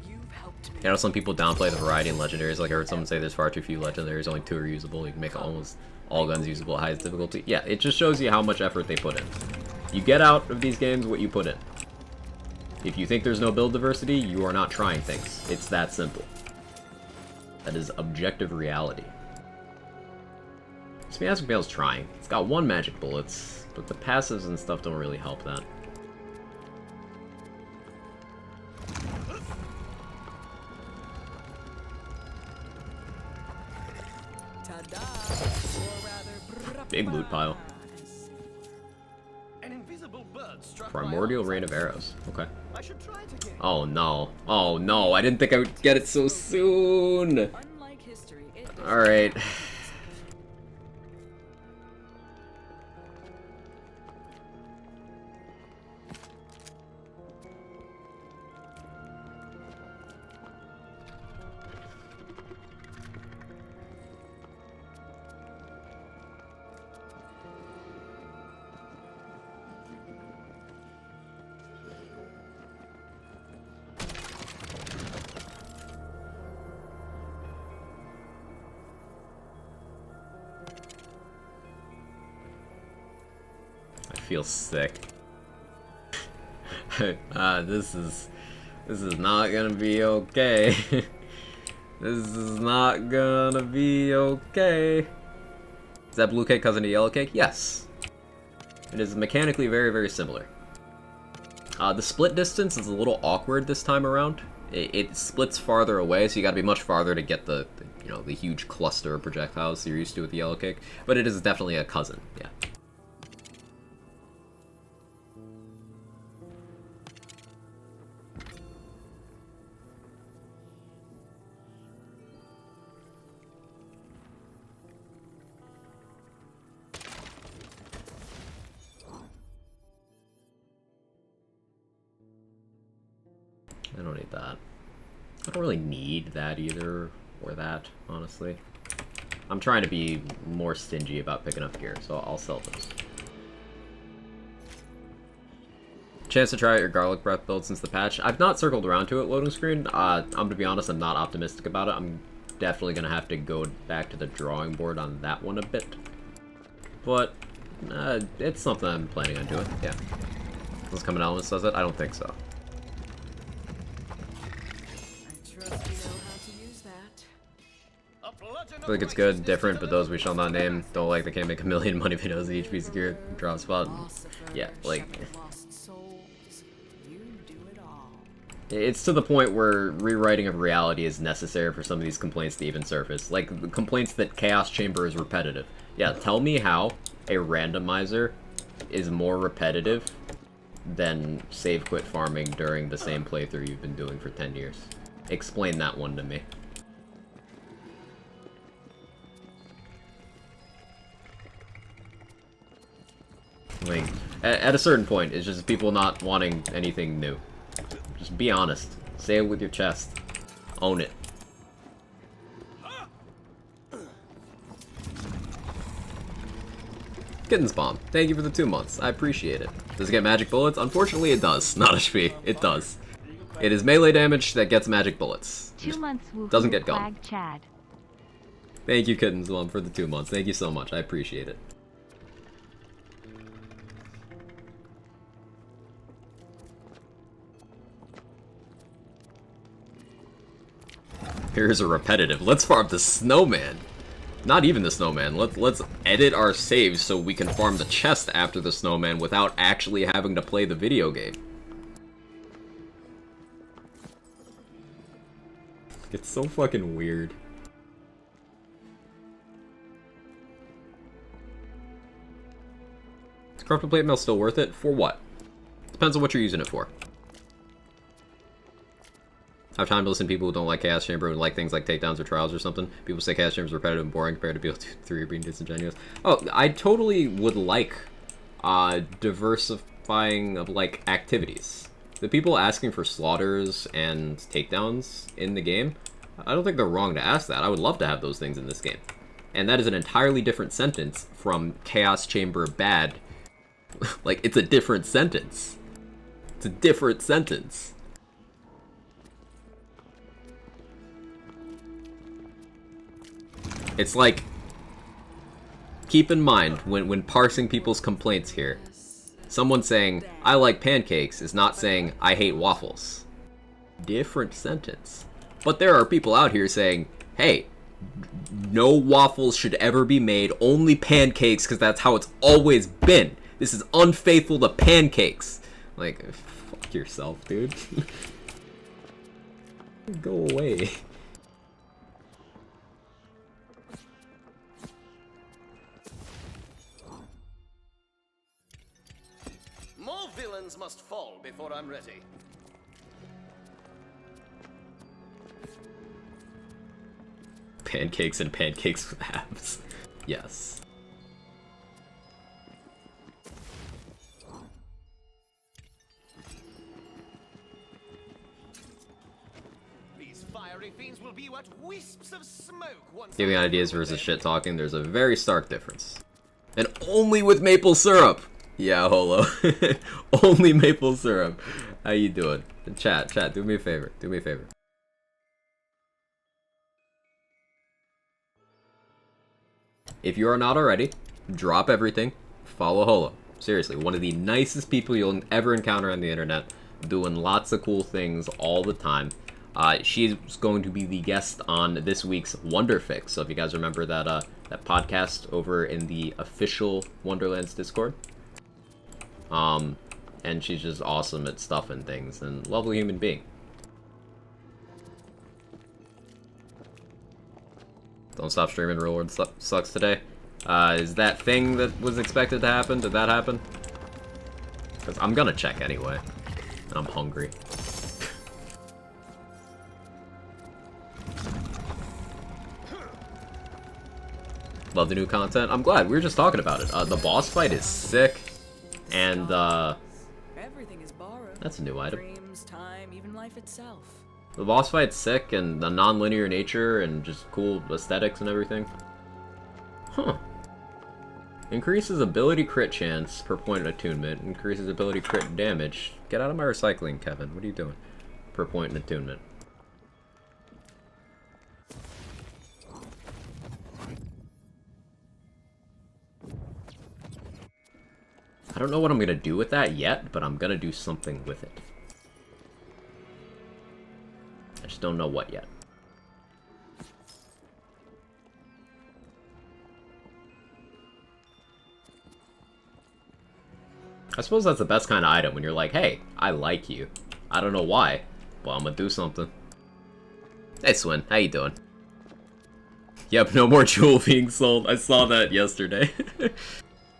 S4: You've helped me.
S1: You know, some people downplay the variety in legendaries. Like I heard someone say there's far too few legendaries, only 2 are usable. You can make almost all guns usable at highest difficulty. Yeah, it just shows you how much effort they put in. You get out of these games what you put in. If you think there's no build diversity, you are not trying things. It's that simple. That is objective reality. Smiasmic Bale's trying. It's got 1 magic bullets, but the passives and stuff don't really help that. Big loot pile.
S3: An invisible bird struck
S1: Primordial
S3: my
S1: Rain of Arrows. Okay.
S3: I should try it again.
S1: Oh no. Oh no, I didn't think I would get it so soon.
S4: Unlike history, it
S1: Alright. I feel sick. This is not gonna be okay. This is not gonna be okay. Is that blue cake cousin to yellow cake? Yes. It is mechanically very, very similar. The split distance is a little awkward this time around. It splits farther away, so you gotta be much farther to get the you know, the huge cluster of projectiles you're used to with the yellow cake. But it is definitely a cousin, yeah. I don't need that. I don't really need that either, or that, honestly. I'm trying to be more stingy about picking up gear, so I'll sell those. Chance to try out your garlic breath build since the patch. I've not circled around to it, loading screen. I'm gonna be honest, I'm not optimistic about it. I'm definitely gonna have to go back to the drawing board on that one a bit. But, it's something I'm planning on doing, yeah. This coming element says it? I don't think so.
S4: I trust you know how to use that.
S1: I think it's good, different, but those we shall not name. Don't like they can't make a million money videos each piece of gear. Drop spot. Yeah, like... It's to the point where rewriting of reality is necessary for some of these complaints to even surface. Like, the complaints that Chaos Chamber is repetitive. Yeah, tell me how a randomizer is more repetitive than save quit farming during the same playthrough you've been doing for 10 years. Explain that one to me. Like, at a certain point, it's just people not wanting anything new. Just be honest. Say it with your chest. Own it. Kitten's Bomb, thank you for the 2 months. I appreciate it. Does it get magic bullets? Unfortunately, it does. Not HP. It does. It is melee damage that gets magic bullets.
S5: 2 months.
S1: Doesn't get gone.
S5: Chad.
S1: Thank you, Kitten's Bomb, for the 2 months. Thank you so much. I appreciate it. Here's a repetitive. Let's farm the snowman. Not even the snowman. Let's edit our saves so we can farm the chest after the snowman without actually having to play the video game. It's so fucking weird. Is corrupted plate mail still worth it? For what? Depends on what you're using it for. I have time to listen to people who don't like Chaos Chamber, who like things like takedowns or trials or something. People say Chaos Chamber is repetitive and boring compared to BO3 being disingenuous. Oh, I totally would like diversifying of, like, activities. The people asking for slaughters and takedowns in the game, I don't think they're wrong to ask that. I would love to have those things in this game. And that is an entirely different sentence from Chaos Chamber bad. Like, it's a different sentence. It's a different sentence. It's like, keep in mind, when parsing people's complaints here, someone saying, I like pancakes, is not saying, I hate waffles. Different sentence. But there are people out here saying, hey, no waffles should ever be made, only pancakes, because that's how it's always been. This is unfaithful to pancakes. Like, fuck yourself, dude. Go away.
S3: More villains must fall before I'm ready.
S1: Pancakes and pancakes with abs. Yes.
S3: These fiery fiends will be what wisps of smoke once.
S1: Giving ideas versus shit talking, there's a very stark difference. And only with maple syrup! Yeah, Holo. Only maple syrup. How you doing? Chat, do me a favor. Do me a favor. If you are not already, drop everything, follow Holo. Seriously, one of the nicest people you'll ever encounter on the internet, doing lots of cool things all the time. She's going to be the guest on this week's Wonder Fix. So if you guys remember that that podcast over in the official Wonderlands Discord. And she's just awesome at stuff and things, and lovely human being. Don't stop streaming, Real World sucks today. Is that thing that was expected to happen, did that happen? Because I'm gonna check anyway. And I'm hungry. Love the new content. I'm glad, we were just talking about it. The boss fight is sick. And,
S4: Everything is borrowed.
S1: that's a new item.
S4: Dreams, time, even life itself.
S1: The boss fight's sick, and the non-linear nature, and just cool aesthetics and everything. Huh. Increases ability crit chance per point of attunement. Increases ability crit damage. Get out of my recycling, Kevin. What are you doing? Per point in attunement. I don't know what I'm gonna do with that yet, but I'm gonna do something with it. I just don't know what yet. I suppose that's the best kind of item when you're like, hey, I like you. I don't know why, but I'm gonna do something. Hey, Swin, how you doing? Yep, no more jewel being sold. I saw that yesterday.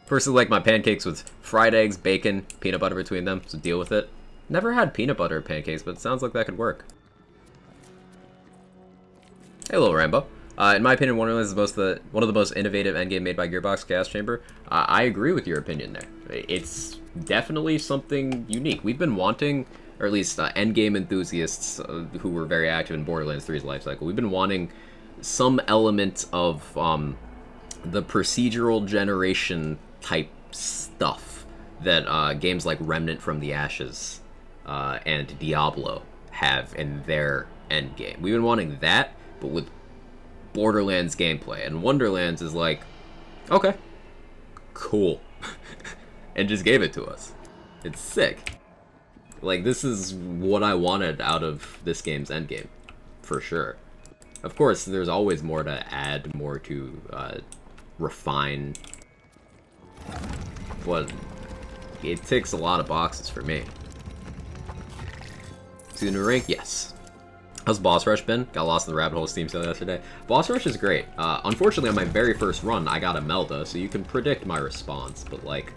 S1: Personally, like my pancakes with fried eggs, bacon, peanut butter between them, so deal with it. Never had peanut butter pancakes, but it sounds like that could work. Hey, little Rambo. In my opinion, Wonderlands is one of the most innovative endgame made by Gearbox Chaos Chamber. I agree with your opinion there. It's definitely something unique. We've been wanting, or at least endgame enthusiasts who were very active in Borderlands 3's lifecycle, we've been wanting some element of the procedural generation type stuff that games like Remnant from the Ashes and Diablo have in their endgame. We've been wanting that, but with Borderlands gameplay, and Wonderlands is like, okay, cool, and just gave it to us. It's sick. Like, this is what I wanted out of this game's endgame, for sure. Of course, there's always more to add, more to refine, but it ticks a lot of boxes for me. See the new rank? Yes. How's Boss Rush been? Got lost in the rabbit hole Steam sale yesterday. Boss Rush is great. Unfortunately, on my very first run, I got a Melda, so you can predict my response, but, like,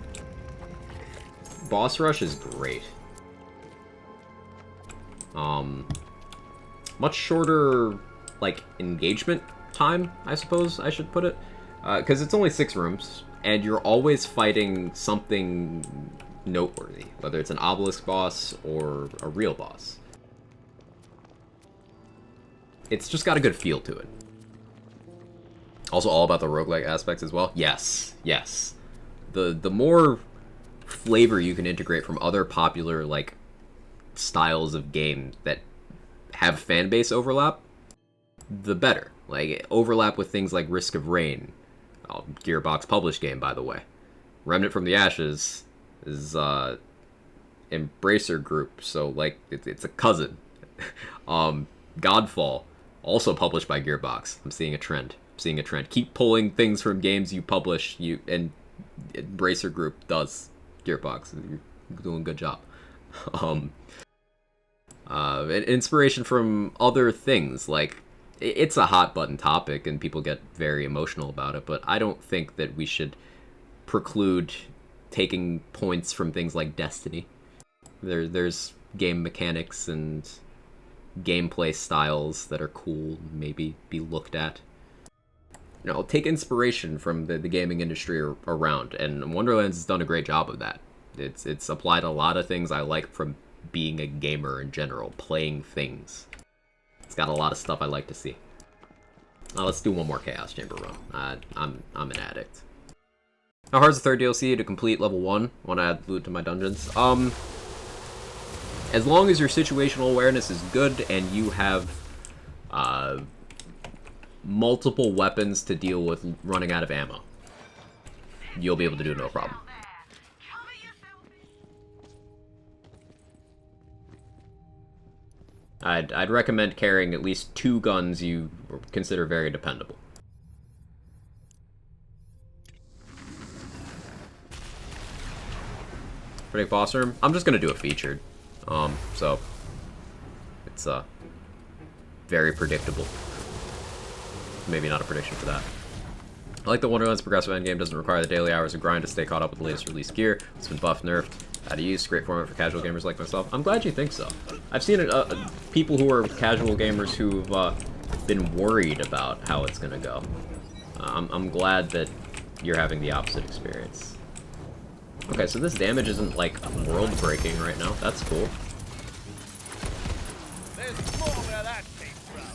S1: Boss Rush is great. Much shorter, like, engagement time, I suppose I should put it. Because it's only 6 rooms, and you're always fighting something noteworthy, whether it's an obelisk boss or a real boss. It's just got a good feel to it. Also all about the roguelike aspects as well. Yes, yes. The more flavor you can integrate from other popular, like, styles of game that have fan base overlap, the better. Like, overlap with things like Risk of Rain, Gearbox published game, by the way. Remnant from the Ashes is Embracer Group, so, like, it's a cousin. Godfall, also published by Gearbox. I'm seeing a trend. Keep pulling things from games you publish, and Embracer Group does. Gearbox, you're doing a good job. Inspiration from other things, like, it's a hot button topic and people get very emotional about it, but I don't think that we should preclude taking points from things like Destiny. There's game mechanics and gameplay styles that are cool, maybe be looked at. You know, take inspiration from the gaming industry around, and Wonderlands has done a great job of that. It's applied a lot of things I like from being a gamer in general, playing things. It's got a lot of stuff I like to see. Now let's do one more Chaos Chamber run. I'm an addict. How hard is the third DLC to complete level 1? Want to add loot to my dungeons? As long as your situational awareness is good and you have multiple weapons to deal with running out of ammo, you'll be able to do no problem. I'd recommend carrying at least 2 guns you consider very dependable. Predict boss room? I'm just gonna do a featured. So it's very predictable. Maybe not a prediction for that. I like the Wonderlands progressive endgame doesn't require the daily hours of grind to stay caught up with the latest released gear. It's been buffed, nerfed, out of use, great format for casual gamers like myself. I'm glad you think so. I've seen people who are casual gamers who've been worried about how it's gonna go. I'm glad that you're having the opposite experience. Okay, so this damage isn't, like, world-breaking right now. That's cool.
S3: There's more where that came from.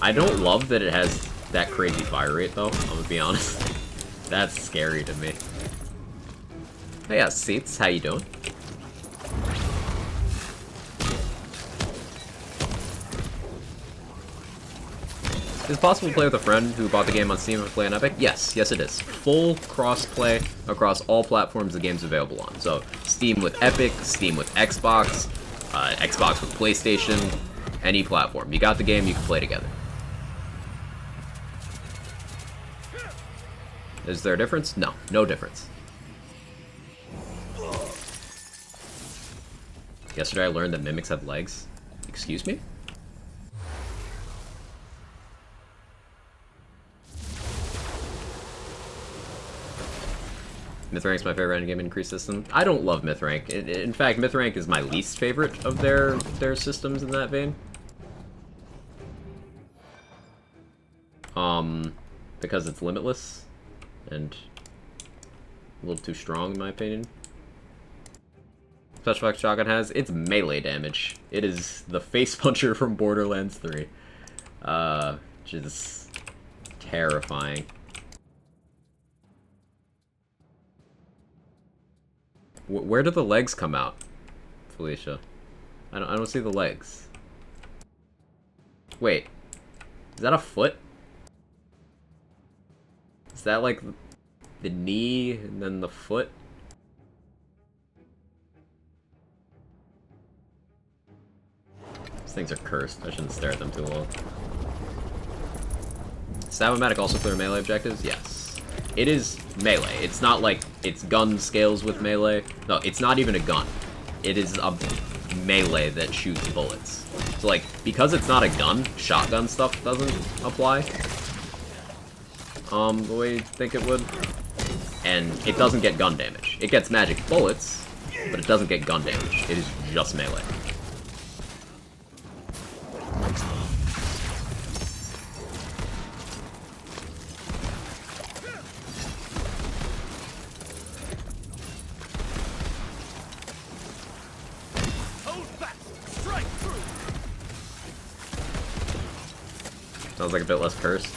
S1: I don't love that it has that crazy fire rate, though. I'm gonna be honest. That's scary to me. Hey, Seats, how you doing? Is it possible to play with a friend who bought the game on Steam and play on Epic? Yes, yes it is. Full cross-play across all platforms the game's available on. So, Steam with Epic, Steam with Xbox, Xbox with PlayStation, any platform. You got the game, you can play together. Is there a difference? No, no difference. Yesterday I learned that mimics have legs. Excuse me? Myth Rank's my favorite endgame increase system. I don't love Myth Rank. In fact, Myth Rank is my least favorite of their systems in that vein. Because it's limitless and a little too strong in my opinion. Special Effects Shotgun has its melee damage. It is the face puncher from Borderlands 3. Which is terrifying. Where do the legs come out, Felicia? I don't see the legs. Wait, is that a foot? Is that like the knee and then the foot? These things are cursed. I shouldn't stare at them too long. Stab-O-Matic also clear melee objectives? Yes. It is melee. It's not like its gun scales with melee. No, it's not even a gun. It is a melee that shoots bullets. So like, because it's not a gun, shotgun stuff doesn't apply. The way you'd think it would. And it doesn't get gun damage. It gets magic bullets, but it doesn't get gun damage. It is just melee. Sounds like a bit less cursed.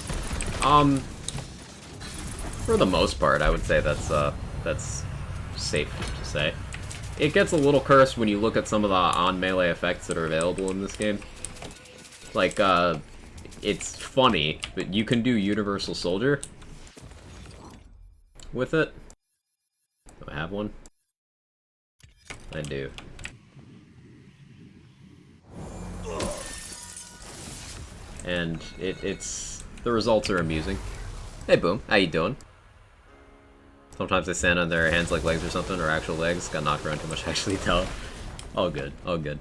S1: For the most part, I would say that's safe to say. It gets a little cursed when you look at some of the on-melee effects that are available in this game. Like, it's funny, but you can do Universal Soldier with it. Do I have one? I do. And the results are amusing. Hey Boom, how you doing? Sometimes they stand on their hands like legs or something, or actual legs. Got knocked around too much to actually tell. All good, all good.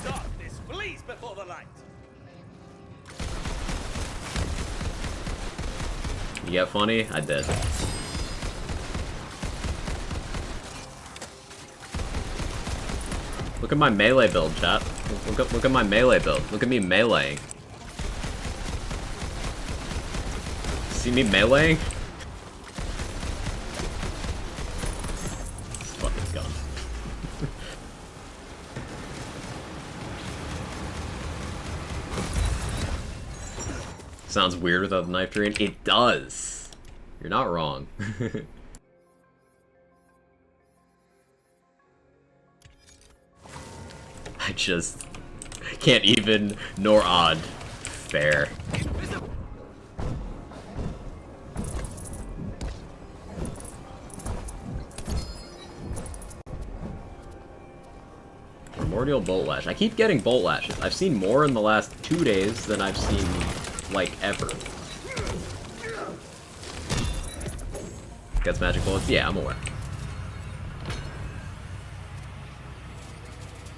S3: Darkness flees before the light.
S1: You get funny? I did. Look at my melee build, chat. Look at my melee build. Look at me meleeing. See me meleeing? This fucking gun. Sounds weird without the knife terrain. It does. You're not wrong. I just can't even nor odd. Fair. Primordial Bolt Lash. I keep getting Bolt Lashes. I've seen more in the last 2 days than I've seen, like, ever. Gets magic bullets? Yeah, I'm aware.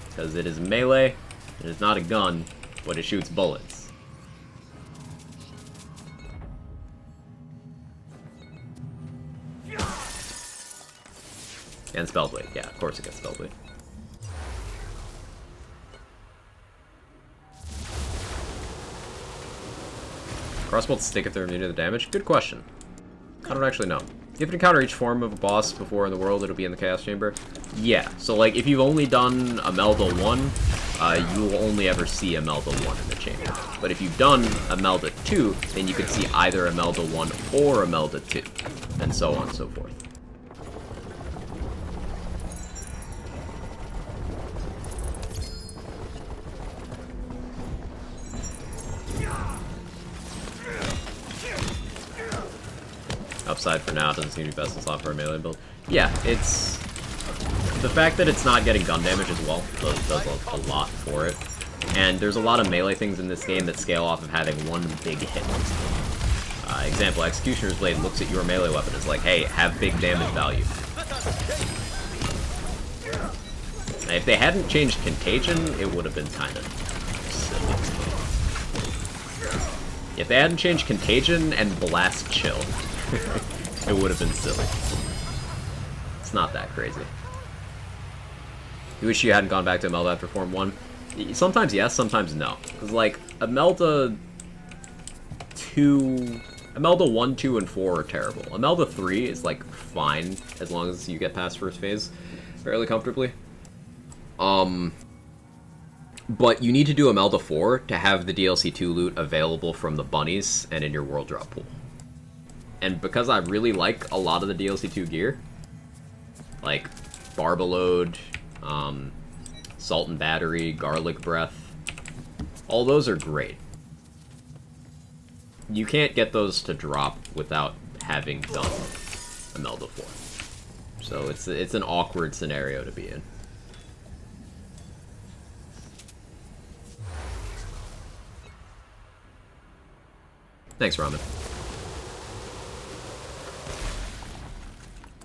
S1: Because it is melee, it is not a gun, but it shoots bullets. And Spellblade, yeah, of course it gets Spellblade. Crossbolt stick if they're immune to the damage? Good question. I don't actually know. You have to encounter each form of a boss before in the world it'll be in the Chaos Chamber? Yeah, so like if you've only done a Melville 1, you will only ever see Imelda 1 in the chamber. But if you've done Imelda 2, then you could see either Imelda 1 or Imelda 2, and so on and so forth. Upside for now, doesn't seem to be best in slot for a melee build. Yeah, it's... the fact that it's not getting gun damage as well does a lot for it. And there's a lot of melee things in this game that scale off of having one big hit. Example, Executioner's Blade looks at your melee weapon and is like, hey, have big damage value. And if they hadn't changed Contagion, it would have been kind of silly. If they hadn't changed Contagion and Blast Chill, it would have been silly. It's not that crazy. You wish you hadn't gone back to Imelda after Form 1? Sometimes yes, sometimes no. Because, like, Imelda 1, 2, and 4 are terrible. Imelda 3 is, like, fine, as long as you get past first phase fairly comfortably. But you need to do Imelda 4 to have the DLC 2 loot available from the bunnies and in your world drop pool. And because I really like a lot of the DLC 2 gear, like Barbalode, Salt and Battery, Garlic Breath, all those are great. You can't get those to drop without having done Imelda 4. So it's an awkward scenario to be in. Thanks, Ramen.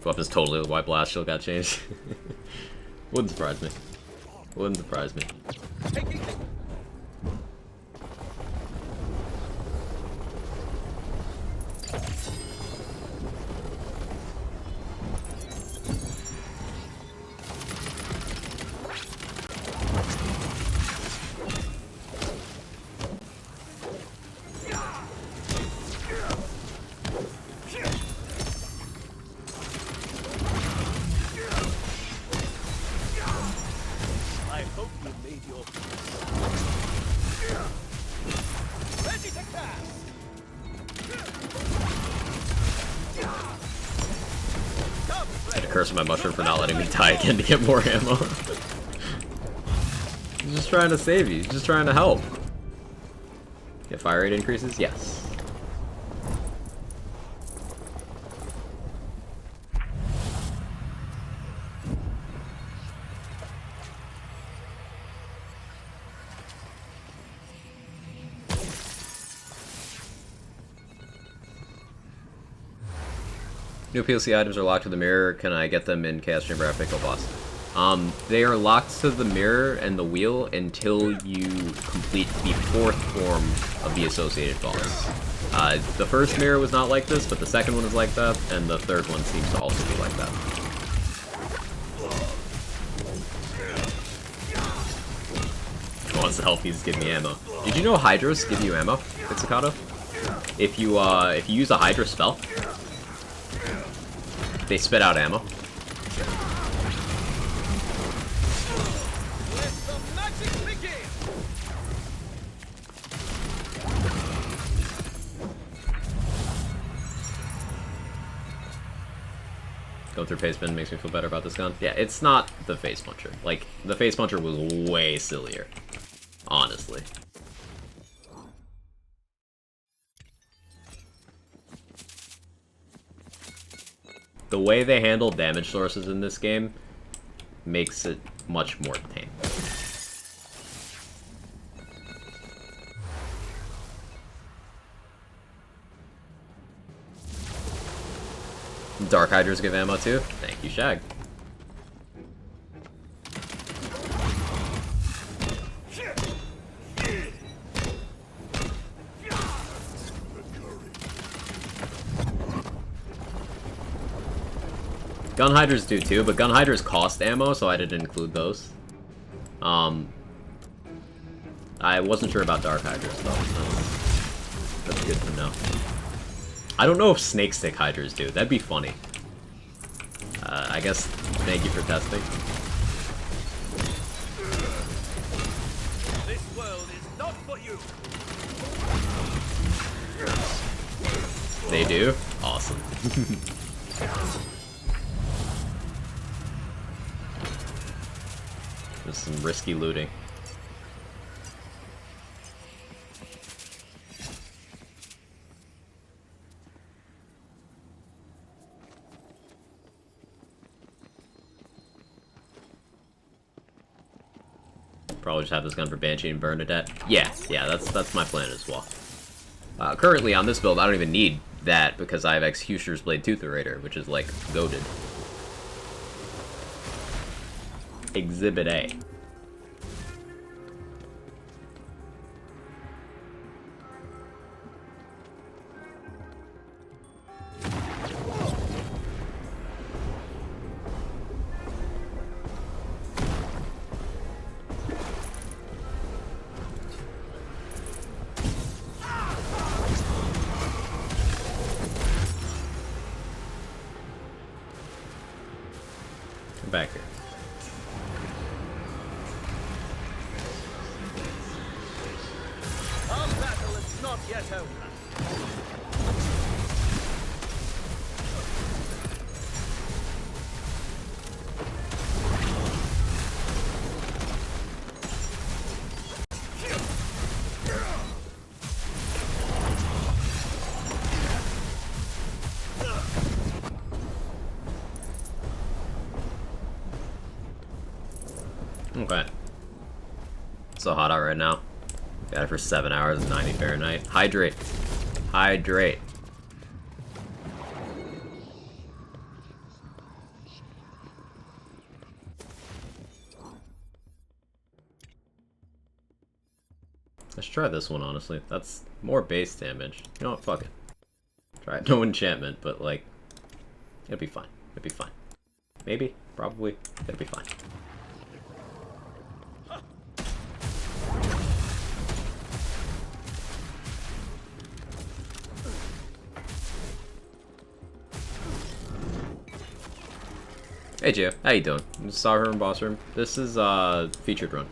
S1: Weapon's totally the White Blast Shield got changed. Wouldn't surprise me. Wouldn't surprise me. Curse my mushroom for not letting me die again to get more ammo. He's just trying to save you. He's just trying to help. Get fire rate increases? Yes. New PLC items are locked to the mirror. Can I get them in Chaos Chamber after I kill boss? They are locked to the mirror and the wheel until you complete the 4th form of the associated boss. The first mirror was not like this, but the second one is like that, and the third one seems to also be like that. Who wants to help me just give me ammo? Did you know Hydras give you ammo, Pizzicato? If you use a Hydra spell, they spit out ammo. Going through Face Bin makes me feel better about this gun. Yeah, it's not the Face Puncher. Like, the Face Puncher was way sillier. Honestly. The way they handle damage sources in this game makes it much more tame. Dark Hydras give ammo too? Thank you, Shag. Gun Hydras do too, but Gun Hydras cost ammo, so I didn't include those. I wasn't sure about Dark Hydras though. That's good to know. I don't know if Snake Stick Hydras do. That'd be funny. I guess thank you for testing.
S3: for you.
S1: They do? Awesome. There's some risky looting. Probably just have this gun for Banshee and Bernadette. Yeah, that's my plan as well. Currently on this build, I don't even need that because I have Executioner's Blade Tootherator, which is like goated. Exhibit A. Back here.
S3: Our battle is not yet over.
S1: Okay. It's so hot out right now. Got it for 7 hours and 90 Fahrenheit. Hydrate. Hydrate. Let's try this one, honestly. That's more base damage. You know what? Fuck it. Try it. No enchantment, but, like, it'll be fine. It'll be fine. Maybe. Probably. It'll be fine. Hey Gio, how you doing? Saw her in boss room. This is featured run.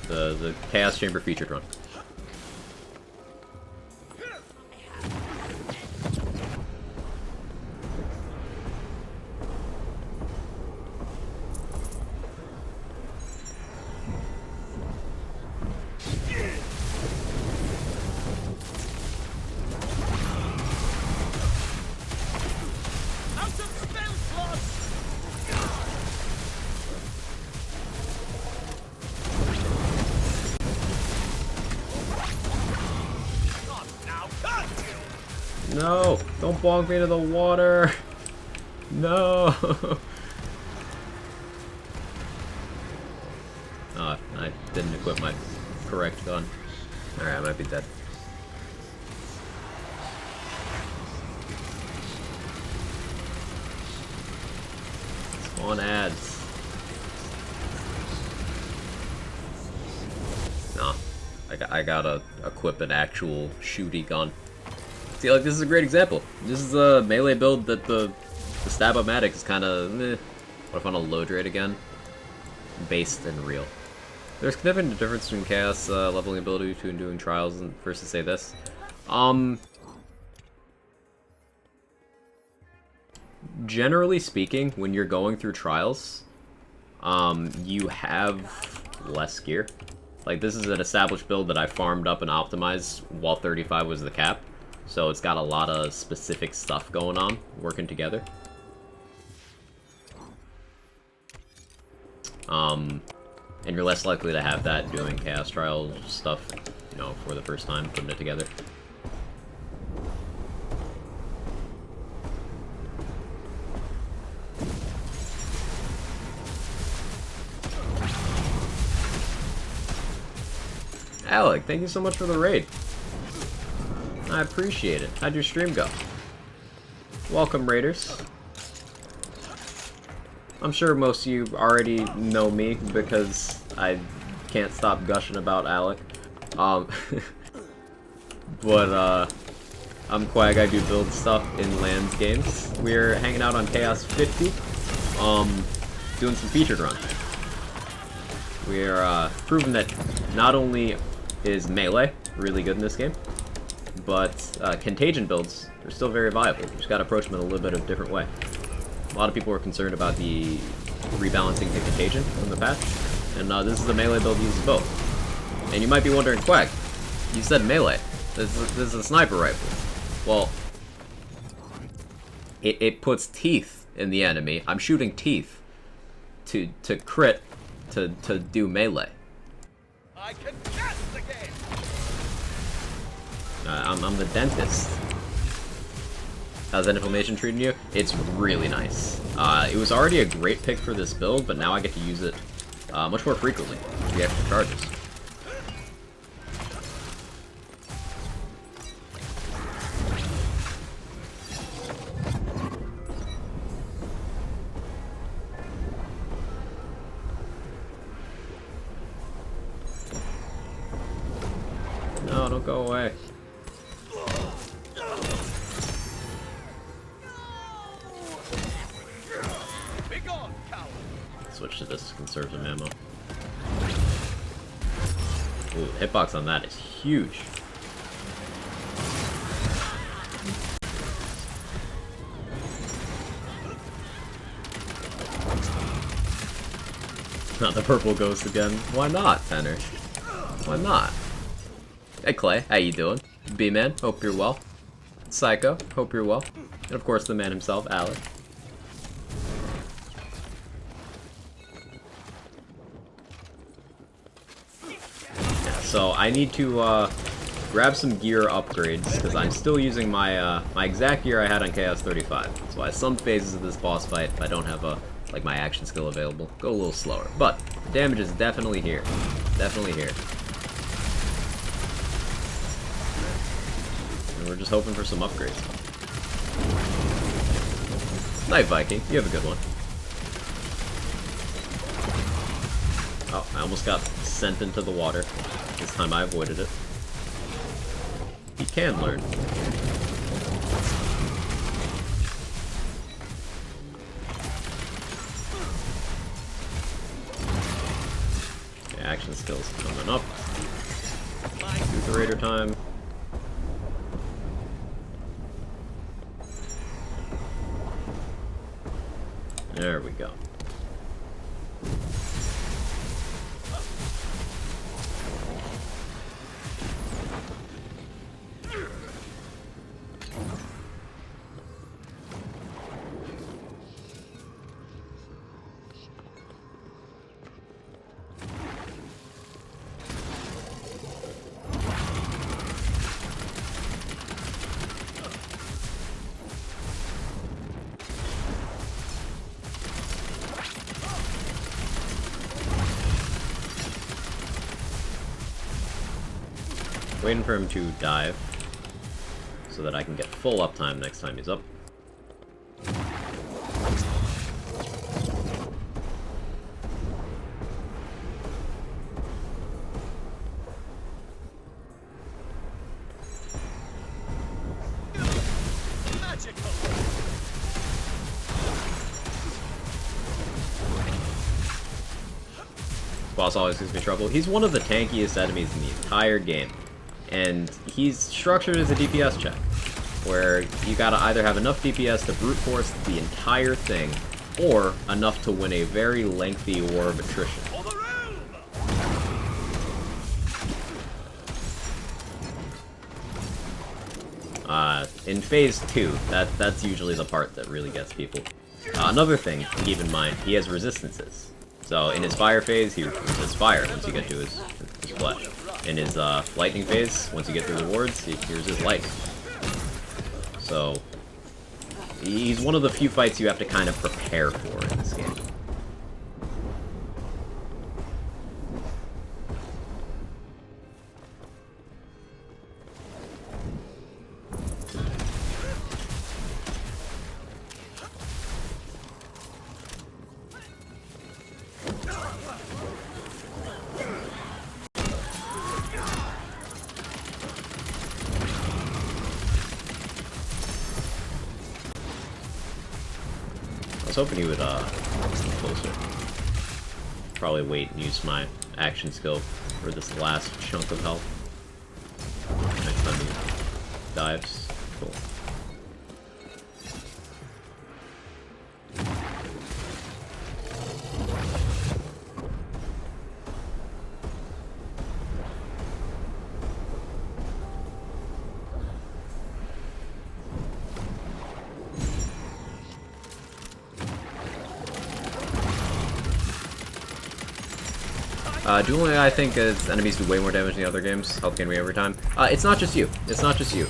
S1: The Chaos Chamber featured run. No! Don't bonk me into the water! No! Oh, I didn't equip my correct gun. Alright, I might be dead. Spawn ads. No. I gotta equip an actual shooty gun. See, like, this is a great example. This is a melee build that the Stab-O-Matic is kind of meh. What if on a load rate again? Based and real. There's significant difference between Chaos leveling ability between doing trials and versus, say, this. Generally speaking, when you're going through trials, you have less gear. Like, this is an established build that I farmed up and optimized while 35 was the cap. So it's got a lot of specific stuff going on, working together. And you're less likely to have that doing Chaos Trial stuff, you know, for the first time, putting it together. Alec, thank you so much for the raid. I appreciate it. How'd your stream go? Welcome, Raiders. I'm sure most of you already know me because I can't stop gushing about Alec. But I'm Quag. I do build stuff in Lands games. We're hanging out on Chaos 50, doing some featured run. we are proving that not only is melee really good in this game, but Contagion builds are still very viable. You just gotta approach them in a little bit of a different way. A lot of people were concerned about the rebalancing to Contagion from the patch, and this is a melee build that uses both. And you might be wondering, Quack, you said melee. This is a sniper rifle. Well, it puts teeth in the enemy. I'm shooting teeth to crit to do melee.
S3: I can guess the game.
S1: I'm the dentist. How's that inflammation treating you? It's really nice. It was already a great pick for this build, but now I get to use it much more frequently. The extra charges. No, don't go away.
S3: Be gone, coward.
S1: Switch to this to conserve some ammo. Ooh, the hitbox on that is huge. Not the purple ghost again. Why not, Tanner? Why not? Hey Clay, how you doing? B-Man, hope you're well. Psycho, hope you're well. And of course the man himself, Alec. So I need to grab some gear upgrades because I'm still using my my exact gear I had on Chaos 35. So at some phases of this boss fight, if I don't have like my action skill available, go a little slower. But the damage is definitely here, definitely here. And we're just hoping for some upgrades. Night Viking, you have a good one. Oh, I almost got sent into the water. This time I avoided it. He can learn. Okay, action skills coming up. Do the raider time. There we go. Waiting for him to dive so that I can get full uptime next time he's up. Boss always gives me trouble. He's one of the tankiest enemies in the entire game. And he's structured as a DPS check, where you gotta either have enough DPS to brute force the entire thing, or enough to win a very lengthy war of attrition. In Phase 2, that's usually the part that really gets people. Another thing to keep in mind, he has resistances. So in his fire phase, he resists fire once you get to his flesh. In his lightning phase, once you get through the wards, he resists light. So he's one of the few fights you have to kind of prepare for in this game. I was hoping he would come closer. probably wait and use my action skill for this last chunk of health. Next time he dives. Cool. Dueling, I think, is enemies do way more damage than the other games. Health gain me every time. It's not just you. It's not just you.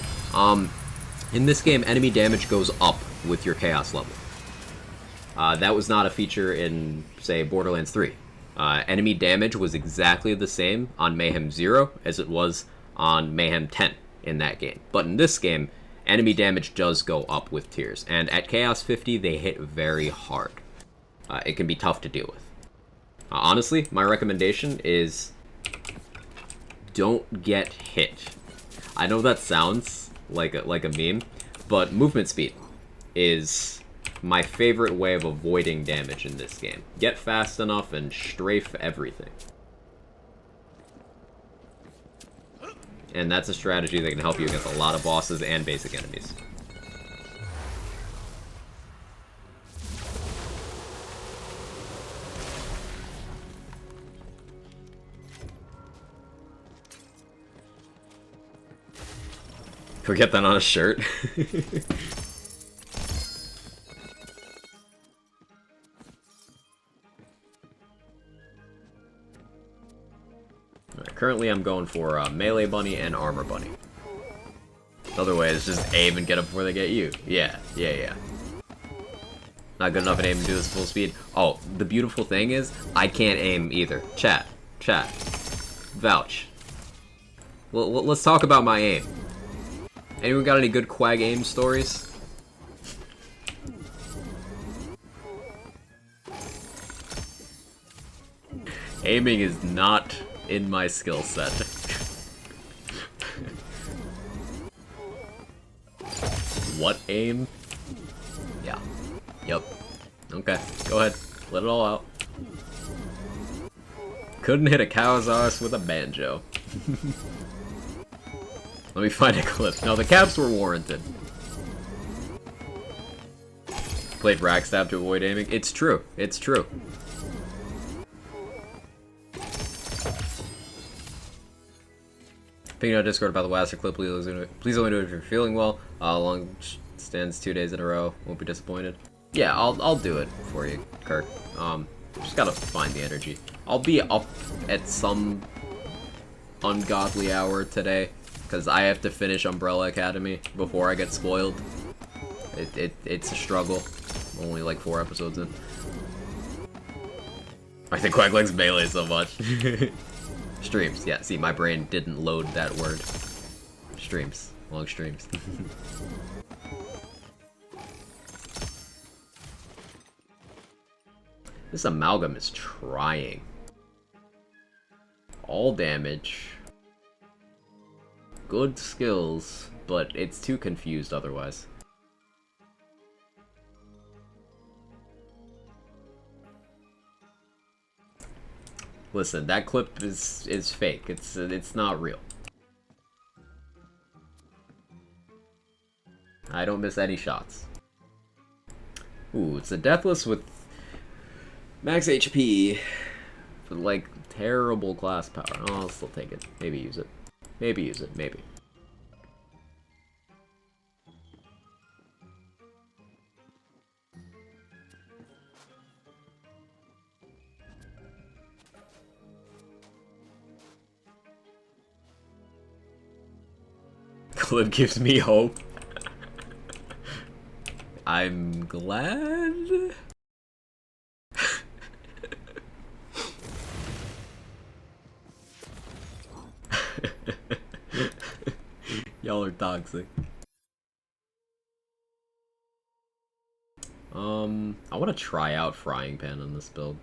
S1: In this game, enemy damage goes up with your chaos level. That was not a feature in, say, Borderlands 3. Enemy damage was exactly the same on Mayhem 0 as it was on Mayhem 10 in that game. But in this game, enemy damage does go up with tiers. And at Chaos 50, they hit very hard. It can be tough to deal with. Honestly, my recommendation is don't get hit. I know that sounds like a meme, but movement speed is my favorite way of avoiding damage in this game. Get fast enough and strafe everything. And that's a strategy that can help you against a lot of bosses and basic enemies. Can we get that on a shirt? Right, currently I'm going for Melee Bunny and Armor Bunny. Other way is just aim and get them before they get you. Yeah. Not good enough at aim to do this full speed. Oh, the beautiful thing is, I can't aim either. Chat. Vouch. Well, let's talk about my aim. Anyone got any good Quag aim stories? Aiming is not in my skill set. What aim? Yeah. Yep. Okay, go ahead. Let it all out. Couldn't hit a cow's arse with a banjo. Let me find a clip. No, the caps were warranted. Played Ragstab to avoid aiming. It's true. It's true. Ping out Discord about the Wasser clip. Please only do it if you're feeling well. Long stands 2 days in a row. Won't be disappointed. Yeah, I'll do it for you, Kirk. Just gotta find the energy. I'll be up at some ungodly hour today, because I have to finish Umbrella Academy before I get spoiled. It's a struggle. I'm only like 4 episodes in. I think Quack likes melee so much. Streams. Yeah, see, my brain didn't load that word. Streams. Long streams. This amalgam is trying. All damage. Good skills, but it's too confused otherwise. Listen, that clip is fake. It's not real. I don't miss any shots. Ooh, it's a Deathless with max HP, but like terrible class power. Oh, I'll still take it. Maybe use it. Maybe use it. Maybe. Clip gives me hope. I'm glad. Y'all are toxic. I want to try out Frying Pan on this build.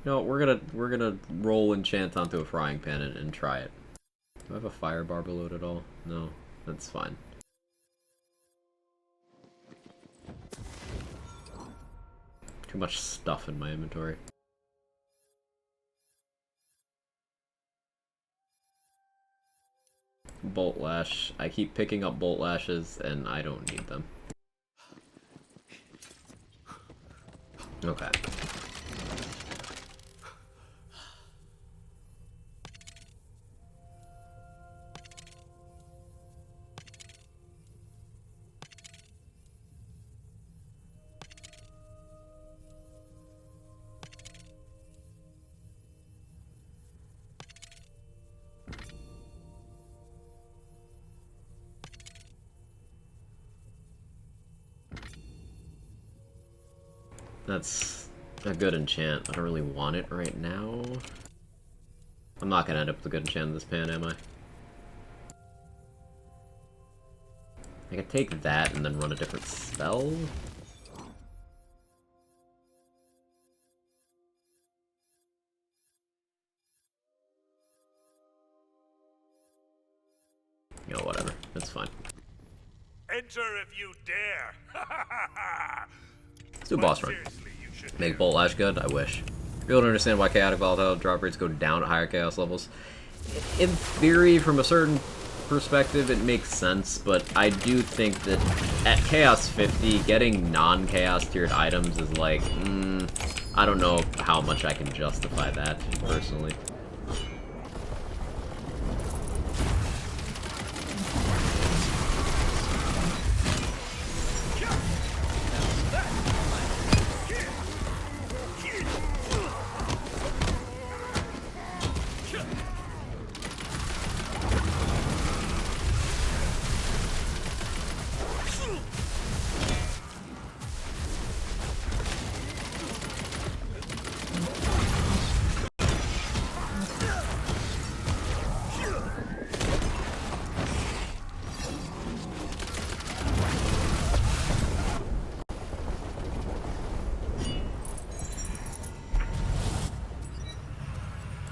S1: No, we're gonna roll enchant onto a Frying Pan and try it. Do I have a fire barber load at all? No, that's fine. Too much stuff in my inventory. Bolt Lash. I keep picking up Bolt Lashes, and I don't need them. Okay. That's a good enchant. I don't really want it right now. I'm not gonna end up with a good enchant in this pan, am I? I could take that and then run a different spell? You know, whatever. It's fine.
S5: Enter if you dare.
S1: Let's do a boss run. Make Bolt Lash good? I wish. People don't understand why chaotic volatile drop rates go down at higher chaos levels. In theory, from a certain perspective, it makes sense, but I do think that at Chaos 50, getting non-chaos tiered items is like, I don't know how much I can justify that, personally.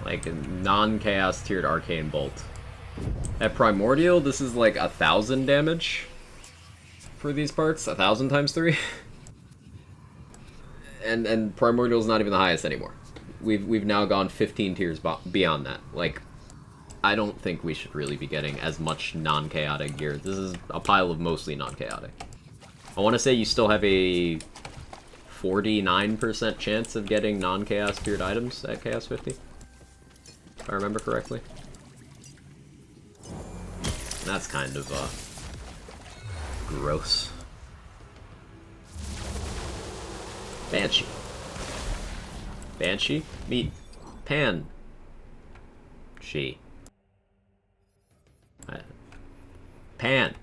S1: Like, non-chaos tiered Arcane Bolt. At Primordial, this is like 1,000 damage for these parts. 1,000 times 3. and Primordial's not even the highest anymore. We've now gone 15 tiers beyond that. Like, I don't think we should really be getting as much non-chaotic gear. This is a pile of mostly non-chaotic. I want to say you still have a 49% chance of getting non-chaos tiered items at Chaos 50. If I remember correctly. That's kind of, gross. Banshee. Banshee? Meet Pan. She. Pan.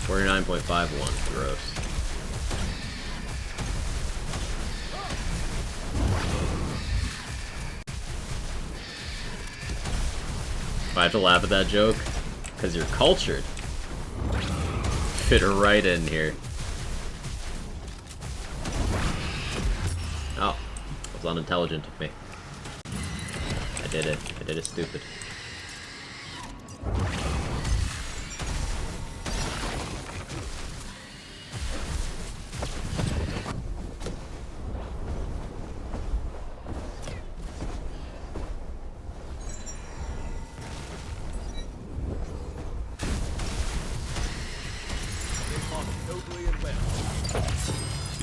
S1: 49.51. Gross. If I have to laugh at that joke, because you're cultured. Fit her right in here. Oh, that was unintelligent of me. I did it. I did it stupid.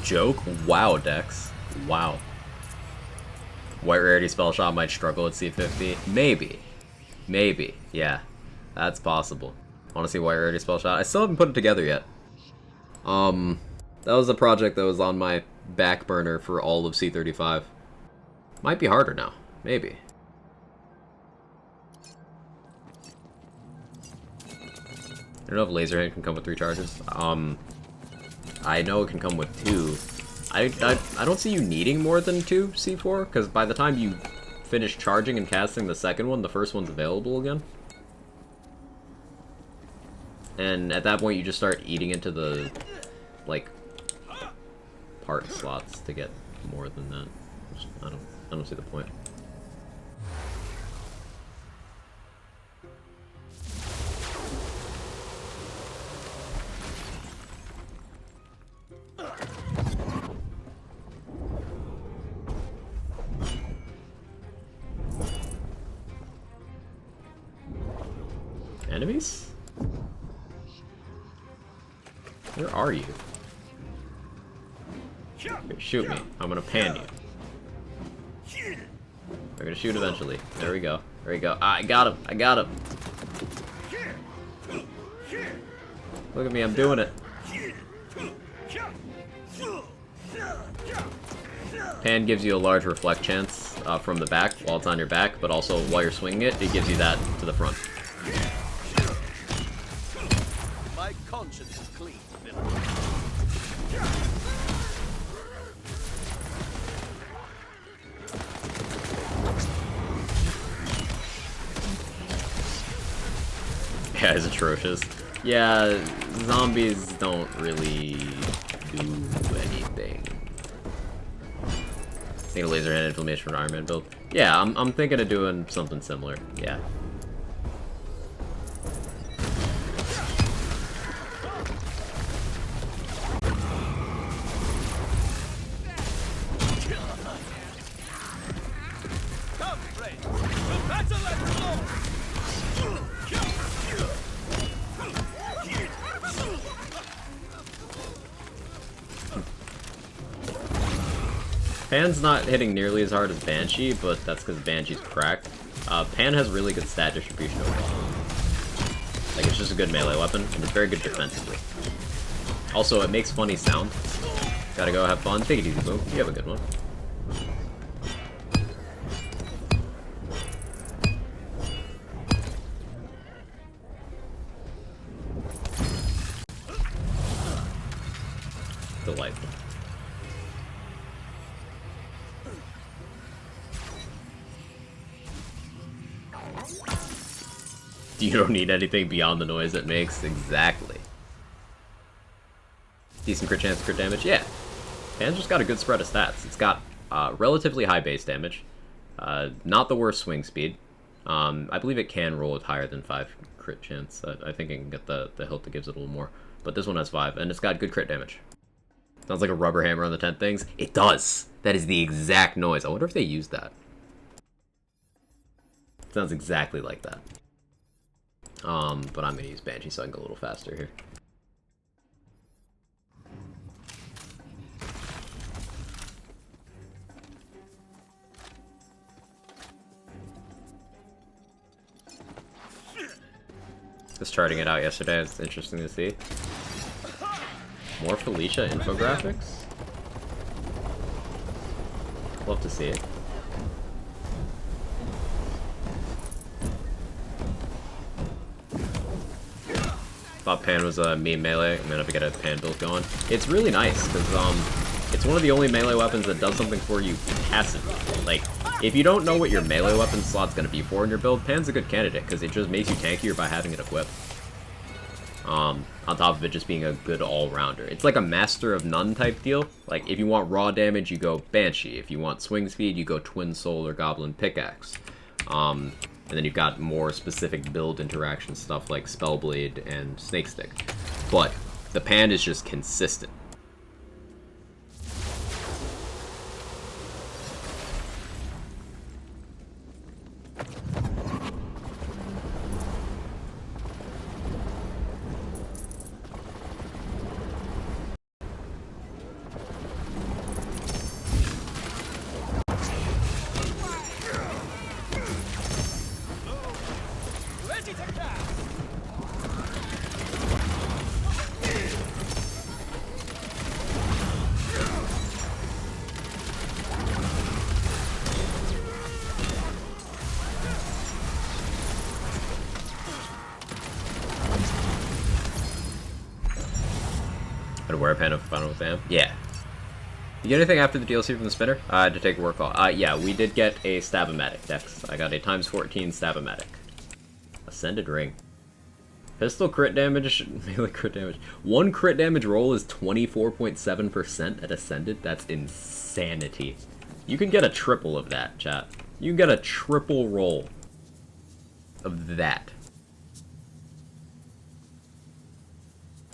S1: Joke? Wow, Dex. Wow. White Rarity Spell Shot might struggle at C50. Maybe. Maybe. Yeah. That's possible. Want to see White Rarity Spell Shot? I still haven't put it together yet. That was a project that was on my back burner for all of C35. Might be harder now. Maybe. I don't know if Laser Hand can come with 3 charges. I know it can come with 2. I don't see you needing more than 2 C4, because by the time you finish charging and casting the second one, the first one's available again. and at that point you just start eating into the, like, part slots to get more than that. I don't see the point. Enemies? Where are you? Here, shoot me. I'm gonna pan you. We're gonna shoot eventually. There we go. There we go. Ah, I got him. I got him. Look at me. I'm doing it. Pan gives you a large reflect chance from the back while it's on your back, but also while you're swinging it, it gives you that to the front.
S3: My conscience is clean, villain.
S1: Yeah, it's atrocious. Yeah, zombies don't really do anything. Think a laser hand inflammation for an Iron Man build. Yeah, I'm thinking of doing something similar. Yeah.
S3: Come, friends. The battle has begun.
S1: Pan's not hitting nearly as hard as Banshee, but that's because Banshee's cracked. Pan has really good stat distribution overall. Like, it's just a good melee weapon, and it's very good defensively. Also, it makes funny sound. Gotta go have fun. Take it easy, Boom. You have a good one. Delightful. You don't need anything beyond the noise it makes. Exactly. Decent crit chance, crit damage. Yeah. Pan's just got a good spread of stats. It's got relatively high base damage. Not the worst swing speed. I believe it can roll with higher than 5 crit chance. I think it can get the hilt that gives it a little more. But this one has 5, and it's got good crit damage. Sounds like a rubber hammer on the 10 things. It does! That is the exact noise. I wonder if they used that. Sounds exactly like that. But I'm gonna use Banshee so I can go a little faster here. Just charting it out yesterday, it's interesting to see. More Felicia infographics? Love to see it. Thought Pan was a meme melee. I'm gonna have to get a Pan build going. It's really nice because it's one of the only melee weapons that does something for you passively. Like, if you don't know what your melee weapon slot's gonna be for in your build, Pan's a good candidate because it just makes you tankier by having it equipped. On top of it just being a good all-rounder. It's like a Master of None type deal. Like, if you want raw damage, you go Banshee. If you want swing speed, you go Twin Soul or Goblin Pickaxe. And then you've got more specific build interaction stuff like Spellblade and Snake Stick. But the Pan is just consistent. Wear a Pan of Final with Am? Yeah. You get anything after the DLC from the spinner? I had to take a work call. Yeah, we did get a Stab-O-Matic dex. I got a ×14 Stab-O-Matic. Ascended Ring. Pistol crit damage, melee crit damage. One crit damage roll is 24.7% at Ascended. That's insanity. You can get a triple of that, chat. You can get a triple roll of that.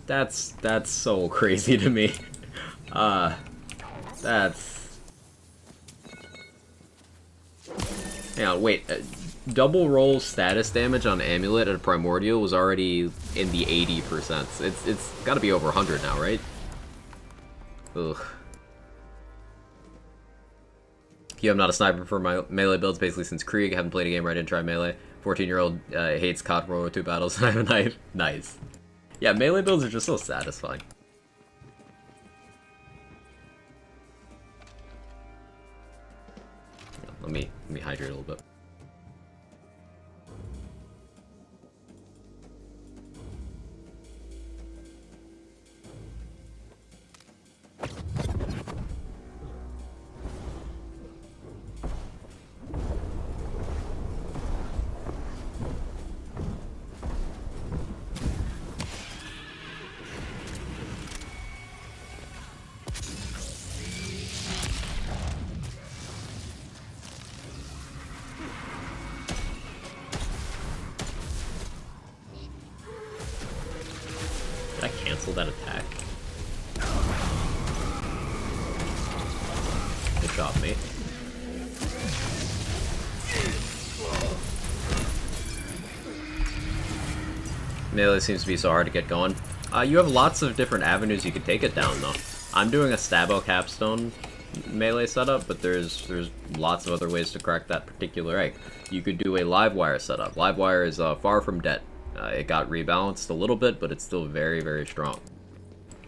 S1: That's so crazy to me. That's... Hang on, wait. Double roll status damage on Amulet at Primordial was already in the 80%. It's gotta be over 100 now, right? Ugh. Yeah, I'm not a sniper for my melee builds basically since Krieg. I haven't played a game where I didn't try melee. 14-year-old hates COD World War 2 battles. I have a knife. Nice. Yeah, melee builds are just so satisfying. Yeah, let me hydrate a little bit. Did I cancel that attack? Good job, mate. Melee seems to be so hard to get going. You have lots of different avenues you could take it down, though. I'm doing a Stabbo Capstone melee setup, but there's lots of other ways to crack that particular egg. You could do a Livewire setup. Livewire is far from dead. It got rebalanced a little bit, but it's still very, very strong.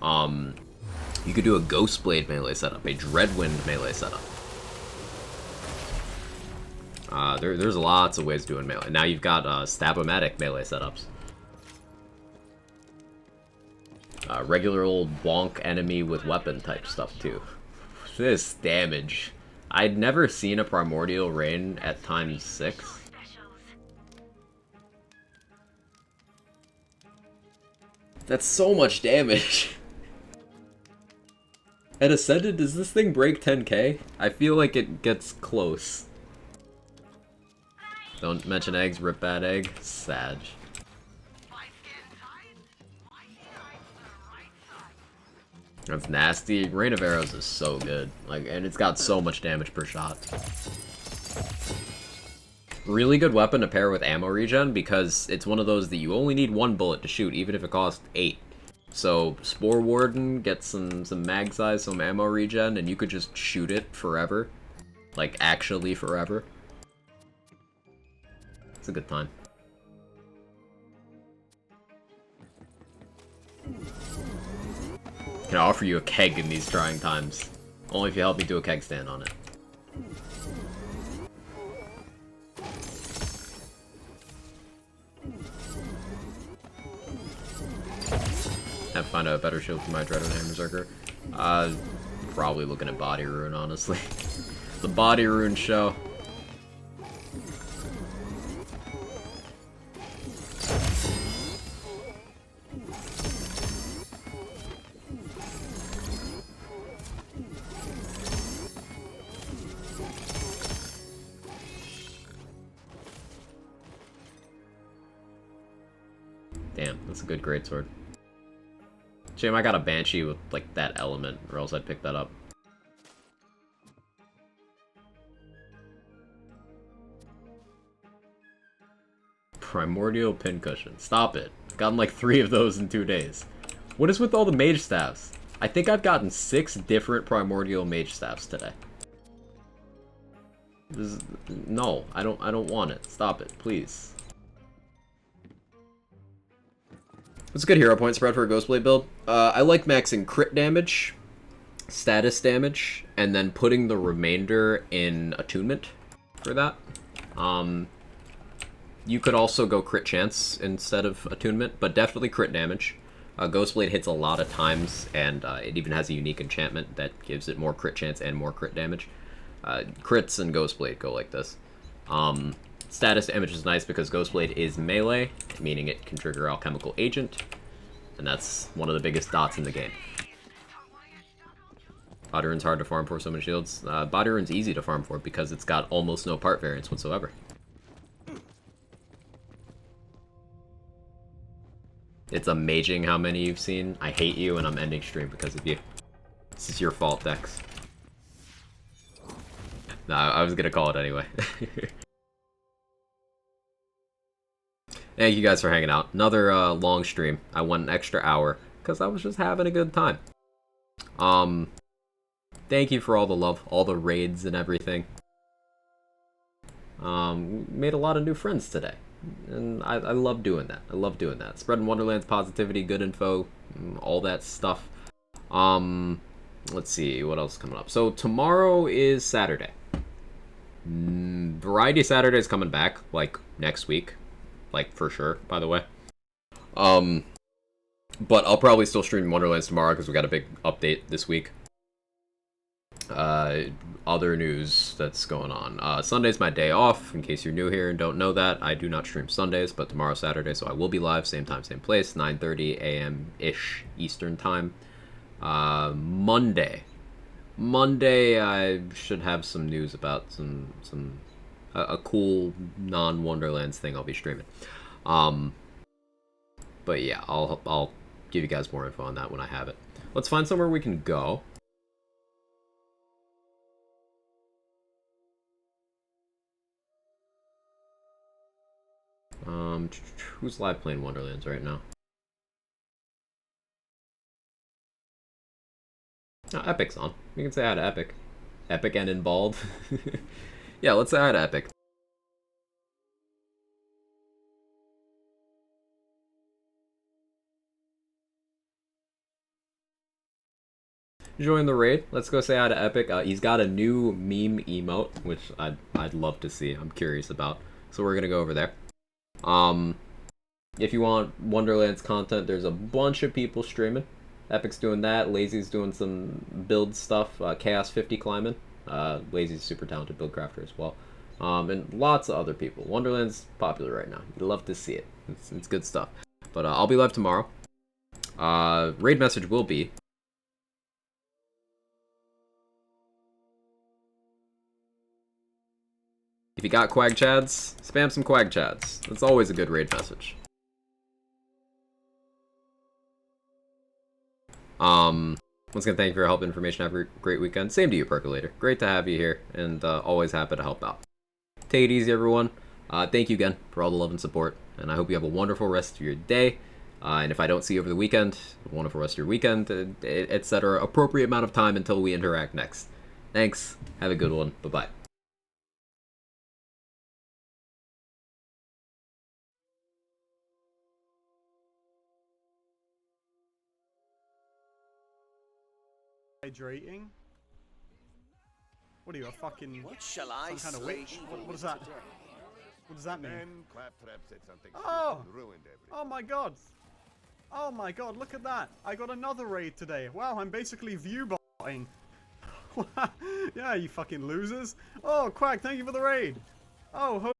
S1: You could do a Ghostblade melee setup, a Dreadwind melee setup. There's lots of ways to do in melee. Now you've got Stab-O-Matic melee setups. Regular old bonk enemy with weapon type stuff too. This damage. I'd never seen a Primordial Rain at ×6. That's so much damage. At Ascended, does this thing break 10k? I feel like it gets close. Don't mention eggs, rip bad egg. Sag. That's nasty. Rain of Arrows is so good. And it's got so much damage per shot. Really good weapon to pair with ammo regen because it's one of those that you only need one bullet to shoot, even if it costs 8. So Spore Warden gets some mag size, some ammo regen, and you could just shoot it forever. Like, actually forever. It's a good time. Can I offer you a keg in these trying times? Only if you help me do a keg stand on it. Have to find a better shield for my Dreadwind Hammerzerker. Probably looking at Body Rune, honestly. The Body Rune show. Damn, that's a good greatsword. Shame I got a Banshee with, like, that element, or else I'd pick that up. Primordial Pincushion. Stop it. I've gotten, like, 3 of those in 2 days. What is with all the Mage Staffs? I think I've gotten 6 different Primordial Mage Staffs today. No, I don't want it. Stop it, please. What's a good hero point spread for a Ghostblade build? I like maxing crit damage, status damage, and then putting the remainder in attunement for that. You could also go crit chance instead of attunement, but definitely crit damage. Ghostblade hits a lot of times, and it even has a unique enchantment that gives it more crit chance and more crit damage. Crits and Ghostblade go like this. Status damage is nice because Ghostblade is melee, meaning it can trigger Alchemical Agent, and that's one of the biggest dots in the game. Body Rune's hard to farm for, so many shields. Body Rune's easy to farm for because it's got almost no part variance whatsoever. It's amazing how many you've seen. I hate you, and I'm ending stream because of you. This is your fault, Dex. Nah, I was gonna call it anyway. Thank you guys for hanging out. Another long stream. I went an extra hour because I was just having a good time. Thank you for all the love, all the raids and everything. Made a lot of new friends today. And I love doing that. I love doing that. Spreading Wonderland's positivity, good info, all that stuff. Let's see, what else is coming up? So tomorrow is Saturday. Variety Saturday is coming back, like, next week. Like, for sure, by the way. But I'll probably still stream Wonderlands tomorrow because we got a big update this week. Other news that's going on. Sunday's my day off, in case you're new here and don't know that. I do not stream Sundays, but tomorrow's Saturday, so I will be live, same time, same place, 9:30 a.m.-ish Eastern time. Monday, I should have some news about a cool non-Wonderlands thing I'll be streaming. But yeah, I'll give you guys more info on that when I have it. Let's find somewhere we can go. Who's live playing Wonderlands right now? Oh, Epic's on. We can say hi to Epic. Epic and in bald. Yeah, let's say hi to Epic. Join the raid. Let's go say hi to Epic. He's got a new meme emote, which I'd love to see. I'm curious about. So we're gonna go over there. If you want Wonderlands content, there's a bunch of people streaming. Epic's doing that. Lazy's doing some build stuff. Chaos 50 climbing. Lazy's a super talented build crafter as well. And lots of other people. Wonderland's popular right now. You'd love to see it. It's good stuff. But I'll be live tomorrow. Raid message will be. If you got Quag Chads, spam some Quag Chads. That's always a good raid message. Once again, thank you for your help, information. Have a great weekend. Same to you, Percolator. Great to have you here, and always happy to help out. Take it easy, everyone. Thank you again for all the love and support, and I hope you have a wonderful rest of your day. And if I don't see you over the weekend, a wonderful rest of your weekend, etc. Appropriate amount of time until we interact next. Thanks. Have a good one. Bye-bye.
S6: Hydrating? What are you, a fucking...
S3: What shall I
S6: some kind of
S3: slay
S6: witch?
S3: evil
S6: What is that?
S3: today?
S6: What does that mean?
S5: Then Claptrap said something
S6: Oh!
S5: stupid and ruined everything.
S6: Oh my god! Oh my god, look at that! I got another raid today. Wow, I'm basically view-botting. Yeah, you fucking losers. Oh, Quack, thank you for the raid. Oh,